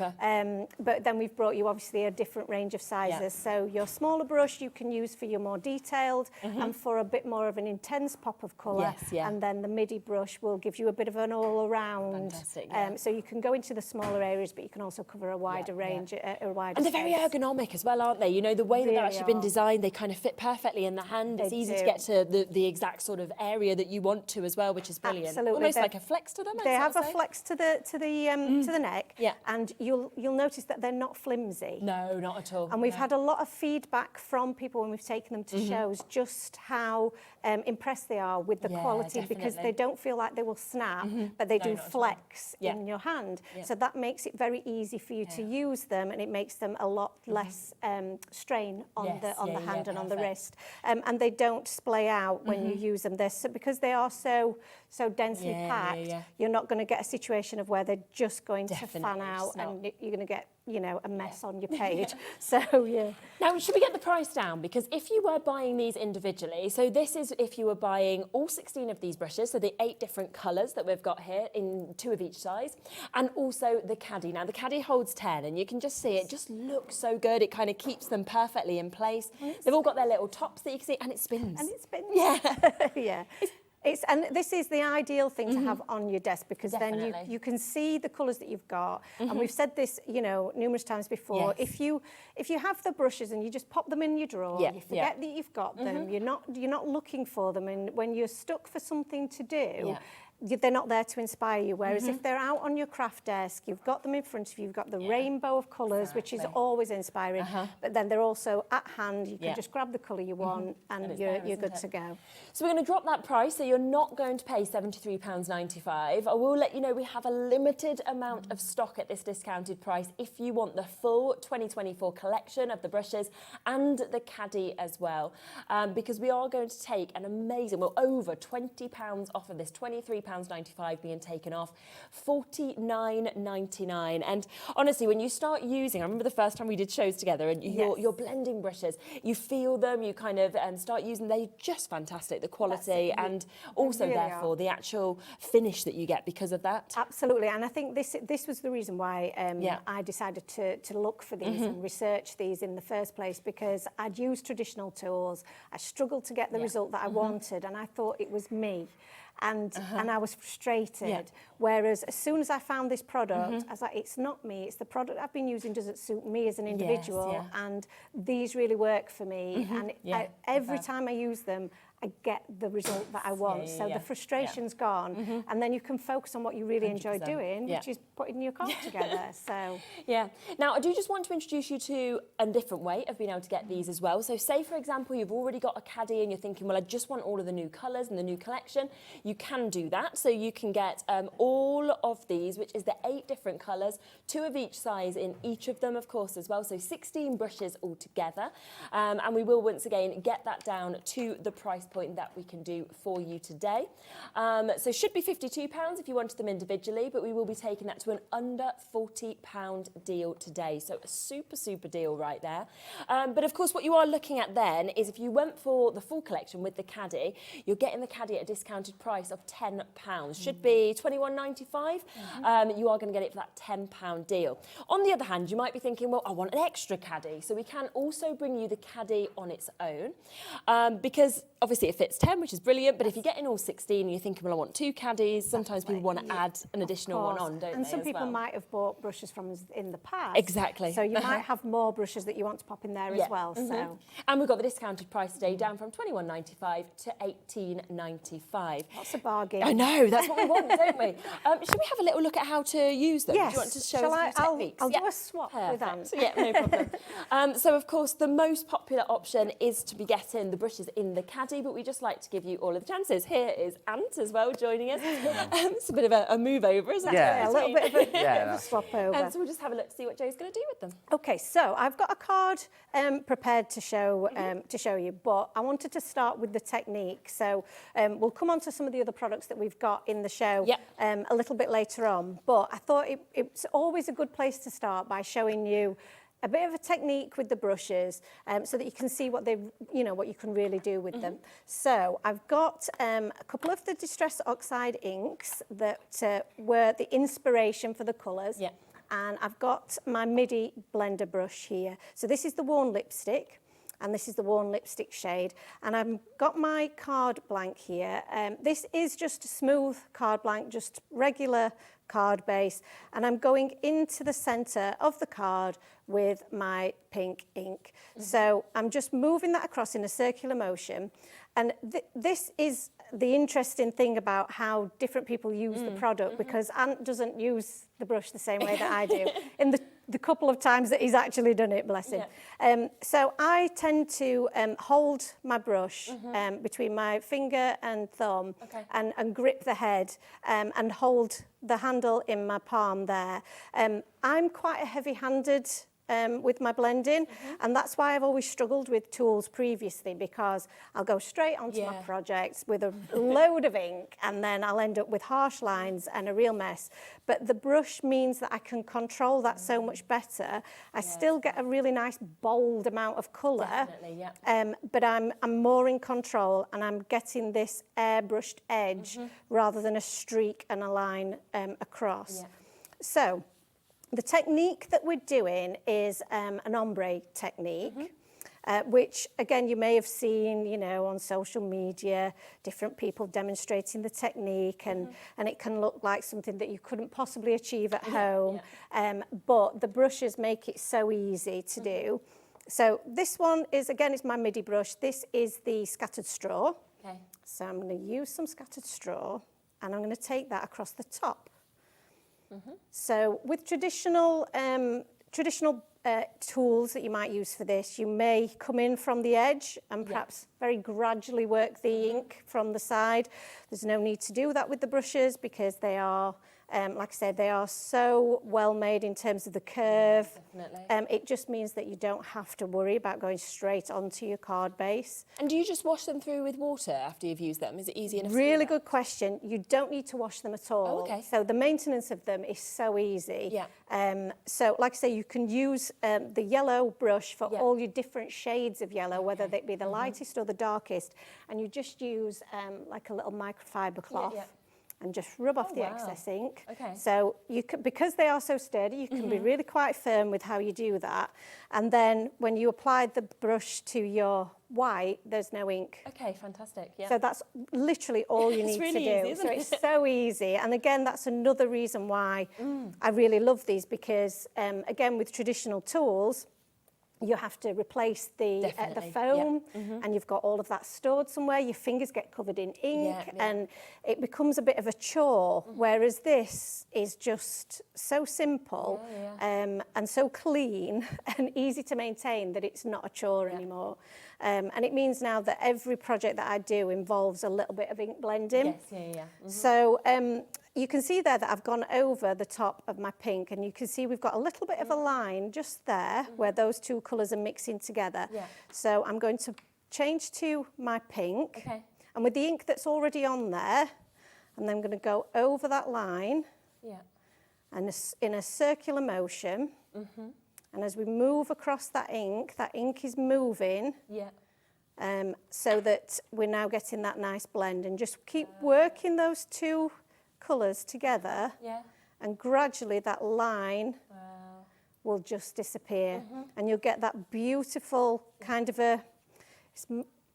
But then we've brought you obviously a different range of sizes. So your smaller brush you can use for your more detailed and for a bit more of an intense pop of colour. And then the midi brush will give you a bit of an all-around. So you can go into the smaller areas, but you can also cover a wider range, a wider And they're very ergonomic as well, aren't they? You know, the way that they've actually been designed, they kind of fit perfectly in the hand. It's easy to get to the exact exact sort of area that you want to as well, which is brilliant. Absolutely. Almost like a flex to them. They have a flex to the neck, Yeah. and you'll notice that they're not flimsy. No, not at all. And we've had a lot of feedback from people when we've taken them to shows, just how impressed they are with the quality, because they don't feel like they will snap, but they do flex in your hand. So that makes it very easy for you to use them, and it makes them a lot less strain on the hand and on the wrist. And they don't splay out when you use them. Because they are so densely packed, you're not going to get a situation of where they're just going to fan out, and you're going to get a mess on your page. So Now, should we get the price down? Because if you were buying these individually, so this is if you were buying all 16 of these brushes, so the 8 different colours that we've got here in 2 of each size, and also the caddy. Now, the caddy holds 10, and you can just see it just looks so good. It kind of keeps them perfectly in place. They've all got their little tops that you can see, and it spins. Yeah. Yeah. And this is the ideal thing to have on your desk, because then you can see the colours that you've got. And we've said this, numerous times before. If you have the brushes and you just pop them in your drawer, you forget that you've got them. You're not looking for them, and when you're stuck for something to do, they're not there to inspire you. Whereas if they're out on your craft desk, you've got them in front of you, you've got the rainbow of colours, which is always inspiring, but then they're also at hand. You can just grab the colour you want, and you're good to go. So we're going to drop that price, so you're not going to pay £73.95. I will let you know we have a limited amount of stock at this discounted price if you want the full 2024 collection of the brushes and the caddy as well, because we are going to take an amazing, well, over £20 off of this, £23.95 being taken off, $49.99. And honestly, when you start using, I remember the first time we did shows together, and you're blending brushes, you feel them, you kind of start using, they're just fantastic, the quality, and also really therefore the actual finish that you get because of that. Absolutely, and I think this was the reason why I decided to look for these and research these in the first place, because I'd used traditional tools, I struggled to get the result that I wanted, and I thought it was me. And I was frustrated. Whereas as soon as I found this product, I was like, it's not me, it's the product I've been using doesn't suit me as an individual, and these really work for me. And every time I use them, I get the result that I want. So the frustration's gone, and then you can focus on what you really enjoy doing, which is putting your card together. So now I do just want to introduce you to a different way of being able to get these as well. So say, for example, you've already got a caddy and you're thinking, well, I just want all of the new colours and the new collection. You can do that. So you can get all of these, which is the 8 different colours, 2 of each size in each of them, of course, as well. So 16 brushes altogether. And we will once again get that down to the price point that we can do for you today. So should be £52 if you wanted them individually, but we will be taking that to an under £40 deal today. So a super, super deal right there. But of course, what you are looking at then is if you went for the full collection with the caddy, you're getting the caddy at a discounted price of £10. Should be £21.95. You are going to get it for that £10 deal. On the other hand, you might be thinking, well, I want an extra caddy. So we can also bring you the caddy on its own, because obviously it fits 10, which is brilliant, but if you're getting all 16 and you're thinking, well, I want 2 caddies, sometimes people want to add an additional one on, don't they? And some people might have bought brushes from us in the past. Exactly. So you might have more brushes that you want to pop in there as well. So. And we've got the discounted price today down from £21.95 to £18.95. That's a bargain. I know, that's what we want, don't we? Should we have a little look at how to use them? Yes. Do you want to show us a few techniques? I'll do a swap with Ant. Yeah, no problem. So, of course, the most popular option is to be getting the brushes in the caddy, but we just like to give you all of the chances. Here is Ant as well joining us. It's a bit of a move over, isn't it? Yeah, a little bit of a swap over. So we'll just have a look to see what Joe's going to do with them. Okay, so I've got a card prepared to show you, but I wanted to start with the technique. So we'll come on to some of the other products that we've got in the show a little bit later on. But I thought it's always a good place to start by showing you a bit of a technique with the brushes, so that you can see what what you can really do with them. So I've got a couple of the Distress Oxide inks that were the inspiration for the colours. Yeah. And I've got my MIDI blender brush here. So this is the Worn Lipstick. and this is the Worn Lipstick shade. And I've got my card blank here. This is just a smooth card blank, just regular card base, and I'm going into the centre of the card with my pink ink. So I'm just moving that across in a circular motion, and this is the interesting thing about how different people use the product, because Ant doesn't use the brush the same way that I do in the couple of times that he's actually done it, bless him. So I tend to hold my brush between my finger and thumb and grip the head and hold the handle in my palm there. I'm quite a heavy-handed with my blending, and that's why I've always struggled with tools previously, because I'll go straight onto my projects with a load of ink and then I'll end up with harsh lines and a real mess. But the brush means that I can control that so much better. I still get a really nice bold amount of colour, but I'm more in control, and I'm getting this airbrushed edge rather than a streak and a line across. So the technique that we're doing is an ombre technique, which again you may have seen, you know, on social media, different people demonstrating the technique, and it can look like something that you couldn't possibly achieve at home, but the brushes make it so easy to do. So this one is, again, it's my MIDI brush. This is the scattered straw. So I'm going to use some scattered straw, and I'm going to take that across the top. So with traditional tools that you might use for this, you may come in from the edge and perhaps very gradually work the ink from the side. There's no need to do that with the brushes, because they are, like I said, they are so well made in terms of the curve. It just means that you don't have to worry about going straight onto your card base. And do you just wash them through with water after you've used them? Is it easy enough? Really good question. You don't need to wash them at all. Oh, okay. So the maintenance of them is so easy. So like I say, you can use the yellow brush for all your different shades of yellow, whether they be the lightest or the darkest, and you just use like a little microfiber cloth. And just rub off the excess ink. So you can, because they are so sturdy, you can be really quite firm with how you do that. And then when you apply the brush to your white, there's no ink. Okay, fantastic. So that's literally all you need really to do. easy, isn't So it? it's so easy. And again, that's another reason why I really love these, because again, with traditional tools, you have to replace the foam, and you've got all of that stored somewhere. Your fingers get covered in ink, and it becomes a bit of a chore, whereas this is just so simple and so clean and easy to maintain that it's not a chore anymore. And it means now that every project that I do involves a little bit of ink blending. So you can see there that I've gone over the top of my pink, and you can see we've got a little bit of a line just there where those two colours are mixing together. So I'm going to change to my pink, and with the ink that's already on there, and then I'm going to go over that line and in a circular motion. And as we move across that ink is moving so that we're now getting that nice blend, and just keep working those two colours together, and gradually that line will just disappear, and you'll get that beautiful kind of a,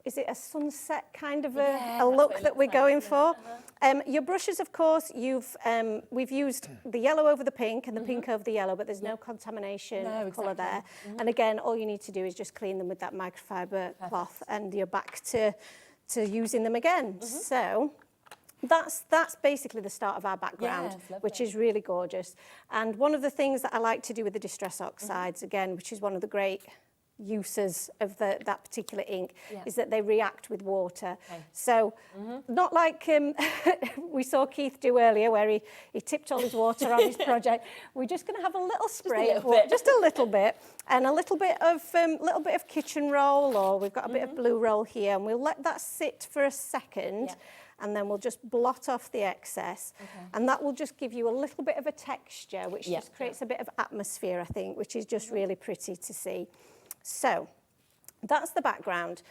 is it a sunset kind of a look that we're going for? Your brushes, of course, we've used the yellow over the pink and the pink over the yellow, but there's no contamination of colour there. And again, all you need to do is just clean them with that microfiber cloth, and you're back to using them again. So that's basically the start of our background, which is really gorgeous. And one of the things that I like to do with the Distress Oxides, again, which is one of the great uses of that particular ink, is that they react with water. So not like we saw Keith do earlier, where he tipped all his water on his project. We're just going to have a little spray of water, just a little bit, and a little bit of kitchen roll, or we've got a bit of blue roll here, and we'll let that sit for a second. And then we'll just blot off the excess, and that will just give you a little bit of a texture, which just creates a bit of atmosphere, I think, which is just really pretty to see. So that's the background.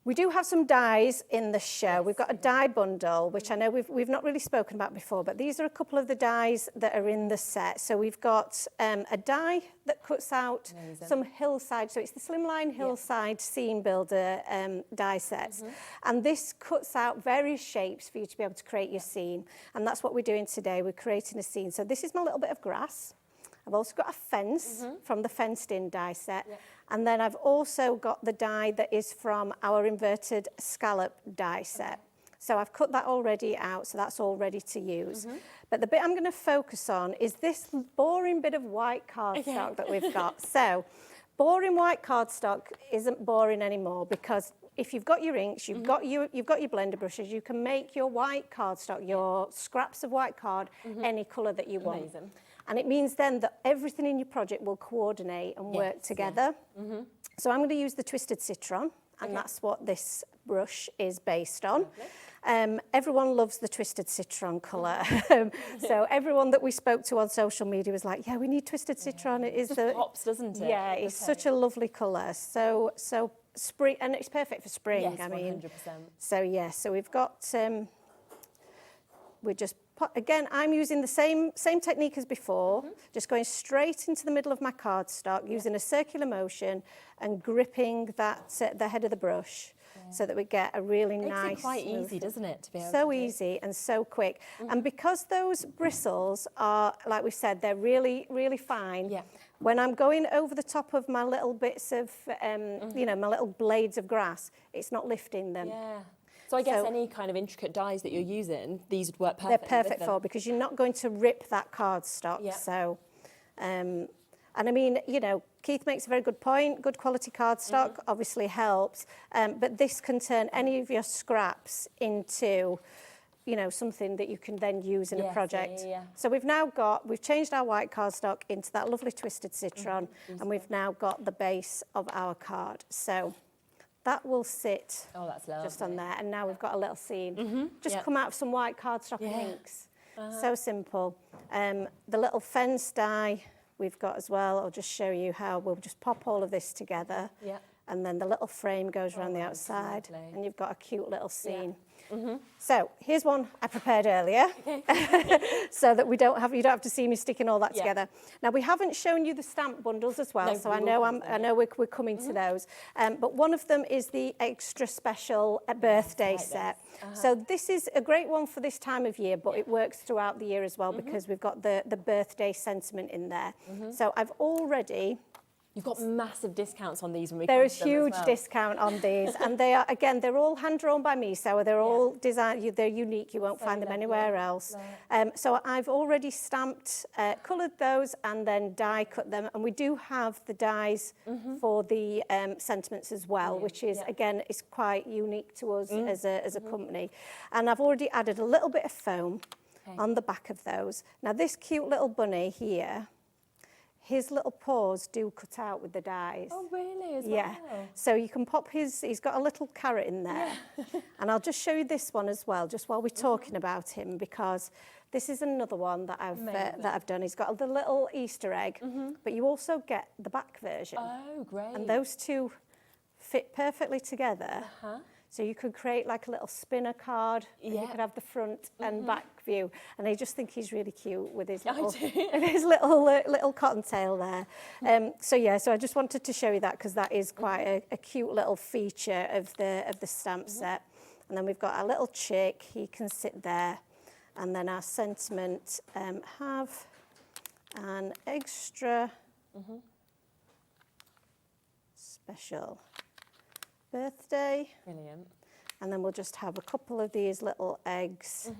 We do have some dies in the show. We've got a die bundle, which I know we've not really spoken about before, but these are a couple of the dies that are in the set. So we've got a die that cuts out some hillside, so it's the Slimline Hillside Scene Builder die sets. And this cuts out various shapes for you to be able to create your scene. And that's what we're doing today. We're creating a scene. So this is my little bit of grass. I've also got a fence from the fenced-in die set. And then I've also got the die that is from our inverted scallop die set. So I've cut that already out, so that's all ready to use. But the bit I'm going to focus on is this boring bit of white cardstock that we've got. So boring white cardstock isn't boring anymore, because if you've got your inks, you've got your blender brushes, you can make your white cardstock, your scraps of white card, any colour that you want. Amazing. And it means then that everything in your project will coordinate and work together. So I'm going to use the Twisted Citron, and that's what this brush is based on. Everyone loves the Twisted Citron colour. So everyone that we spoke to on social media was like, yeah, we need Twisted Citron. It is just pops, doesn't it? Yeah, it's such a lovely colour. So spring, and it's perfect for spring. Yes, I mean, 100%. So yeah, so we've got, we're just, again, I'm using the same technique as before, just going straight into the middle of my cardstock, using a circular motion and gripping that the head of the brush, so that we get a really nice. Makes it quite easy, doesn't it, to be able so to easy and so quick. And because those bristles are, like we said, they're really, really fine. When I'm going over the top of my little bits of, you know, my little blades of grass, it's not lifting them. So I guess any kind of intricate dies that you're using, these would work perfectly. They're perfect for, because you're not going to rip that cardstock. So, and I mean, you know, Keith makes a very good point. Good quality cardstock obviously helps, but this can turn any of your scraps into, you know, something that you can then use in a project. So we've changed our white cardstock into that lovely Twisted Citron, and we've now got the base of our card. So that will sit just on there, and now we've got a little scene. Just come out of some white cardstock and inks. So simple. The little fence die we've got as well. I'll just show you how we'll just pop all of this together. And then the little frame goes around the outside, and you've got a cute little scene. So here's one I prepared earlier, so that you don't have to see me sticking all that together. Now, we haven't shown you the stamp bundles as well, so I know we're coming to those. But one of them is the extra special birthday set. So this is a great one for this time of year, but it works throughout the year as well, because we've got the birthday sentiment in there. So I've already. You've got massive discounts on these when we There is come to them huge as well. discount on these, and they are, again, they're all hand-drawn by me, so they're all designed, they're unique, you won't find them anywhere else. So I've already stamped, coloured those, and then die cut them, and we do have the dies for the sentiments as well, which is, again, is quite unique to us as a company. And I've already added a little bit of foam on the back of those. Now, this cute little bunny here, his little paws do cut out with the dies. Oh, really? As well? So you can pop he's got a little carrot in there. And I'll just show you this one as well, just while we're talking about him, because this is another one that I've done. He's got the little Easter egg, but you also get the back version. Oh, great. And those two fit perfectly together. So you could create like a little spinner card, and you could have the front and back view. And I just think he's really cute with his little cottontail there. So I just wanted to show you that, because that is quite a cute little feature of the stamp set. And then we've got our little chick. He can sit there. And then our sentiment have an extra special birthday. Brilliant. And then we'll just have a couple of these little eggs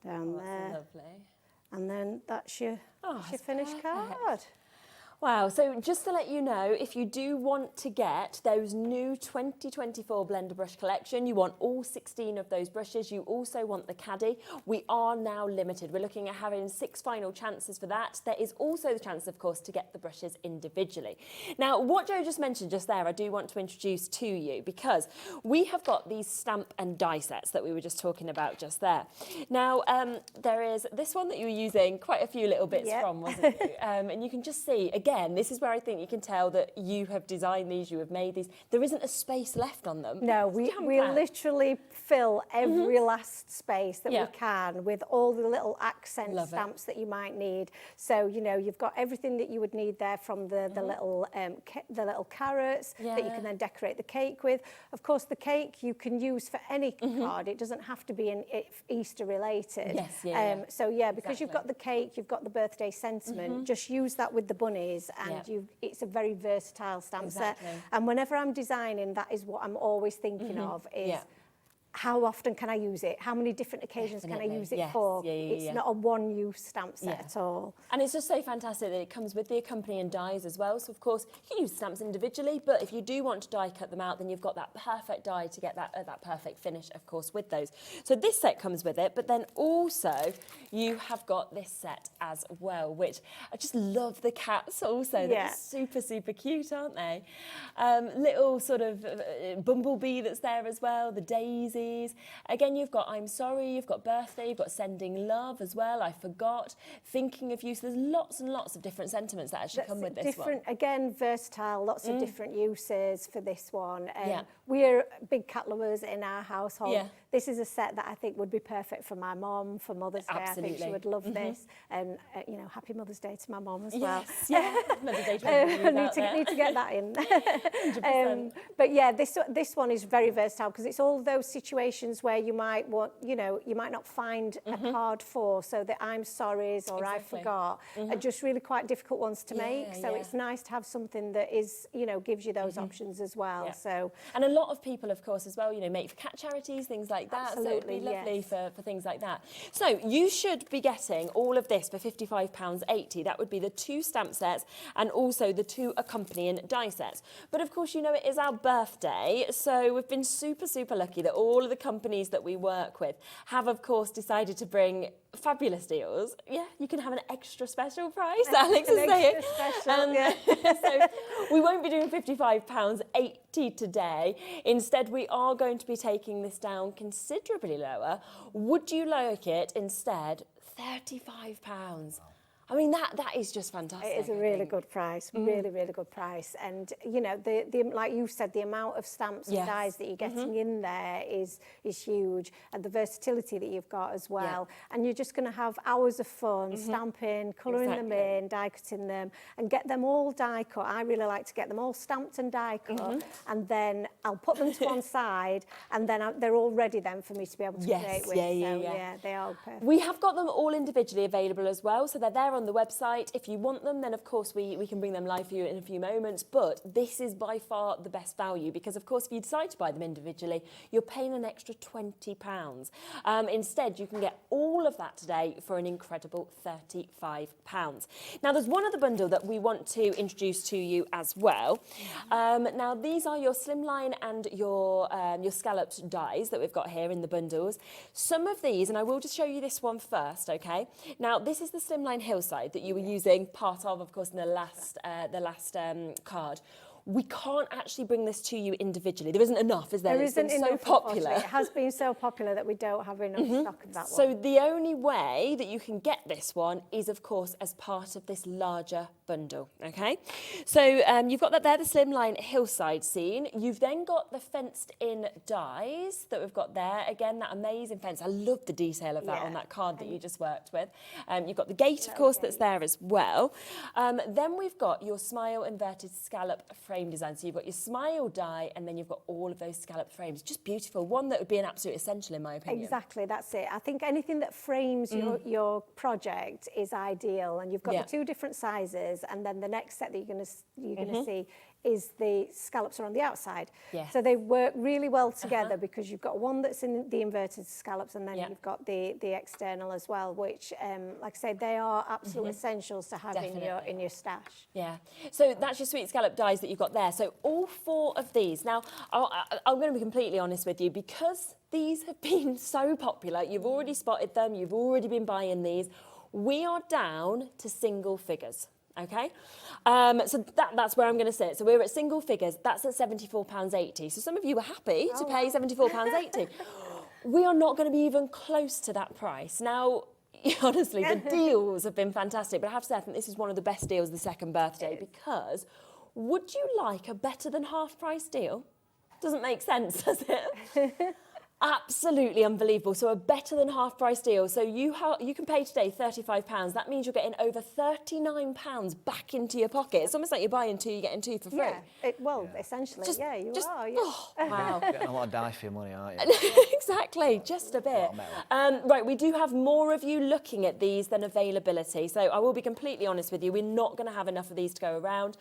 down there. Lovely. And then that's your finished card. Wow, so just to let you know, if you do want to get those new 2024 Blender Brush collection, you want all 16 of those brushes, you also want the caddy, we are now limited. We're looking at having 6 final chances for that. There is also the chance, of course, to get the brushes individually. Now, what Joe just mentioned just there, I do want to introduce to you, because we have got these stamp and die sets that we were just talking about just there. Now, there is this one that you were using quite a few little bits from, wasn't you? And you can just see, again, again, this is where I think you can tell that you have designed these, you have made these. There isn't a space left on them. No, we literally fill every last space that we can with all the little accent stamps that you might need. So, you know, you've got everything that you would need there, from the little carrots that you can then decorate the cake with. Of course, the cake you can use for any card. It doesn't have to be Easter related. Yes, So yeah, because you've got the cake, you've got the birthday sentiment, just use that with the bunnies, and it's a very versatile stamp set. And whenever I'm designing, that is what I'm always thinking of, is how often can I use it? How many different occasions can I use it for? It's not a one-use stamp set at all. And it's just so fantastic that it comes with the accompanying dies as well. So, of course, you can use stamps individually, but if you do want to die cut them out, then you've got that perfect die to get that perfect finish, of course, with those. So this set comes with it, but then also you have got this set as well, which I just love the cats also. They're super, super cute, aren't they? Little sort of bumblebee that's there as well, the daisy. Again, you've got I'm sorry, you've got birthday, you've got sending love as well, I forgot, thinking of you. So there's lots and lots of different sentiments that actually come with this one. Again, versatile, lots of different uses for this one. We're big cat lovers in our household. This is a set that I think would be perfect for my mum for Mother's Day. I think she would love this. And, you know, happy Mother's Day to my mum as well. Mother's Day to need to get that in. But yeah, this one is very versatile, because it's all those situations where you might want, you know, you might not find a card for, so the I'm sorry's or I forgot are just really quite difficult ones to make. So it's nice to have something that is, you know, gives you those options as well. So, and a lot of people, of course, as well, you know, make for cat charities, things like that. Absolutely, so it'd be lovely for things like that. So you should be getting all of this for £55.80. That would be the 2 stamp sets and also the 2 accompanying die sets. But of course, you know, it is our birthday, so we've been super, super lucky that all of the companies that we work with have, of course, decided to bring fabulous deals. Yeah, you can have an extra special price, Alex is saying. So we won't be doing £55.80 today. Instead, we are going to be taking this down considerably lower. Would you like it instead £35? I mean, that is just fantastic. It is a really good price, really, really good price. And, you know, the like you said, the amount of stamps and dies that you're getting in there is huge, and the versatility that you've got as well. And you're just going to have hours of fun stamping, colouring them in, die cutting them, and get them all die cut. I really like to get them all stamped and die cut, and then I'll put them to one side, and then they're all ready then for me to be able to create with. Yeah, they are perfect. We have got them all individually available as well, so they're there on the website. If you want them, then of course we can bring them live for you in a few moments, but this is by far the best value, because of course if you decide to buy them individually, you're paying an extra £20. Instead, you can get all of that today for an incredible £35. Now, there's one other bundle that we want to introduce to you as well. Now, these are your slimline and your scalloped dies that we've got here in the bundles. Some of these, and I will just show you this one first, okay? Now, this is the slimline hillside that you were using part of course, in the last card. We can't actually bring this to you individually. There isn't enough, is there? There isn't enough, so popular. It has been so popular that we don't have enough stock of that one. So the only way that you can get this one is, of course, as part of this larger bundle, okay? So you've got that there, the slimline hillside scene. You've then got the fenced-in dies that we've got there. Again, that amazing fence. I love the detail of that on that card that you just worked with. You've got the gate, of course, that's there as well. Then we've got your smile inverted scallop frame design. So you've got your smile die, and then you've got all of those scalloped frames. Just beautiful. One that would be an absolute essential, in my opinion. Exactly, that's it. I think anything that frames your project is ideal, and you've got the 2 different sizes, and then the next set that you're going to see is the scallops are on the outside. So they work really well together, because you've got one that's in the inverted scallops, and then you've got the external as well, which, like I say, they are absolute essentials to have in your stash. Yeah. So that's your sweet scallop dies that you've got there. So all 4 of these. Now, I'm going to be completely honest with you, because these have been so popular. You've already spotted them. You've already been buying these. We are down to single figures. Okay, so that's where I'm going to sit. So we're at single figures. That's at £74.80. So some of you were happy to pay £74.80. We are not going to be even close to that price. Now, honestly, the deals have been fantastic. But I have to say, I think this is one of the best deals of the second birthday, because would you like a better than half price deal? Doesn't make sense, does it? Absolutely unbelievable. So a better than half price deal. So you can pay today £35. That means you're getting over £39 back into your pocket. It's almost like you're buying two, you're getting two for free. Yeah, essentially, you are. Yeah. Oh, wow. Getting a lot of dice for your money, aren't you? Exactly, just a bit. Right, we do have more of you looking at these than availability. So I will be completely honest with you, we're not going to have enough of these to go around.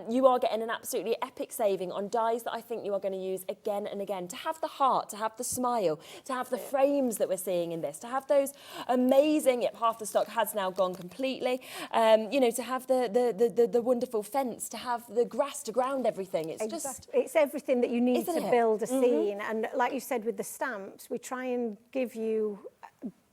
You are getting an absolutely epic saving on dies that I think you are going to use again and again. To have the heart, to have the smile, to have the frames that we're seeing in this, to have those amazing, half the stock has now gone completely, you know, to have the wonderful fence, to have the grass to ground everything. It's just... It's everything that you need to build a Mm-hmm. scene. And like you said with the stamps, we try and give you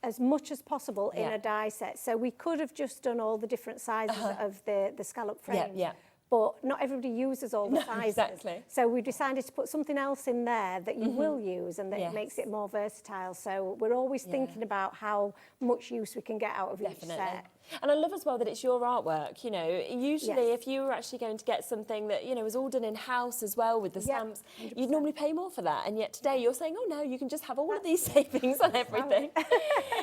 as much as possible in a die set. So we could have just done all the different sizes of the scallop frame. But not everybody uses all the sizes. Exactly. So we decided to put something else in there that you will use and that makes it more versatile. So we're always thinking about how much use we can get out of each set. And I love as well that it's your artwork, you know. Usually if you were actually going to get something that, you know, was all done in-house as well with the stamps, 100%. You'd normally pay more for that. And yet today you're saying, oh no, you can just have all of these savings on everything.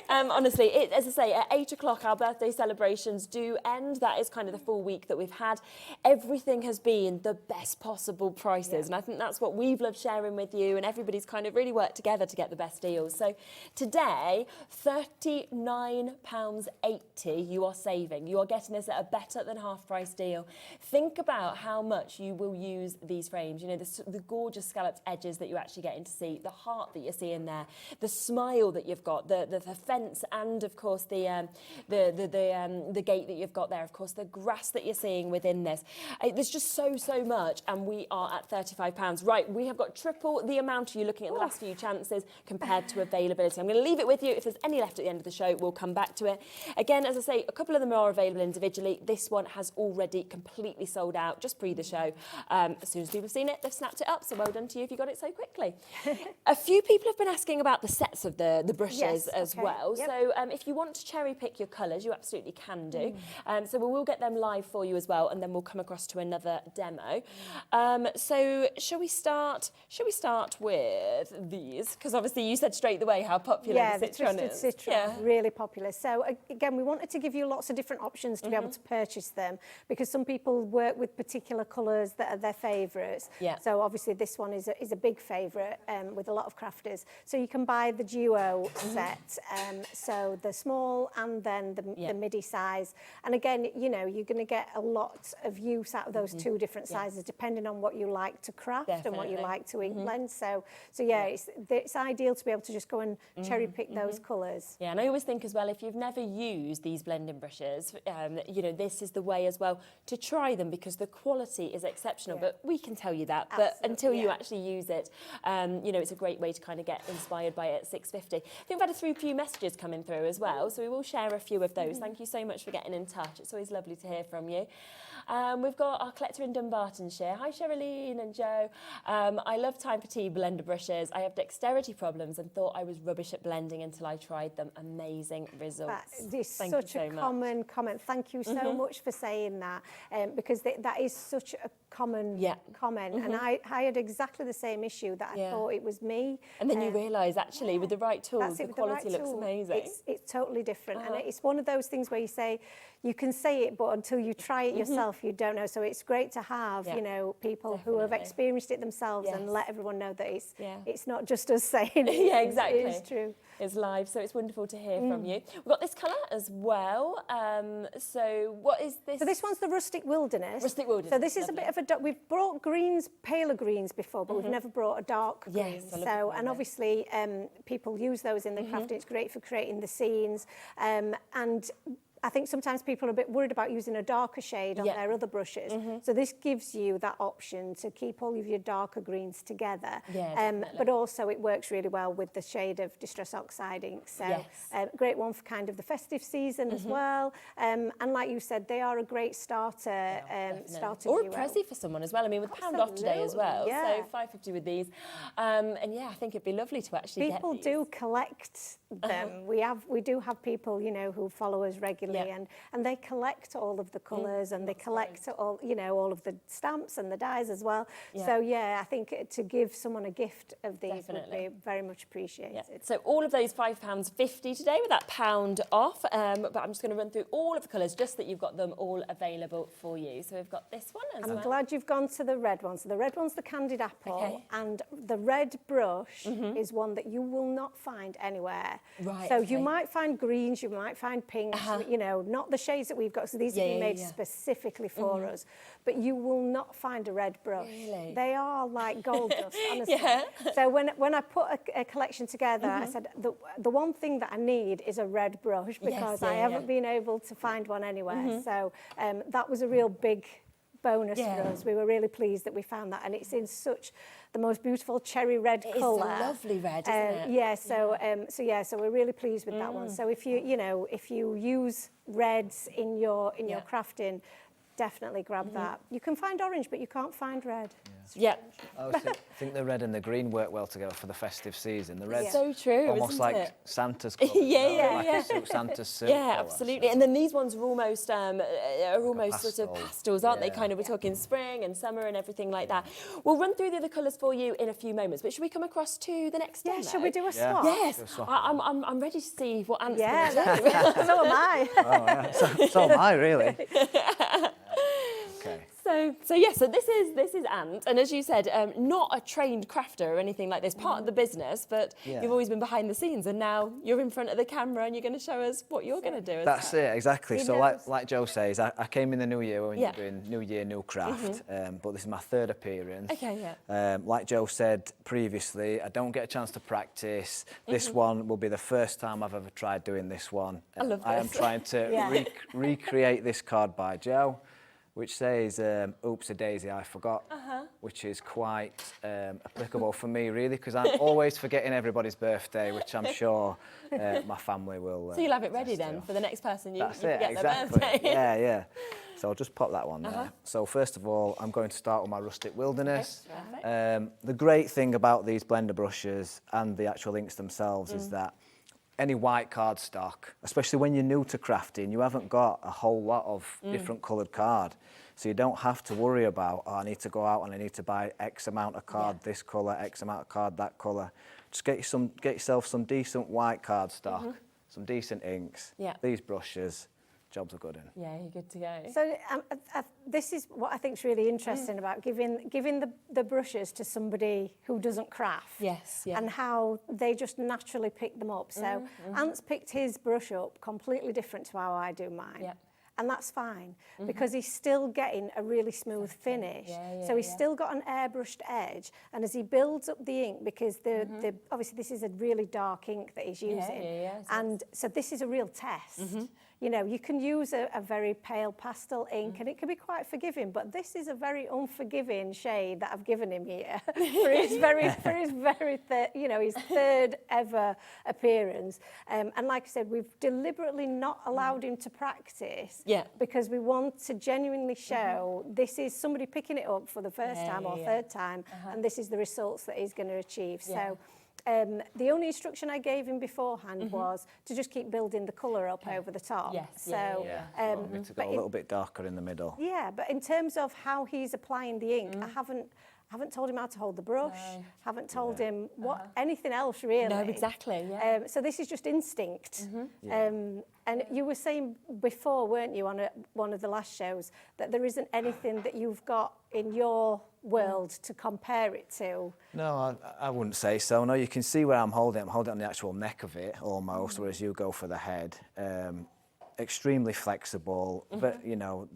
Honestly, as I say, at 8 o'clock our birthday celebrations do end. That is kind of the full week that we've had. Everything has been the best possible prices. And I think that's what we've loved sharing with you, and everybody's kind of really worked together to get the best deals. So today, £39.80 you are saving. You are getting this at a better than half price deal. Think about how much you will use these frames. You know, the gorgeous scalloped edges that you're actually getting to see, the heart that you're seeing there, the smile that you've got, the fence, and of course the gate that you've got there, of course the grass that you're seeing within this. There's just so much, and we are at £35. Right, we have got triple the amount. You're looking at the last few chances compared to availability. I'm going to leave it with you. If there's any left at the end of the show, we'll come back to it. Again, as I say, a couple of them are available individually. This one has already completely sold out just pre the show. As soon as people have seen it, they've snapped it up. So well done to you if you got it so quickly. A few people have been asking about the sets of the brushes as well. Yep. So if you want to cherry pick your colours, you absolutely can do. So we will get them live for you as well, and then we'll come across to another demo. So shall we start with these? Because obviously you said straight away how popular the Citron is. Citron, really popular. So again, we wanted to give you lots of different options to be able to purchase them, because some people work with particular colours that are their favourites. So obviously this one is a big favourite with a lot of crafters. So you can buy the duo set, so the small and then the midi size. And again, you know, you're going to get a lot of use out of those two different sizes, depending on what you like to craft and what you like to ink blend. So yeah, it's ideal to be able to just go and cherry pick those colours. Yeah, and I always think as well, if you've never used these blending brushes, you know, this is the way as well to try them, because the quality is exceptional. But we can tell you that. But until you actually use it, you know, it's a great way to kind of get inspired by it at £6.50. I think we've had a few messages coming through as well, so we will share a few of those. Thank you so much for getting in touch. It's always lovely to hear from you. We've got our collector in Dunbartonshire. Hi, Cheralene and Joe. I love Time for Tea blender brushes. I have dexterity problems and thought I was rubbish at blending until I tried them. Amazing results. That is such a common comment. Thank you so much for saying that, because that is such a common comment. And I had exactly the same issue, that I thought it was me. And then you realise, actually, with the right tools, the quality looks amazing. It's totally different. And it's one of those things where you can say it, but until you try it yourself, you don't know. So it's great to have, you know, people who have experienced it themselves and let everyone know that it's not just us saying it. Yeah, exactly. It is true. It's live, so it's wonderful to hear from you. We've got this colour as well. So what is this? So this one's the Rustic Wilderness. Rustic Wilderness. So this is a bit of we've brought greens, paler greens before, but we've never brought a dark green. So, and obviously people use those in the crafting. It's great for creating the scenes. And I think sometimes people are a bit worried about using a darker shade on their other brushes. So this gives you that option to keep all of your darker greens together. But also it works really well with the shade of Distress Oxide ink. So great one for kind of the festive season as well. And like you said, they are a great starter or a duo. prezi for someone as well. I mean, with £1 off today as well. So £5.50 with these. And yeah, I think it'd be lovely to actually people get these. do collect them. We do have people, you know, who follow us regularly, and they collect all of the colours and they collect all, you know, all of the stamps and the dies as well. So yeah, I think to give someone a gift of these would be very much appreciated. So all of those £5.50 today with that £1 off. But I'm just going to run through all of the colours just that you've got them all available for you. So we've got this one as well. I'm glad you've gone to the red one. So the red one's the Candied Apple, and the red brush is one that you will not find anywhere. So you might find greens, you might find pinks, you know, not the shades that we've got. So these have been made specifically for us. But you will not find a red brush. They are like gold dust, honestly. So when I put a collection together, I said the one thing that I need is a red brush because I haven't been able to find one anywhere. So that was a real big bonus for us. We were really pleased that we found that, and it's in such the most beautiful cherry red colour. It's a lovely red, isn't it? So we're really pleased with that one. So if you use reds in your crafting, definitely grab that. You can find orange, but you can't find red. I think the red and the green work well together for the festive season. The red's so true, almost isn't like it? Santa's colour. Like Santa's suit colour, absolutely. And then these ones are almost sort of pastels, aren't they? Kind of, we're talking spring and summer and everything like that. We'll run through the other colours for you in a few moments, but should we come across to the next demo? Shall we do a swap? Yes. I'm ready to see what Ant's going to do. So am I. So am I, really. So this is Ant, and as you said, not a trained crafter or anything like this, part of the business, but you've always been behind the scenes, and now you're in front of the camera and you're going to show us what you're going to do. That's it, exactly. So like Joe says, I came in the new year when you're doing new year, new craft, but this is my third appearance. Like Joe said previously, I don't get a chance to practice. This one will be the first time I've ever tried doing this one. I love this. I am trying to recreate this card by Joe, which says, oops a daisy, I forgot, which is quite applicable for me, really, because I'm always forgetting everybody's birthday, which I'm sure my family will... so you'll have it ready then for the next person you forget exactly. their birthday. So I'll just pop that one there. So first of all, I'm going to start with my Rustic Wilderness. The great thing about these blender brushes and the actual inks themselves is that any white cardstock, especially when you're new to crafting, you haven't got a whole lot of different coloured card. So you don't have to worry about, oh, I need to go out and I need to buy X amount of card, this colour, X amount of card, that colour. Just get yourself some decent white cardstock, some decent inks. These brushes, jobs are good in. Yeah, you're good to go. So this is what I think is really interesting about giving the brushes to somebody who doesn't craft. And how they just naturally pick them up. So Ant's picked his brush up completely different to how I do mine. And that's fine because he's still getting a really smooth finish. So he's still got an airbrushed edge, and as he builds up the ink, because the obviously this is a really dark ink that he's using, and so this is a real test. You know, you can use a very pale pastel ink and it can be quite forgiving, but this is a very unforgiving shade that I've given him here for his his third ever appearance. And like I said, we've deliberately not allowed him to practice because we want to genuinely show this is somebody picking it up for the first time or third time, and this is the results that he's going to achieve. So. The only instruction I gave him beforehand was to just keep building the colour up over the top. To go a little bit darker in the middle. But in terms of how he's applying the ink, I haven't told him how to hold the brush, haven't told him anything else really. No, exactly, so this is just instinct. And you were saying before, weren't you, on one of the last shows, that there isn't anything that you've got in your world to compare it to? No, I wouldn't say so. No, you can see where I'm holding it. I'm holding it on the actual neck of it almost, whereas you go for the head. Extremely flexible, but you know,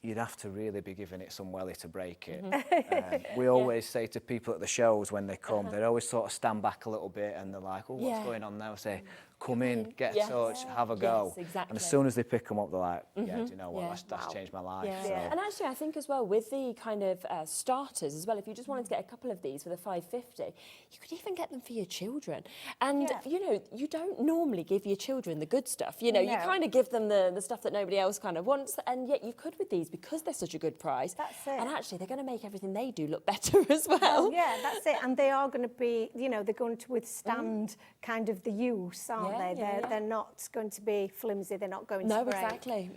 you'd have to really be giving it some welly to break it. We always say to people at the shows when they come, they always sort of stand back a little bit and they're like, oh, what's going on now? I say, come in, get a Yes. touch, have a go. Yes, exactly. And as soon as they pick them up, they're like, yeah, do you know what, that's changed my life. Yeah. So. And actually, I think as well, with the kind of starters as well, if you just wanted to get a couple of these for the $5.50, you could even get them for your children. And, you know, you don't normally give your children the good stuff. You know, you kind of give them the stuff that nobody else kind of wants, and yet you could with these because they're such a good price. That's it. And actually, they're going to make everything they do look better as well. Oh, yeah, that's it. And they are going to be, you know, they're going to withstand kind of the use, aren't they? They're not going to be flimsy. They're not going to break. No, exactly.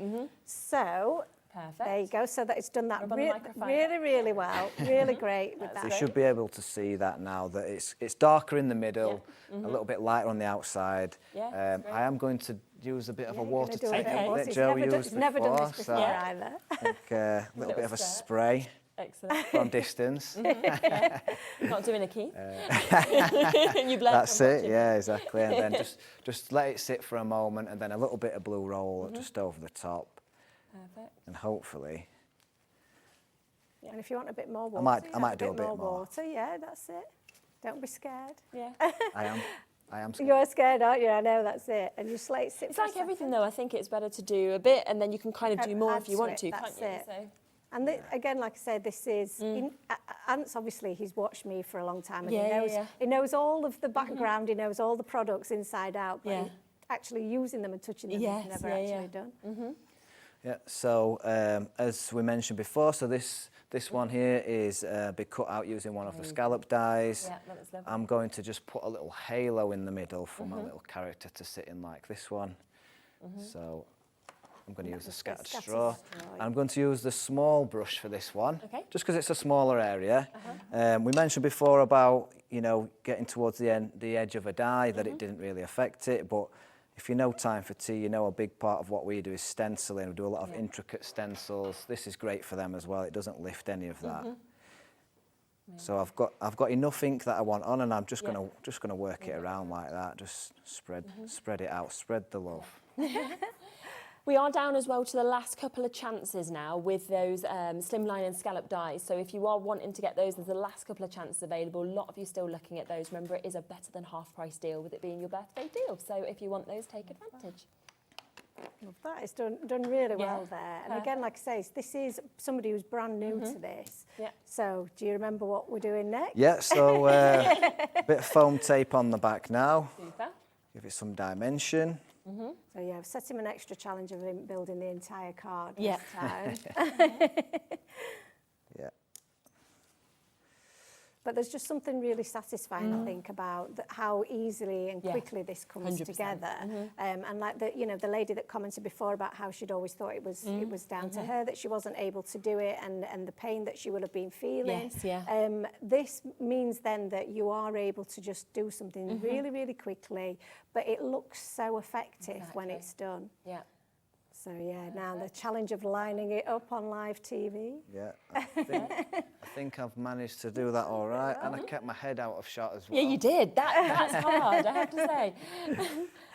So, perfect. There you go. So that it's done that Rub on the microphone. really well. Really great with that. You should be able to see that now, that it's darker in the middle, a little bit lighter on the outside. I am going to use a bit of a water technique that Joe used before. Never done this before so either. a little bit of a spray. Excellent. From distance. Not doing a key. You've learned That's from it, watching. yeah, exactly. And then just let it sit for a moment, and then a little bit of blue roll just over the top. Perfect. And hopefully... And if you want a bit more water, I might do a bit more. water. Yeah, that's it. Don't be scared. Yeah. I am scared. You're scared, aren't you? I know, that's it. And you just let it sit It's for a like everything, second. though. I think it's better to do a bit, and then you can kind of do more Add if you to want it, to, that's can't you? it. So. And again, like I said, this is... Ant's obviously, he's watched me for a long time, and Yeah, he knows all of the background, he knows all the products inside out, but actually using them and touching them, he's never actually done. Yeah, so as we mentioned before, so this one here is be cut out using one of the scallop dies. Yeah, that was lovely. I'm going to just put a little halo in the middle for my little character to sit in like this one. So I'm going to use the scattered straw. And I'm going to use the small brush for this one, just because it's a smaller area. We mentioned before about, you know, getting towards the edge of a die, that it didn't really affect it, but if you know Time for Tea, you know a big part of what we do is stenciling. We do a lot of intricate stencils. This is great for them as well. It doesn't lift any of that. So I've got enough ink that I want on, and I'm just gonna work it around like that. Just spread it out, spread the love. We are down as well to the last couple of chances now with those slimline and scallop dies. So if you are wanting to get those, there's the last couple of chances available. A lot of you still looking at those. Remember, it is a better than half price deal with it being your birthday deal. So if you want those, take advantage. Love that. It's done really well there. And again, like I say, this is somebody who's brand new to this. So do you remember what we're doing next? Yeah, so a bit of foam tape on the back now. Super. Give it some dimension. So yeah, I've set him an extra challenge of him building the entire card this time. Yeah. But there's just something really satisfying, I think, about how easily and quickly this comes 100%. together. And like the lady that commented before about how she'd always thought it was down to her that she wasn't able to do it, and the pain that she would have been feeling. This means then that you are able to just do something really, really quickly, but it looks so effective when it's done. Yeah. So yeah, now the challenge of lining it up on live TV. Yeah, I think I've managed to do that all right, and I kept my head out of shot as well. Yeah, you did. That's hard, I have to say.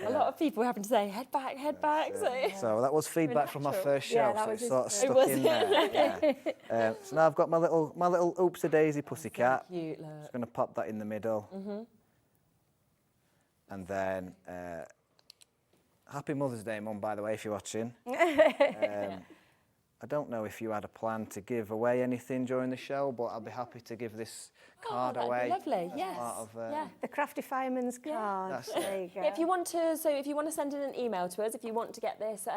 A lot of people having to say, head back, head back. So that was feedback from my first show, so it's sort of It stuck was. in there. So now I've got my little Oopsie Daisy pussycat. Cute, look. Just going to pop that in the middle. And then... Happy Mother's Day, Mum, by the way, if you're watching. I don't know if you had a plan to give away anything during the show, but I'll be happy to give this card away. Lovely, yes. Part of, The Crafty Fireman's card. That's There you go. Yeah, if you want to send in an email to us, if you want to get this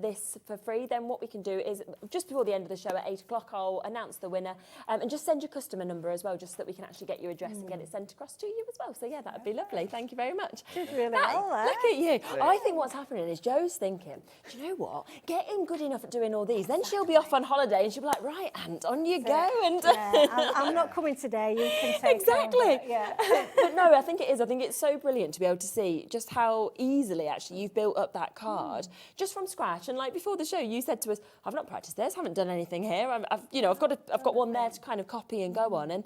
this for free, then what we can do is just before the end of the show at 8 o'clock, I'll announce the winner, and just send your customer number as well, just so that we can actually get your address and get it sent across to you as well. So yeah, that would be lovely. Thank you very much. Did really well there. Look at you. I think what's happening is Joe's thinking, do you know what? Get him good enough at doing all these, then she'll be off on holiday and she'll be like, right, Ant, on you go. And I'm not coming today. You can take exactly. over. Yeah. But no, I think it is. I think it's so brilliant to be able to see just how easily actually you've built up that card just from scratch. And like before the show, you said to us, "I've not practiced this. Haven't done anything here. I've got one there to kind of copy and go on." And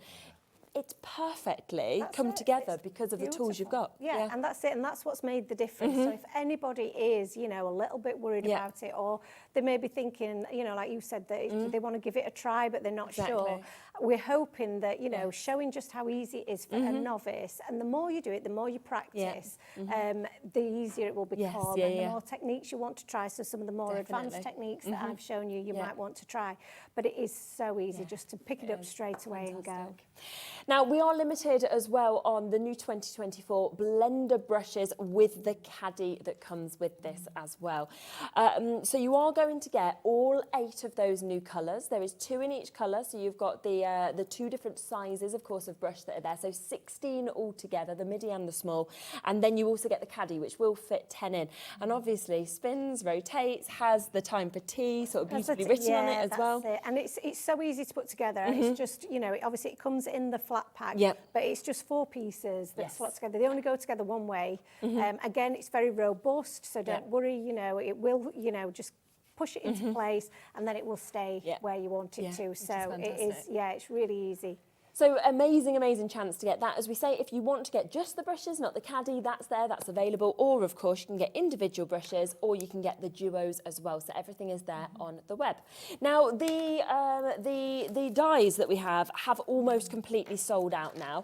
it's perfectly come together because of the tools you've got. Yeah, and that's it, and that's what's made the difference. So if anybody is, a little bit worried about it, or they may be thinking, like you said, that they want to give it a try, but they're not sure. we're hoping that, you know, showing just how easy it is for a novice, and the more you do it, the more you practice, the easier it will become, and the more techniques you want to try. So some of the more advanced techniques that I've shown you, you might want to try. But it is so easy just to pick it up straight away and go. Now, we are limited as well on the new 2024 blender brushes with the caddy that comes with this as well. So you are going to get all 8 of those new colours. There is 2 in each colour, so you've got the 2 different sizes, of course, of brush that are there. So 16 altogether, the midi and the small. And then you also get the caddy, which will fit 10 in. And obviously spins, rotates, has the time for tea, sort of beautifully written on it as well. It. And it's so easy to put together. It's just, you know, obviously it comes in the flat pack, but it's just 4 pieces that slot together. They only go together one way. Again, it's very robust, so don't worry, you know, it will, you know, just push it into place and then it will stay where you want it to. So it is, it's really easy. So amazing, amazing chance to get that. As we say, if you want to get just the brushes, not the caddy, that's there, that's available. Or, of course, you can get individual brushes or you can get the duos as well. So everything is there on the web. Now, the dies that we have almost completely sold out now.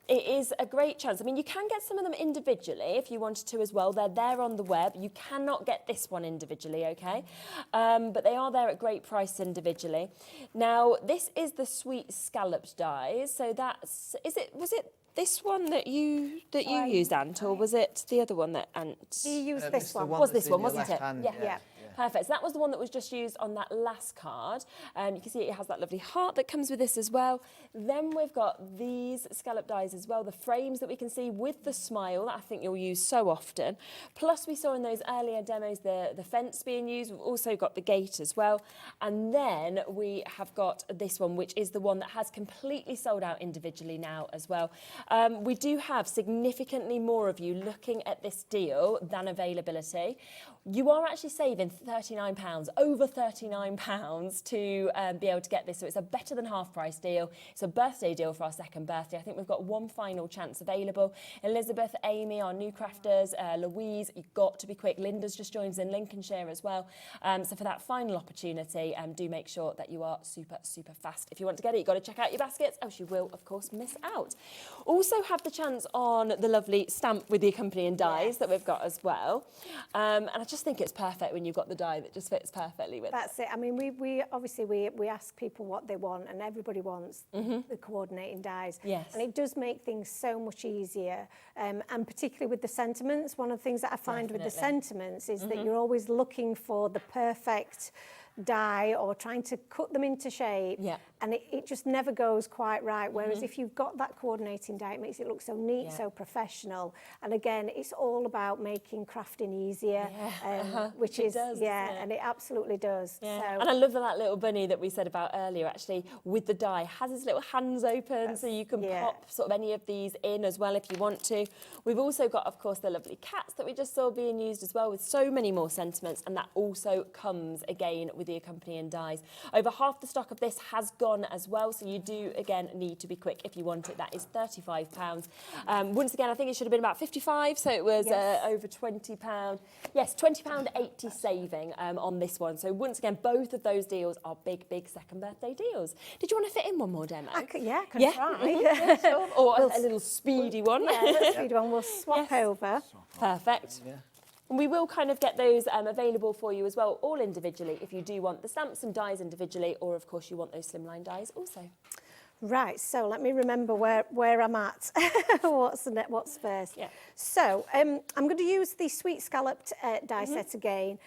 It is a great chance. I mean, you can get some of them individually if you wanted to as well. They're there on the web. You cannot get this one individually, okay? But they are there at great price individually. Now, this is the Sweet Scalloped dies, so that's was it this one that you used, Ant, or was it the other one that Ant? He used this one. Was this one, wasn't it? Yeah. Perfect. So that was the one that was just used on that last card. You can see it has that lovely heart that comes with this as well. Then we've got these scallop dies as well, the frames that we can see with the smile that I think you'll use so often. Plus we saw in those earlier demos the fence being used. We've also got the gate as well. And then we have got this one, which is the one that has completely sold out individually now as well. We do have significantly more of you looking at this deal than availability. You are actually saving £39, over £39 to be able to get this. So it's a better than half price deal. It's a birthday deal for our second birthday. I think we've got one final chance available. Elizabeth, Amy, our new crafters, Louise, you've got to be quick. Linda's just joined us in Lincolnshire as well. So for that final opportunity, do make sure that you are super, super fast. If you want to get it, you've got to check out your baskets, else you will, of course, miss out. Also have the chance on the lovely stamp with the accompanying dies that we've got as well. And I just think it's perfect when you've got the die that just fits perfectly with That's it. I mean, we obviously we ask people what they want, and everybody wants the coordinating dies. Yes. And it does make things so much easier. And particularly with the sentiments, one of the things that I find with the sentiments is that you're always looking for the perfect die or trying to cut them into shape, and it just never goes quite right. Whereas if you've got that coordinating die, it makes it look so neat, so professional. And again, it's all about making crafting easier, which is and it absolutely does. Yeah. So, and I love that little bunny that we said about earlier, actually, with the die, has his little hands open, so you can pop sort of any of these in as well if you want to. We've also got, of course, the lovely cats that we just saw being used as well, with so many more sentiments, and that also comes again with the accompanying dies. Over half the stock of this has gone as well, so you do again need to be quick if you want it. That is £35. Once again, I think it should have been about 55, so it was over £20. Yes, £20.80 saving on this one. So once again, both of those deals are big, big second birthday deals. Did you want to fit in one more demo? I can try. Sure. Or a little speedy one. Yeah, a little speedy one. We'll swap over. Perfect. And we will kind of get those available for you as well, all individually, if you do want the stamps and dies individually, or of course you want those slimline dies also. Right, so let me remember where I'm at. What's first? Yeah. So I'm going to use the Sweet Scalloped die set again.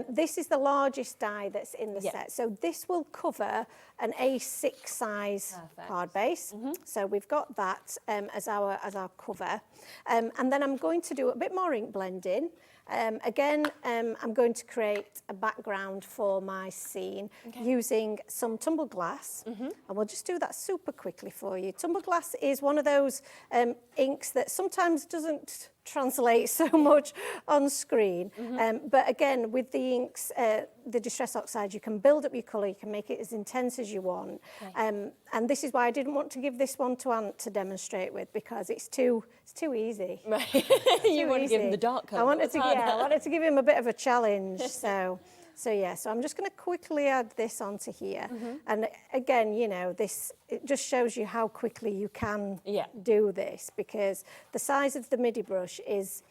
This is the largest die that's in the set. So this will cover an A6 size card base. So we've got that as our cover. And then I'm going to do a bit more ink blending. Again, I'm going to create a background for my scene using some tumbled glass, and we'll just do that super quickly for you. Tumbled glass is one of those inks that sometimes doesn't translate so much on screen, but again, with the inks, the Distress Oxide, you can build up your colour, you can make it as intense as you want, and this is why I didn't want to give this one to Ant to demonstrate with, because it's too easy. Right. You want to give him the dark colour. I wanted to give him a bit of a challenge. So So yeah, so I'm just going to quickly add this onto here. And again, you know, it just shows you how quickly you can do this, because the size of the MIDI brush is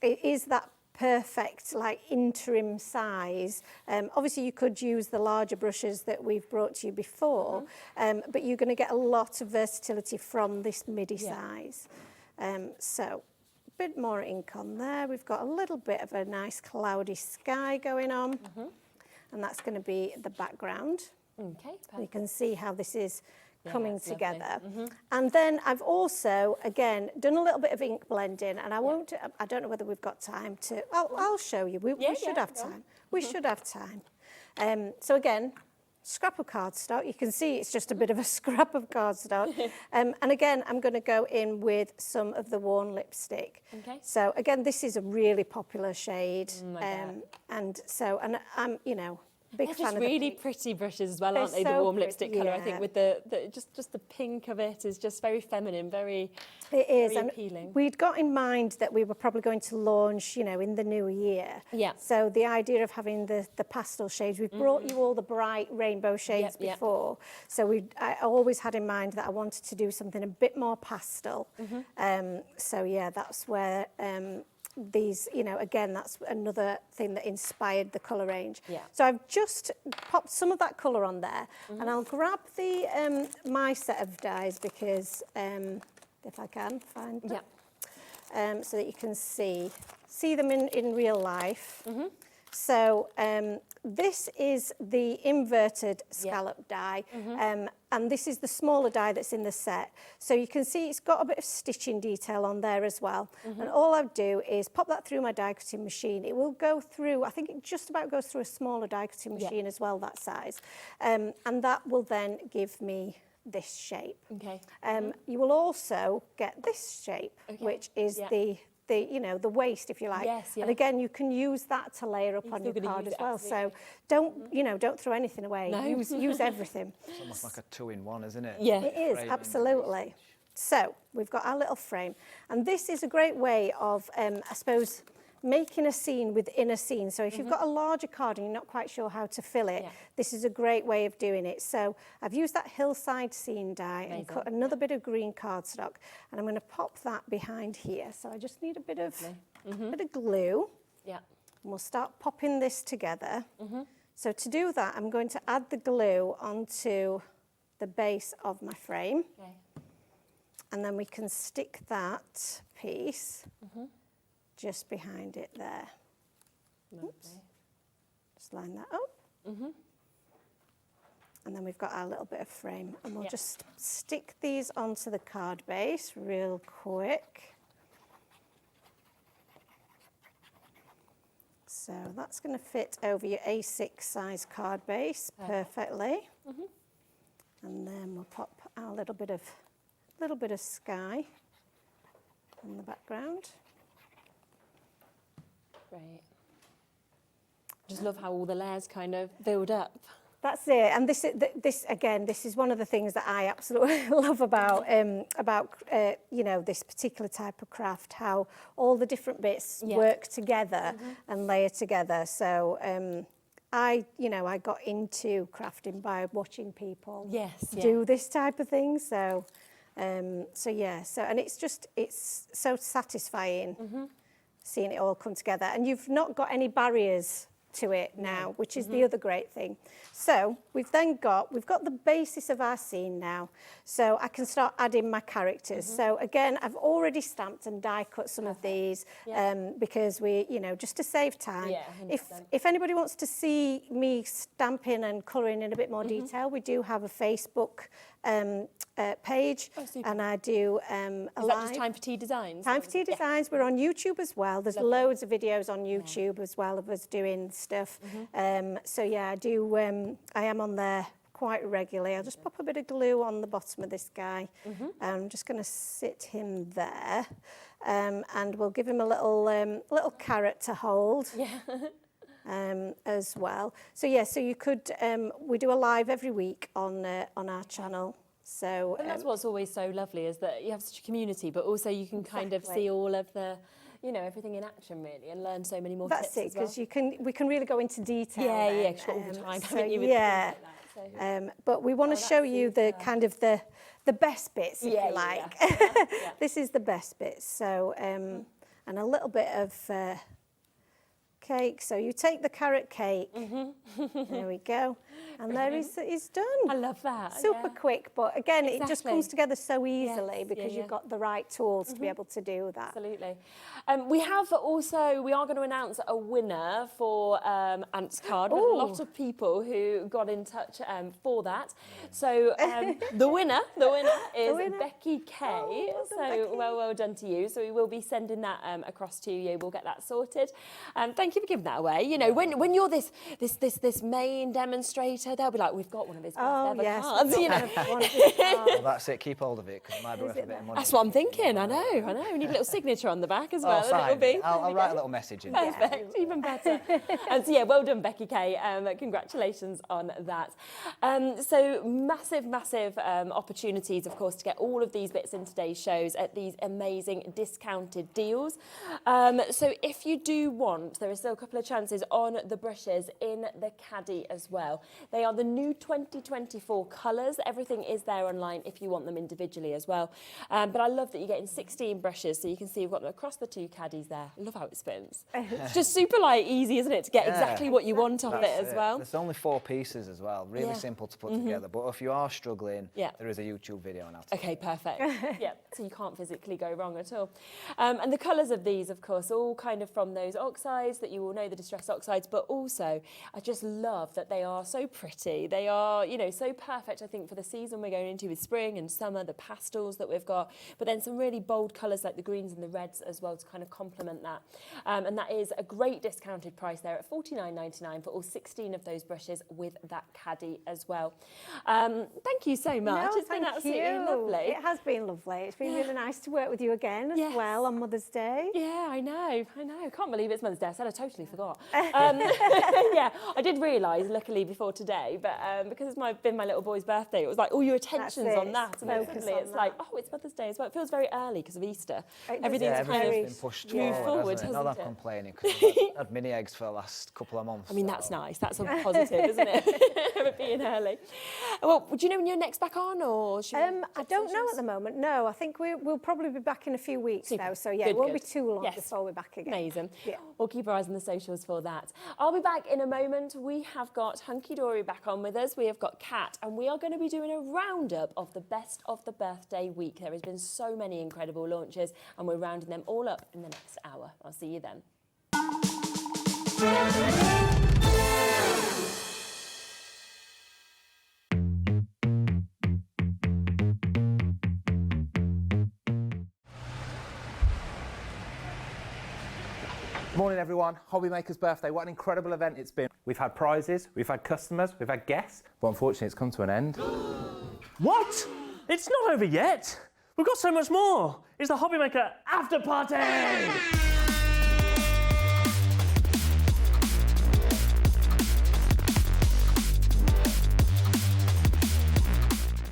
that perfect, like, interim size. Obviously you could use the larger brushes that we've brought to you before, but you're going to get a lot of versatility from this MIDI size. So a bit more ink on there. We've got a little bit of a nice cloudy sky going on, and that's going to be the background. Okay, You can see how this is coming that's together. lovely. And then I've also, again, done a little bit of ink blending, and I don't know whether we've got time to, I'll show you. We should have time. We should have time. So again, scrap of cardstock. You can see it's just a bit of a scrap of cardstock. And again, I'm going to go in with some of the worn lipstick. Okay. So again, this is a really popular shade. And I'm, you know, big They're fan just of really pretty brushes as well, They're aren't they? The so warm pretty, lipstick colour, I think, yeah. with the just the pink of it is just very feminine, very It is, very and appealing. we'd got in mind that we were probably going to launch, you know, in the new year. Yeah. So the idea of having the pastel shades, we've brought you all the bright rainbow shades before. So I always had in mind that I wanted to do something a bit more pastel. So yeah, that's where these, you know, again, that's another thing that inspired the colour range. Yeah. So I've just popped some of that colour on there, and I'll grab the my set of dies, because if I can find them, so that you can see them in real life. So this is the inverted scallop die, and this is the smaller die that's in the set. So you can see it's got a bit of stitching detail on there as well. And all I do is pop that through my die cutting machine. It will go through, I think it just about goes through a smaller die cutting machine as well, that size. And that will then give me this shape. Okay. You will also get this shape, which is the you know, the waist, if you like. Yes, And again, you can use that to layer up on your card as well. So don't throw anything away. No. Use everything. It's almost like a two-in-one, isn't it? Yeah. It is, absolutely. So we've got our little frame, and this is a great way of, I suppose, making a scene within a scene. So if you've got a larger card and you're not quite sure how to fill it, this is a great way of doing it. So I've used that hillside scene die and cut another bit of green cardstock, and I'm going to pop that behind here. So I just need a bit of glue. Yeah. And we'll start popping this together. So to do that, I'm going to add the glue onto the base of my frame. Okay. And then we can stick that piece just behind it there. Oops. Just line that up. And then we've got our little bit of frame, and we'll just stick these onto the card base real quick. So that's going to fit over your A6 size card base perfectly. And then we'll pop our little bit of sky in the background. Great. Just love how all the layers kind of build up. That's it, and this is one of the things that I absolutely love about you know, this particular type of craft. How all the different bits work together and layer together. So I got into crafting by watching people do this type of thing. So and it's so satisfying seeing it all come together, and you've not got any barriers to it now, which is the other great thing. So we've got the basis of our scene now, so I can start adding my characters. So again, I've already stamped and die cut some of these because we, you know, just to save time. If anybody wants to see me stamping and colouring in a bit more detail, we do have a Facebook page, and I do Is that just Time for Tea Designs? Time for Tea Designs. We're on YouTube as well. There's loads of videos on YouTube as well of us doing stuff. So yeah, I am on there quite regularly. I'll just pop a bit of glue on the bottom of this guy. I'm just going to sit him there, and we'll give him a little carrot to hold. As well. So yeah, so you could, we do a live every week on our channel. So and that's what's always so lovely, is that you have such a community, but also you can kind of see all of the, you know, everything in action really, and learn so many more That's tips it, as well. because we can really go into detail. Yeah, then. yeah, 'cause all the time, So, haven't you, with yeah. things like that, so. But we want to show you the kind of the best bits, if you like. Yeah. This is the best bits. So, and a little bit of cake. So you take the carrot cake. There we go. And there it's done. I love that. Super quick, but again, it just Exactly. comes together so easily Yes, because yeah. you've got the right tools to be able to do that. Absolutely. We are going to announce a winner for Ant's card. With a lot of people who got in touch for that. So the winner is Becky K. Well done to you. So we will be sending that across to you. We'll get that sorted. Thank you for giving that away. You know, when you're this main demonstrator, they'll be like, we've got one of his best ever cards. You know. Well, that's it. Keep hold of it because it might be worth a bit of money. That's what I'm thinking. I know. We need a little signature on the back as well. Fine. It'll be. I'll write a little message in. Perfect, even better. And so, yeah, well done, Becky K. Congratulations on that. So massive opportunities, of course, to get all of these bits in today's shows at these amazing discounted deals. So if you do want, there are still a couple of chances on the brushes in the caddy as well. They are the new 2024 colours. Everything is there online if you want them individually as well. But I love that you're getting 16 brushes, so you can see we've got them across the two caddies there. I love how it spins. It's just super easy, isn't it, to get exactly what you want off it as well. There's only 4 pieces as well. Really simple to put together. But if you are struggling, there is a YouTube video on how to. Okay, perfect. Yeah, so you can't physically go wrong at all. And the colours of these, of course, all kind of from those oxides that you all know, the distress oxides, but also I just love that they are so pretty. They are, you know, so perfect, I think, for the season we're going into with spring and summer, the pastels that we've got, but then some really bold colours like the greens and the reds as well to kind of complement that. And that is a great discounted price there at $49.99 for all 16 of those brushes with that caddy as well. Thank you so much. It's been absolutely lovely. It has been lovely. It's been really nice to work with you again as well on Mother's Day. Yeah, I know. I can't believe it's Mother's Day. I said I totally forgot. Yeah, I did realise, luckily, before today, but because it's been my little boy's birthday, it was like all your attention's on that. And then suddenly it's like, oh, it's Mother's Day as well. It feels very early because of Easter. Everything's kind of been pushed forward, hasn't Not that it? I'm complaining because I've had mini eggs for the last couple of months. I mean, that's nice. That's a positive, isn't it? Of it being early. Well, do you know when you're next back on, or should I don't know at the moment. No, I think we'll probably be back in a few weeks now. So yeah, it won't be too long before we're back again. Amazing. Yeah. We'll keep our eyes on the socials for that. I'll be back in a moment. We have got HunkyDory back on with us. We have got Kat, and we are going to be doing a roundup of the best of the birthday week. There has been so many incredible launches, and we're rounding them all up in the next hour. I'll see you then. Morning everyone, HobbyMaker's birthday, what an incredible event it's been. We've had prizes, we've had customers, we've had guests, but unfortunately it's come to an end. What? It's not over yet. We've got so much more. It's the HobbyMaker after party.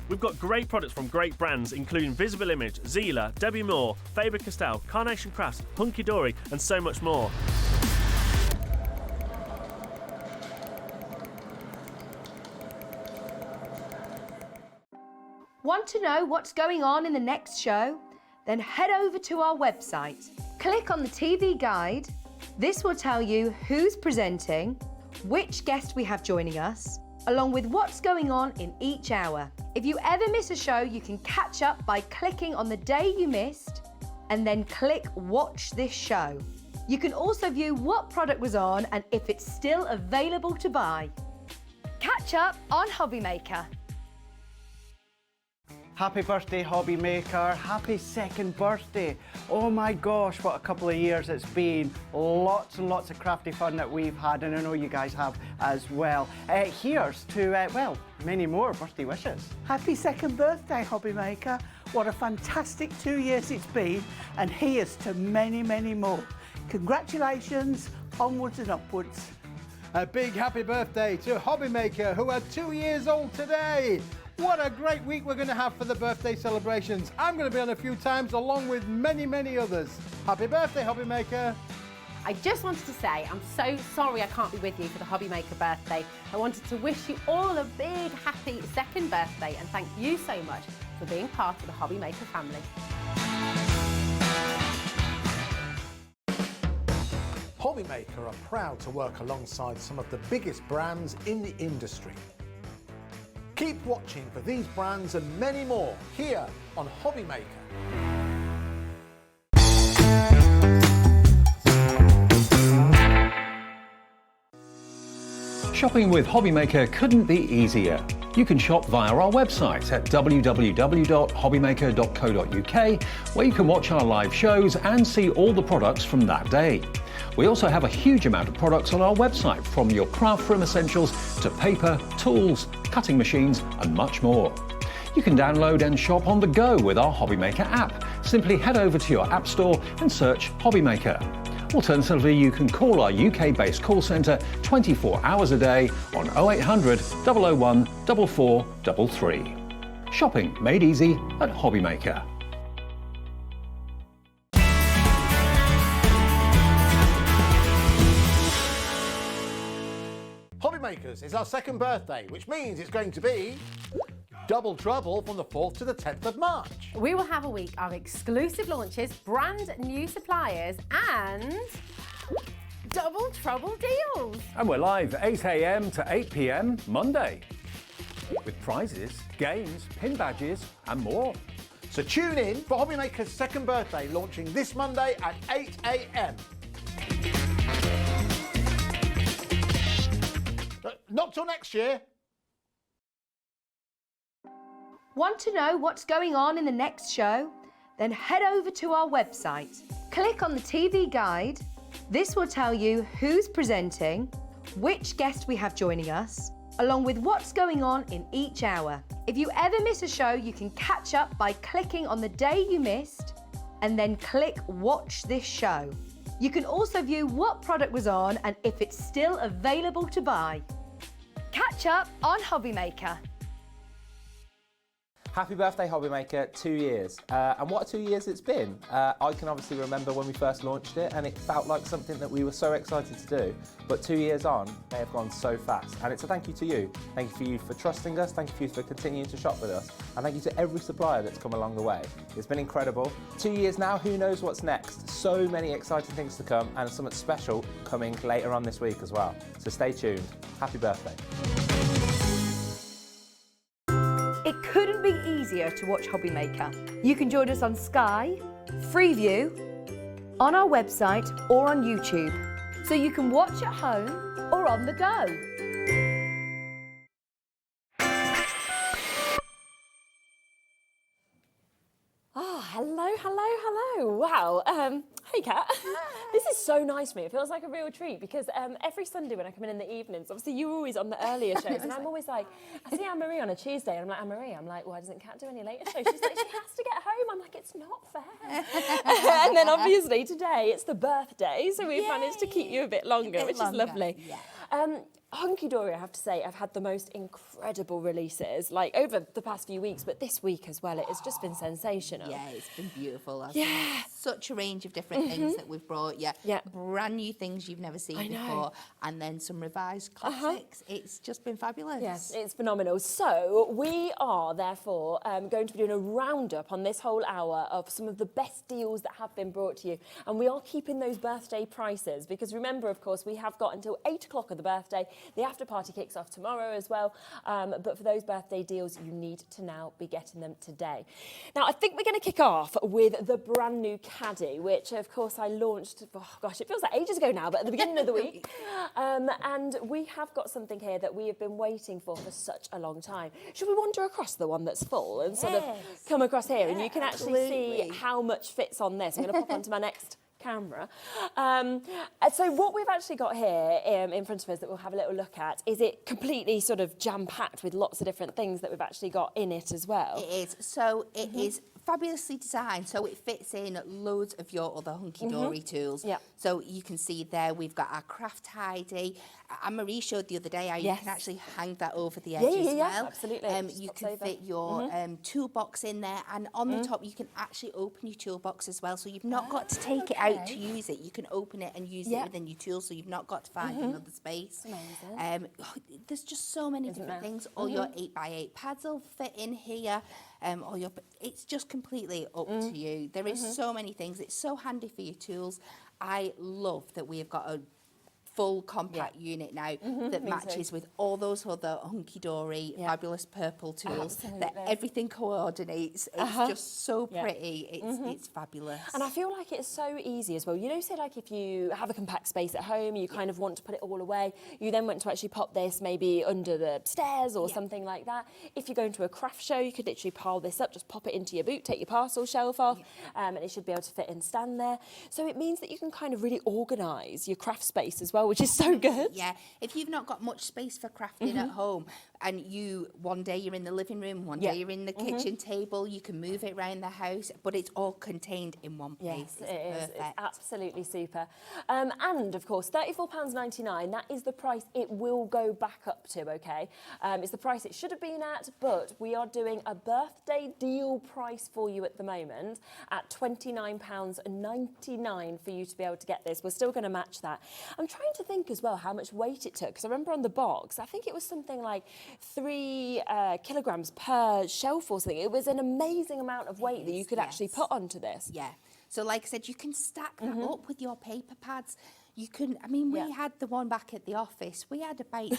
We've got great products from great brands, including Visible Image, Zila, Debbie Moore, Faber-Castell, Carnation Crafts, HunkyDory, and so much more. Want to know what's going on in the next show? Then head over to our website. Click on the TV guide. This will tell you who's presenting, which guest we have joining us, along with what's going on in each hour. If you ever miss a show, you can catch up by clicking on the day you missed and then click Watch This Show. You can also view what product was on and if it's still available to buy. Catch up on HobbyMaker. Happy birthday, Hobby Maker. Happy second birthday. Oh my gosh, what a couple of years it's been. Lots and lots of crafty fun that we've had, and I know you guys have as well. Here's to, well, many more birthday wishes. Happy second birthday, Hobby Maker. What a fantastic 2 years it's been, and here's to many, many more. Congratulations, onwards and upwards. A big happy birthday to HobbyMaker, who are 2 years old today. What a great week we're going to have for the birthday celebrations. I'm going to be on a few times along with many, many others. Happy birthday, Hobby Maker. I just wanted to say I'm so sorry I can't be with you for the Hobby Maker birthday. I wanted to wish you all a big happy second birthday and thank you so much for being part of the Hobby Maker family. Hobby Maker are proud to work alongside some of the biggest brands in the industry. Keep watching for these brands and many more here on Hobby Maker. Shopping with Hobby Maker couldn't be easier. You can shop via our website at www.hobbymaker.co.uk, where you can watch our live shows and see all the products from that day. We also have a huge amount of products on our website, from your craft room essentials to paper, tools, cutting machines and much more. You can download and shop on the go with our Hobby Maker app. Simply head over to your app store and search Hobby Maker. Alternatively, you can call our UK-based call centre 24 hours a day on 0800 001 4433. Shopping made easy at Hobby Maker. Hobby Makers is our second birthday, which means it's going to be double trouble from the 4th to the 10th of March. We will have a week of exclusive launches, brand new suppliers and double trouble deals. And we're live 8 a.m. to 8 p.m. Monday, with prizes, games, pin badges and more. So tune in for Hobby Maker's second birthday, launching this Monday at 8 a.m. Not till next year. Want to know what's going on in the next show? Then head over to our website. Click on the TV guide. This will tell you who's presenting, which guest we have joining us, along with what's going on in each hour. If you ever miss a show, you can catch up by clicking on the day you missed and then click Watch This Show. You can also view what product was on and if it's still available to buy. Catch up on Hobby Maker. Happy birthday, Hobby Maker, 2 years. And what 2 years it's been. I can obviously remember when we first launched it and it felt like something that we were so excited to do. But 2 years on, they have gone so fast. And it's a thank you to you. Thank you for trusting us. Thank you for continuing to shop with us. And thank you to every supplier that's come along the way. It's been incredible. 2 years now, who knows what's next? So many exciting things to come and something special coming later on this week as well. So stay tuned. Happy birthday. It couldn't be easier to watch Hobby Maker. You can join us on Sky, Freeview, on our website or on YouTube. So you can watch at home or on the go. Oh, hello, hello, hello. Wow. Hey, Kat. This is so nice for me. It feels like a real treat because every Sunday when I come in the evenings, obviously you're always on the earlier shows and I'm always like, I see Anne-Marie on a Tuesday and I'm like, Anne-Marie, why doesn't Kat do any later shows? She's like, she has to get home. I'm like, it's not fair. And then obviously today it's the birthday, so we've managed to keep you a bit longer, which is lovely. Yeah. HunkyDory, I have to say, I've had the most incredible releases, like over the past few weeks, but this week as well, it has just been sensational. Yeah, it's been beautiful. Yeah. Such a range of different things that we've brought you. Yeah. Brand new things you've never seen before, and then some revised classics. It's just been fabulous. Yes, it's phenomenal. So we are therefore going to be doing a roundup on this whole hour of some of the best deals that have been brought to you, and we are keeping those birthday prices because remember, of course, we have got until 8 o'clock of the birthday. The after party kicks off tomorrow as well, but for those birthday deals, you need to now be getting them today. Now, I think we're going to kick off with the brand new caddy, which of course I launched, oh gosh, it feels like ages ago now, but at the beginning of the week. And we have got something here that we have been waiting for such a long time. Should we wander across the one that's full and sort of come across here and you can actually see how much fits on this? I'm going to pop onto my next camera. So what we've actually got here in front of us that we'll have a little look at, is it completely sort of jam-packed with lots of different things that we've actually got in it as well? It is. So it is fabulously designed so it fits in loads of your other HunkyDory tools. Yeah. So you can see there we've got our craft tidy. Anne-Marie showed the other day how you can actually hang that over the edge as well. Absolutely. You can fit your toolbox in there, and on the top you can actually open your toolbox as well. So you've not got to take it out to use it. You can open it and use it within your tools, so you've not got to find another space. Amazing. There's just so many different things. All your 8x8 pads will fit in here. It's just completely up to you. There is so many things. It's so handy for your tools. I love that we have got a full compact unit now that matches with all those other HunkyDory fabulous purple tools that everything coordinates. It's just so pretty. It's fabulous. And I feel like it's so easy as well. You know, say like if you have a compact space at home, you kind of want to put it all away, you then want to actually pop this maybe under the stairs or something like that. If you're going to a craft show, you could literally pile this up, just pop it into your boot, take your parcel shelf off, and it should be able to fit and stand there. So it means that you can kind of really organise your craft space as well, which is so good. Yeah, if you've not got much space for crafting at home, and one day you're in the living room, one day you're in the kitchen table, you can move it around the house, but it's all contained in one place. Yes, it is. It's absolutely super. And of course, £34.99, that is the price it will go back up to, okay? It's the price it should have been at, but we are doing a birthday deal price for you at the moment at £29.99 for you to be able to get this. We're still going to match that. I'm trying to think as well how much weight it took, because I remember on the box, I think it was something like 3 kilograms per shelf or something. It was an amazing amount of weight that you could actually put onto this. Yeah. So like I said, you can stack that up with your paper pads. You can, I mean, we had the one back at the office. We had about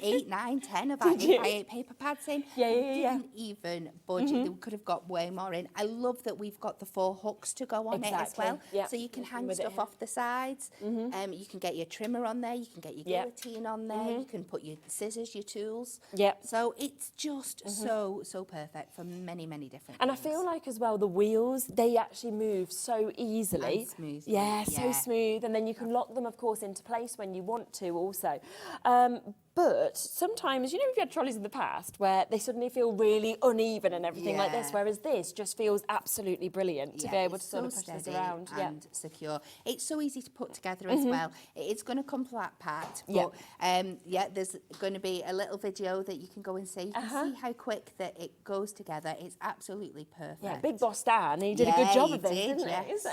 8, 9, 10 of our 8x8 paper pads in. Didn't even budge. They could have got way more in. I love that we've got the 4 hooks to go on it as well. So you can hang stuff off the sides. You can get your trimmer on there. You can get your guillotine on there. You can put your scissors, your tools. So it's just so perfect for many, many different And things. I feel like as well, the wheels, they actually move so easily. And smooth. Yeah, so smooth. And then you can lock them, of course, into place when you want to also. But sometimes, you know, we've had trolleys in the past where they suddenly feel really uneven and everything like this, whereas this just feels absolutly brilliant to be able to sort of push this around. And secure. It's so easy to put together as well. It's going to come flat packed, but there's going to be a little video that you can go and see. You can see how quick that it goes together. It's absolutely perfect. Yeah, Big Boss Dan, he did a good job of this, didn't he? So,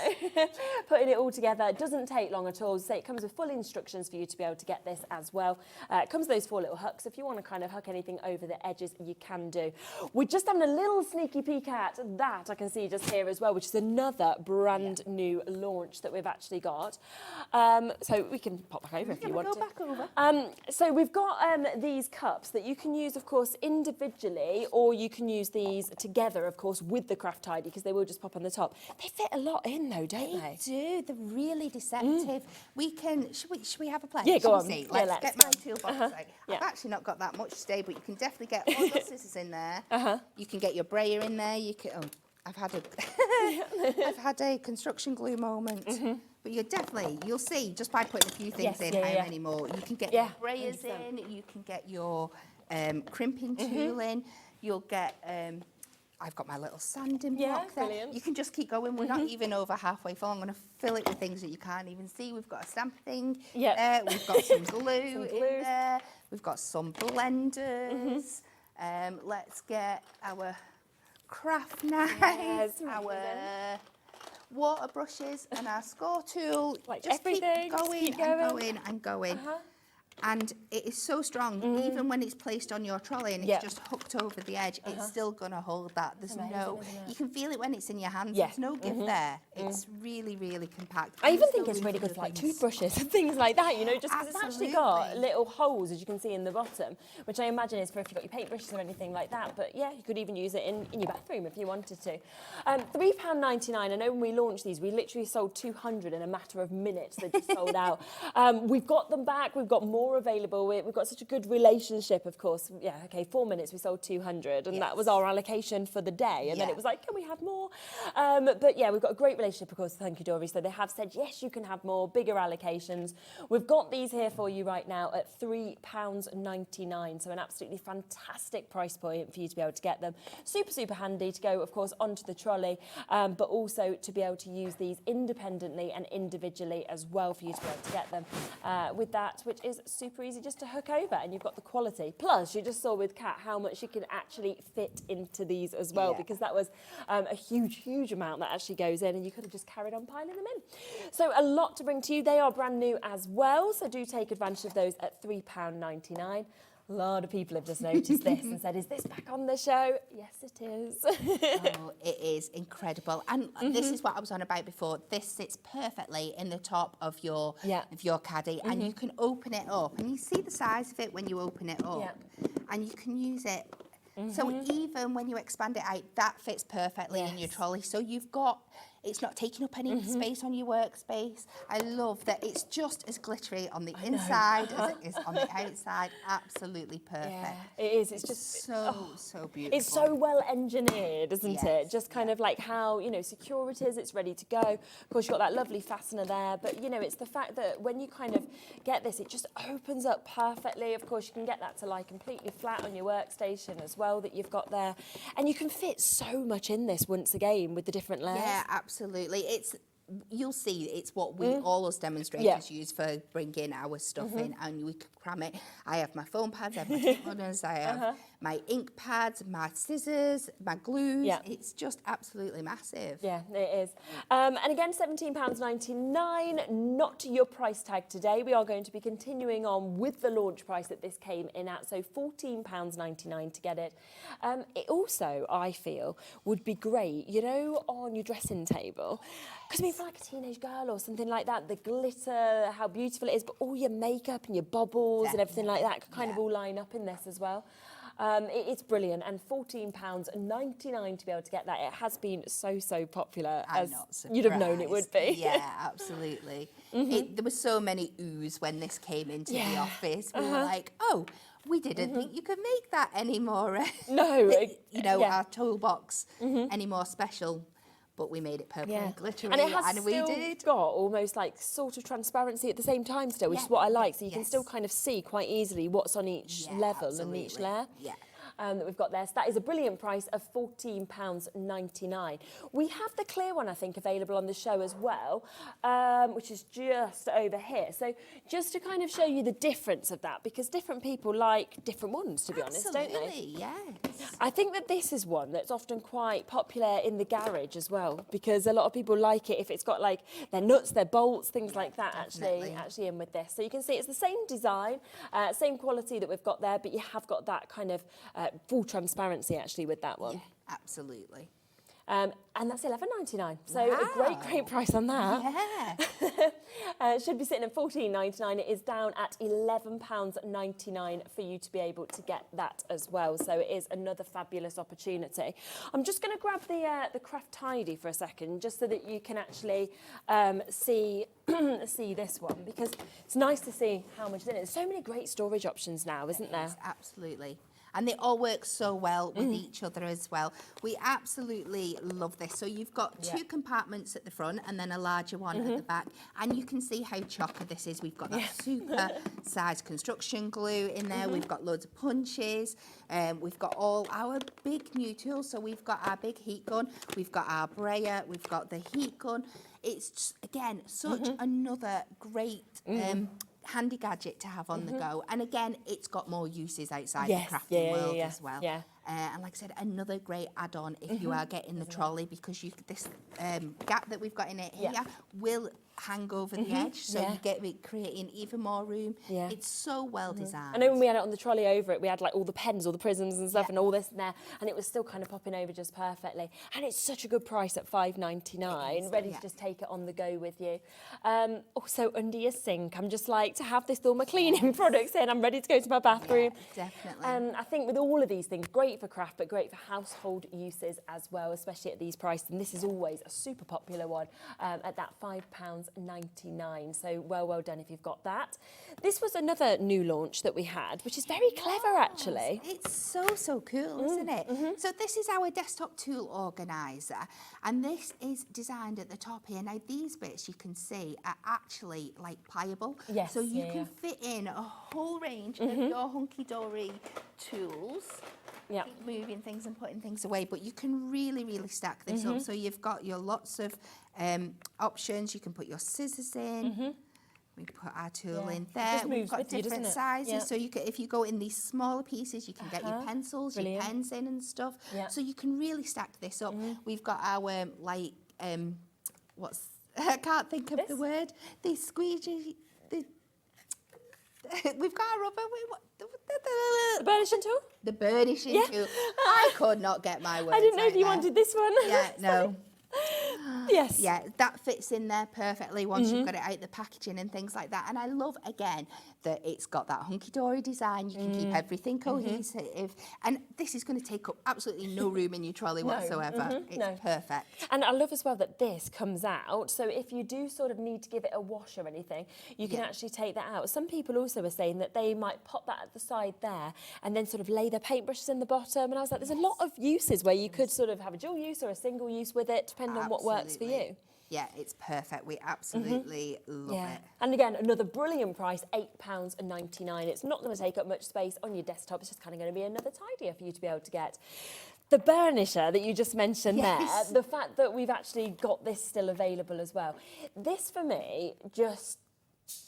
putting it all together, it doesn't take long at all. So it comes with full instructions for you to be able to get this as well. It comes with those 4 little hooks. If you want to kind of hook anything over the edges, you can do. We're just having a little sneaky peek at that I can see just here as well, which is another brand new launch that we've actually got. So we can pop back over if you want to. Back over. So we've got these cups that you can use, of course, individually, or you can use these together, of course, with the craft tidy, because they will just pop on the top. They fit a lot in, though, don't they? They do. They're really deceptive. We can. Should we have a play? Yeah, go on. See? Yeah, Let's get my toolbox out. I've actually not got that much today, but you can definitely get all your scissors in there. You can get your brayer in there. You can. Oh, I've had a construction glue moment. But you'll see just by putting a few things in how many more. You can get your brayers in. You can get your crimping tool in. You'll get. I've got my little sanding block there. Brilliant. You can just keep going. We're not even over halfway full. I'm going to fill it with things that you can't even see. We've got a stamp thing there. We've got some glue in there. We've got some blenders. Let's get our craft knives, our water brushes and our score tool. Just everything. Keep going and going and going. And it is so strong, even when it's placed on your trolley and it's just hooked over the edge, it's still going to hold that. There's you can feel it when it's in your hands. There's no give there. It's really, really compact. I even think it's really good for like toothbrushes and things like that, you know, just because it's actually got little holes, as you can see in the bottom, which I imagine is for if you've got your paintbrushes or anything like that. But yeah, you could even use it in your bathroom if you wanted to. £3.99. I know when we launched these, we literally sold 200 in a matter of minutes. They just sold out. We've got them back. We've got more more available. We've got such a good relationship, of course. Yeah, okay, 4 minutes, we sold 200, and that was our allocation for the day. And then it was like, can we have more? But yeah, we've got a great relationship, of course, with HunkyDory. So they have said, yes, you can have more, bigger allocations. We've got these here for you right now at £3.99. So an absolutely fantastic price point for you to be able to get them. Super, super handy to go, of course, onto the trolley, but also to be able to use these independently and individually as well for you to be able to get them with that, which is super easy just to hook over, and you've got the quality. Plus, you just saw with Kat how much you can actually fit into these as well, because that was a huge, huge amount that actually goes in, and you could have just carried on piling them in. So a lot to bring to you. They are brand new as well, so do take advantage of those at £3.99. A lot of people have just noticed this and said, is this back on the show? Yes, it is. Oh, it is incredible. And this is what I was on about before. This sits perfectly in the top of your caddy, and you can open it up. And you see the size of it when you open it up. And you can use it. So even when you expand it out, that fits perfectly in your trolley. So you've got... It's not taking up any space on your workspace. I love that it's just as glittery on the inside as it is on the outside. Absolutely perfect. Yeah, it is. It's just so beautiful. It's so well engineered, isn't it? Just kind of like how, you know, secure it is. It's ready to go. Of course, you've got that lovely fastener there. But, you know, it's the fact that when you kind of get this, it just opens up perfectly. Of course, you can get that to lie completely flat on your workstation as well that you've got there. And you can fit so much in this once again with the different layers. Yeah, absolutely. You'll see it's what we all us demonstrators use for bringing our stuff in, and we can cram it. I have my foam pads, I have my tape runners, I have my ink pads, my scissors, my glues. It's just absolutely massive. Yeah, it is. And again, £17.99, not your price tag today. We are going to be continuing on with the launch price that this came in at, so £14.99 to get it. It also, I feel, would be great, you know, on your dressing table. Because I mean, for like a teenage girl or something like that, the glitter, how beautiful it is, but all your makeup and your bubbles and everything like that could kind of all line up in this as well. It's brilliant, and £14.99 to be able to get that. It has been so, so popular, as you'd have known it would be. Yeah, absolutely. There were so many oohs when this came into the office. We were like, oh, we didn't think you could make that anymore. No. You know, our toolbox any more special. But we made it purple and glittery, and it has and we did. Got almost like sort of transparency at the same time still, which is what I like. So you can still kind of see quite easily what's on each level and each layer. That we've got there. So that is a brilliant price of £14.99. We have the clear one, I think, available on the show as well, which is just over here. So just to kind of show you the difference of that, because different people like different ones, to be honest, don't they? Absolutely, yes. I think that this is one that's often quite popular in the garage as well, because a lot of people like it if it's got like their nuts, their bolts, things like that actually in with this. So you can see it's the same design, same quality that we've got there, but you have got that kind of full transparency actually with that one. Yeah, absolutely. And that's £11.99. So a great price on that. Yeah. It should be sitting at £14.99. It is down at £11.99 for you to be able to get that as well. So it is another fabulous opportunity. I'm just going to grab the Craft Tidy for a second, just so that you can actually see see this one, because it's nice to see how much is in it. There's so many great storage options now, isn't there? Absolutely. And they all work so well with each other as well. We absolutely love this. So you've got two compartments at the front and then a larger one at the back. And you can see how chocker this is. We've got that super size construction glue in there. We've got loads of punches. We've got all our big new tools. So we've got our big heat gun. We've got our brayer. We've got the heat gun. It's just, again, such another great handy gadget to have on the go, and again it's got more uses outside the crafting world as well. And like I said, another great add-on if you are getting the trolley, because this gap that we've got in it here will hang over the edge, so you get it creating even more room. It's so well designed. I know when we had it on the trolley over it, we had like all the pens, all the prisms and stuff and all this and there, and it was still kind of popping over just perfectly. And it's such a good price at £5.99, ready to just take it on the go with you. Also under your sink, I'm just like, to have this all my cleaning products in, I'm ready to go to my bathroom. Definitely. I think with all of these things, great for craft, but great for household uses as well, especially at these prices. And this is always a super popular one at that £5.99. £3.99. So well done if you've got that. This was another new launch that we had, which is very clever actually. It's so cool, isn't it? So this is our desktop tool organizer, and this is designed at the top here. Now these bits you can see are actually like pliable. Yes, So you can fit in a whole range of your HunkyDory tools. Yeah. Keep moving things and putting things away, but you can really stack this up. So you've got your lots of options. You can put your scissors in. We put our tool in there. We've got different sizes, so you can, if you go in these smaller pieces, you can get your pencils, your pens in and stuff. So you can really stack this up. We've got our like what's I can't think of the word. They squeegee. We've got a rubber. The burnishing tool? The burnishing tool. I could not get my words I didn't know right if you there. wanted this one. Yeah, no. Yes. Yeah, that fits in there perfectly once you've got it out the packaging and things like that. And I love, again, that it's got that HunkyDory design. You can keep everything cohesive. And this is going to take up absolutely no room in your trolley whatsoever. It's perfect. And I love as well that this comes out. So if you do sort of need to give it a wash or anything, you can actually take that out. Some people also are saying that they might pop that at the side there and then sort of lay their paintbrushes in the bottom. And I was like, there's a lot of uses where you could sort of have a dual use or a single use with it, depending on what works for you. Yeah, it's perfect. We absolutely love it. And again, another brilliant price, £8.99. It's not going to take up much space on your desktop. It's just kind of going to be another tidier for you to be able to get. The burnisher that you just mentioned there, the fact that we've actually got this still available as well. This, for me, just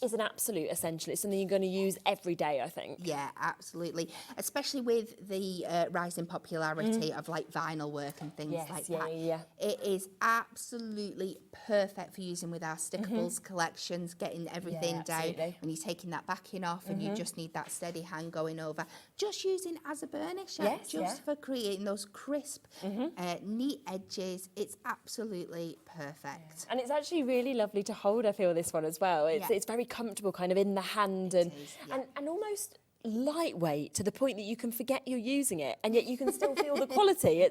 is an absolute essential. It's something you're going to use every day, I think. Yeah, absolutely. Especially with the rising popularity of like vinyl work and things like that. It is absolutely perfect for using with our stickables collections, getting everything down. When you're taking that backing off and you just need that steady hand going over. Just using as a burnisher, for creating those crisp, neat edges. It's absolutely perfect. And it's actually really lovely to hold, I feel, this one as well. It's very comfortable kind of in the hand and almost lightweight to the point that you can forget you're using it and yet you can still feel the quality.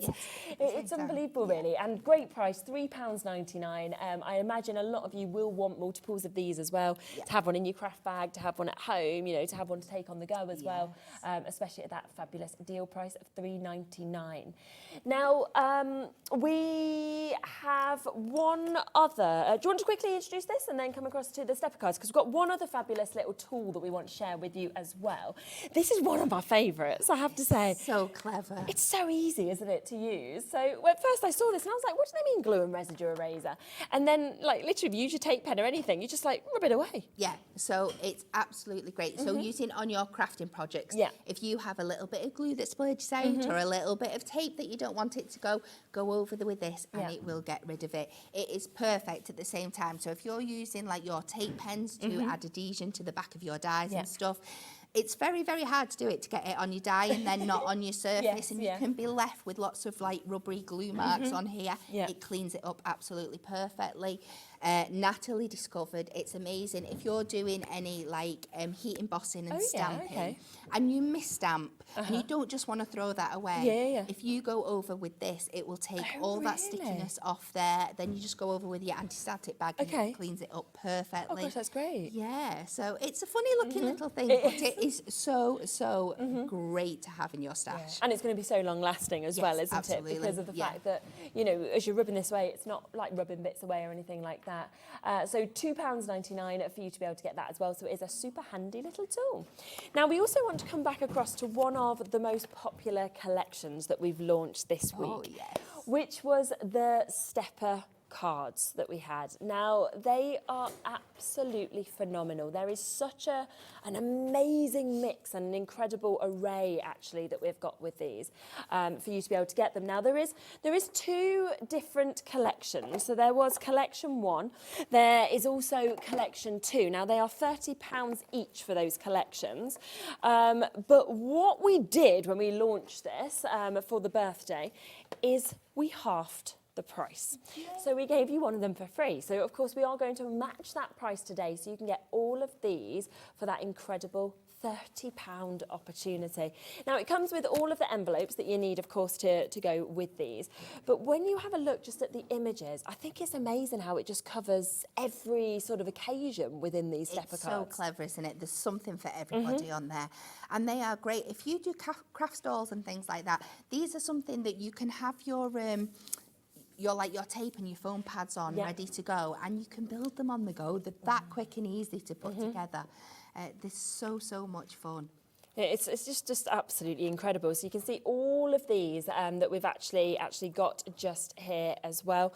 It's unbelievable, really, and great price, £3.99. I imagine a lot of you will want multiples of these as well, to have one in your craft bag, to have one at home, you know, to have one to take on the go as well, especially at that fabulous deal price of £3.99. Now, we have one other, do you want to quickly introduce this and then come across to the stepper cards? Because we've got one other fabulous little tool that we want to share with you as well. This is one of my favourites, I have to say. So clever. It's so easy, isn't it, to use? So at first I saw this and I was like, what do they mean glue and residue eraser? And then, like, literally, if you use your tape pen or anything, you just, like, rub it away. Yeah, so it's absolutely great. So using on your crafting projects, if you have a little bit of glue that splurges out or a little bit of tape that you don't want it to go over with this and it will get rid of it. It is perfect at the same time. So if you're using, like, your tape pens to add adhesion to the back of your dies and stuff, it's very, very hard to do it, to get it on your die and then not on your surface, and you can be left with lots of like rubbery glue marks on here. It cleans it up absolutely perfectly. Natalie discovered it's amazing if you're doing any like heat embossing and stamping and you misstamp and you don't just want to throw that away. If you go over with this, it will take all that stickiness off there. Then you just go over with your anti-static bag and it cleans it up perfectly. Oh gosh, that's great. Yeah, so it's a funny looking little thing, but it is so great to have in your stash. And it's going to be so long lasting as well, isn't it? Because of the fact that, you know, as you're rubbing this away, it's not like rubbing bits away or anything like that. So £2.99 for you to be able to get that as well. So it is a super handy little tool. Now, we also want to come back across to one of the most popular collections that we've launched this week, which was the stepper cards that we had. Now, they are absolutely phenomenal. There is such an amazing mix and an incredible array, actually, that we've got with these for you to be able to get them. Now, there is two different collections. So there was collection 1. There is also collection 2. Now, they are £30 each for those collections. But what we did when we launched this for the birthday is we halved the price. So we gave you one of them for free. So of course we are going to match that price today, so you can get all of these for that incredible £30 opportunity. Now, it comes with all of the envelopes that you need, of course, to go with these. But when you have a look just at the images, I think it's amazing how it just covers every sort of occasion within these stepper It's cards. so clever, isn't it? There's something for everybody on there. And they are great. If you do craft stalls and things like that, these are something that you can have your tape and your foam pads on ready to go, and you can build them on the go. They're that quick and easy to put together. They're so much fun. It's just absolutely incredible. So you can see all of these that we've actually got just here as well.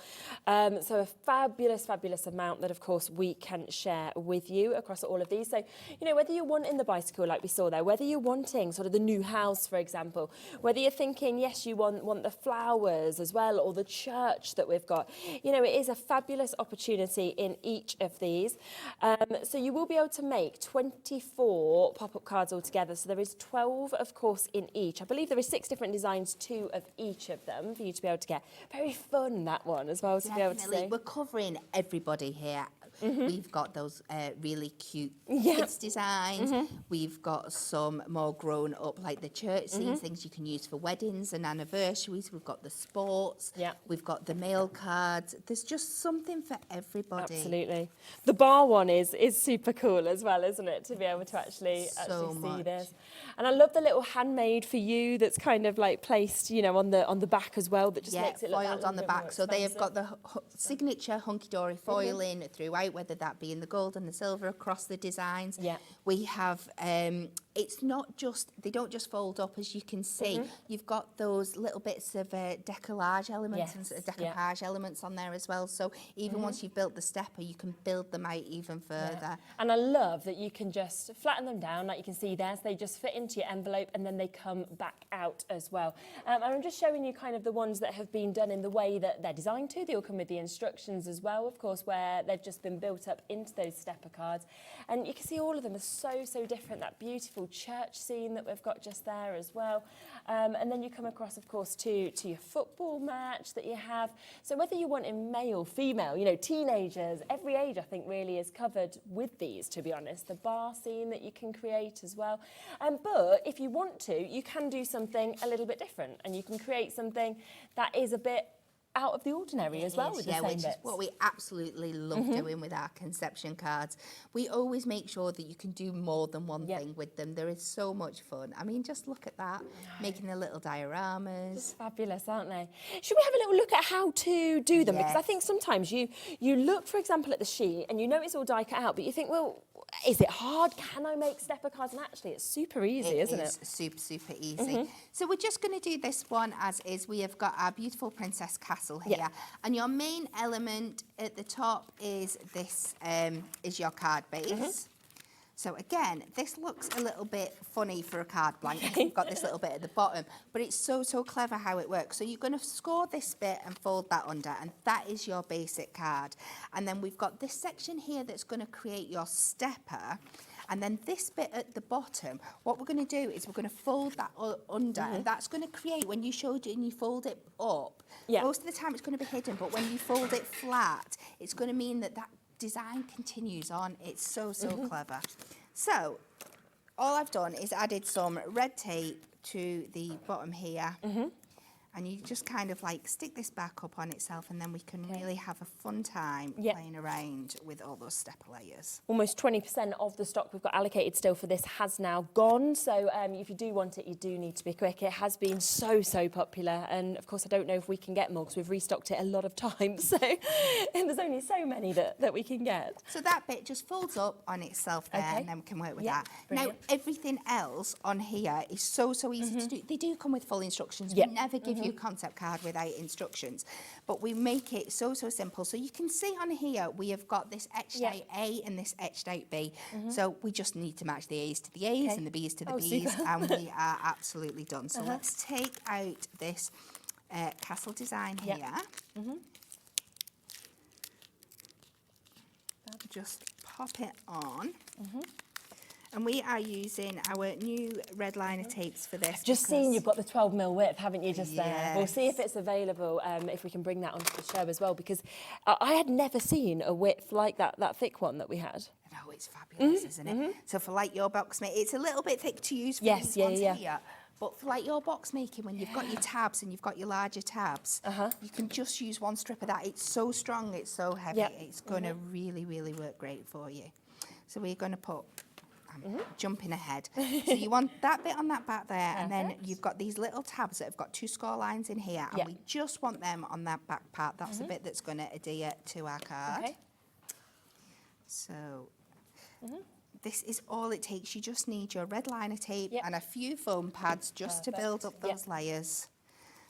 So a fabulous amount that, of course, we can share with you across all of these. So, you know, whether you're wanting the bicycle like we saw there, whether you're wanting sort of the new house, for example, whether you're thinking, yes, you want the flowers as well, or the church that we've got, you know, it is a fabulous opportunity in each of these. So you will be able to make 24 pop-up cards altogether. So there is 12, of course, in each. I believe there are 6 different designs, 2 of each of them for you to be able to get. Very fun, that one, as well, to be able to see. We're covering everybody here. We've got those really cute kids designs. We've got some more grown up, like the church scenes, things you can use for weddings and anniversaries. We've got the sports. We've got the mail cards. There's just something for everybody. Absolutely. The bar one is super cool as well, isn't it? To be able to actually see this. And I love the little handmade for you that's kind of like placed, you know, on the back as well. That just makes it look foiled on the back. So they have got the signature HunkyDory foiling throughout, whether that be in the gold and the silver across the designs. We have, it's not just, they don't just fold up, as you can see. You've got those little bits of decollage elements and decoupage elements on there as well. So even once you've built the stepper, you can build them out even further. And I love that you can just flatten them down, like you can see there, so they just fit into your envelope and then they come back out as well. And I'm just showing you kind of the ones that have been done in the way that they're designed to. They all come with the instructions as well, of course, where they've just been built up into those stepper cards. And you can see all of them are so different. That beautiful church scene that we've got just there as well. And then you come across, of course, to your football match that you have. So whether you want in male, female, you know, teenagers, every age I think really is covered with these, to be honest. The bar scene that you can create as well. But if you want to, you can do something a little bit different, and you can create something that is a bit out of the ordinary as well with the same which bits. is what we absolutely love doing with our conception cards. We always make sure that you can do more than one thing with them. There is so much fun. I mean, just look at that, making the little dioramas. Just fabulous, aren't they? Should we have a little look at how to do them? Because I think sometimes you look, for example, at the sheet and you know it's all die cut out, but you think, well, is it hard? Can I make stepper cards? And actually, it's super easy, isn't it? It is super easy. So we're just going to do this one as is. We have got our beautiful princess castle here. And your main element at the top is this, is your card base. So again, this looks a little bit funny for a card blank. You've got this little bit at the bottom, but it's so clever how it works. So you're going to score this bit and fold that under, and that is your basic card. And then we've got this section here that's going to create your stepper. And then this bit at the bottom, what we're going to do is we're going to fold that under, and that's going to create, when you showed it and you fold it up, most of the time it's going to be hidden, but when you fold it flat, it's going to mean that that design continues on. It's so clever. So all I've done is added some red tape to the bottom here. And you just kind of like stick this back up on itself, and then we can really have a fun time playing around with all those stepper layers. Almost 20% of the stock we've got allocated still for this has now gone. So if you do want it, you do need to be quick. It has been so popular. And of course, I don't know if we can get more because we've restocked it a lot of times. So and there's only so many that we can get. So that bit just folds up on itself there, and then we can work with that. Brilliant. Now, everything else on here is so easy to do. They do come with full instructions. We never give you a concept card without instructions, but we make it so simple. So you can see on here we have got this etched out A and this etched out B. So we just need to match the A's to the A's and the B's to the B's, and we are absolutely done. So let's take out this castle design here. Just pop it on. And we are using our new red liner tapes for this. Just seen you've got the 12mm width, haven't you, just there? We'll see if Yes. it's available, if we can bring that onto the show as well, because I had never seen a width like that thick one that we had. No, it's fabulous, isn't it? So for like your box mate, it's a little bit thick to use for Yes, these ones yeah. here. But for like your box making, when you've got your tabs and you've got your larger tabs, you can just use one strip of that. It's so strong, it's so heavy. Yep. It's going to really, really work great for you. So we're going to put, jumping ahead. So you want that bit on that back there, and then you've got these little tabs that have got 2 score lines in here, and we just want them on that back part. That's the bit that's going to adhere to our card. Okay. So this is all it takes. You just need your red liner tape and a few foam pads just to build up those layers.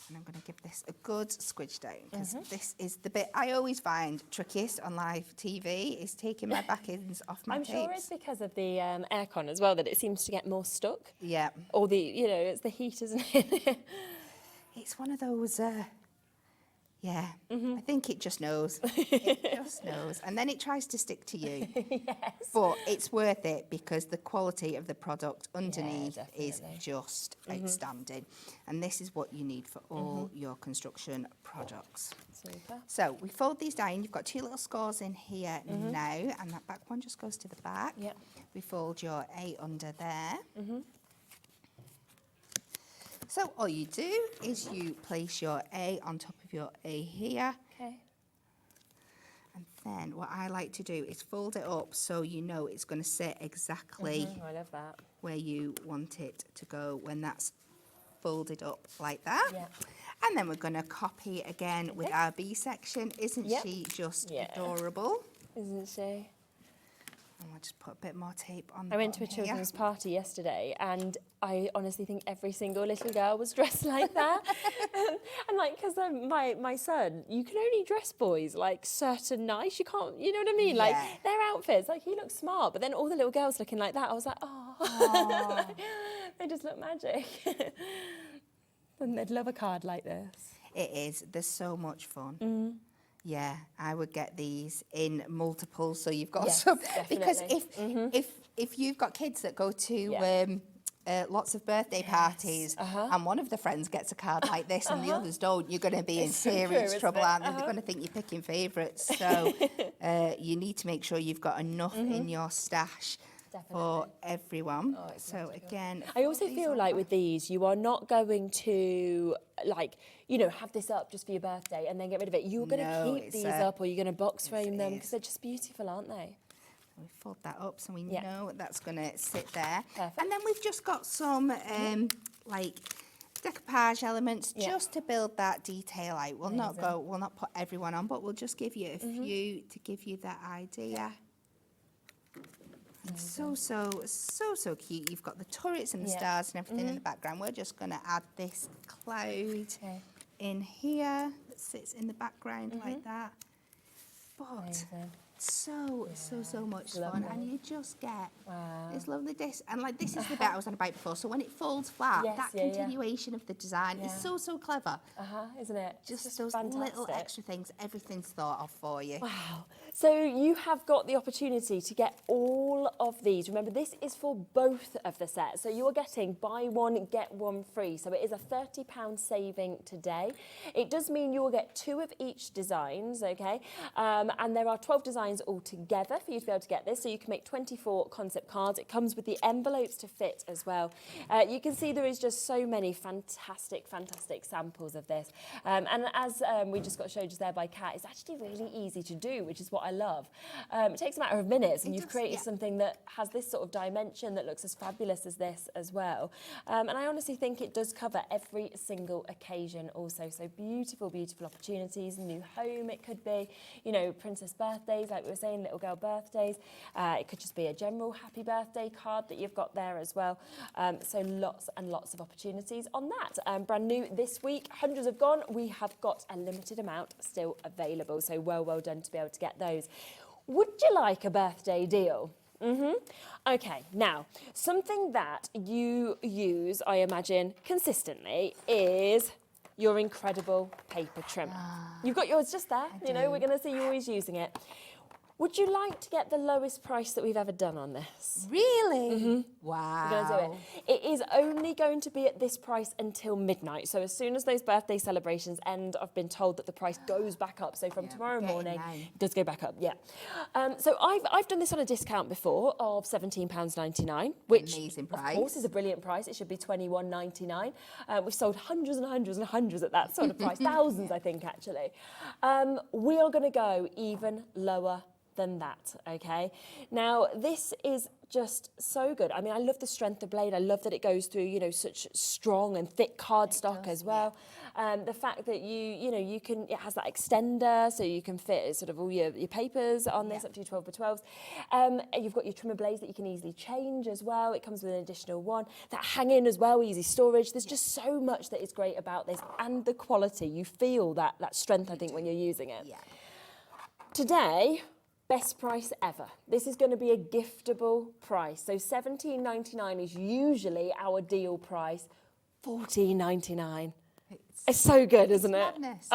And I'm going to give this a good squidge down, because this is the bit I always find trickiest on live TV, is taking my backends off my tapes. I'm sure it's because of the aircon as well that it seems to get more stuck. Yeah. Or it's the heat, isn't it? It's one of those, I think it just knows. It just knows. And then it tries to stick to you. Yes. But it's worth it, because the quality of the product underneath is just outstanding. And this is what you need for all your construction projects. Super. So we fold these down. You've got 2 little scores in here now, and that back one just goes to the back. Yep. We fold your A under there. So all you do is you place your A on top of your A here. Okay. And then what I like to do is fold it up so you know it's going to sit exactly I love that. where you want it to go when that's folded up like that. Yeah. And then we're going to copy again with our B section. Isn't she just adorable? Isn't she? And we'll just put a bit more tape on. I went to a children's party yesterday, and I honestly think every single little girl was dressed like that. And like, because my son, you can only dress boys like certain nice. You can't, you know what I mean? Like their outfits, like he looks smart, but then all the little girls looking like that, I was like, oh, they just look magic. And they'd love a card like this. It is. There's so much fun. Yeah, I would get these in multiples, so you've got some. Because if you've got kids that go to lots of birthday parties, and one of the friends gets a card like this and the others don't, you're going to be in serious trouble, aren't they? They're going to think you're picking favourites. So you need to make sure you've got enough in your stash. For everyone. So again, I also feel like with these, you are not going to have this up just for your birthday and then get rid of it. You're going to keep these up, or you're going to box frame them, because they're just beautiful, aren't they? We fold that up so we know that's going to sit there. Perfect. And then we've just got some like decoupage elements just to build that detail out. We'll not put everyone on, but we'll just give you a few to give you that idea. And so cute. You've got the turrets and the stars and everything in the background. We're just going to add this cloud in here that sits in the background like that. But so much fun, and you just get this lovely disc. And like, this is the bit I was on about before. So when it folds flat, that continuation of the design is so clever. Isn't it? Just those little extra things. Everything's thought of for you. Wow. So you have got the opportunity to get all of these. Remember, this is for both of the sets. So you are getting buy one, get one free. So it is a £30 saving today. It does mean you will get 2 of each designs, okay? And there are 12 designs altogether for you to be able to get this. So you can make 24 concept cards. It comes with the envelopes to fit as well. You can see there is just so many fantastic samples of this. And as we just got showed just there by Kat, it's actually really easy to do, which is what I love. It takes a matter of minutes, and you've created something that has this sort of dimension that looks as fabulous as this as well. And I honestly think it does cover every single occasion also. So beautiful opportunities, new home it could be, princess birthdays, like we were saying, little girl birthdays. It could just be a general happy birthday card that you've got there as well. So lots and lots of opportunities on that. Brand new this week, hundreds have gone. We have got a limited amount still available. So well done to be able to get those. Would you like a birthday deal? Okay, now, something that you use, I imagine, consistently is your incredible paper trimmer. You've got yours just there, we're going to see you always using it. Would you like to get the lowest price that we've ever done on this? Really? Wow. We're going to do it. It is only going to be at this price until midnight. So as soon as those birthday celebrations end, I've been told that the price goes back up. So from tomorrow morning, it does go back up. Yeah. So I've done this on a discount before of £17.99, which amazing of price. course is a brilliant price. It should be £21.99. We've sold hundreds and hundreds and hundreds at that sort of price, thousands, I think, actually. We are going to go even lower than that, okay? Now, this is just so good. I mean, I love the strength of blade. I love that it goes through, you know, such strong and thick cardstock as well. The fact that you can, it has that extender, so you can fit sort of all your papers on this, up to 12 by 12s. You've got your trimmer blades that you can easily change as well. It comes with an additional one. That hang in as well, easy storage. There's just so much that is great about this, and the quality. You feel that strength, I think, when you're using it. Yeah. Today, best price ever. This is going to be a giftable price. So £17.99 is usually our deal price. £14.99. It's so good, isn't it? Madness.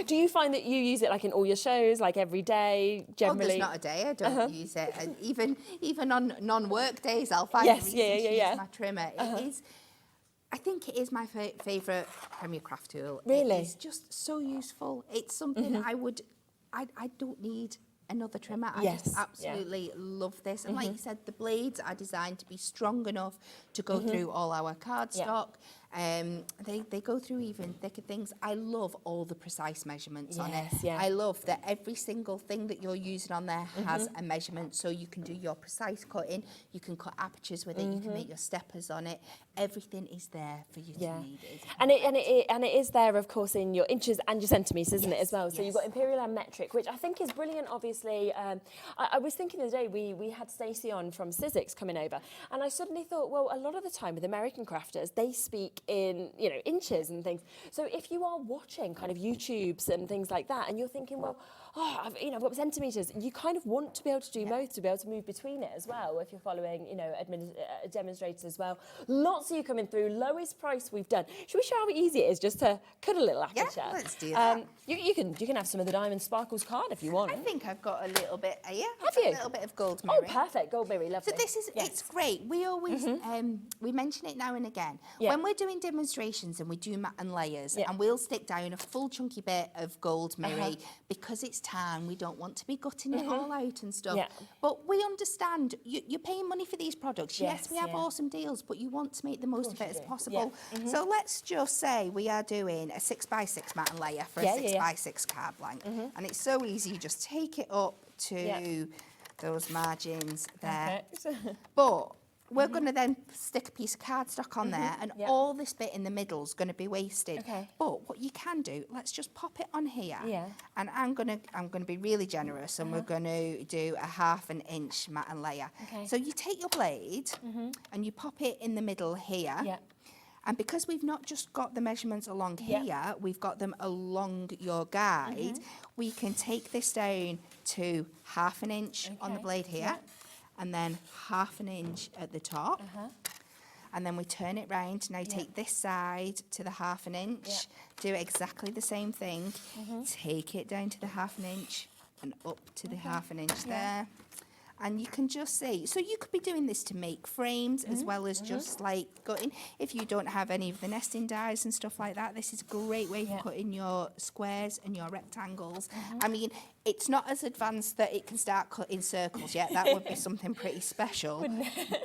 Do you find that you use it like in all your shows, like every day, generally? Oh, there's not a day I don't use it. And even on non-work days, I'll find a reason to use my trimmer. It is. I think it is my favourite Premier Craft tool. Really? It's just so useful. It's something I don't need another trimmer. I just absolutely love this. And like you said, the blades are designed to be strong enough to go through all our cardstock. They go through even thicker things. I love all the precise measurements on it. I love that every single thing that you're using on there has a measurement, so you can do your precise cutting, you can cut apertures with it, you can make your steppers on it. Everything is there for you to need. And it is there, of course, in your inches and your centimetres, isn't it, as well? So you've got imperial and metric, which I think is brilliant, obviously. I was thinking the other day, we had Stacey on from Sizzix coming over, and I suddenly thought, well, a lot of the time with American crafters, they speak in, you know, inches and things. So if you are watching kind of YouTubes and things like that, and you're thinking, well, I've got centimetres, you kind of want to be able to do both, to be able to move between it as well, if you're following, you know, demonstrators as well. Lots of you coming through, lowest price we've done. Should we show how easy it is just to cut a little aperture? Yeah, let's do that. You can have some of the Diamond Sparkles card if you want. I think I've got a little bit, Have you? A little bit of gold mirror. Oh, perfect, gold mirror, lovely. So this is, it's great. We always, we mention it now and again. When we're doing demonstrations and we do matte and layers, and we'll stick down a full chunky bit of gold mirror because it's tan, we don't want to be gutting it all out and stuff. But we understand, you're paying money for these products. Yes, we have awesome deals, but you want to make the most of it as possible. So let's just say we are doing a 6x6 matte and layer for a 6x6 card blank. And it's so easy, you just take it up to those margins there. But we're going to then stick a piece of cardstock on there, and all this bit in the middle is going to be wasted. But what you can do, let's just pop it on here. And I'm going to be really generous, and we're going to do a ½ inch matte and layer. So you take your blade and you pop it in the middle here. And because we've not just got the measurements along here, we've got them along your guide, we can take this down to ½ inch on the blade here, and then ½ inch at the top. And then we turn it round. Now take this side to the ½ inch, do exactly the same thing, take it down to the ½ inch and up to the ½ inch there. And you can just see, so you could be doing this to make frames as well as just like cutting. If you don't have any of the nesting dies and stuff like that, this is a great way for cutting your squares and your rectangles. I mean, it's not as advanced that it can start cutting circles yet. That would be something pretty special.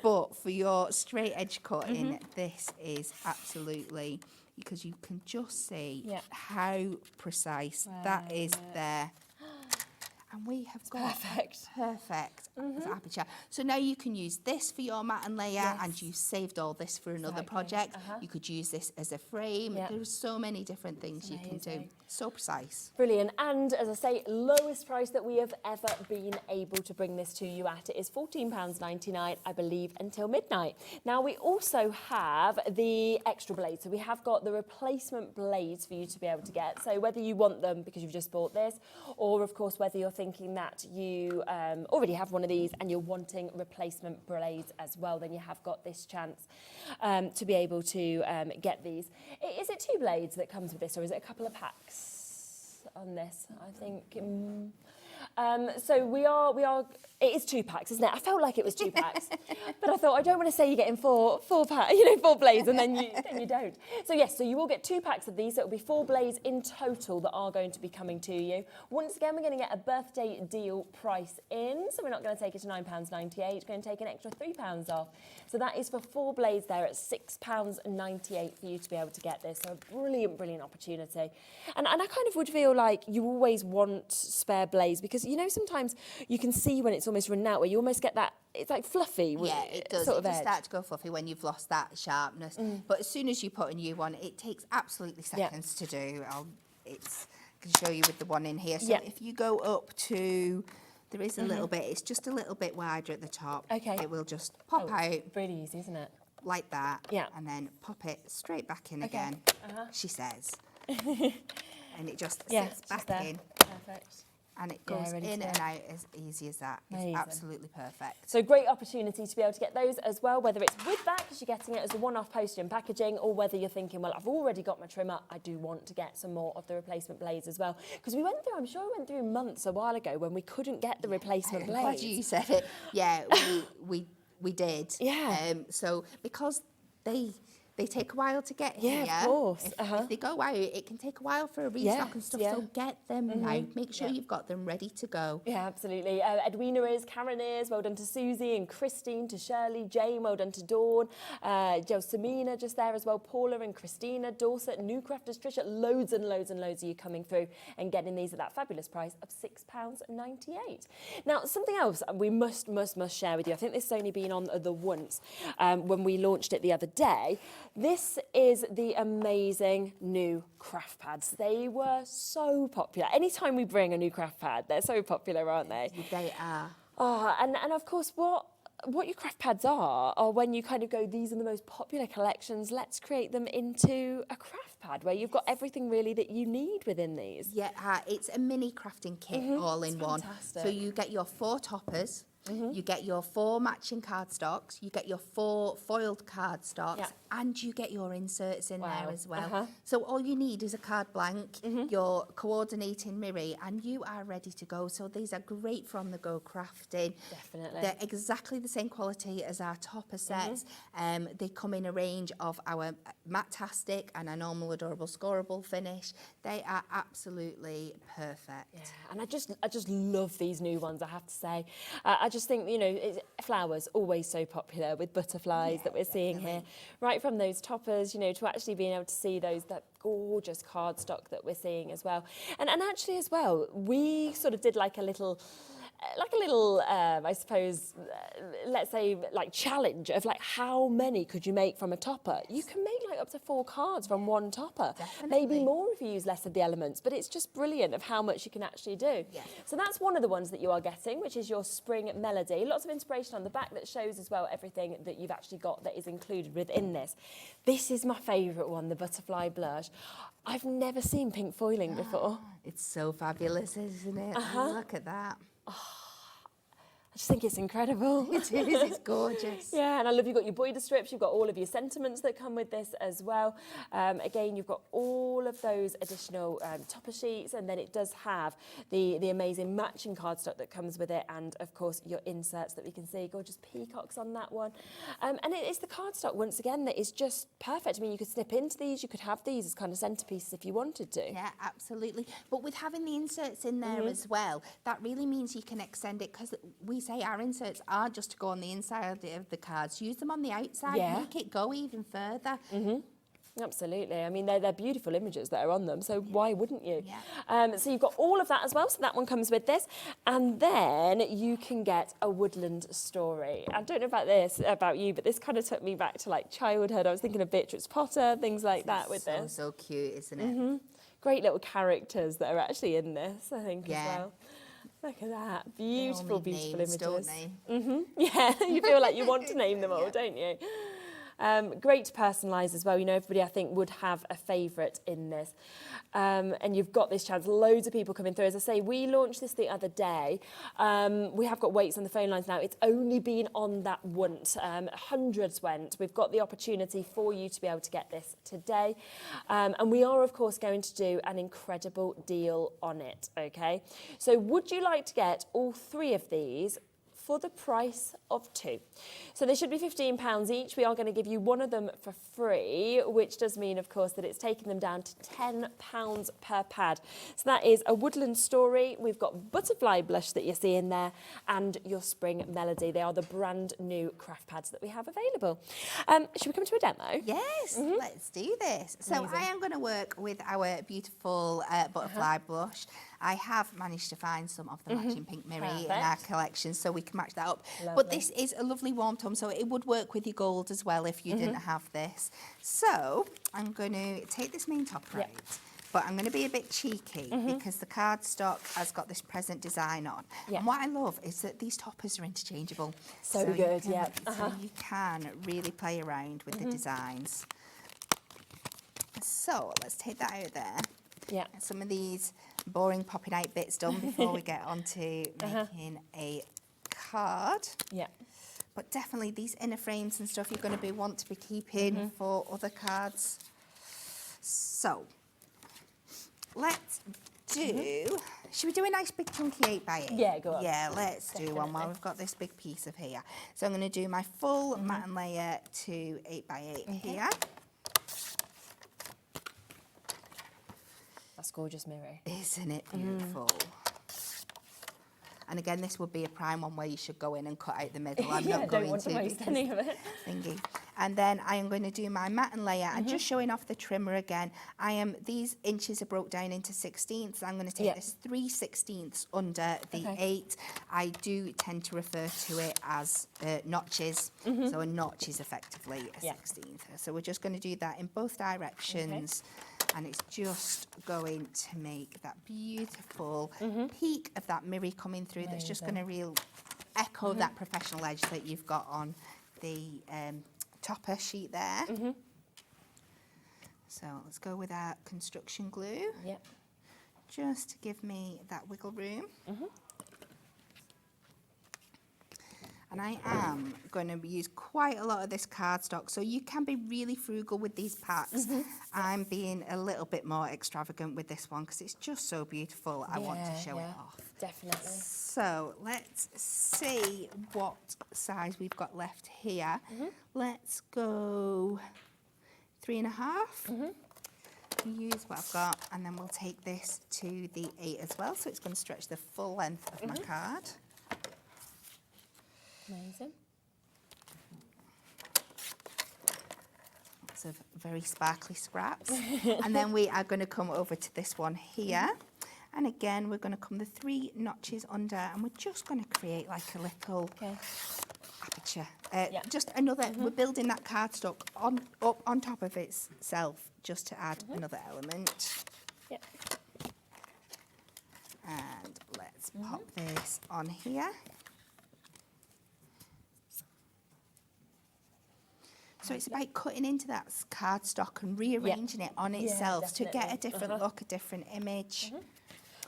But for your straight edge cutting, this is absolutely, because you can just see how precise that is there. And we have got perfect aperture. So now you can use this for your matte and layer, and you've saved all this for another project. You could use this as a frame. There's so many different things you can do. So precise. Brilliant. And as I say, lowest price that we have ever been able to bring this to you at. It is £14.99, I believe, until midnight. Now, we also have the extra blades. So we have got the replacement blades for you to be able to get. So whether you want them because you've just bought this, or of course, whether you're thinking that you already have one of these and you're wanting replacement blades as well, then you have got this chance to be able to get these. Is it 2 blades that comes with this, or is it a couple of packs on this? I think So we are. It is 2 packs, isn't it? I felt like it was 2 packs, but I thought I don't want to say you're getting four blades, and then you don't. So yes, so you will get 2 packs of these. So it'll be 4 blades in total that are going to be coming to you. Once again, we're going to get a birthday deal price in, so we're not going to take it to £9.98. We're going to take an extra £3 off. So that is for 4 blades there at £6.98 for you to be able to get this. So a brilliant, brilliant opportunity. And I kind of would feel like you always want spare blades, because sometimes you can see when it's almost run out, where you almost get that, it's like fluffy. Yeah, it does. Sort It of does edge. start to go fluffy when you've lost that sharpness. But as soon as you put a new one, it takes absolutely seconds to do. I can show you with the one in here. So if you go up to, there is a little bit, it's just a little bit wider at the top. Okay. It will just pop out. Really easy, isn't it? Like that. Yeah. And then pop it straight back in again, she says. And it just sits back in. Perfect. And it goes in and out as easy as that. Amazing. It's absolutely perfect. So great opportunity to be able to get those as well, whether it's with that, because you're getting it as a one-off postage and packaging, or whether you're thinking, well, I've already got my trimmer, I do want to get some more of the replacement blades as well. Because I'm sure we went through months a while ago when we couldn't get the replacement blades. I'm glad you said it. Yeah, we did. Yeah. So because they take a while to get here. Yeah, of course. If they go out, it can take a while for a restock and stuff. So get them now. Make sure you've got them ready to go. Yeah, absolutely. Edwina is, Karen is, well done to Susie and Christine, to Shirley, Jane, well done to Dawn, Josemina just there as well, Paula and Christina, Dorset, New Crafters, Trisha, loads and loads and loads of you coming through and getting these at that fabulous price of £6.98. Now, something else we must share with you. I think this has only been on the once when we launched it the other day. This is the amazing new craft pads. They were so popular. Anytime we bring a new craft pad, they're so popular, aren't they? They are. Oh, and of course, what your craft pads are when you kind of go, these are the most popular collections, let's create them into a craft pad where you've got everything really that you need within these. Yeah, it's a mini crafting kit all in one. Fantastic. So you get your 4 toppers. You get your 4 matching cardstocks, you get your 4 foiled cardstocks, and you get your inserts in there as well. So all you need is a card blank, your coordinating mirror, and you are ready to go. So these are great from the go crafting. Definitely. They're exactly the same quality as our topper sets. They come in a range of our Matt-tastic and a normal Adorable Scorable finish. They are absolutely perfect. Yeah, and I just love these new ones, I have to say. I just think, flowers always so popular with butterflies that we're seeing here. Right from those toppers, to actually being able to see that gorgeous cardstock that we're seeing as well. And actually as well, we sort of did like a little, I suppose, let's say, like challenge of like how many could you make from a topper? You can make like up to 4 cards from one topper. Definitely. Maybe more if you use less of the elements, but it's just brilliant of how much you can actually do. Yeah. So that's one of the ones that you are getting, which is your Spring Melody. Lots of inspiration on the back that shows as well everything that you've actually got that is included within this. This is my favourite one, the Butterfly Blush. I've never seen pink foiling before. It's so fabulous, isn't it? Look at that. I just think it's incredible. It is, it's gorgeous. Yeah, and I love you've got your border strips, you've got all of your sentiments that come with this as well. Again, you've got all of those additional topper sheets, and then it does have the amazing matching cardstock that comes with it, and of course your inserts that we can see, gorgeous peacocks on that one. And it is the cardstock, once again, that is just perfect. I mean, you could snip into these, you could have these as kind of centerpieces if you wanted to. Yeah, absolutely. But with having the inserts in there as well, that really means you can extend it, because we say our inserts are just to go on the inside of the cards. Use them on the outside, make it go even further. Absolutely. I mean, they're beautiful images that are on them, so why wouldn't you? Yeah. So you've got all of that as well, so that one comes with this. And then you can get a woodland story. I don't know about you, but this kind of took me back to like childhood. I was thinking of Beatrice Potter, things like that with this. So cute, isn't it? Great little characters that are actually in this, I think, as well. Look at that. Beautiful, beautiful names, images. Don't they? Yeah, you feel like you want to name them all, don't you? Great to personalise as well. You know, everybody I think would have a favourite in this. And you've got this chance. Loads of people coming through. As I say, we launched this the other day. We have got waits on the phone lines now. It's only been on that once. Hundreds went. We've got the opportunity for you to be able to get this today. And we are, of course, going to do an incredible deal on it, okay? So would you like to get all 3 of these for the price of 2? So they should be £15 each. We are going to give you one of them for free, which does mean, of course, that it's taking them down to £10 per pad. So that is a Woodland Story. We've got Butterfly Blush that you see in there and your Spring Melody. They are the brand new craft pads that we have available. Should we come to a demo? Yes, let's do this. So Amazing. I am going to work with our beautiful butterfly blush. I have managed to find some of the matching pink mirror in our collection, so we can match that up. Lovely. But this is a lovely warm tone, so it would work with your gold as well if you didn't have this. So I'm going to take this main top right, but I'm going to be a bit cheeky because the cardstock has got this present design on. And what I love is that these toppers are interchangeable. So good, you can, yeah. So you can really play around with the designs. So let's take that out there. Yeah. And some of these boring popping out bits done before we get on to making a card. Yeah. But definitely these inner frames and stuff you're going to want to be keeping for other cards. So let's do, should we do a nice big chunky 8x8? Yeah, go on. Yeah, let's do one while we've got this big piece of here. So I'm going to do my full matte and layer to 8x8 here. That's gorgeous, Miri. Isn't it beautiful? And again, this would be a prime one where you should go in and cut out the middle. I'm not going don't want to waste any of it. Thingy. And then I am going to do my matte and layer and just showing off the trimmer again. These inches are broke down into 16ths. I'm going to take this 3/16 under the 8. I do tend to refer to it as notches. So a notch is effectively a 16th. So we're just going to do that in both directions. And it's just going to make that beautiful peak of that mirror coming through. That's just going to really echo that professional edge that you've got on the topper sheet there. So let's go with our construction glue. Yep. Just to give me that wiggle room. And I am going to use quite a lot of this cardstock, so you can be really frugal with these packs. I'm being a little bit more extravagant with this one because it's just so beautiful. I want to show it off. Definitely. So let's see what size we've got left here. Let's go 3.5. Use what I've got, and then we'll take this to the 8 as well, so it's going to stretch the full length of my card. Amazing. Lots of very sparkly scraps. And then we are going to come over to this one here. And again, we're going to come the 3 notches under, and we're just going to create like a little aperture. Just another, we're building that cardstock up on top of itself, just to add another element. Yep. And let's pop this on here. So it's about cutting into that cardstock and rearranging it on itself to get a different look, a different image.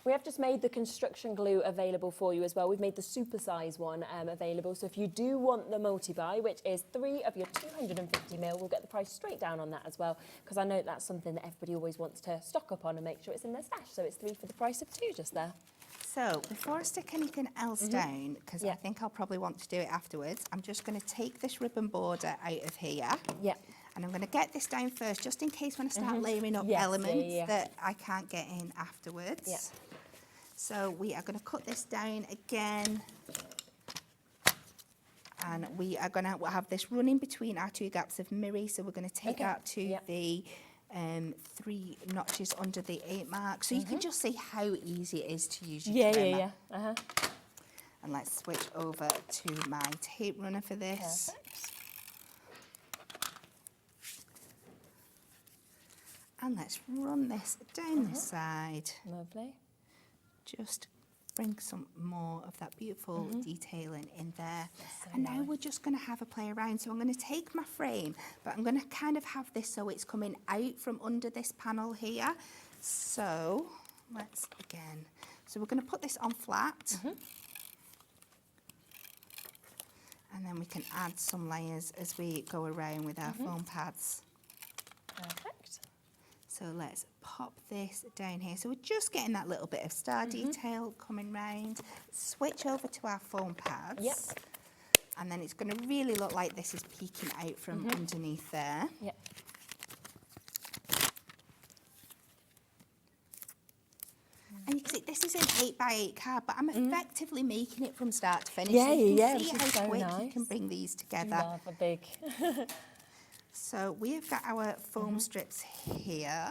We have just made the construction glue available for you as well. We've made the supersize one available. So if you do want the multi-buy, which is 3 of your 250ml, we'll get the price straight down on that as well, because I know that's something that everybody always wants to stock up on and make sure it's in their stash. So it's 3 for the price of 2 just there. So before I stick anything else down, because I think I'll probably want to do it afterwards, I'm just going to take this ribbon border out of here. And I'm going to get this down first, just in case when I start layering up elements that I can't get in afterwards. So we are going to cut this down again. And we are going to have this running between our 2 gaps of mirror. So we're going to take that to the 3 notches under the 8 mark. So you can just see how easy it is to use your trimmer. And let's switch over to my tape runner for this. And let's run this down the side. Lovely. Just bring some more of that beautiful detailing in there. So And now we're just going to have a play around. So I'm going to take my frame, but I'm going to kind of have this so it's coming out from under this panel here. So let's again. So we're going to put this on flat. And then we can add some layers as we go around with our foam pads. Perfect. So let's pop this down here. So we're just getting that little bit of star detail coming round. Switch over to our foam pads. Yep. And then it's going to really look like this is peeking out from underneath there. Yep. And you can see this is an 8x8 card, but I'm effectively making it from start to finish. Yeah, so you yeah, can see which is how so quick nice. you can bring these together. Love a big. So we've got our foam strips here,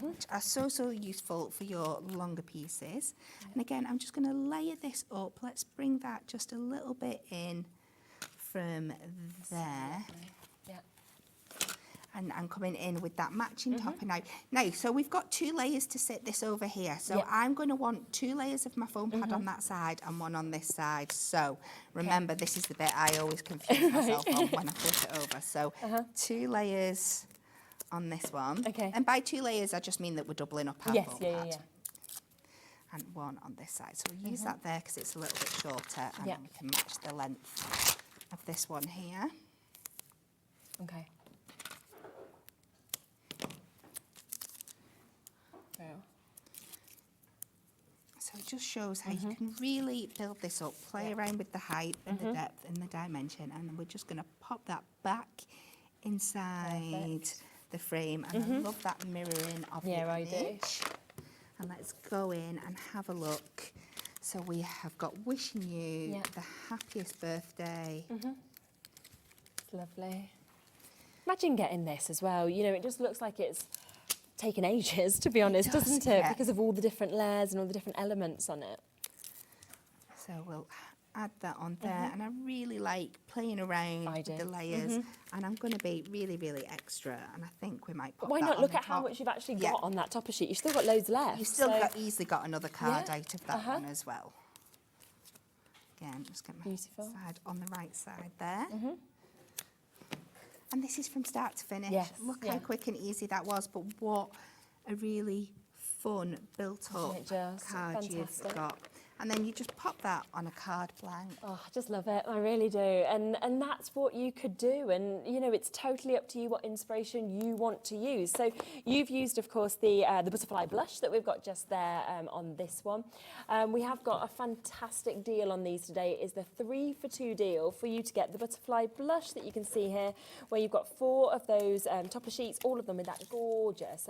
which are so useful for your longer pieces. And again, I'm just going to layer this up. Let's bring that just a little bit in from there. Yeah. And I'm coming in with that matching topping now. Now, so we've got 2 layers to sit this over here. So I'm going to want 2 layers of my foam pad on that side and 1 on this side. So remember, this is the bit I always confuse myself on when I flip it over. So 2 layers on this one. Okay. And by 2 layers, I just mean that we're doubling up our foam pad. And 1 on this side. So we'll use that there because it's a little bit shorter. And then we can match the length of this one here. Okay. So it just shows how you can really build this up, play around with the height and the depth and the dimension, and then we're just going to pop that back inside the frame. And I love that mirroring of the image. And let's go in and have a look. So we have got wishing you the happiest birthday. It's lovely. Imagine getting this as well. You know, it just looks like it's taken ages, to be honest, doesn't it? Because of all the different layers and all the different elements on it. So we'll add that on there. And I really like playing around with the layers. And I'm going to be really, really extra. And I think we might put Why that not on look the at how top. much you've actually got on that topper sheet? You've still got loads left. You've still easily got another card out of that one as well. Again, just get my side on the right side there. And this is from start to finish. Look how quick and easy that was, but what a really fun, built-up card you've got. And then you just pop that on a card blank. Oh, I just love it. I really do. And that's what you could do. And, you know, it's totally up to you what inspiration you want to use. So you've used, of course, the butterfly blush that we've got just there on this one. We have got a fantastic deal on these today. It is the 3 for 2 deal for you to get the butterfly blush that you can see here, where you've got 4 of those topper sheets, all of them with that gorgeous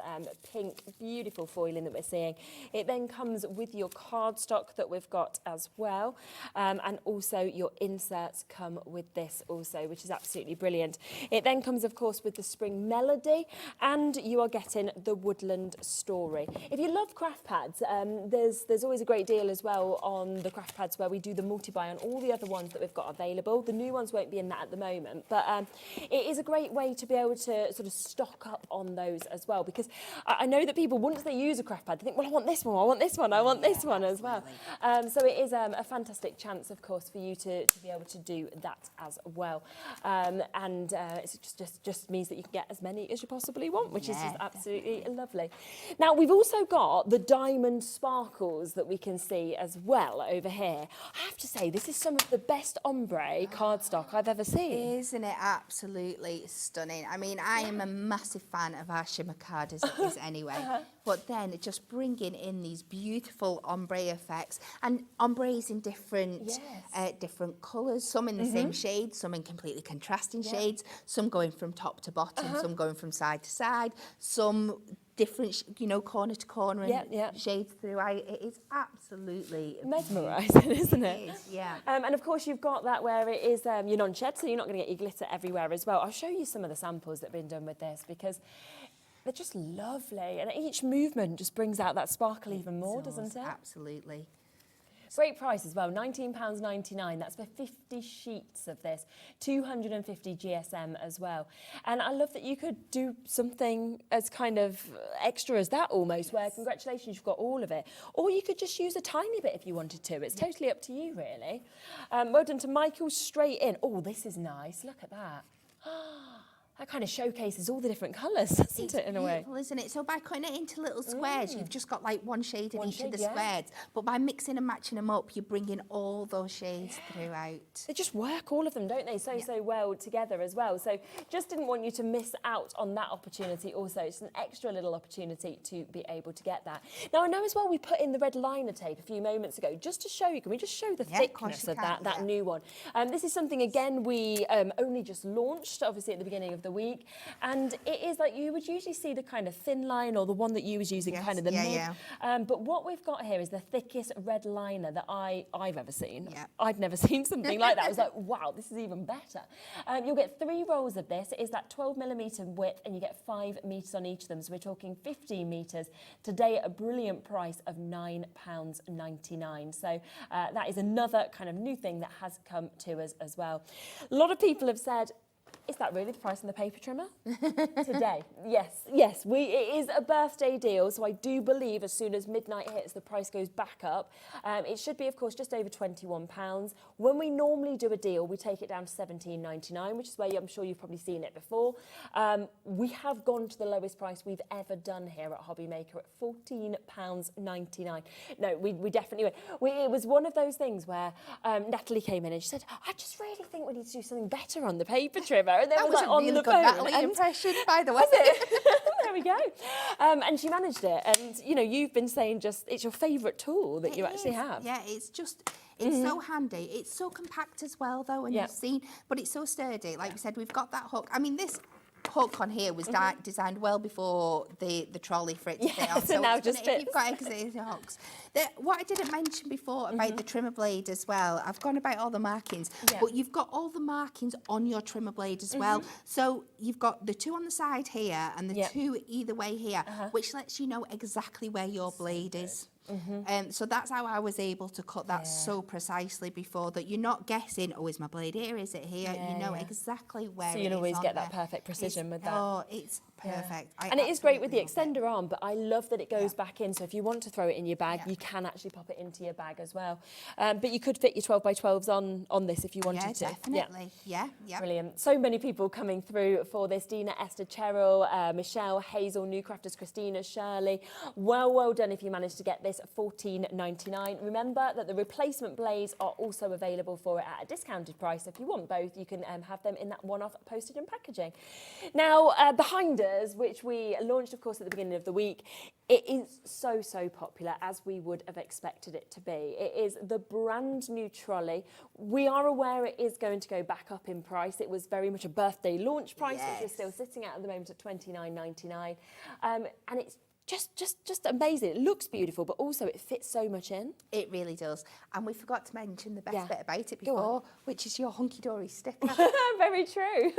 pink, beautiful foiling that we're seeing. It then comes with your cardstock that we've got as well, and also your inserts come with this also, which is absolutely brilliant. It then comes, of course, with the spring melody, and you are getting the woodland story. If you love craft pads, there's always a great deal as well on the craft pads where we do the multi-buy on all the other ones that we've got available. The new ones won't be in that at the moment, but it is a great way to be able to sort of stock up on those as well, because I know that people, once they use a craft pad, they think, well, I want this one, I want this one, I want this one as well. So it is a fantastic chance, of course, for you to be able to do that as well. And it just means that you can get as many as you possibly want, which is just absolutely lovely. Now, we've also got the diamond sparkles that we can see as well over here. I have to say, this is some of the best ombre cardstock I've ever seen. Isn't it absolutely stunning? I mean, I am a massive fan of our shimmer card as it is anyway. But then just bringing in these beautiful ombre effects, and ombres in different different colours, some in the same shade, some in completely contrasting shades, some going from top to bottom, some going from side to side, some different, you know, corner to corner and shades throughout. It is absolutely mesmerising, isn't it? It is, yeah. And of course, you've got that where it is your non-shed, so you're not going to get your glitter everywhere as well. I'll show you some of the samples that have been done with this, because they're just lovely, and each movement just brings out that sparkle even more, doesn't it? Absolutely. Great price as well, £19.99. That's for 50 sheets of this, 250 GSM as well. And I love that you could do something as kind of extra as that almost, where congratulations, you've got all of it. Or you could just use a tiny bit if you wanted to. It's totally up to you, really. Well done to Michael, straight in. Oh, this is nice. Look at that. That kind of showcases all the different colours, doesn't it, in a way? Beautiful, isn't it? So by cutting it into little squares, you've just got like one shade in each of the squares. But by mixing and matching them up, you're bringing all those shades throughout. They just work, all of them, don't they? So well together as well. So just didn't want you to miss out on that opportunity also. It's an extra little opportunity to be able to get that. Now, I know as well we put in the red liner tape a few moments ago, just to show you. Can we just show the thickness of that new one? This is something, again, we only just launched, obviously, at the beginning of the week, and it is like you would usually see the kind of thin line or the one that you was using, kind of the mid. But what we've got here is the thickest red liner that I've ever seen. I'd never seen something like that. I was like, wow, this is even better. You'll get 3 rolls of this. It is that 12mm width, and you get 5 metres on each of them. So we're talking 15 metres. Today at a brilliant price of £9.99. So that is another kind of new thing that has come to us as well. A lot of people have said, is that really the price on the paper trimmer? Today, yes. It is a birthday deal, so I do believe as soon as midnight hits, the price goes back up. It should be, of course, just over £21. When we normally do a deal, we take it down to £17.99, which is where I'm sure you've probably seen it before. We have gone to the lowest price we've ever done here at HobbyMaker at £14.99. No, we definitely went. It was one of those things where Natalie came in and she said, I just really think we need to do something better on the paper trimmer. And that was like on the phone. Natalie impression, by the way. There we go. And she managed it. And, you know, you've been saying just it's your favourite tool that you actually have. Yeah, it's just, it's so handy. It's so compact as well, though, and you've seen, but it's so sturdy. Like we said, we've got that hook. I mean, this hook on here was designed well before the trolley for it to fit on. So now just fits. If you've got existing hooks. What I didn't mention before about the trimmer blade as well, I've gone about all the markings, but you've got all the markings on your trimmer blade as well. So you've got the 2 on the side here and the 2 either way here, which lets you know exactly where your blade is. So that's how I was able to cut that so precisely before, that you're not guessing, oh, is my blade here, is it here? You know exactly where it is. So you'll always get that perfect precision with that. Oh, it's perfect. And it is great with the extender arm, but I love that it goes back in. So if you want to throw it in your bag, you can actually pop it into your bag as well. But you could fit your 12x12s on this if you wanted to. Definitely. Yeah. Brilliant. So many people coming through for this. Dina, Esther, Cheryl, Michelle, Hazel, New Crafters, Christina, Shirley. Well done if you managed to get this at £14.99. Remember that the replacement blades are also available for it at a discounted price. If you want both, you can have them in that one-off postage and packaging. Now, behind us, which we launched, of course, at the beginning of the week, it is so popular, as we would have expected it to be. It is the brand new trolley. We are aware it is going to go back up in price. It was very much a birthday launch price, which we're still sitting at the moment at £29.99. And it's just amazing. It looks beautiful, but also it fits so much in. It really does. And we forgot to mention the best bit about it before, which is your HunkyDory sticker. Very true.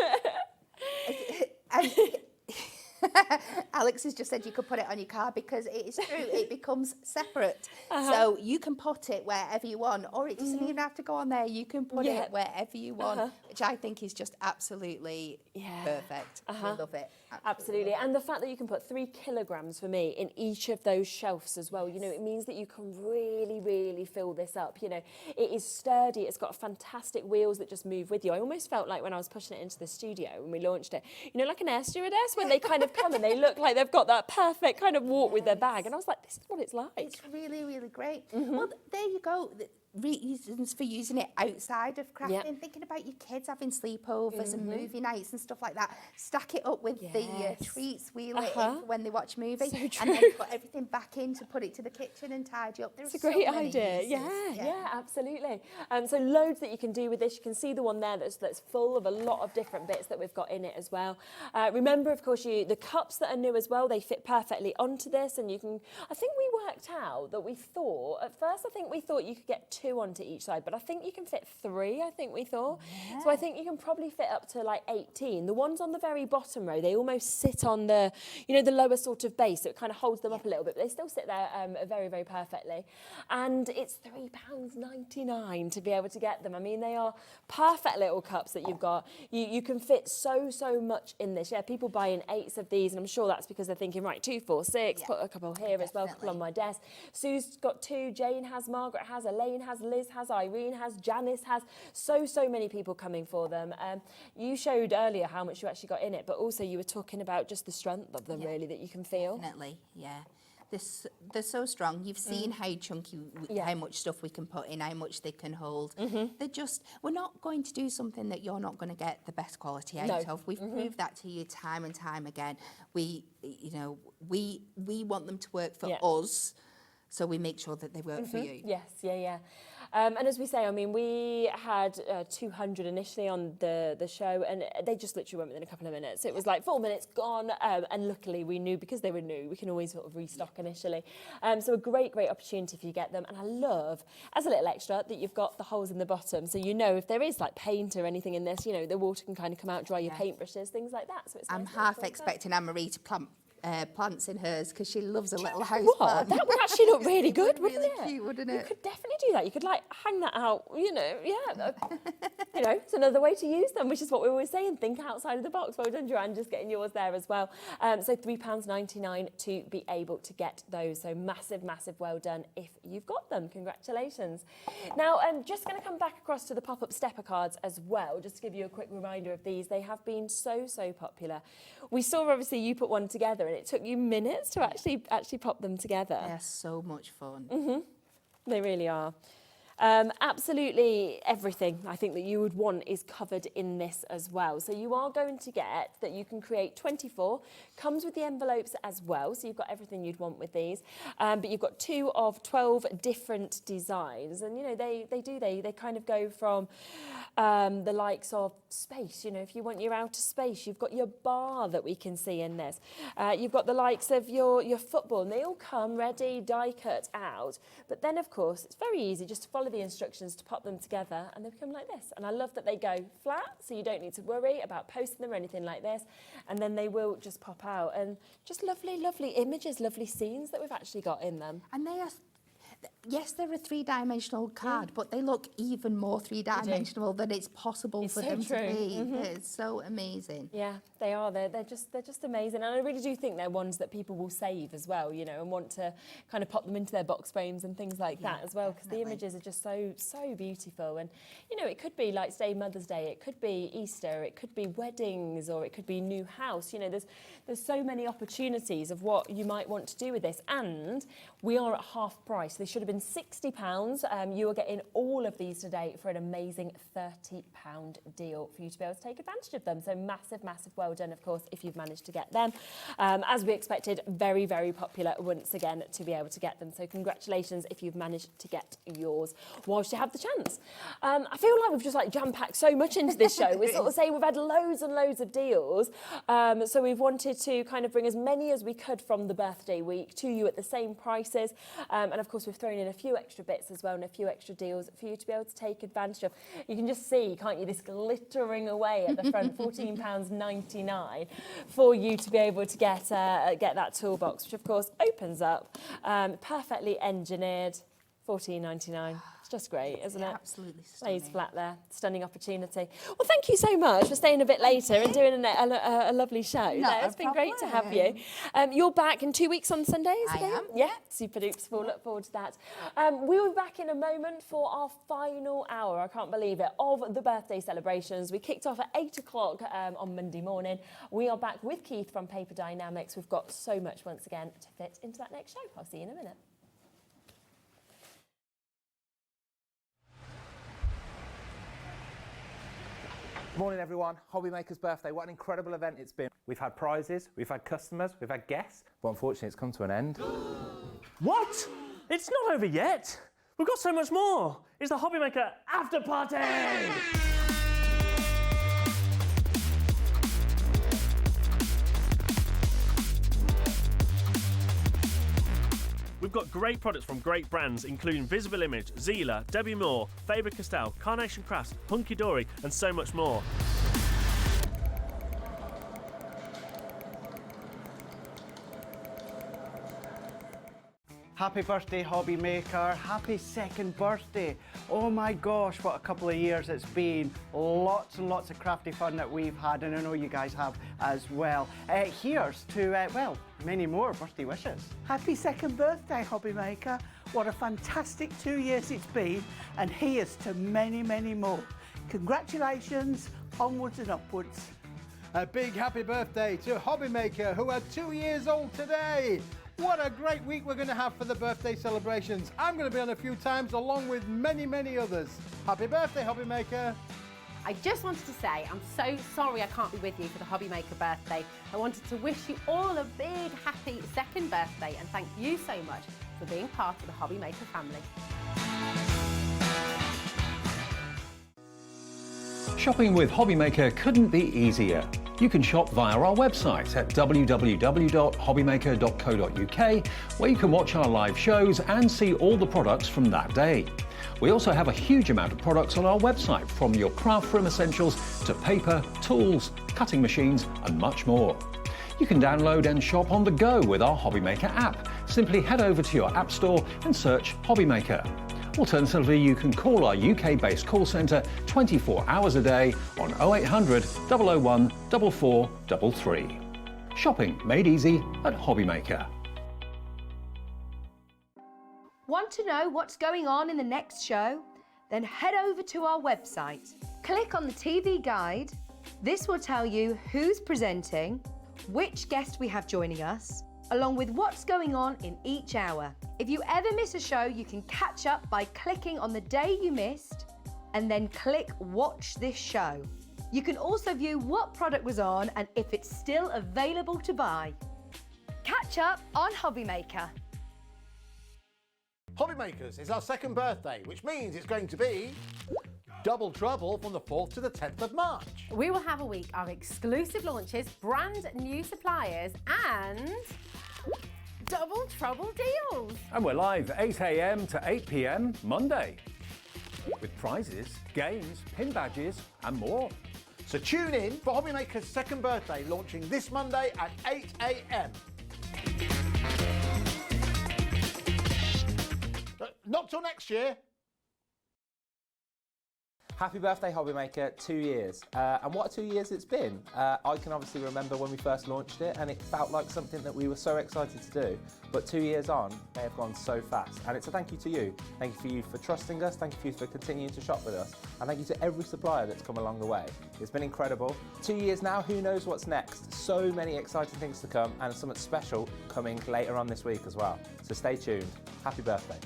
Alex has just said you could put it on your car, because it is true, it becomes separate. So you can put it wherever you want, or it doesn't even have to go on there. You can put it wherever you want, which I think is just absolutely perfect. I love it. Absolutely. And the fact that you can put 3 kilograms for me in each of those shelves as well, you know, it means that you can really fill this up. You know, it is sturdy. It's got fantastic wheels that just move with you. I almost felt like when I was pushing it into the studio when we launched it, you know, like an air stewardess, when they kind of come and they look like they've got that perfect kind of walk with their bag. And I was like, this is what it's like. It's really great. Well, there you go. Reasons for using it outside of crafting, thinking about your kids having sleepovers and movie nights and stuff like that. Stack it up with the treats, wheel it in for when they watch movies, and then put everything back in to put it to the kitchen and tidy up. It's a great idea. Yeah, absolutely. So loads that you can do with this. You can see the one there that's full of a lot of different bits that we've got in it as well. Remember, of course, the cups that are new as well, they fit perfectly onto this, and you can, I think we worked out that at first I think we thought you could get 2 onto each side, but I think you can fit 3, I think we thought. Yeah. So I think you can probably fit up to like 18. The ones on the very bottom row, they almost sit on the, you know, the lower sort of base, so it kind of holds them up a little bit, but they still sit there very, very perfectly. And it's £3.99 to be able to get them. I mean, they are perfect little cups that you've got. You can fit so much in this. Yeah, people buy in 8s of these, and I'm sure that's because they're thinking, right, 2, 4, 6, put a couple here as well, a couple on my desk. Sue's got 2, Jane has, Margaret has, Elaine has, Liz has, Irene has, Janice has. So many people coming for them. You showed earlier how much you actually got in it, but also you were talking about just the strength of them, really, that you can feel. Definitely, yeah. They're so strong. You've seen how chunky, how much stuff we can put in, how much they can hold. They're just, we're not going to do something that you're not going to get the best quality out of. We've proved that to you time and time again. We want them to work for us, so we make sure that they work for you. Yes, yeah. And as we say, I mean, we had 200 initially on the show, and they just literally went within a couple of minutes. It was like 4 minutes gone, and luckily we knew, because they were new, we can always sort of restock initially. So a great opportunity if you get them. And I love, as a little extra, that you've got the holes in the bottom, so you know if there is like paint or anything in this, you know, the water can kind of come out, dry your paintbrushes, things like that. So it's I'm half expecting Anne-Marie to plant plants in hers, because she loves a little house plant. That would actually look really good, wouldn't really it? Cute, wouldn't it? You could definitely do that. You could like hang that out, you know, you know, it's another way to use them, which is what we always say, and think outside of the box. Well done, Joanne, just getting yours there as well. So £3.99 to be able to get those. So massive well done if you've got them. Congratulations. Now, I'm just going to come back across to the pop-up stepper cards as well, just to give you a quick reminder of these. They have been so popular. We saw, obviously, you put one together, and it took you minutes to actually pop them together. They're so much fun. They really are. Absolutely everything I think that you would want is covered in this as well. So you are going to get that you can create 24, comes with the envelopes as well, so you've got everything you'd want with these, but you've got 2 of 12 different designs, and you know they kind of go from the likes of space. You know, if you want your outer space, you've got your bar that we can see in this, you've got the likes of your football, and they all come ready die cut out. But then of course it's very easy just to follow the instructions to pop them together, and they become like this. And I love that they go flat, so you don't need to worry about posting them or anything like this, and then they will just pop out, and just lovely images, lovely scenes that we've actually got in them. And they are, yes, they're a 3-dimensional card, but they look even more 3-dimensional than it's possible for them to be. It's so amazing. Yeah, they are. They're just amazing, and I really do think they're ones that people will save as well, you know, and want to kind of pop them into their box frames and things like that as well, because the images are just so beautiful. And you know, it could be like, say, Mother's Day, it could be Easter, it could be weddings, or it could be new house. You know, there's so many opportunities of what you might want to do with this, and we are at half price. They should have been £60. You are getting all of these today for an amazing £30 deal for you to be able to take advantage of them. So massive well done, of course, if you've managed to get them. As we expected, very popular once again to be able to get them. So congratulations if you've managed to get yours whilst you have the chance. I feel like we've just like jam-packed so much into this show. We're sort of saying we've had loads and loads of deals. So we've wanted to kind of bring as many as we could from the birthday week to you at the same prices. And of course, we've thrown in a few extra bits as well, and a few extra deals for you to be able to take advantage of. You can just see, can't you, this glittering away at the front, £14.99 for you to be able to get that toolbox, which of course opens up, perfectly engineered, £14.99. It's just great, isn't it? Absolutely stunning. Lays flat there. Stunning opportunity. Well, thank you so much for staying a bit later and doing a lovely show. It's been great to have you. You're back in 2 weeks on Sundays again? I am. Yeah, super dupes. We'll look forward to that. We'll be back in a moment for our final hour, I can't believe it, of the birthday celebrations. We kicked off at 8 o'clock on Monday morning. We are back with Keith from Paper Dynamics. We've got so much once again to fit into that next show. I'll see you in a minute. Morning everyone, HobbyMaker's birthday, what an incredible event it's been. We've had prizes, we've had customers, we've had guests, but unfortunately it's come to an end. What? It's not over yet. We've got so much more. It's the HobbyMaker after party! We've got great products from great brands including Visible Image, Zila, Debbie Moore, Faber-Castell, Carnation Crafts, HunkyDory and so much more. Happy birthday, Hobby Maker. Happy second birthday. Oh my gosh, what a couple of years it's been. Lots and lots of crafty fun that we've had, and I know you guys have as well. Here's to, well, many more birthday wishes. Happy second birthday, Hobby Maker. What a fantastic 2 years it's been, and here's to many, many more. Congratulations, onwards and upwards. A big happy birthday to Hobby Maker, who are 2 years old today. What a great week we're going to have for the birthday celebrations. I'm going to be on a few times along with many, many others. Happy birthday, Hobby Maker. I just wanted to say I'm so sorry I can't be with you for the Hobby Maker birthday. I wanted to wish you all a big happy second birthday and thank you so much for being part of the Hobby Maker family. Shopping with HobbyMaker couldn't be easier. You can shop via our website at www.hobbymaker.co.uk, where you can watch our live shows and see all the products from that day. We also have a huge amount of products on our website, from your craft room essentials to paper, tools, cutting machines and much more. You can download and shop on the go with our HobbyMaker app. Simply head over to your app store and search HobbyMaker. Alternatively, you can call our UK-based call centre 24 hours a day on 0800 001 4433. Shopping made easy at HobbyMaker. Want to know what's going on in the next show? Then head over to our website. Click on the TV guide. This will tell you who's presenting, which guest we have joining us, along with what's going on in each hour. If you ever miss a show, you can catch up by clicking on the day you missed and then click Watch This Show. You can also view what product was on and if it's still available to buy. Catch up on Hobby Maker. Hobby Makers is our second birthday, which means it's going to be double trouble from the 4th to the 10th of March. We will have a week of exclusive launches, brand new suppliers and double trouble deals. And we're live 8 AM to 8 PM Monday, with prizes, games, pin badges and more. So tune in for Hobby Maker's second birthday, launching this Monday at 8 AM. Not till next year. Happy birthday, Hobby Maker, 2 years. And what a 2 years it's been. I can obviously remember when we first launched it and it felt like something that we were so excited to do. But 2 years on, they have gone so fast. And it's a thank you to you. Thank you for you for trusting us. Thank you for you for continuing to shop with us. And thank you to every supplier that's come along the way. It's been incredible. 2 years now, who knows what's next? So many exciting things to come and something special coming later on this week as well. So stay tuned. Happy birthday.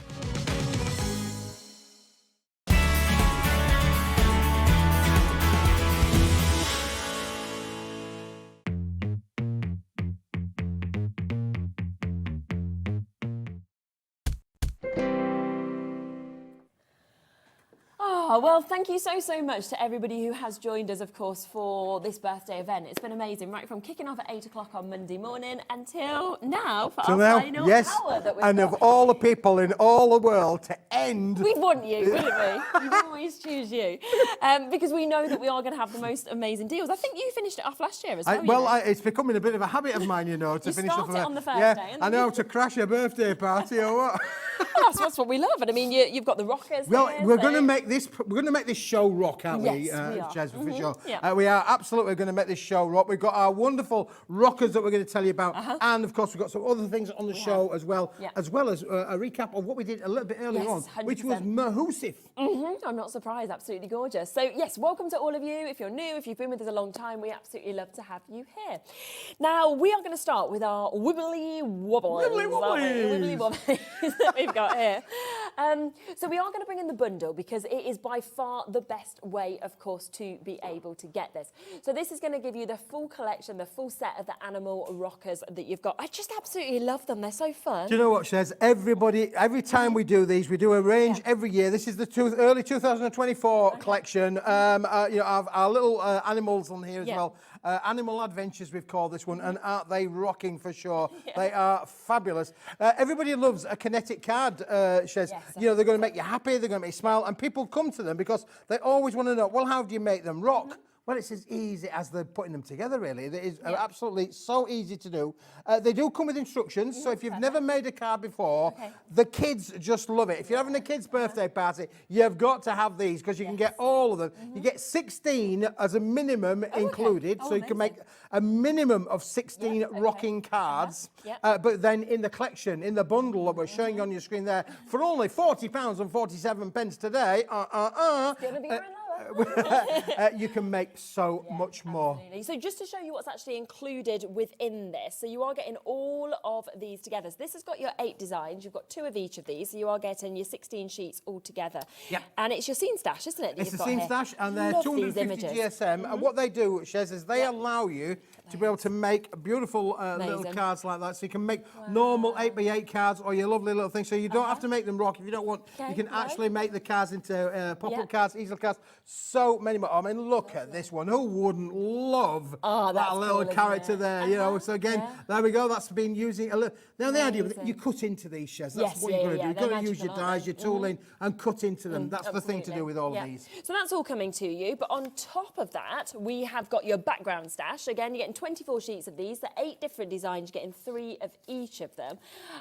Oh, well, thank you so much to everybody who has joined us, of course, for this birthday event. It's been amazing, right from kicking off at 8 o'clock on Monday morning until now for our final hour that we've and got. of all the people in all the world to end... We'd want you, wouldn't we? We'd always choose you. Because we know that we are going to have the most amazing deals. I think you finished it off last year as well. It's becoming a bit of a habit of mine, you know, to finish off... You start it on the first day. And I know, to crash a birthday party or what. Well, that's what we love. And I mean, you've got the rockers. Well, there, we're going to make this show rock, aren't we? Yes, we are. Jez, for sure. Yeah. We are absolutely going to make this show rock. We've got our wonderful rockers that we're going to tell you about, and of course we've got some other things on the show as well, as a recap of what we did a little bit earlier on, 100%. which was Mahoosif. I'm not surprised. Absolutely gorgeous. So yes, welcome to all of you. If you're new, if you've been with us a long time, we absolutely love to have you here. Now we are going to start with our wibbly wobblies. Wibbly wobblies that we've got here. So we are going to bring in the bundle because it is by by far the best way, of course, to be able to get this. So this is going to give you the full collection, the full set of the animal rockers that you've got. I just absolutely love them. They're so fun. Do you know what, Shez? Every time we do these, we do a range every year. This is the early 2024 collection. You know, our little animals on here as well. Animal Adventures, we've called this one, and aren't they rocking for sure? They are fabulous. Everybody loves a kinetic card, Shez. You know, they're going to make you happy, they're going to make you smile, and people come to them because they always want to know, well, how do you make them rock? Well, it's as easy as they're putting them together, really. It is absolutely so easy to do. They do come with instructions, so if you've never made a card before, the kids just love it. If you're having a kid's birthday party, you've got to have these because you can get all of them. You get 16 as a minimum included, so you can make a minimum of 16 rocking cards. But then in the collection, in the bundle that we're showing on your screen there, for only £40.47 today, you can make so much more. So just to show you what's actually included within this, so you are getting all of these together. So this has got your 8 designs. You've got 2 of each of these. So you are getting your 16 sheets all together. And it's your scene stash, isn't it? It's the scene stash, and they're 250 GSM. And what they do, Shez, is they allow you to be able to make beautiful little cards like that. So you can make normal 8x8 cards or your lovely little things. So you don't have to make them rock if you don't want. You can actually make the cards into pop-up cards, easel cards, so many more. I mean, look at this one. Who wouldn't love that little character there? You know. So again, there we go. That's been using a little. Now the idea with it, you cut into these, Shez. That's what you're going to do. You've got to use your dies, your tooling, and cut into them. That's the thing to do with all of these. So that's all coming to you. But on top of that, we have got your background stash. Again, you're getting 24 sheets of these. They're 8 different designs. You're getting 3 of each of them.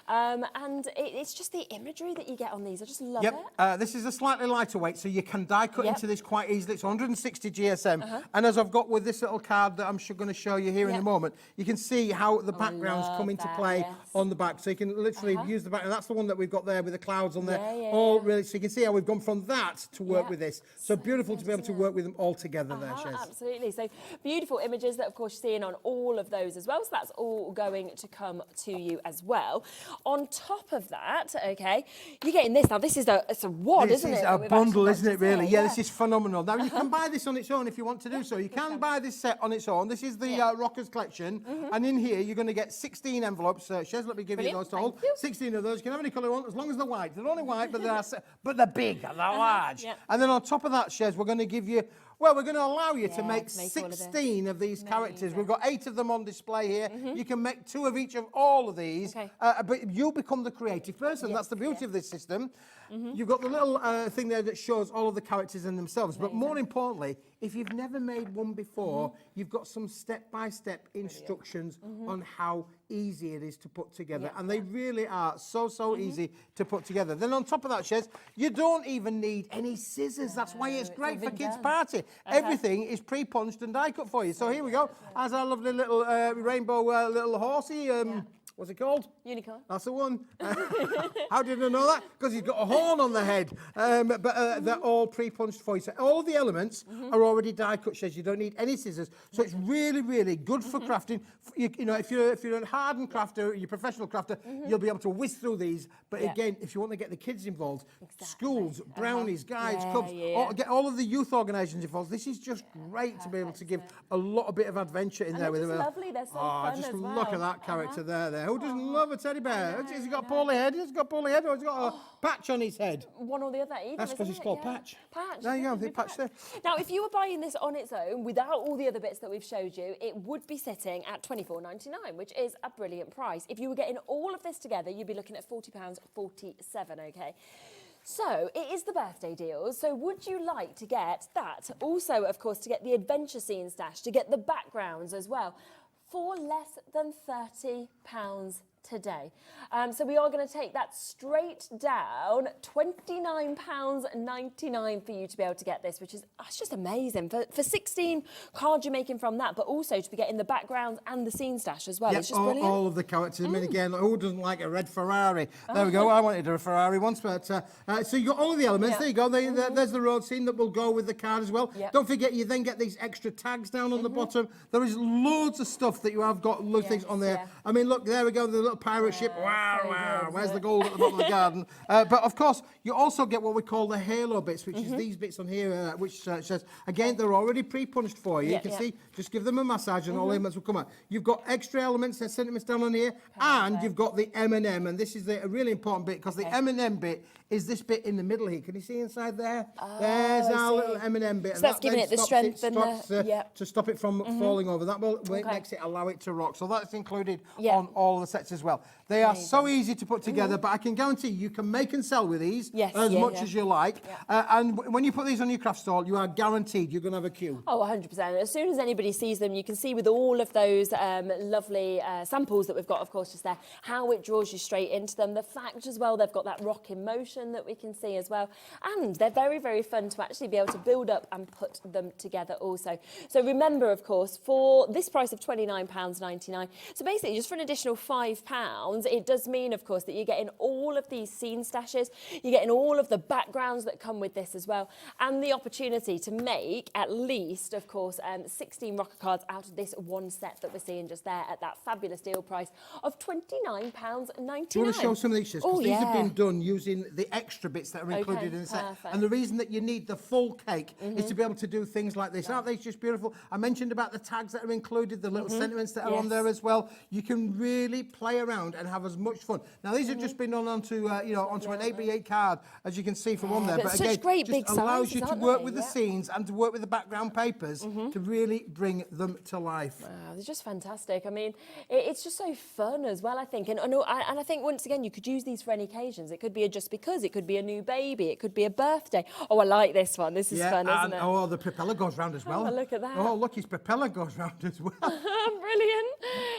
And it's just the imagery that you get on these. I just love it. This is a slightly lighter weight, so you can die cut into this quite easily. It's 160 GSM. And as I've got with this little card that I'm going to show you here in a moment, you can see how the backgrounds come into play on the back. So you can literally use the back. And that's the one that we've got there with the clouds on there. All really, so you can see how we've gone from that to work with this. So beautiful to be able to work with them all together there, Shez. Absolutely. So beautiful images that, of course, you're seeing on all of those as well. So that's all going to come to you as well. On top of that, okay, you're getting this. Now, this is it's a wad, isn't it? This is a bundle, isn't it, really? Yeah, this is phenomenal. Now, you can buy this on its own if you want to do so. You can buy this set on its own. This is the Rockers collection. And in here, you're going to get 16 envelopes. Shez, let me give you those to hold. 16 of those. You can have any colour you want, as long as they're white. They're only white, but they're big, they're large. And then on top of that, Shez, we're going to give you, well, we're going to allow you to make 16 of these characters. We've got 8 of them on display here. You can make 2 of each of all of these, but you become the creative person. That's the beauty of this system. You've got the little thing there that shows all of the characters in themselves. But more importantly, if you've never made one before, you've got some step-by-step instructions on how easy it is to put together. And they really are so easy to put together. Then on top of that, Shez, you don't even need any scissors. That's why it's great for kids' party. Everything is pre-punched and die-cut for you. So here we go. As our lovely little rainbow little horsey. What's it called? Unicorn. That's the one. How did I know that? Because he's got a horn on the head. But they're all pre-punched for you. So all the elements are already die-cut, Shez. You don't need any scissors. So it's really, really good for crafting. You know, if you're a hardened crafter, you're a professional crafter, you'll be able to whiz through these. But again, if you want to get the kids involved, schools, brownies, guides, clubs, get all of the youth organisations involved. This is just great to be able to give a bit of adventure in there with them. Lovely. They're so fun just as well. look at that character there. Who doesn't love a teddy bear? Has he got a poorly head? Has he got a poorly head, or has he got a patch on his head? One or the other. That's because it's called Patch. Patch. There you go, the patch there. Now, if you were buying this on its own, without all the other bits that we've showed you, it would be sitting at £24.99, which is a brilliant price. If you were getting all of this together, you'd be looking at £40.47, okay? So, it is the birthday deals, so would you like to get that? Also, of course, to get the adventure scene stash, to get the backgrounds as well, for less than £30 today. So we are going to take that straight down, £29.99 for you to be able to get this, which is it's just amazing. For 16 cards you're making from that, but also to be getting the backgrounds and the scene stash as well. It's just brilliant. All of the characters. I mean, again, who doesn't like a red Ferrari? There we go. I wanted a Ferrari once, but so you got all of the elements. There you go. There's the road scene that will go with the card as well. Don't forget, you then get these extra tags down on the bottom. There is loads of stuff that you have got, things on there. I mean, look, there we go. The little little pirate ship. Wow. Where's the gold at the bottom of the garden? But of course, you also get what we call the halo bits, which is these bits on here, which says, again, they're already pre-punched for you. You can see, just give them a massage and all the elements will come out. You've got extra elements, there's sentiments down on here, and you've got the M&M, and this is a really important bit, because the M&M bit is this bit in the middle here. Can you see inside there? There's our little M&M bit. So that's giving it the strength and to stop it from falling over. That will makes it allow it to rock. So that's included on all the sets as well. They are so easy to put together, but I can guarantee you can make and sell with these as much as you like. And when you put these on your craft stall, you are guaranteed you're going to have a queue. Oh, 100%. As soon as anybody sees them, you can see with all of those lovely samples that we've got, of course, just there, how it draws you straight into them. The fact as well, they've got that rocking motion that we can see as well. And they're very, very fun to actually be able to build up and put them together also. So remember, of course, for this price of £29.99, so basically just for an additional £5, it does mean, of course, that you're getting all of these scene stashes, you're getting all of the backgrounds that come with this as well, and the opportunity to make at least, of course, 16 rocker cards out of this one set that we're seeing just there at that fabulous deal price of £29.99. Do you want to show some of these? Because these have been done using the extra bits that are included in the set. And the reason that you need the full cake is to be able to do things like this. Aren't they just beautiful? I mentioned about the tags that are included, the little sentiments that are on there as well. You can really play around and have as much fun. Now, these have just been done onto, onto an 8x8 card, as you can see from on there. But again, great just big allows sizes, you to work with the scenes and to work with the background papers to really bring them to life. Wow, they're just fantastic. I mean, it's just so fun as well, I think. And I think, once again, you could use these for any occasions. It could be a just because, it could be a new baby, it could be a birthday. Oh, I like this one. This is fun, isn't it? Oh, the propeller goes round as well. Oh, look at that. Oh, look, his propeller goes round as well. Brilliant.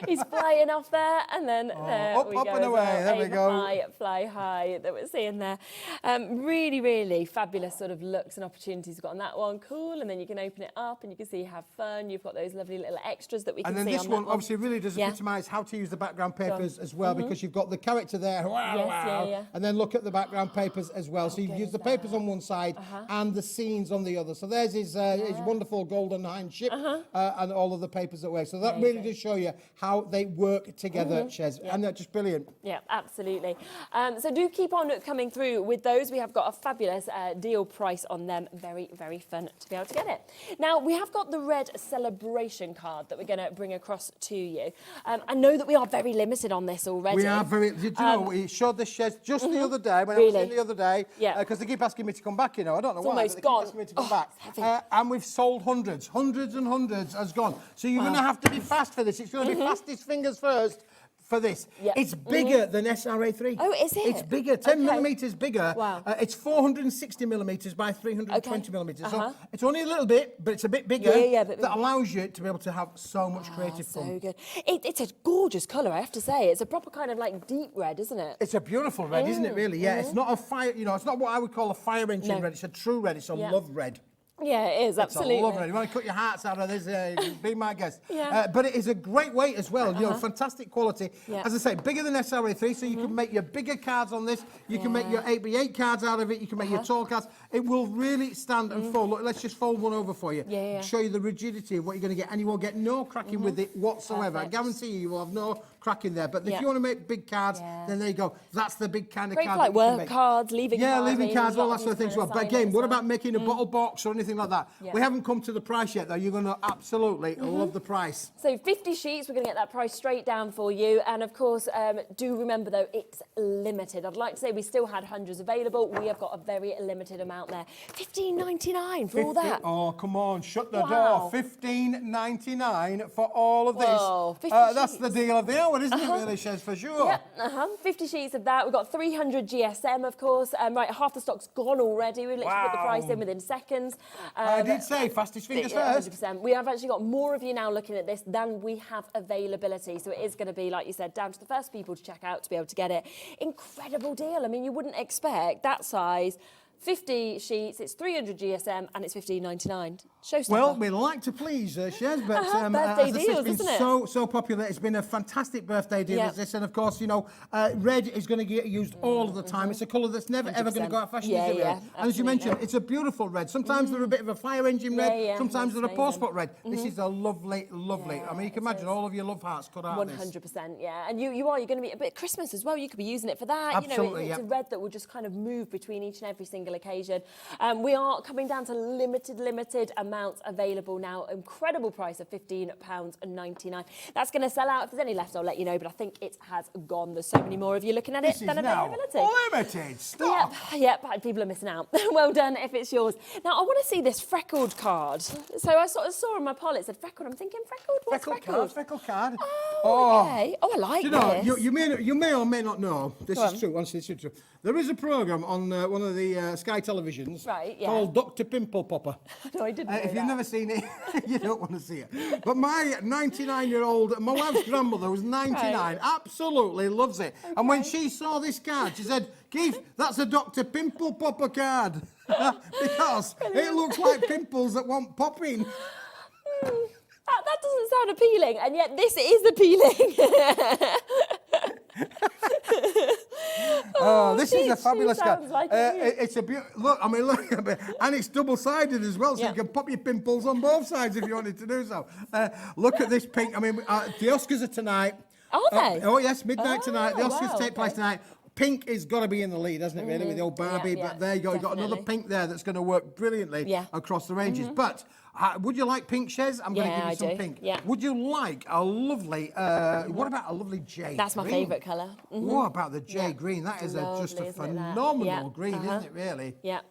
He's flying off there, and then there up, we up go. and away. There we Aim go. high, fly high, that we're seeing there. Really, really fabulous sort of looks and opportunities we've got on that one. Cool. And then you can open it up and you can see have fun. You've got those lovely little extras that we can see on that one. And then this one obviously really does epitomise how to use the background papers as well, because you've got the character there, and then look at the background papers as well. So you've used the papers on one side and the scenes on the other. So there's his wonderful golden hind ship and all of the papers away. So that really does show you how they work together, Shez, and they're just brilliant. Yeah, absolutely. So do keep on coming through with those. We have got a fabulous deal price on them. Very, very fun to be able to get it. Now, we have got the red celebration card that we're going to bring across to you. I know that we are very limited on this already. We are very... Did you know, we showed the Shez just the other day, when I was in the other day, because they keep asking me to come back, you know. I don't know why, but they keep asking me to come back. And we've sold hundreds and hundreds has gone. So you're going to have to be fast for this. It's going to be fastest fingers first for this. It's bigger than SRA3. Oh, is it? It's bigger, 10 millimetres bigger. Wow. It's 460 millimetres by 320 millimetres. So it's only a little bit, but it's a bit bigger. That allows you to be able to have so much creative fun. So good. It's a gorgeous colour, I have to say. It's a proper kind of like deep red, isn't it? It's a beautiful red, isn't it, really? Yeah, it's not a fire, it's not what I would call a fire engine red. It's a true red. It's a love red. Yeah, it is, absolutely. It's a love red. You want to cut your hearts out of this, be my guest. But it is a great weight as well, fantastic quality. As I say, bigger than SRA3, so you can make your bigger cards on this. You can make your 8x8 cards out of it. You can make your tall cards. It will really stand and fold. Look, let's just fold one over for you. Show you the rigidity of what you're going to get, and you won't get no cracking with it whatsoever. I guarantee you will have no cracking there. But if you want to make big cards, then there you go. That's the big kind of card. Great for like work cards, leaving cards. Yeah, leaving cards, all that sort of thing as well. But again, what about making a bottle box or anything like that? We haven't come to the price yet, though. You're going to absolutely love the price. So 50 sheets, we're going to get that price straight down for you. And of course, do remember, though, it's limited. I'd like to say we still had hundreds available. We have got a very limited amount there. $15.99 for all that. Oh, come on, shut the door. $15.99 for all of this. Whoa, 50 that's the deal of the hour, isn't it, really, Shez, for sure? 50 sheets of that. We've got 300 GSM, of course. Right, half the stock's gone already. We literally put the price in within seconds. I did say fastest fingers first. 100%. We have actually got more of you now looking at this than we have availability. So it is going to be, like you said, down to the first people to check out to be able to get it. Incredible deal. I mean, you wouldn't expect that size 50 sheets, it's 300 GSM, and it's $15.99. Showstopper. Well, we like to please, Shez, but birthday as I say, deals, it's been isn't it? so popular. It's been a fantastic birthday deal, as this, and of course, you know, red is going to get used all of the time. It's a colour that's never ever going to go out of fashion, is it, really? And as you mentioned, it's a beautiful red. Sometimes they're a bit of a fire engine red. Sometimes they're a postspot red. This is a lovely. I mean, you can imagine all of your love hearts cut out. 100%, yeah. And you're going to be a bit Christmas as well. You could be using it for that. Absolutely, it's a red that will just kind of move between each and every single occasion. We are coming down to limited amounts available now. Incredible price of £15.99. That's going to sell out. If there's any left, I'll let you know, but I think it has gone. There's so many more of you looking at it than availability. Limited stock. Yep, people are missing out. Well done if it's yours. Now, I want to see this freckled card. So I sort of saw on my poll it said freckled. I'm thinking freckled? What's freckled? Freckled card. Oh, okay. Oh, I like this. You may or may not know, this is true, honestly, this is true. There is a programme on one of the Sky televisions called Dr. Pimple Popper. No, I didn't know If you've never seen it, you don't want to see it. But my 99-year-old, my wife's grandmother was 99, absolutely loves it. And when she saw this card, she said, Keith, that's a Dr. Pimple Popper card. Because it looks like pimples that want popping. That doesn't sound appealing, and yet this is appealing. This is a fabulous card. Like it's a look. I mean, look, and it's double-sided as well, so you can pop your pimples on both sides if you wanted to do so. Look at this pink. I mean, the Oscars are tonight. Are they? Oh yes, midnight tonight. The Oscars take place tonight. Pink has got to be in the lead, hasn't it, really, with the old Barbie? But there you go. You've got another pink there that's going to work brilliantly across the ranges. But would you like pink, Shez? I'm going to give you some pink. Yeah. Would you like a lovely, what about a lovely jade That's my favourite colour. What about the jade green? That is just a phenomenal green, isn't it, really? Yeah.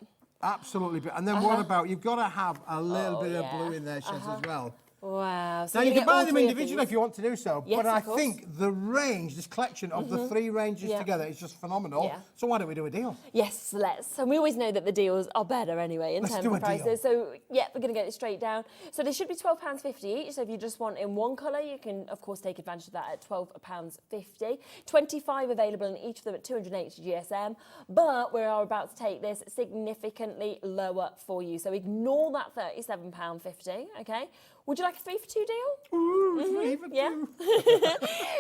Absolutely. And then what about, you've got to have a little bit of blue in there, Shez, as well. Wow. So now, you can buy them individually if you want to do so, but I course. think the range, this collection of the three ranges together is just phenomenal. So why don't we do a deal? Yes, let's. And we always know that the deals are better anyway in terms of prices. So, yeah, we're going to get it straight down. So they should be £12.50 each. So if you just want in one colour, you can, of course, take advantage of that at £12.50. 25 available in each of them at 280 GSM. But we are about to take this significantly lower for you. So ignore that £37.50, OK? Would you like a 3 for 2 deal? Ooh, 3 for 2. Yeah.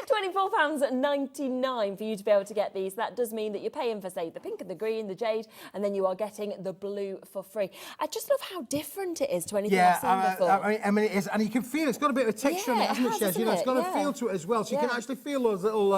£24.99 for you to be able to get these. That does mean that you're paying for, say, the pink and the green, the jade, and then you are getting the blue for free. I just love how different it is to anything I've seen before. I mean, it is, and you can feel it's got a bit of a texture on it, hasn't it, Shez? You know, it's got a feel to it as well, so you can actually feel those little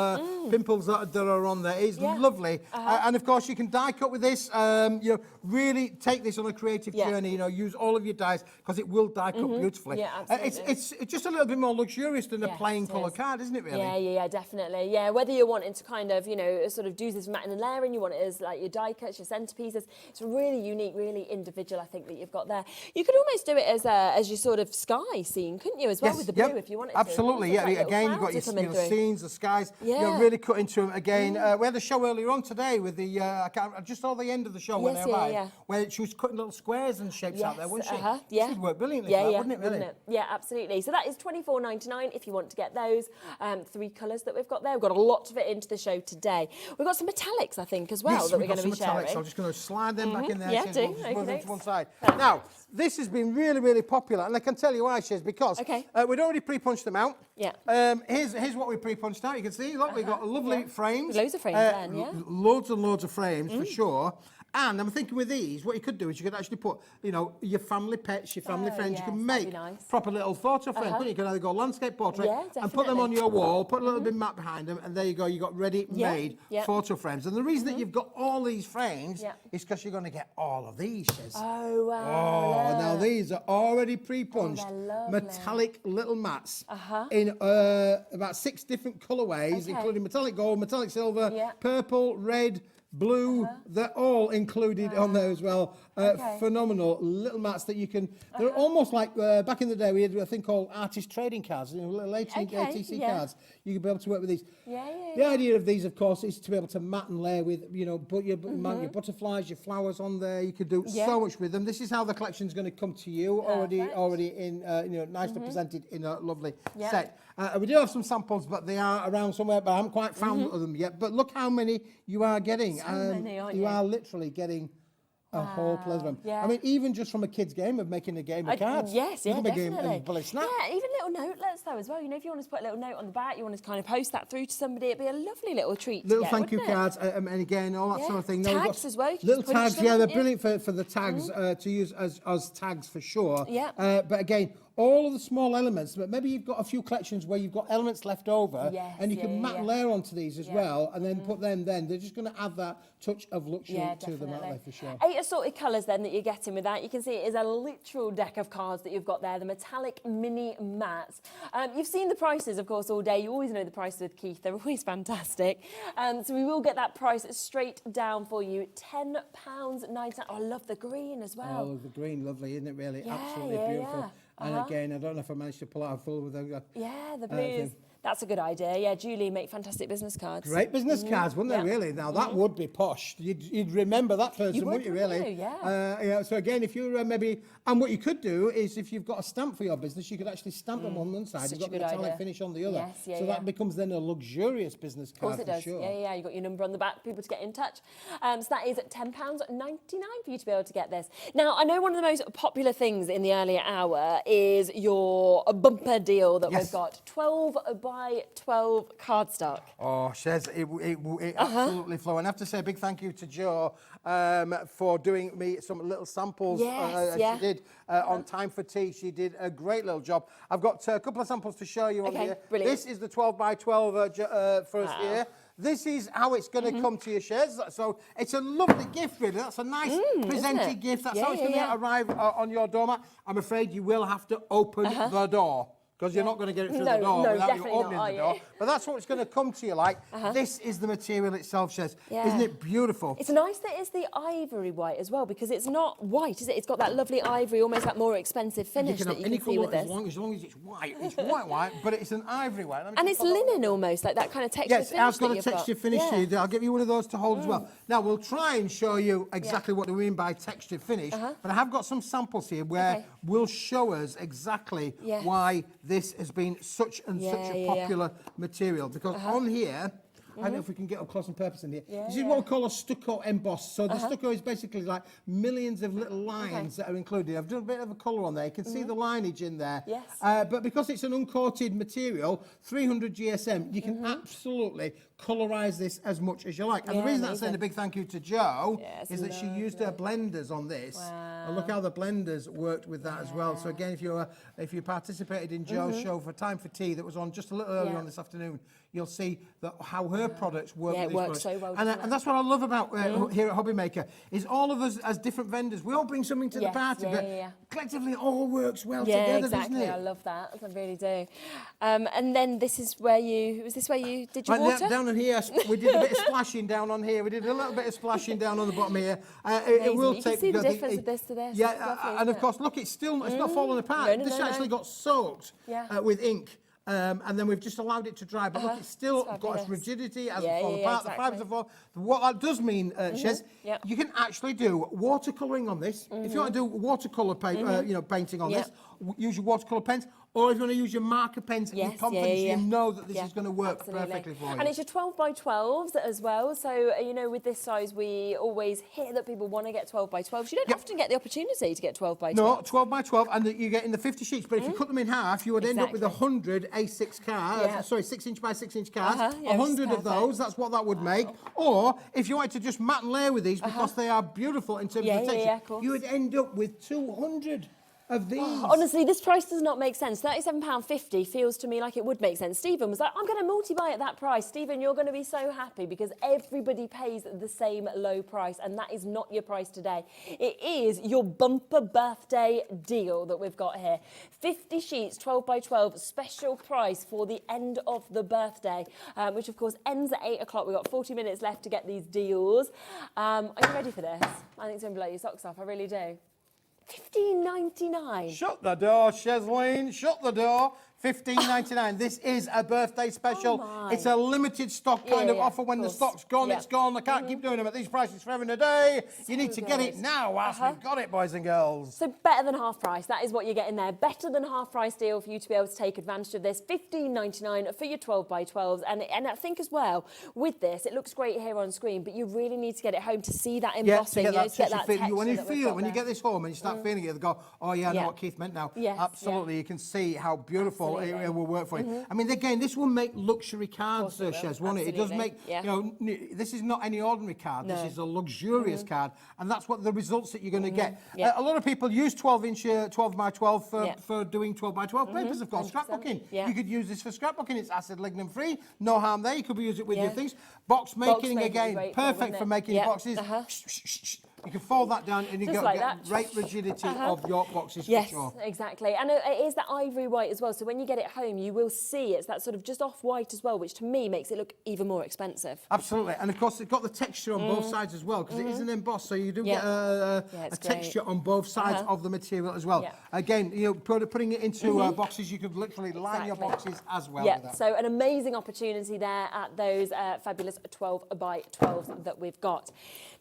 pimples that are on there. It's lovely. And of course, you can die cut with this. You know, really take this on a creative journey. You know, use all of your dies because it will die cut beautifully. It's just a little bit more luxurious than a plain colour card, isn't it, really? Yeah, definitely. Yeah, whether you're wanting to kind of, you know, sort of do this matting and layering, you want it as like your die cuts, your centerpieces. It's really unique, really individual, I think, that you've got there. You could almost do it as your sort of sky scene, couldn't you, as well, with the blue, if you wanted to? Absolutely, yeah. Like again, you've got your scenes, the skies, you know, really cut into them. Again, we had a show earlier on today with the, I just saw the end of the show when they arrived, where she was cutting little squares and shapes out there, wasn't she? She'd work brilliantly for that, wouldn't it, really? Yeah, absolutely. So that is £24.99 if you want to get those 3 colours that we've got there. We've got a lot to fit into the show today. We've got some metallics, I think, as well, that we're going to be sharing. I'm just going to slide them back in there. Yeah, Move them to one side. Now, this has been really, really popular, and I can tell you why, Shez, because we'd already pre-punched them out. Yeah. Here's what we pre-punched out. You can see, look, we've got lovely frames. Loads of frames then, Loads and loads of frames, for sure. And I'm thinking with these, what you could do is you could actually put, you know, your family pets, your family friends. You can make proper little photo frames. You can either go landscape portrait and put them on your wall, put a little bit matte behind them, and there you go. You got ready-made photo frames. And the reason that you've got all these frames is because you're going to get all of these, Shez. Oh, wow. Oh, now these are already pre-punched metallic little mats in about 6 different colourways, including metallic gold, metallic silver, purple, red, blue, they're all included on there as well. Phenomenal little mats that you can, they're almost like, back in the day we had a thing called artist trading cards, you know, little ATC cards. You can be able to work with these. The idea of these, of course, is to be able to mat and layer with, you know, put your butterflies, your flowers on there. You could do so much with them. This is how the collection's going to come to you, already in, you know, nicely presented in a lovely set. We do have some samples, but they are around somewhere, but I haven't quite found them yet. But look how many you are getting. So many, aren't you? You are literally getting A whole plethora of them. Yeah. I mean, even just from a kid's game of making a game of cards. Yes, you yeah, can make definitely. a bullet snap. Yeah, even little notelets though as well. You know, if you want us to put a little note on the back, you want us to kind of post that through to somebody, it'd be a lovely little treat Little to get, thank you wouldn't it? cards, and again, all that sort of thing. Now, we've Tags got as well. You can Little just punch tags, them, yeah, they're yeah. brilliant for the tags to use as tags for sure. Yeah. But again, all of the small elements, but maybe you've got a few collections where you've got elements left over, Yes, and you can mat layer onto these as Yeah. well, and then put them. Then they're just going to add that touch of luxury to them, aren't they, for sure? 8 assorted colours then that you're getting with that. You can see it is a literal deck of cards that you've got there, the metallic mini mats. You've seen the prices, of course, all day. You always know the prices with Keith. They're always fantastic. So we will get that price straight down for you. £10.99. Oh, I love the green as well. Oh, the green, lovely, isn't it, really? Yeah, Absolutely yeah, beautiful. yeah. And again, I don't know if I managed to pull out a full with them. Yeah, the blues. That's a good idea. Yeah, Julie, make fantastic business cards. Great business cards, wouldn't they, really? Now, that would be posh. You'd remember that person, wouldn't you, really? Yeah. So, again, if you're maybe... And what you could do is, if you've got a stamp for your business, you could actually stamp them on one side. Such You've got a the good metallic idea. finish on the other. Yes, yeah, so that becomes then a luxurious business Of card, course it for does. sure. Yeah, you got your number on the back, people to get in touch. So that is £10.99 for you to be able to get this. Now, I know one of the most popular things in the earlier hour is your bumper deal that we've got. 12 by 12 cardstock. Oh, Shez, it absolutely flew. And I have to say a big thank you to Jo for doing me some little samples. She did on Time for Tea. She did a great little job. I've got a couple of samples to show you on here. Brilliant. This is the 12 by 12 for us here. This is how it's going to come to your Shez. So it's a lovely gift, really. That's a nice presented gift. That's how it's going to arrive on your doormat. I'm afraid you will have to open the door, because you're not going to get it through the door without you opening the door. But that's what it's going to come to you like. This is the material itself, Shez. Isn't it beautiful? It's nice that it's the ivory white as well, because it's not white, is it? It's got that lovely ivory, almost that more expensive finish that you can see with this. As long as it's white. It's white, but it's an ivory white. And it's linen almost, like that kind of texture finish. Yes, it's got a texture finish to you. I'll give you one of those to hold as well. Now, we'll try and show you exactly what we mean by texture finish, but I have got some samples here where we'll show us exactly why this has been such a popular material. Because on here, I don't know if we can get up close and purpose in here. This is what we call a stucco embossed. So the stucco is basically like millions of little lines that are included. I've done a bit of a colour on there. You can see the lineage in there. Yes. But because it's an uncoated material, 300 GSM, you can absolutely colorise this as much as you like. And the reason I'm saying a big thank you to Jo is that she used her blenders on this. And look how the blenders worked with that as well. So again, if you participated in Jo's show for Time for Tea that was on just a little earlier on this afternoon, you'll see that how her products work with these products. So well. And that's what I love about here at HobbyMaker, is all of us as different vendors, we all bring something to the party, but collectively it all works well together, exactly. doesn't it? I love that. I really do. And then this is where you did your water? Down on here, we did a bit of splashing down on here. We did a little bit of splashing down on the bottom here. It will you take. Can see the difference of this to this. Yeah, lovely, and of course, look, it's not falling apart. This actually got soaked with ink. And then we've just allowed it to dry, but look, it's still got its rigidity, as it falls apart. The fibres are falling. What that does mean, Shez, you can actually do watercolouring on this. If you want to do watercolour painting on this, use your watercolour pens. Or if you want to use your marker pens with confidence, you know that this is going to work perfectly for you. And it's your 12 by 12s as well. So, with this size, we always hear that people want to get 12 by 12s. You don't often get the opportunity to get 12 by 12. No, 12 by 12, and you get in the 50 sheets. But if you cut them in half, you would end up with 100 A6 cards. Sorry, 6-inch by 6-inch cards. 100 of those, that's what that would make. Or if you wanted to just mat and layer with these, because they are beautiful in terms of texture, you would end up with 200 of these. Honestly, this price does not make sense. £37.50 feels to me like it would make sense. Stephen was like, I'm going to multi-buy at that price. Stephen, you're going to be so happy because everybody pays the same low price, and that is not your price today. It is your bumper birthday deal that we've got here. 50 sheets, 12 by 12, special price for the end of the birthday, which of course ends at 8 o'clock. We've got 40 minutes left to get these deals. Are you ready for this? I think it's going to blow your socks off. I really do. $15.99. Shut the door, Cheralene. Shut the door. $15.99. This is a birthday special. Oh It's a limited stock kind of offer. When the stock's gone, it's gone. I can't keep doing them at these prices forever and a day. You need to get it now whilst we've got it, boys and girls. So better than half price. That is what you're getting there. Better than half price deal for you to be able to take advantage of this. $15.99 for your 12 by 12s. And I think as well, with this, it looks great here on screen, but you really need to get it home to see that embossing. To get that, to get that texture when you that feel we've it, got when you there. get this home and you start feeling it, you go, oh yeah, I know what Keith meant now. Yes, Absolutely, you can see how beautiful it will work for you. I mean, again, this will make luxury cards, Shez, won't it? It does make, you know, this is not any ordinary card. This is a luxurious card, and that's what the results that you're going to get. A lot of people use 12-inch 12 by 12 for doing 12 by 12 papers, of course. Scrapbooking. You could use this for scrapbooking. It's acid lignin free, no harm there. You could use it with your things. Box making again, perfect for making boxes. You can fold that down and you get great rigidity of your boxes for sure. Yes, exactly. And it is that ivory white as well. So when you get it home, you will see it's that sort of just off white as well, which to me makes it look even more expensive. Absolutely. And of course, it's got the texture on both sides as well, because it isn't embossed. So you do get a texture on both sides of the material as well. Again, you know, putting it into boxes, you could literally line your boxes as well. Yeah, with that. so an amazing opportunity there at those fabulous 12 by 12s that we've got.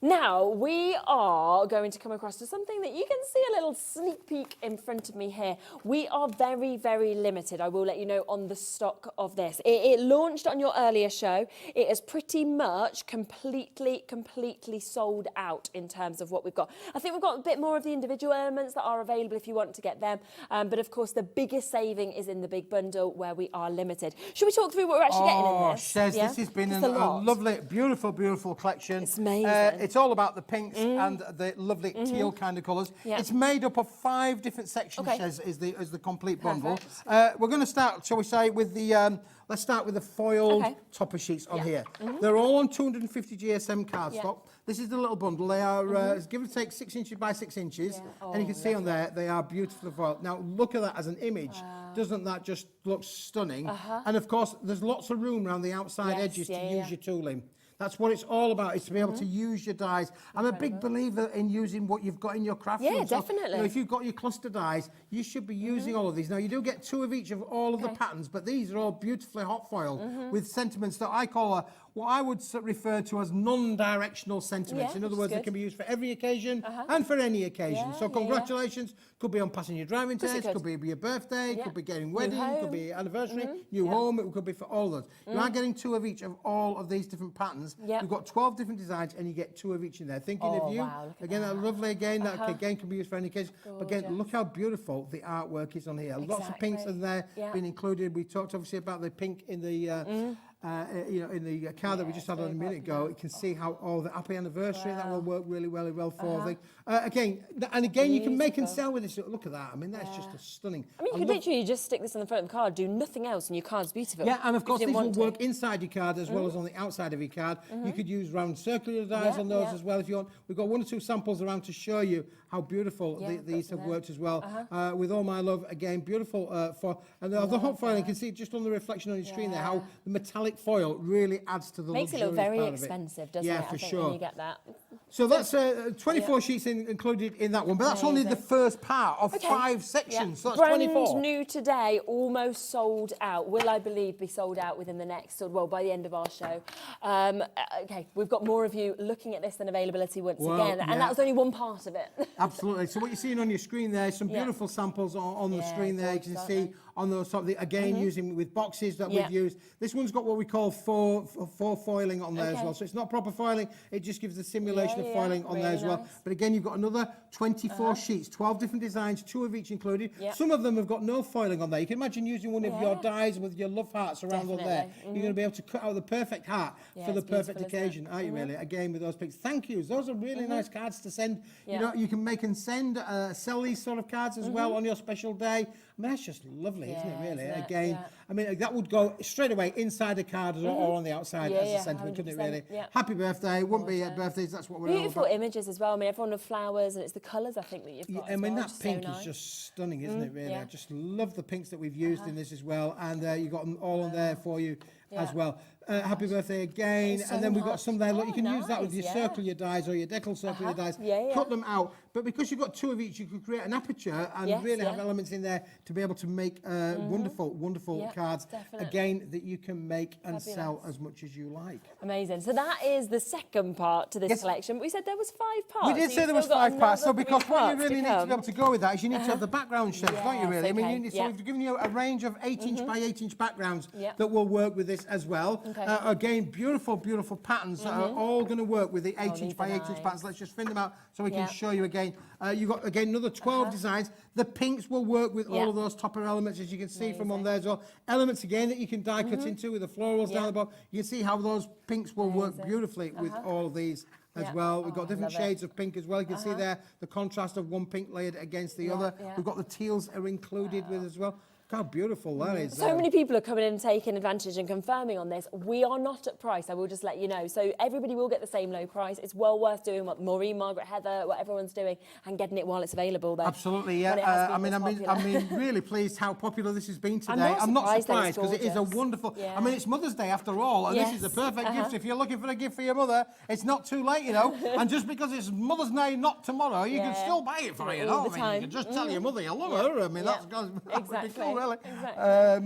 Now, we are going to come across to something that you can see a little sneak peek in front of me here. We are very, very limited, I will let you know, on the stock of this. It launched on your earlier show. It is pretty much completely sold out in terms of what we've got. I think we've got a bit more of the individual elements that are available if you want to get them. But of course, the biggest saving is in the big bundle where we are limited. Should we talk through what we're actually getting in this? Shez, this has been a lovely, beautiful collection. It's amazing. It's all about the pinks and the lovely teal kind of colours. It's made up of 5 different sections, Shez, is the complete bundle. We're going to start, shall we say, with the... let's start with the foiled topper sheets on here. They're all on 250 GSM cardstock. This is the little bundle. They are, give or take, 6 inches by 6 inches. And you can see on there, they are beautifully foiled. Now, look at that as an image. Doesn't that just look stunning? And of course, there's lots of room around the outside edges to use your tooling. That's what it's all about, is to be able to use your dies. I'm a big believer in using what you've got in your craft room. So, definitely. you know, if you've got your cluster dies, you should be using all of these. Now, you do get 2 of each of all of the patterns, but these are all beautifully hot foiled with sentiments that I call what I would refer to as non-directional sentiments. In other words, they can be used for every occasion and for any occasion. So congratulations. Could be on passing your driving test, could be your birthday, could be getting wedding, could be anniversary, new home, it could be for all those. You are getting 2 of each of all of these different patterns. You've got 12 different designs and you get 2 of each in there. Thinking of you, again, that lovely again, that again can be used for any occasion. But again, look how beautiful the artwork is on here. Lots of pinks in there being included. We talked obviously about the pink in the you know, in the card that we just had on a minute ago. You can see how the happy anniversary that will work really well for the again you can make and sell with this. Look at that. I mean, that's just a stunning. I mean, you could literally just stick this on the front of the card, do nothing else, and your card's beautiful. Yeah, and of course, these will work inside your card as well as on the outside of your card. You could use round circular dies on those as well if you want. We've got 1 or 2 samples around to show you how beautiful these have worked as well. With all my love, again, beautiful and the hot foil. You can see just on the reflection on your screen there how the metallic foil really adds to the makes it look very expensive, doesn't it? Yeah, for sure. When you get that. So that's 24 sheets included in that one, but that's only the first part of 5 sections. So that's Brand 24. new today, almost sold out. Will I believe be sold out within the next, well, by the end of our show. Okay, we've got more of you looking at this than availability once again, and that was only one part of it. Absolutely. So what you're seeing on your screen there, some beautiful samples on the screen there. You can see on those top, again, using with boxes that we've used. This one's got what we call four foiling on there as well. So it's not proper foiling, it just gives the simulation of foiling on there as well. But again, you've got another 24 sheets, 12 different designs, 2 of each included. Some of them have got no foiling on there. You can imagine using one of your dies with your love hearts around on there. You're going to be able to cut out the perfect heart for the perfect occasion, aren't you, really? Again, with those picks. Thank yous. Those are really nice cards to send. You know, you can make and send, sell these sort of cards as well on your special day. I mean, that's just lovely, isn't it, really? Again, I mean, that would go straight away inside a card or on the outside as a sentiment, couldn't it, really? Happy birthday. Wouldn't be birthdays, that's what we're all about. Beautiful images as well. I mean, everyone with flowers, and it's the colours, I think, that you've got I mean, that pink is just stunning, isn't it, really? I just love the pinks that we've used in this as well. And you've got them all on there for you. as well. Happy birthday again. Thanks so and then we've got much. some there. Look, you can use that with nice, your circle your dies or your decal circle your dies. Cut them out. But because you've got 2 of each, you could create an aperture and really have elements in there to be able to make wonderful cards. Definitely. Again, that you can make and sell as much as you like. Amazing. So that is the second part to this collection. But we said there was 5 parts. We did so say you've there was still got 5 parts. So another because 3 what you parts really need to be able to go with that is you need to have the background shapes, don't you really? I mean, so we've given you a range of 8-inch by 8-inch backgrounds that will work with this as well. Again, beautiful patterns that are all going to work with the 8-inch by 8-inch patterns. Let's just fin them out so we can show you again. You've got, again, another 12 designs. The pinks will work with all of those topper elements, as you can see from on there as well. Elements, again, that you can die cut into with the florals down the bottom. You can see how those pinks will work beautifully with all of these as well. We've got different shades of pink as well. You can see there the contrast of one pink layered against the other. We've got the teals are included with as well. Look how beautiful that is. So many people are coming in and taking advantage and confirming on this. We are not at price, I will just let you know. So everybody will get the same low price. It's well worth doing what Maureen, Margaret, Heather, what everyone's doing and getting it while it's available though. Absolutely, yeah. I mean, really pleased how popular this has been today. I'm not surprised because it is a wonderful, I mean, it's Mother's Day after all, and this is a perfect gift. If you're looking for a gift for your mother, it's not too late, you know. And just because it's Mother's Day, not tomorrow, you can still buy it for her, you know. I mean, you can just tell your mother you love her. I mean, that's pretty cool, really. I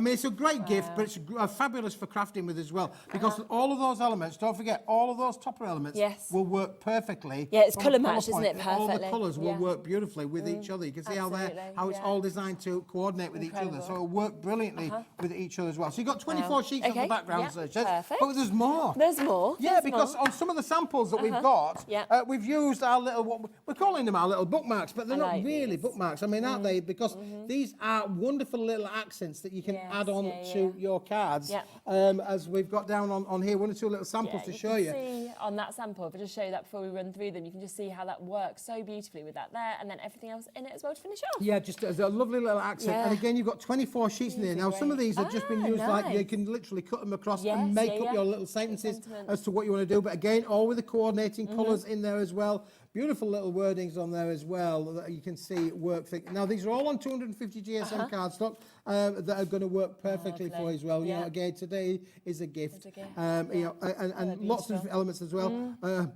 mean, it's a great gift, but it's fabulous for crafting with as well, because all of those elements, don't forget, all of those topper elements will work perfectly. Yeah, it's colour matched, isn't it? Perfectly. All the colours will work beautifully with each other. You can see how it's all designed to coordinate with each other, so it'll work brilliantly with each other as well. So you've got 24 sheets on the background, perfect. But there's more. There's more. Yeah, because on some of the samples that we've got, we've used our little, we're calling them our little bookmarks, but they're not really bookmarks. I mean, aren't they? Because these are wonderful little accents that you can add on to your cards. As we've got down on here, 1 or 2 little samples to show you. See on that sample, if I just show you that before we run through them, you can just see how that works so beautifully with that there, and then everything else in it as well to finish off. Yeah, just as a lovely little accent. And again, you've got 24 sheets in there. Now, some of these have just been used like you can literally cut them across and make up your little sentences as to what you want to do. But again, all with the coordinating colours in there as well. Beautiful little wordings on there as well that you can see work. Now, these are all on 250 GSM cardstock that are going to work perfectly for you as well. You know, again, today is a gift. You know, and lots of different elements as well.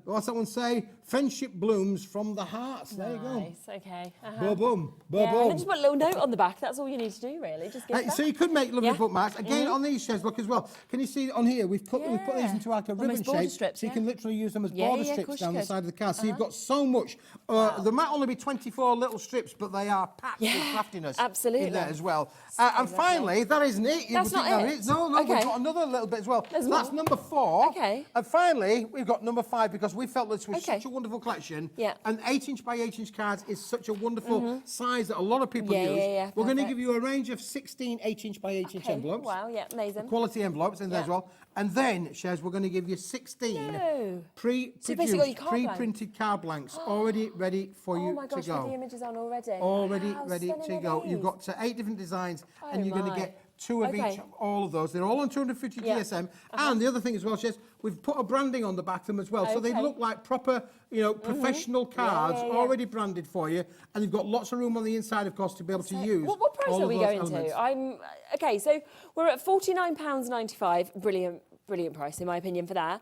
What's that one say? Friendship blooms from the hearts. There you go. Nice, okay. Boom. And then just put a little note on the back. That's all you need to do, really. Just give so you could make lovely bookmarks. Again, on these shapes, look as well. Can you see on here? We've put these into like a ribbon shape. Strips, so you can literally use them as border strips down the side of the card. So you've got so much. There might only be 24 little strips, but they are packed with craftiness in there as well. And finally, that isn't it. That's not it. No, we've got another little bit as well. That's number 4. Okay. And finally, we've got number 5 because we felt this was such a wonderful collection. And 8-inch by 8-inch cards is such a wonderful size that a lot of people use. We're going to give you a range of 16 8-inch by 8-inch envelopes. Wow, amazing. Quality envelopes in there as well. And then, Shez, we're going to give you 16 pre-produced, pre-printed card blanks already ready for you to go. Oh my gosh, with the images on already. Already ready to go. You've got 8 different designs and you're going to get 2 of each, all of those. They're all on 250 GSM. And the other thing as well, Shez, we've put a branding on the back of them as well. So they look like proper, you know, professional cards already branded for you. And you've got lots of room on the inside, of course, to be able to use. What price are we going to? Okay, so we're at £49.95. Brilliant price, in my opinion, for that.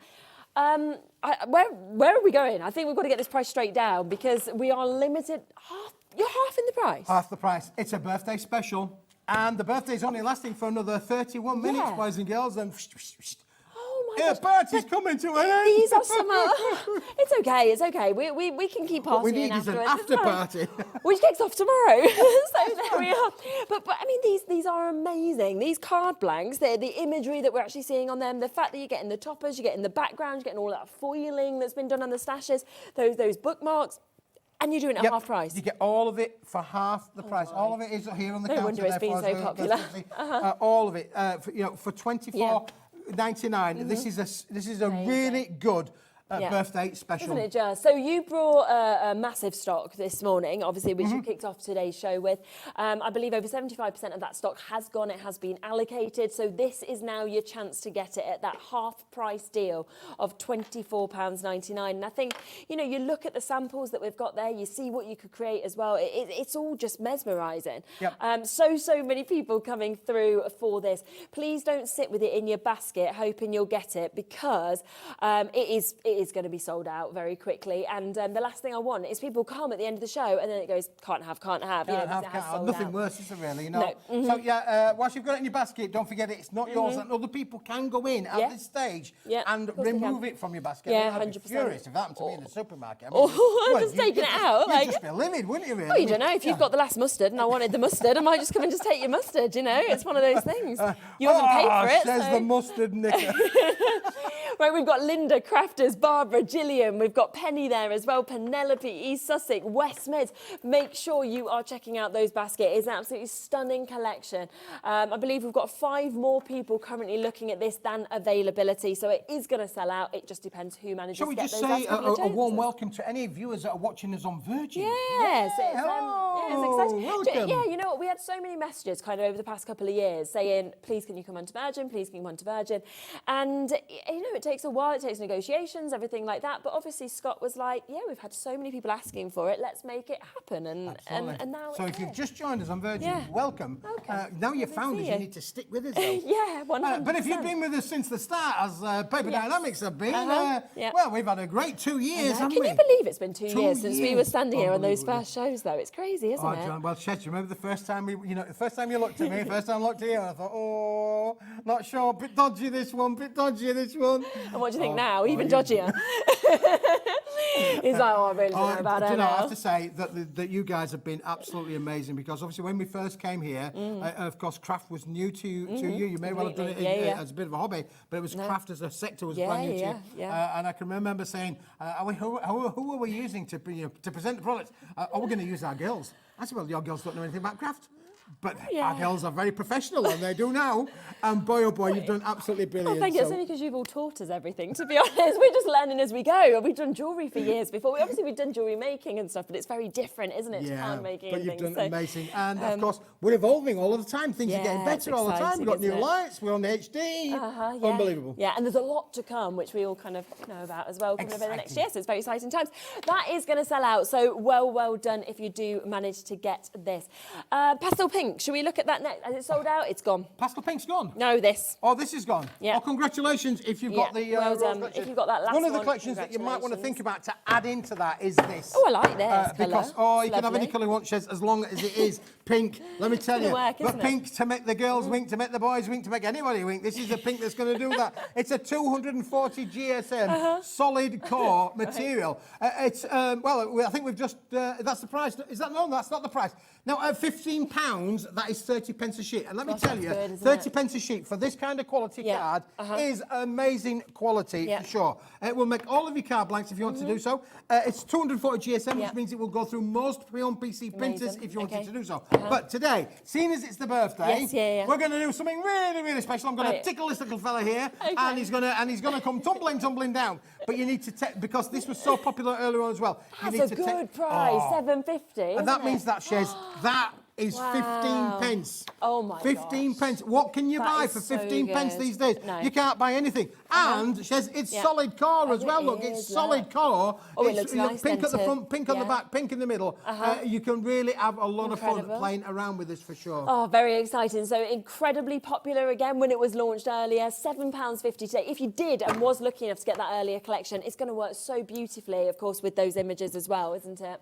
Where are we going? I think we've got to get this price straight down because we are limited. You're half in the price. Half the price. It's a birthday special. And the birthday's only lasting for another 31 minutes, boys and girls. And oh my gosh. Party's coming to an end. These are some... It's okay. We can keep partying What we need is an after party. Which kicks off tomorrow. So there we are. But I mean, these are amazing. These card blanks, the imagery that we're actually seeing on them, the fact that you're getting the toppers, you're getting the background, you're getting all that foiling that's been done on the stashes, those bookmarks. And you're doing it at half price. You get all of it for half the price. All of it is here on the counter. No wonder it's been so popular. All of it, for $24.99. This is a really good birthday special. Isn't it just? So you brought a massive stock this morning, obviously, which you kicked off today's show with. I believe over 75% of that stock has gone. It has been allocated. So this is now your chance to get it at that half-price deal of £24.99. And I think, you know, you look at the samples that we've got there, you see what you could create as well. It's all just mesmerising. Yep. So many people coming through for this. Please don't sit with it in your basket hoping you'll get it, because it is going to be sold out very quickly. And the last thing I want is people come at the end of the show and then it goes, can't have. You know, because it has sold Nothing out. worse, is there really? You know? No. So yeah, whilst you've got it in your basket, don't forget it's not yours, and other people can go in at this stage and remove it from your basket. Yeah, I'd be 100%. furious if that happened to me in the supermarket. I Or just taking it out. You'd just be livid, wouldn't you? Really? Oh, you don't know. If you've got the last mustard and I wanted the mustard, I might just come and just take your mustard, you know? It's one of those things. You haven't paid for it. Says the mustard knicker. Right, we've got Linda, Crafters, Barbara, Gillian, we've got Penny there as well, Penelope, East Sussex, West Mids. Make sure you are checking out those baskets. It's an absolutely stunning collection. I believe we've got 5 more people currently looking at this than availability, so it is going to sell out. It just depends who manages Shall to we get just those say last couple of a warm chances. welcome to any viewers that are watching us on Virgin? Yes, it's exciting. Welcome. Yeah, you know what? We had so many messages kind of over the past couple of years saying, please can you come onto Virgin, please can you come onto Virgin. And, you know, it takes a while, it takes negotiations, everything like that. But obviously Scott was like, yeah, we've had so many people asking for it, let's make it happen. And now... So if you've just joined us on Virgin, Yeah. welcome. Okay. Now you've found us, see you you. need to stick with us, though. Yeah, 100%. But if you've been with us since the start, as Paper Yes. Dynamics have been, Yeah. well, we've had a great 2 years, haven't Can we? you believe it's been 2 2 years since we were years. standing here on those Unbelievable. first shows, though? It's crazy, isn't it? John, well, Chet, you remember the first time the first time you looked at me, first time I looked at you, and I thought, oh, not sure, bit dodgy this one, bit dodgy this one. And what do you think now? Even dodgier. He's like, oh, I really don't know about it I now. have to say that you guys have been absolutely amazing, because obviously when we first came here, of course, craft was new to you. You may well have done it as a bit of a hobby, but it was craft as a sector was brand new to you. And I can remember saying, who are we using to present the products? Are we going to use our girls? I said, well, your girls don't know anything about craft. But our girls are very professional, and they do now. And boy, oh boy, you've done absolutely brilliant. Oh, thank you. It's only because you've all taught us everything, to be honest. We're just learning as we go. We've done jewellery for years before. We've done jewellery making and stuff, but it's very different, isn't it, to card making but and you've things. done amazing. And, of course, we're evolving all of the time. Things are getting better all the time. We've got new lights. We're on HD. Unbelievable. Yeah, and there's a lot to come, which we all kind of know about as well, coming over the next year. So it's very exciting times. That is going to sell out. So well done if you do manage to get this. Pastel pink. Should we look at that next? Has it sold out? It's gone. Pastel pink's gone? No, this. Oh, this is gone? Yeah. Oh, congratulations if you've got the well rose done. collection. If you've got that last one of the one, collections that you might want to think about to add into that is this. Oh, I like this because colour. you can have any colour you want, Shez, as long as it is pink. Let me tell It's you, gonna work, but isn't it? pink to make the girls wink, to make the boys wink, to make anybody wink. This is the pink that's going to do that. It's a 240 GSM solid core material. It's well, I think we've just that's the price. Is that no? That's not the price. Now, at £15, that is 30 pence a sheet. And let me tell you, 30 pence a sheet for this kind of quality card is amazing quality for sure. It will make all of your card blanks if you want to do so. It's 240 GSM, which means it will go through most pre-owned PC printers if you wanted to do so. But today, seeing as it's the birthday, we're going to do something really, really special. I'm going to tickle this little fella here, and he's going to come tumbling down. But you need to take, because this was so popular earlier on as well. That's a good price, $7.50. And that means that, Shez, that is 15 pence. Oh my 15 pence. What can you buy for 15 pence these days? No. You can't buy anything. And Shez, it's solid core as well. Look, it's solid core. Oh, it it's looks nice pink then at the too. front, pink on the back, pink in the middle. You can really have a lot of fun playing around with this for sure. Oh, very exciting. So incredibly popular again when it was launched earlier. £7.50 today. If you did and was lucky enough to get that earlier collection, it's going to work so beautifully, of course, with those images as well, isn't it?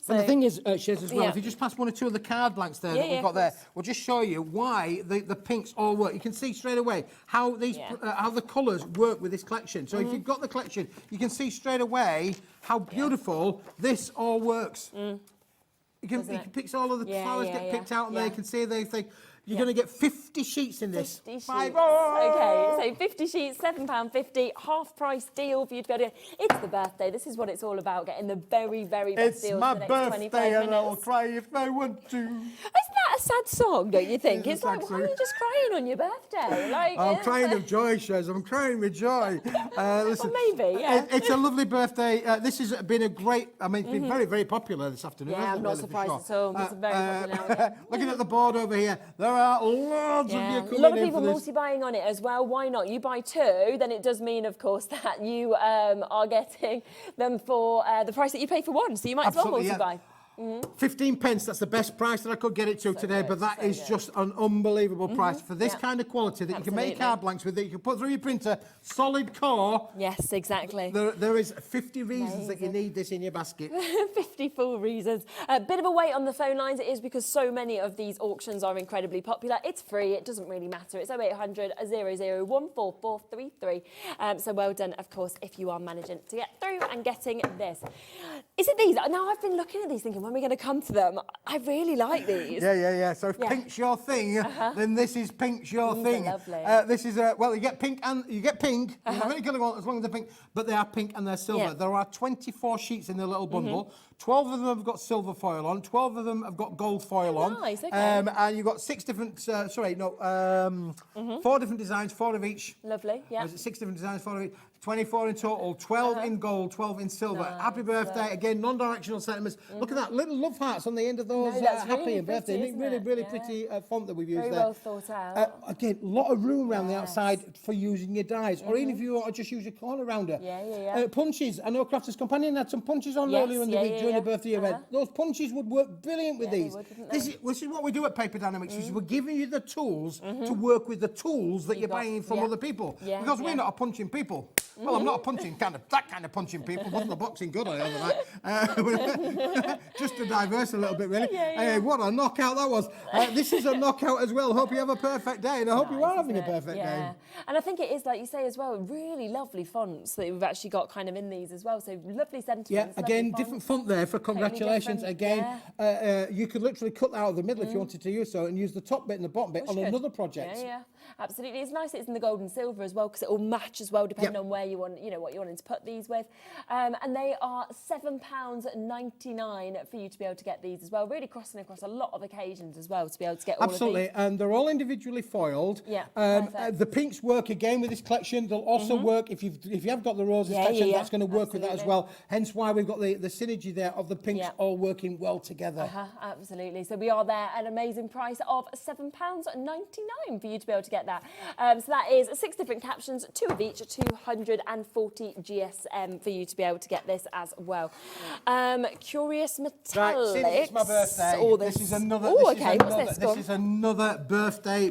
So, And the thing is, Shez, as well, if you just pass one or two of the card blanks there that we've got there, course. we'll just show you why the pinks all work. You can see straight away how these how the colours work with this collection. So if you've got the collection, you can see straight away how beautiful this all works. You can pick all of the flowers get picked out, and there you can see they think. You're going to get 50 sheets in this. 50 sheets. Okay, so 50 sheets, £7.50, half price deal for you to be able to. It's the birthday. This is what it's all about, getting the very, very best deals for the next 25 minutes. It's my birthday and I'll cry if I want to. Isn't that a sad song, don't you think? It's like, why are you just crying on your birthday? Like, I'm crying of joy, Shez. I'm crying with joy. Listen, well, maybe, yeah. It's a lovely birthday. This has been a great, I mean, it's been very, very popular this afternoon. Yeah, I'm not surprised at all. It's very popular now. Looking at the board over here, there are loads of you coming in. A lot of people multi-buying on it as well. Why not? You buy two, then it does mean, of course, that you are getting them for the price that you pay for one. So you might as well multi-buy. 15 pence, that's the best price that I could get it to today, but that is just an unbelievable price for this kind of quality that you can make card blanks with, that you can put through your printer, solid core. Yes, exactly. There is 50 reasons that you need this in your basket. 50 full reasons. A bit of a wait on the phone lines. It is because so many of these auctions are incredibly popular. It's free, it doesn't really matter. It's 0800 00 14433. So well done, of course, if you are managing to get through and getting this. Is it these? Now I've been looking at these thinking, when are we going to come to them? I really like these. Yeah. So if pink's your thing, then this is pink's your thing. Lovely. This is well, you get pink and you get pink. You have any colour you want as long as they're pink, but they are pink and they're silver. There are 24 sheets in the little bundle. 12 of them have got silver foil on. 12 of them have got gold foil on. Nice. Okay. And you've got 6 different. 4 different designs, 4 of each. Lovely. Yeah. Is it 6 different designs, 4 of each? 24 in total, 12 in gold, 12 in silver. Happy birthday. Again, non-directional sentiments. Look at that, little love hearts on the end of those happy really and birthday. pretty, Really pretty font that we've used Very there. well thought out. Again, a lot of room around the outside for using your dies, or even if you want to just use your corner rounder. Punches. I know Crafters Companion had some punches on earlier in the week during the birthday event. Those punches would work brilliant with these. This is what we do at Paper Dynamics. Is we're giving you the tools to work with the tools that you're buying from other people. Because we're not a punching people. Well, I'm not a punching that kind of punching people. Wasn't the boxing good the other night? Just to diverse a little bit, really. What a knockout that was. This is a knockout as well. Hope you have a perfect day, and I hope you are having a perfect day. And I think it is, like you say as well, really lovely fonts that we've actually got kind of in these as well. So lovely sentiments. Yeah, again, different font there for congratulations. Again, you could literally cut that out of the middle if you wanted to use so, and use the top bit and the bottom bit on another project. Yeah, absolutely. It's nice it's in the gold and silver as well, because it will match as well depending on where you want, what you wanted to put these with. And they are £7.99 for you to be able to get these as well. Really crossing across a lot of occasions as well to be able to get all of these. And they're all individually foiled. The pinks work again with this collection. They'll also work if you have got the roses collection. That's going to work with that as well. Hence why we've got the synergy there of the pinks all working well together. Absolutely. So we are there at an amazing price of £7.99 for you to be able to get that. So that is 6 different captions, 2 of each, 240 GSM for you to be able to get this as well. Curious Metallics. Right, since it's my birthday, this is another. This is another birthday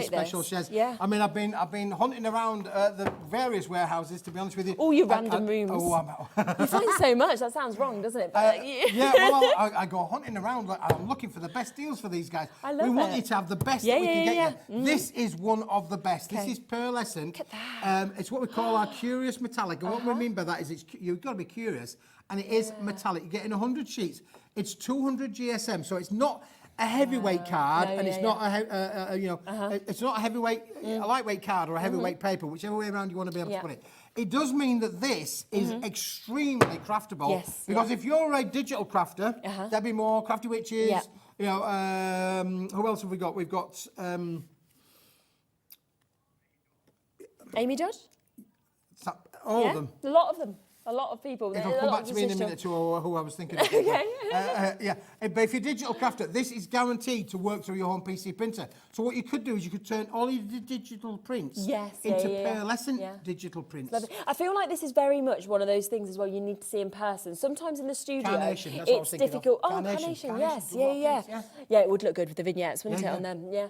special, Shez. Yeah. I mean, I've been hunting around the various warehouses, to be honest with you. All your random rooms. You find so much. That sounds wrong, doesn't it? But, I go hunting around. I'm looking for the best deals for these guys. We want you to have the best that we can get you. This is one of the best. This is pearlescent. Look at that. It's what we call our Curious Metallic. And what we mean by that is you've got to be curious, and it is metallic. You're getting 100 sheets. It's 200 GSM, so it's not a heavyweight card, and it's not it's not a heavyweight, a lightweight card or a heavyweight paper, whichever way around you want to be able to put it. It does mean that this is extremely craftable, because if you're a digital crafter, Debbie Moore, Crafty Witches, who else have we got? We've got Amy Judge? All of them. A lot of them. A lot of people. It'll come back to me in a minute to who I was thinking of. Okay. But if you're a digital crafter, this is guaranteed to work through your home PC printer. So what you could do is you could turn all your digital prints into pearlescent digital prints. I feel like this is very much one of those things as well you need to see in person. Sometimes in the studio, Carnation, that's what I was thinking difficult. of. Carnation, yes. Yeah, it would look good with the vignettes, wouldn't it, on them? Yeah.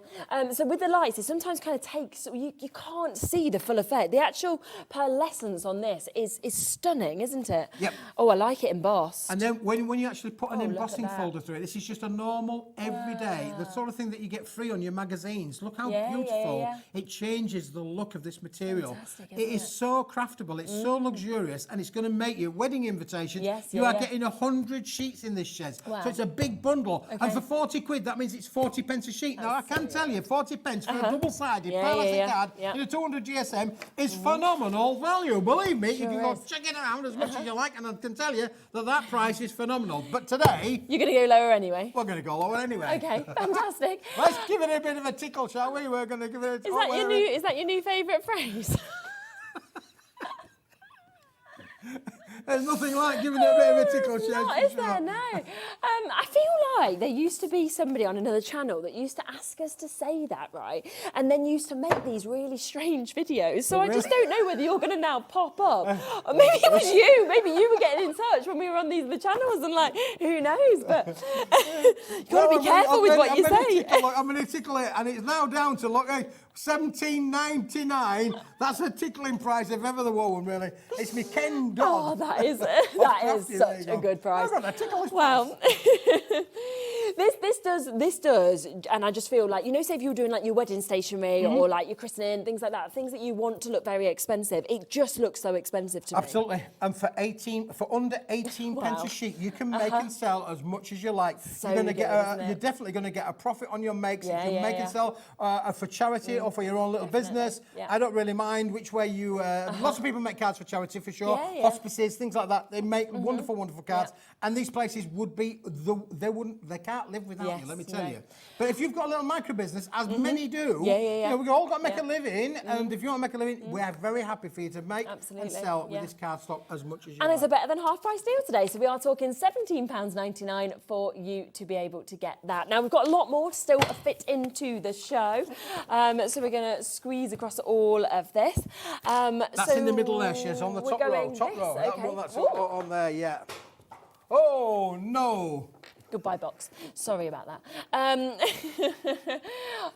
So with the lights, it sometimes kind of takes, you can't see the full effect. The actual pearlescence on this is stunning. stunning, isn't it? Yep. Oh, I like it embossed. And then when you actually put an Oh, look at embossing that. folder through it, this is just a normal, everyday, the sort of thing that you get free on your magazines. Look how beautiful. It changes the look of this material. Fantastic, It is so craftable, it's so luxurious, and it's going to make you wedding invitations. You are getting 100 sheets in this, Shez. Wow. So it's a big bundle. Okay. And for 40 quid, that means it's 40 pence a sheet. Now, I can tell you, 40 pence for a double-sided pearlescent card in a 200 GSM is phenomenal value. Believe me, you can go check it around as much as you like, and I can tell you that that price is phenomenal. But today... You're going to go lower anyway? We're going to go lower anyway. Okay, fantastic. Let's give it a bit of a tickle, shall we? We're going to give it a... Is that your new favourite phrase? There's nothing like giving it a bit of a tickle, Shez. Not, is there? No. I feel like there used to be somebody on another channel that used to ask us to say that, right? And then used to make these really strange videos. So I just don't know whether you're going to now pop up. Or maybe it was you. Maybe you were getting in touch when we were on these other channels and like, who knows? But you've got to be careful with what you say. I'm going to tickle it, and it's now down to, look, $17.99. That's a tickling price if ever there were one, really. It's me Ken Dodd. Oh, that is such a good price. Well, this does, and I just feel like, you know, say if you were doing like your wedding stationery or like your christening, things like that, things that you want to look very expensive, it just looks so expensive to me. Absolutely. And for under 18 pence a sheet, you can make and sell as much as you like. So you're going to good, you're definitely going to get a profit on your makes. Yeah, you can make and sell for charity or for your own little business. Yeah. I don't really mind which way you. Lots of people make cards for charity for sure. Hospices, things like that. They make wonderful, wonderful cards. And these places would be they can't live without you. Let me tell you. But if you've got a little micro business, as many do, you know, we've all got to make a living. And if you want to make a living, we are very happy for you to make and sell with this cardstock as much as you And like. it's a better than half price deal today. So we are talking £17.99 for you to be able to get that. Now we've got a lot more still to fit into the show. So we're going to squeeze across all of this. That's in the middle there, Shez, on the top row. Top row. Okay. That's on there, yeah. Oh, no. Goodbye box. Sorry about that.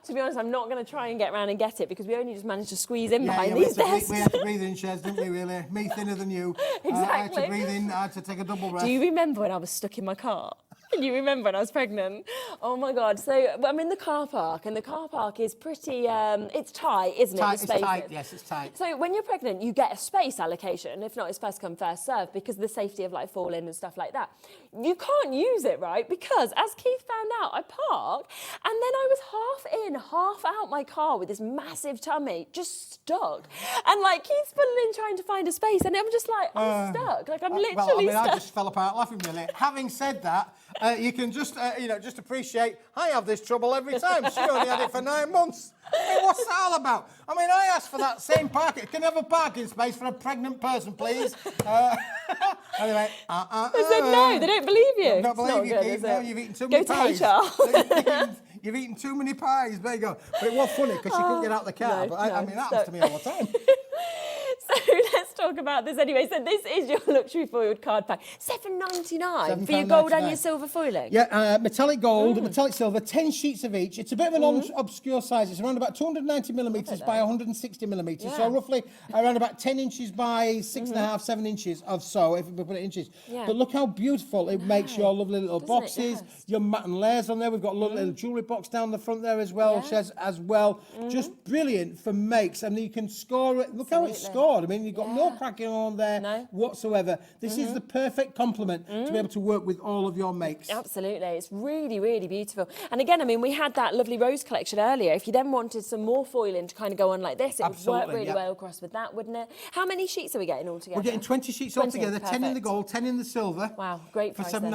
To be honest, I'm not going to try and get around and get it because we only just managed to squeeze in behind these desks. We had to breathe in, Shez, didn't we, really? Me thinner than you. Exactly. I had to breathe in, I had to take a double breath. Do you remember when I was stuck in my car? Can you remember when I was pregnant? Oh my God. So I'm in the car park and the car park is pretty, it's tight, isn't it? It's tight, yes, it's tight. So when you're pregnant, you get a space allocation. If not, it's first come, first served because of the safety of like falling and stuff like that. You can't use it, right? Because as Keith found out, I parked and then I was half in, half out my car with this massive tummy, just stuck. And like Keith's pulling in trying to find a space and I'm just like, I'm stuck. Like I'm literally stuck. I just fell apart laughing, really. Having said that, you can just, just appreciate, I have this trouble every time. She only had it for 9 months. I mean, what's that all about? I mean, I asked for that same parking. Can I have a parking space for a pregnant person, please? Anyway, They said no, they don't believe you. I don't believe you, Keith. No, you've eaten too many pies. Go to HR. You've eaten too many pies. There you go. But it was funny because she couldn't get out of the car. No, but I mean, that happens to me all the time. So let's talk about this anyway. So this is your luxury foiled card pack. $7.99 for your gold and your silver foiling. Yeah, metallic gold, metallic silver, 10 sheets of each. It's a bit of an obscure size. It's around about 290 millimetres by 160 millimetres. So roughly around about 10 inches by 6.5, 7 inches of so, if we put it in inches. But look how beautiful it makes your lovely little boxes, your matte and layers on there. We've got a little jewellery box down the front there as well, Shez, as well. Just brilliant for makes. And you can score it. Look how it's scored. I mean, you've got no cracking on there whatsoever. This is the perfect complement to be able to work with all of your makes. Absolutely. It's really, really beautiful. And again, I mean, we had that lovely rose collection earlier. If you then wanted some more foiling to kind of go on like this, it would work really well across with that, wouldn't it? How many sheets are we getting all together? We're getting 20 sheets altogether, 10 in the gold, 10 in the silver. Wow, great price then.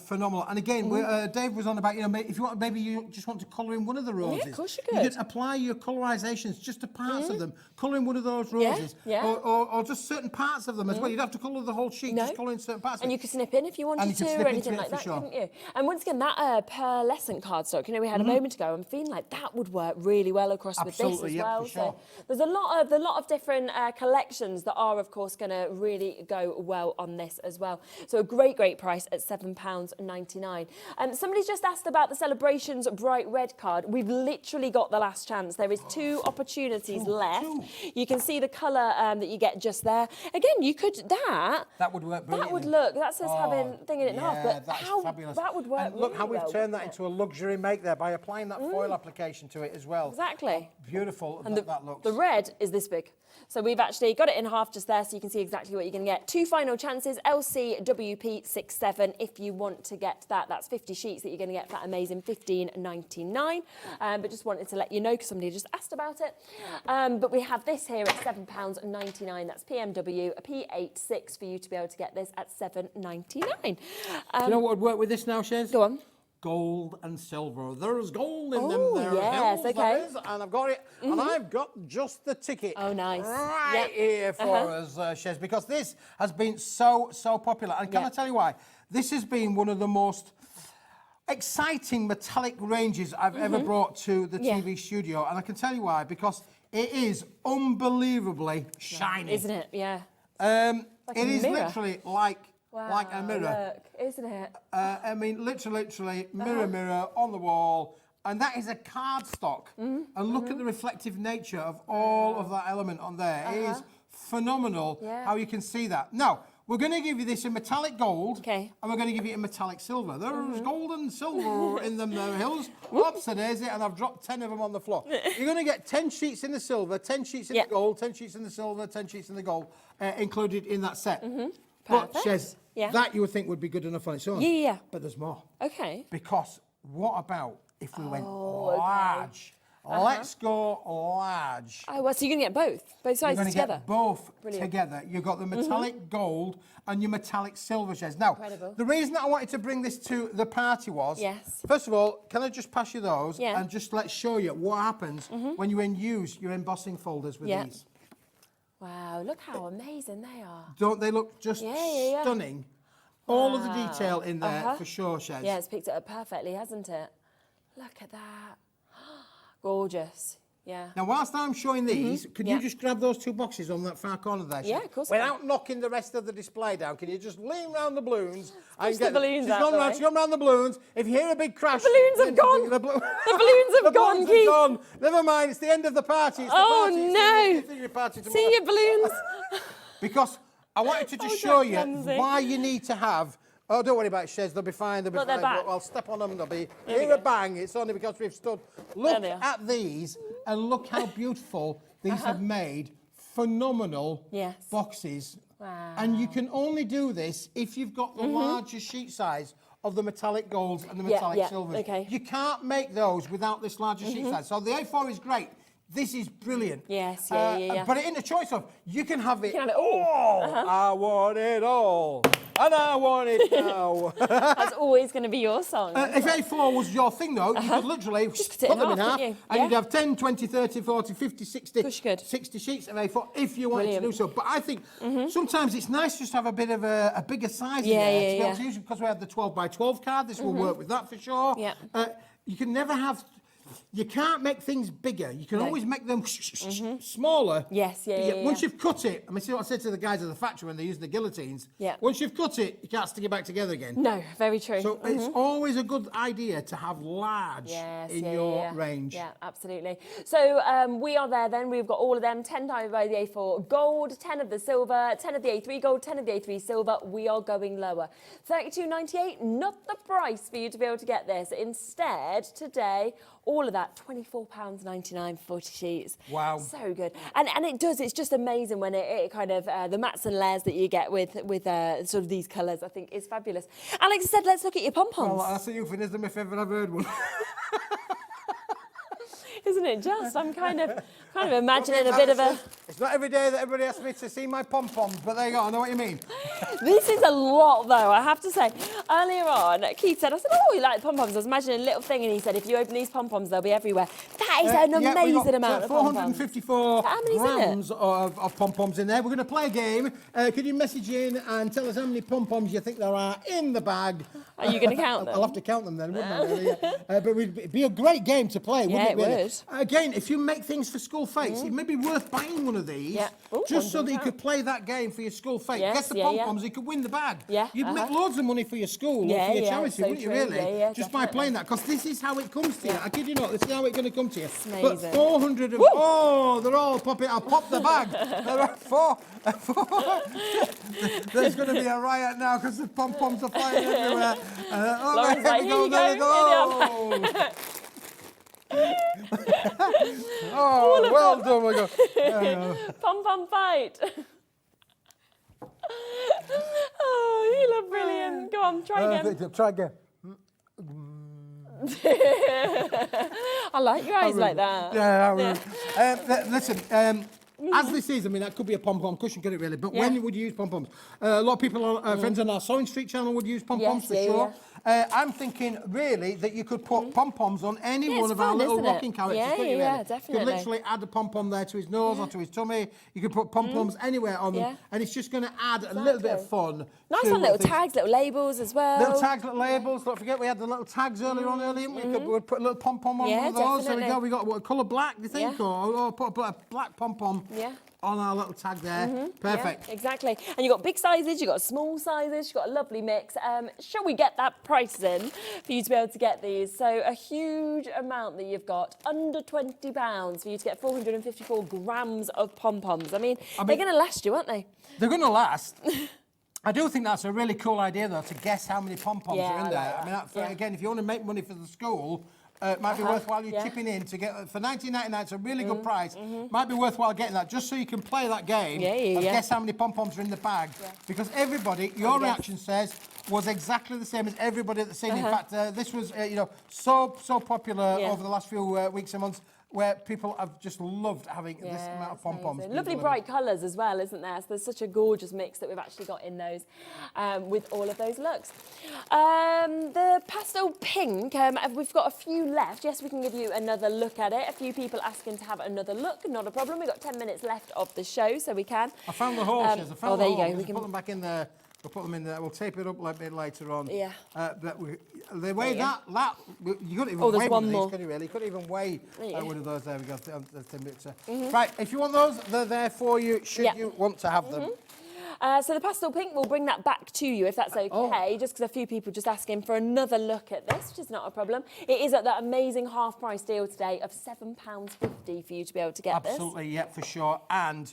Phenomenal. And again, Dave was on about, if you want, maybe you just want to colour in one of the roses. Yeah, of course you could. You can apply your colorisations just to parts of them. Colour in one of those roses. Or just certain parts of them as well. You'd have to colour the whole sheet, just colour in certain parts of it. And you could snip in if you wanted to, or anything like that, couldn't you? And once again, that pearlescent cardstock, we had a moment ago, I'm feeling like that would work really well across with this as well. So there's a lot of different collections that are, of course, going to really go well on this as well. So a great, great price at £7.99. Somebody's just asked about the Celebrations Bright Red card. We've literally got the last chance. There is 2 opportunities left. You can see the colour that you get just there. Again, you could, that would work brilliantly. That would look, that's us having thing in it in half, Yeah, but that's how fabulous. that would work And look how really we've well, turned that wouldn't into a luxury make there by applying that foil application to it as well. Exactly. Beautiful And that looks. The red is this big. So we've actually got it in half just there so you can see exactly what you're going to get. 2 final chances, LCWP67 if you want to get that. That's 50 sheets that you're going to get for that amazing $15.99. But just wanted to let you know because somebody just asked about it. But we have this here at £7.99. That's PMW, a P86 for you to be able to get this at $7.99. Do you know what would work with this now, Shez? Go on. Gold and silver. There's gold in Oh, them. There yes, hills, okay. there is, and I've got it. And I've got just the ticket. Oh, nice. Right here for us, Shez, because this has been so popular. And can I tell you why? This has been one of the most exciting metallic ranges I've ever brought to the TV studio. And I can tell you why, because it is unbelievably shiny. Isn't it? Yeah. It Like a is mirror. literally like a mirror. Look, isn't it? I mean, literally, mirror on the wall. And that is a cardstock. And look at the reflective nature of all of that element on there. It is phenomenal how you can see that. Now, we're going to give you this in metallic gold. And we're going to give you it in metallic silver. There's gold and silver in them there hills. Oops, there's it, and I've dropped 10 of them on the floor. You're going to get 10 sheets in the silver, 10 sheets in the gold, 10 sheets in the silver, 10 sheets in the gold included in that set. But, Shez, that you would think would be good enough on its own. Yeah. But there's more. Okay. Because what about if we went large? Let's go large. Oh, well, so you're going to get both sizes You're going to together? get both Brilliant. together. You've got the metallic gold and your metallic silver, Shez. Now, the reason that I wanted to bring this to the party was, first of all, can I just pass you those and just let's show you what happens when you use your embossing folders with these. Wow, look how amazing they are. Don't they look just stunning? All of the detail in there for sure, Shez. Yeah, it's picked it up perfectly, hasn't it? Look at that. Gorgeous. Yeah. Now, whilst I'm showing these, can you just grab those 2 boxes on that far corner there? Yeah, of course. Without knocking the rest of the display down, can you just lean round the balloons? Push the balloons she's out gone the round, way. she's gone round the balloons. If you hear a big crash... The balloons have gone. The balloons have gone, balloons have gone. Never mind, it's the end of the party. It's the party. No. It's the party tomorrow. See your balloons. Because I wanted to just show you why you need to have... Oh, don't worry about it, Shez. They'll be fine. They'll be fine. I'll step on them. They'll be... Hear a bang. It's only because we've stood... Look at these and look how beautiful these have made. Phenomenal boxes. Wow. And you can only do this if you've got the larger sheet size of the metallic golds and the metallic silvers. Okay. You can't make those without this larger sheet size. So the A4 is great. This is brilliant. Yes, But it in a choice of, you can have it, You can have it all. I want it all. And I want it now. That's always going to be your song. If A4 was your thing, though, you could literally cut it cut them in half, couldn't you? and you'd have 10, 20, 30, 40, 50, 60, Push good. 60 sheets of A4 if you wanted to do so. But I think sometimes it's nice just to have a bit of a bigger size in there to be able to use it, because we have the 12 by 12 card. This will work with that for sure. Yeah. You can never have... You can't make things bigger. You can always make them smaller. Yes, Once you've cut it, I mean, see what I said to the guys at the factory when they use the guillotines? Yeah. Once you've cut it, you can't stick it back together again. No, very true. So it's always a good idea to have large in your range. Yeah, absolutely. So we are there then. We've got all of them, 10 times by the A4 gold, 10 of the silver, 10 of the A3 gold, 10 of the A3 silver. We are going lower. $32.98, not the price for you to be able to get this. Instead, today, all of that, £24.99 for 40 sheets. Wow. So good. And it does, it's just amazing when it kind of, the mats and layers that you get with sort of these colours, I think is fabulous. Alex said, let's look at your pom-poms. Well, that's a euphemism if ever I've heard one. Isn't it just? I'm kind of imagining a bit of a... It's not every day that everybody asks me to see my pom-poms, but there you go, I know what you mean. This is a lot, though, I have to say. Earlier on, Keith said, I said, oh, you like pom-poms. I was imagining a little thing, and he said, if you open these pom-poms, they'll be everywhere. That is an amazing amount of pom-poms. 454 grams of pom-poms in there. We're going to play a game. Could you message in and tell us how many pom-poms you think there are in the bag? Are you going to count them? I'll have to count them then, wouldn't I? Really? But it'd be a great game to play, wouldn't it? Yeah, it really? would. Again, if you make things for school fakes, it may be worth buying one of of these, Ooh, just so that you £1. could play that game for your school fete. Yes, Get the yeah, pom-poms, you could win the bag. Yeah, You'd make loads of money for your school or for your charity, so wouldn't you, true. really? Yeah, just by playing that, because this is how it comes to you. I kid you not, this is how it's going to come to you. It's But amazing. 400 of... Oh, they're all popping... I'll pop the bag. There are four. There's going to be a riot now because the pom-poms are flying everywhere. Lauren's like, here you go. Oh, well done, my God. Pom-pom fight. Oh, you look brilliant. Go on, try again. Try again. I like your eyes like that. Yeah, listen, as this is, I mean, that could be a pom-pom cushion, could it really? But when would you use pom-poms? A lot of people, friends on our Sewing Street channel would use pom-poms for sure. I'm thinking, really, that you could put pom-poms on any one of our little rocking characters, couldn't you, really? Definitely. You could literally add a pom-pom there to his nose or to his tummy. You could put pom-poms anywhere on them, and it's just going to add a little bit of fun. Nice one, little tags, little labels as well. Little tags, little labels. Don't forget we had the little tags earlier on, we'd put a little pom-pom on one of those. There we go. We got what colour black, do you think? Or put a black pom-pom on our little tag there. Perfect. Yeah, exactly. And you've got big sizes, you've got small sizes, you've got a lovely mix. Shall we get that price in for you to be able to get these? So a huge amount that you've got, under £20 for you to get 454 grams of pom-poms. I mean they're going to last you, aren't they? They're going to last. I do think that's a really cool idea, though, to guess how many pom-poms are in there. I mean, again, if you want to make money for the school, it might be worthwhile you chipping in to get, for $19.99, it's a really good price. Might be worthwhile getting that, just so you can play that game and guess how many pom-poms are in the bag. Because everybody, your reaction says, was exactly the same as everybody that's seen. In fact, this was, so popular over the last few weeks and months, where people have just loved having this amount of pom-poms. Lovely bright colours as well, isn't there? So there's such a gorgeous mix that we've actually got in those with all of those looks. The pastel pink, we've got a few left. Yes, we can give you another look at it. A few people asking to have another look, not a problem. We've got 10 minutes left of the show, so we can. I found the horses. There you go. We can put them back in there. We'll put them in there. We'll tape it up a bit later on. Yeah. The way that you couldn't even weigh one of these, could you really? You couldn't even weigh one of those. There we go. Right, if you want those, they're there for you. Should you want to have them? So the pastel pink, we'll bring that back to you if that's okay, just because a few people just asking for another look at this, which is not a problem. It is at that amazing half-price deal today of £7.50 for you to be able to get this. Absolutely, yeah, for sure. And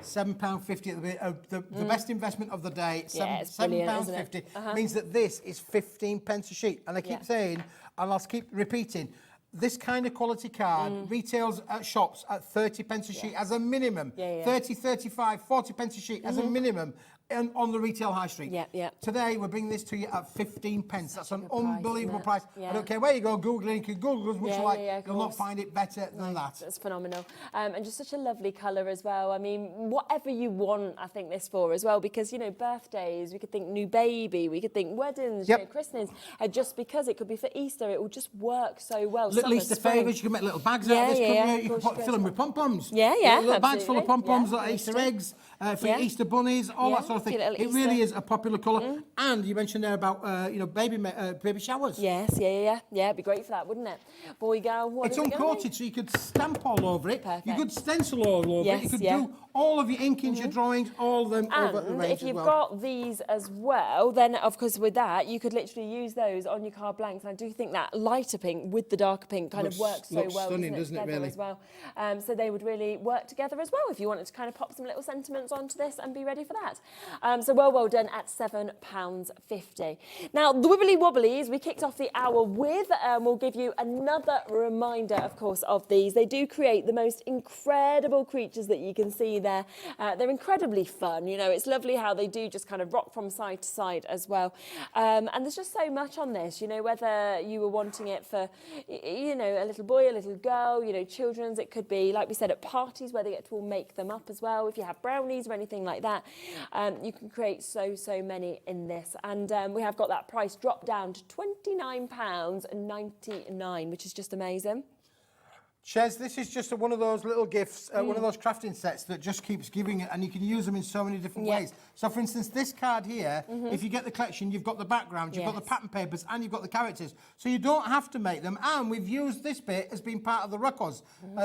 £7.50 at the best investment of the day. £7.50 means that this is 15 pence a sheet. And I keep saying, and I'll keep repeating, this kind of quality card retails at shops at 30 pence a sheet as a minimum. 30, 35, 40 pence a sheet as a minimum on the retail high street. Today, we're bringing this to you at 15 pence. That's an unbelievable price. I don't care where you go, Google it, you can Google as much as you like. You'll not find it better than that. That's phenomenal. And just such a lovely colour as well. I mean, whatever you want, I think this for as well, because, birthdays, we could think new baby, we could think weddings, christenings, just because it could be for Easter, it will just work so well. Little Easter favours, you can make little bags out of this, couldn't you? You can fill them with pom-poms. Little bags full of pom-poms, like Easter eggs, for your Easter bunnies, all that sort of thing. It really is a popular colour. And you mentioned there about, baby showers. Yes, it'd be great for that, wouldn't it? Boy, girl, what it's uncoated, so you could stamp all over it. You could stencil all over it. You could do all of your inkings, your drawings, all of them over the range. And if you've got these as well, then of course with that, you could literally use those on your card blanks. And I do think that lighter pink with the darker pink kind of works so well, stunning, doesn't it, really? As well. So they would really work together as well if you wanted to kind of pop some little sentiments onto this and be ready for that. So well done at £7.50. Now, the Wibbly Wobblies, we kicked off the hour with, we'll give you another reminder, of course, of these. They do create the most incredible creatures that you can see there. They're incredibly fun. It's lovely how they do just kind of rock from side to side as well. And there's just so much on this, whether you were wanting it for, a little boy, a little girl, children's. It could be, like we said, at parties where they get to all make them up as well. If you have brownies or anything like that, you can create so many in this. And we have got that price dropped down to £29.99, which is just amazing. Shez, this is just one of those little gifts, one of those crafting sets that just keeps giving it, and you can use them in so many different ways. So, for instance, this card here, if you get the collection, you've got the background, you've got the pattern papers, and you've got the characters. So you don't have to make them, and we've used this bit as being part of the records.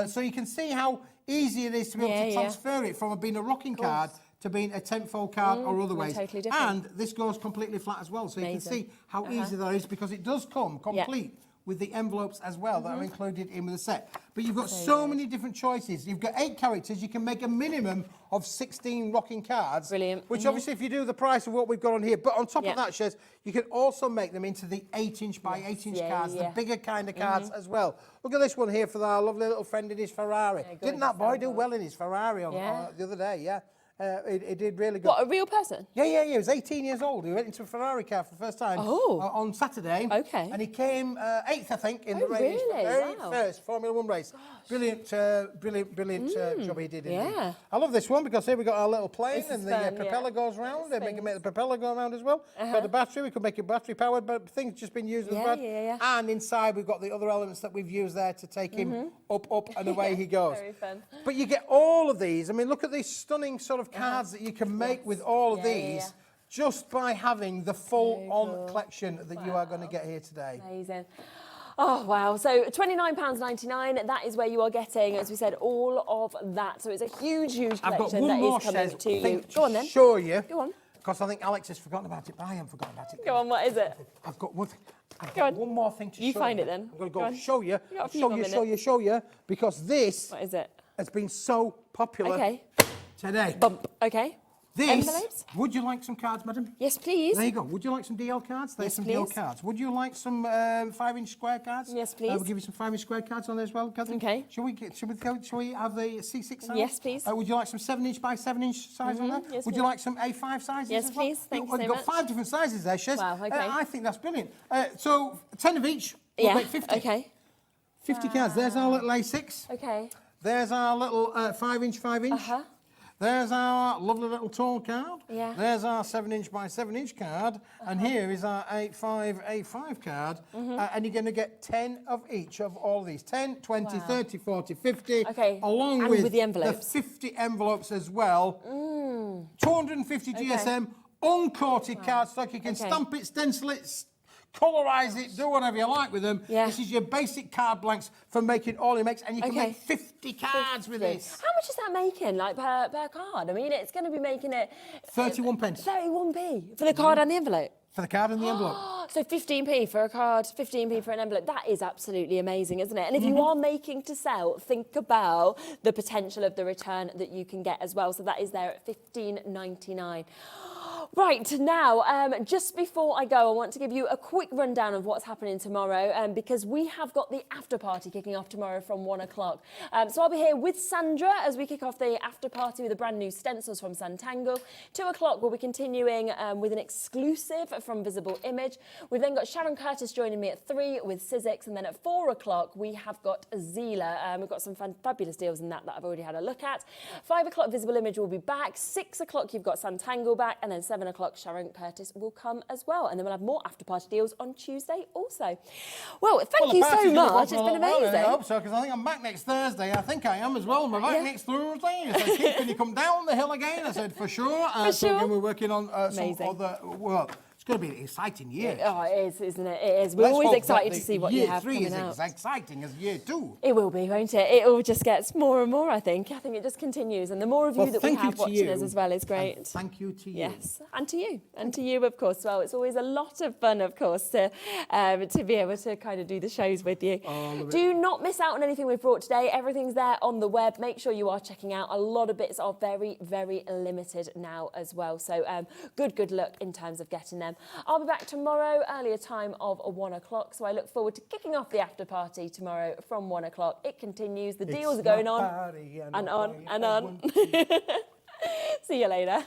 So you can see how easy it is to be able to transfer it from being a rocking card to being a 10-fold card or other ways. Totally different. And this goes completely flat as well, so you can see how easy that is, because it does come complete with the envelopes as well that are included in with the set. But you've got so many different choices. You've got 8 characters. You can make a minimum of 16 rocking cards. Brilliant. Which obviously, if you do the price of what we've got on here, but on top of that, Shez, you can also make them into the 8-inch by 8-inch cards, the bigger kind of cards as well. Look at this one here for our lovely little friend in his Ferrari. Didn't that boy do well in his Ferrari on the other day? It did really good. What, a real person? Yeah. He was 18 years old. He went into a Ferrari car for the first time on Saturday. Okay. And he came 8th, I think, in the race. Really? Very Wow. first Formula 1 race. Brilliant job he did in Yeah. I love this one because here we've got our little plane This and is the fun, propeller goes round. And we can make the propeller go around as well. Got the battery. We could make it battery powered, but things just been used as well. And inside we've got the other elements that we've used there to take him up, and away he goes. Very fun. But you get all of these. I mean, look at these stunning sort of cards that you can make with all of these just by having the full-on collection that you are going to get here today. Amazing. Oh, wow. So £29.99, that is where you are getting, as we said, all of that. So it's a huge, huge collection I've got one that more, is coming Shez, to you. thing Go on then. show you. Go on. Because I think Alex has forgotten about it, but I haven't forgotten about it. Go on, what is it? I've got one thing. I've Go got on. one more thing to show you. You find it then. I'm going to Go go on. show you. You got a few more minutes. Show you, because this What is it? has been so popular today. Bump. Okay. This, Envelopes? would you like some cards, madam? Yes, please. There you go. Would you like some DL cards? There's some DL cards. Would you like some 5-inch square cards? Yes, please. We'll give you some 5-inch square cards on there as well, Catherine. Okay. Shall we have the C6 size? Yes, please. Would you like some 7-inch by 7-inch size on there? Yes, would you like some A5 sizes Yes, as well? please. Thank you We've so got much. 5 different sizes there, Shez. Wow, okay. I think that's brilliant. So 10 of each, we'll make 50. Okay. 50 cards. There's our little A6. Okay. There's our little 5-inch. There's our lovely little tall card. Yeah. There's our 7-inch by 7-inch card. And here is our 8.5 card. And you're going to get 10 of each of all these. 10, 20, 30, 40, 50. Okay. Along And with with the envelopes. 50 envelopes as well. 250 GSM uncoated cardstock. You can stamp it, stencil it, colorise it, do whatever you like with them. This is your basic card blanks for making all your makes, and you can make 50 cards with this. How much is that making, like, per card? I mean, it's going to be making it... 31 pence. 31p for the card and the envelope? For the card and the envelope. So 15p for a card, 15p for an envelope. That is absolutely amazing, isn't it? And if you are making to sell, think about the potential of the return that you can get as well. So that is there at $15.99. Right, now, just before I go, I want to give you a quick rundown of what's happening tomorrow, because we have got the after party kicking off tomorrow from 1 o'clock. So I'll be here with Sandra as we kick off the after party with the brand new stencils from Santangle. 2 o'clock, we'll be continuing with an exclusive from Visible Image. We've then got Sharon Curtis joining me at 3 with Sizzix, and then at 4 o'clock, we have got Zila. We've got some fabulous deals in that I've already had a look at. 5 o'clock, Visible Image will be back. 6 o'clock, you've got Santangle back, and then 7 o'clock, Sharon Curtis will come as well. And then we'll have more after party deals on Tuesday also. Well, thank you so much. It's been amazing. I hope so, because I think I'm back next Thursday. I think I am as well. I'm back next Thursday. I said, Keith, can you come down the hill again? I said, for sure. So again, we're working on some other work. It's going to be an exciting year. Oh, it is, isn't it? It is. We're always excited to see what you have coming out. Year 3 is as exciting as year 2. It will be, won't it? It all just gets more and more, I think. I think it just continues. And the more of you that we have watching us as well is great. And thank you to you. Yes, and to you. And to you, of course, well. It's always a lot of fun, of course, to be able to kind of do the shows with you. Do not miss out on anything we've brought today. Everything's there on the web. Make sure you are checking out. A lot of bits are very, very limited now as well. So good luck in terms of getting them. I'll be back tomorrow, earlier time of 1 o'clock. So I look forward to kicking off the after party tomorrow from 1 o'clock. It continues. The deals are going on and on and on. See you later.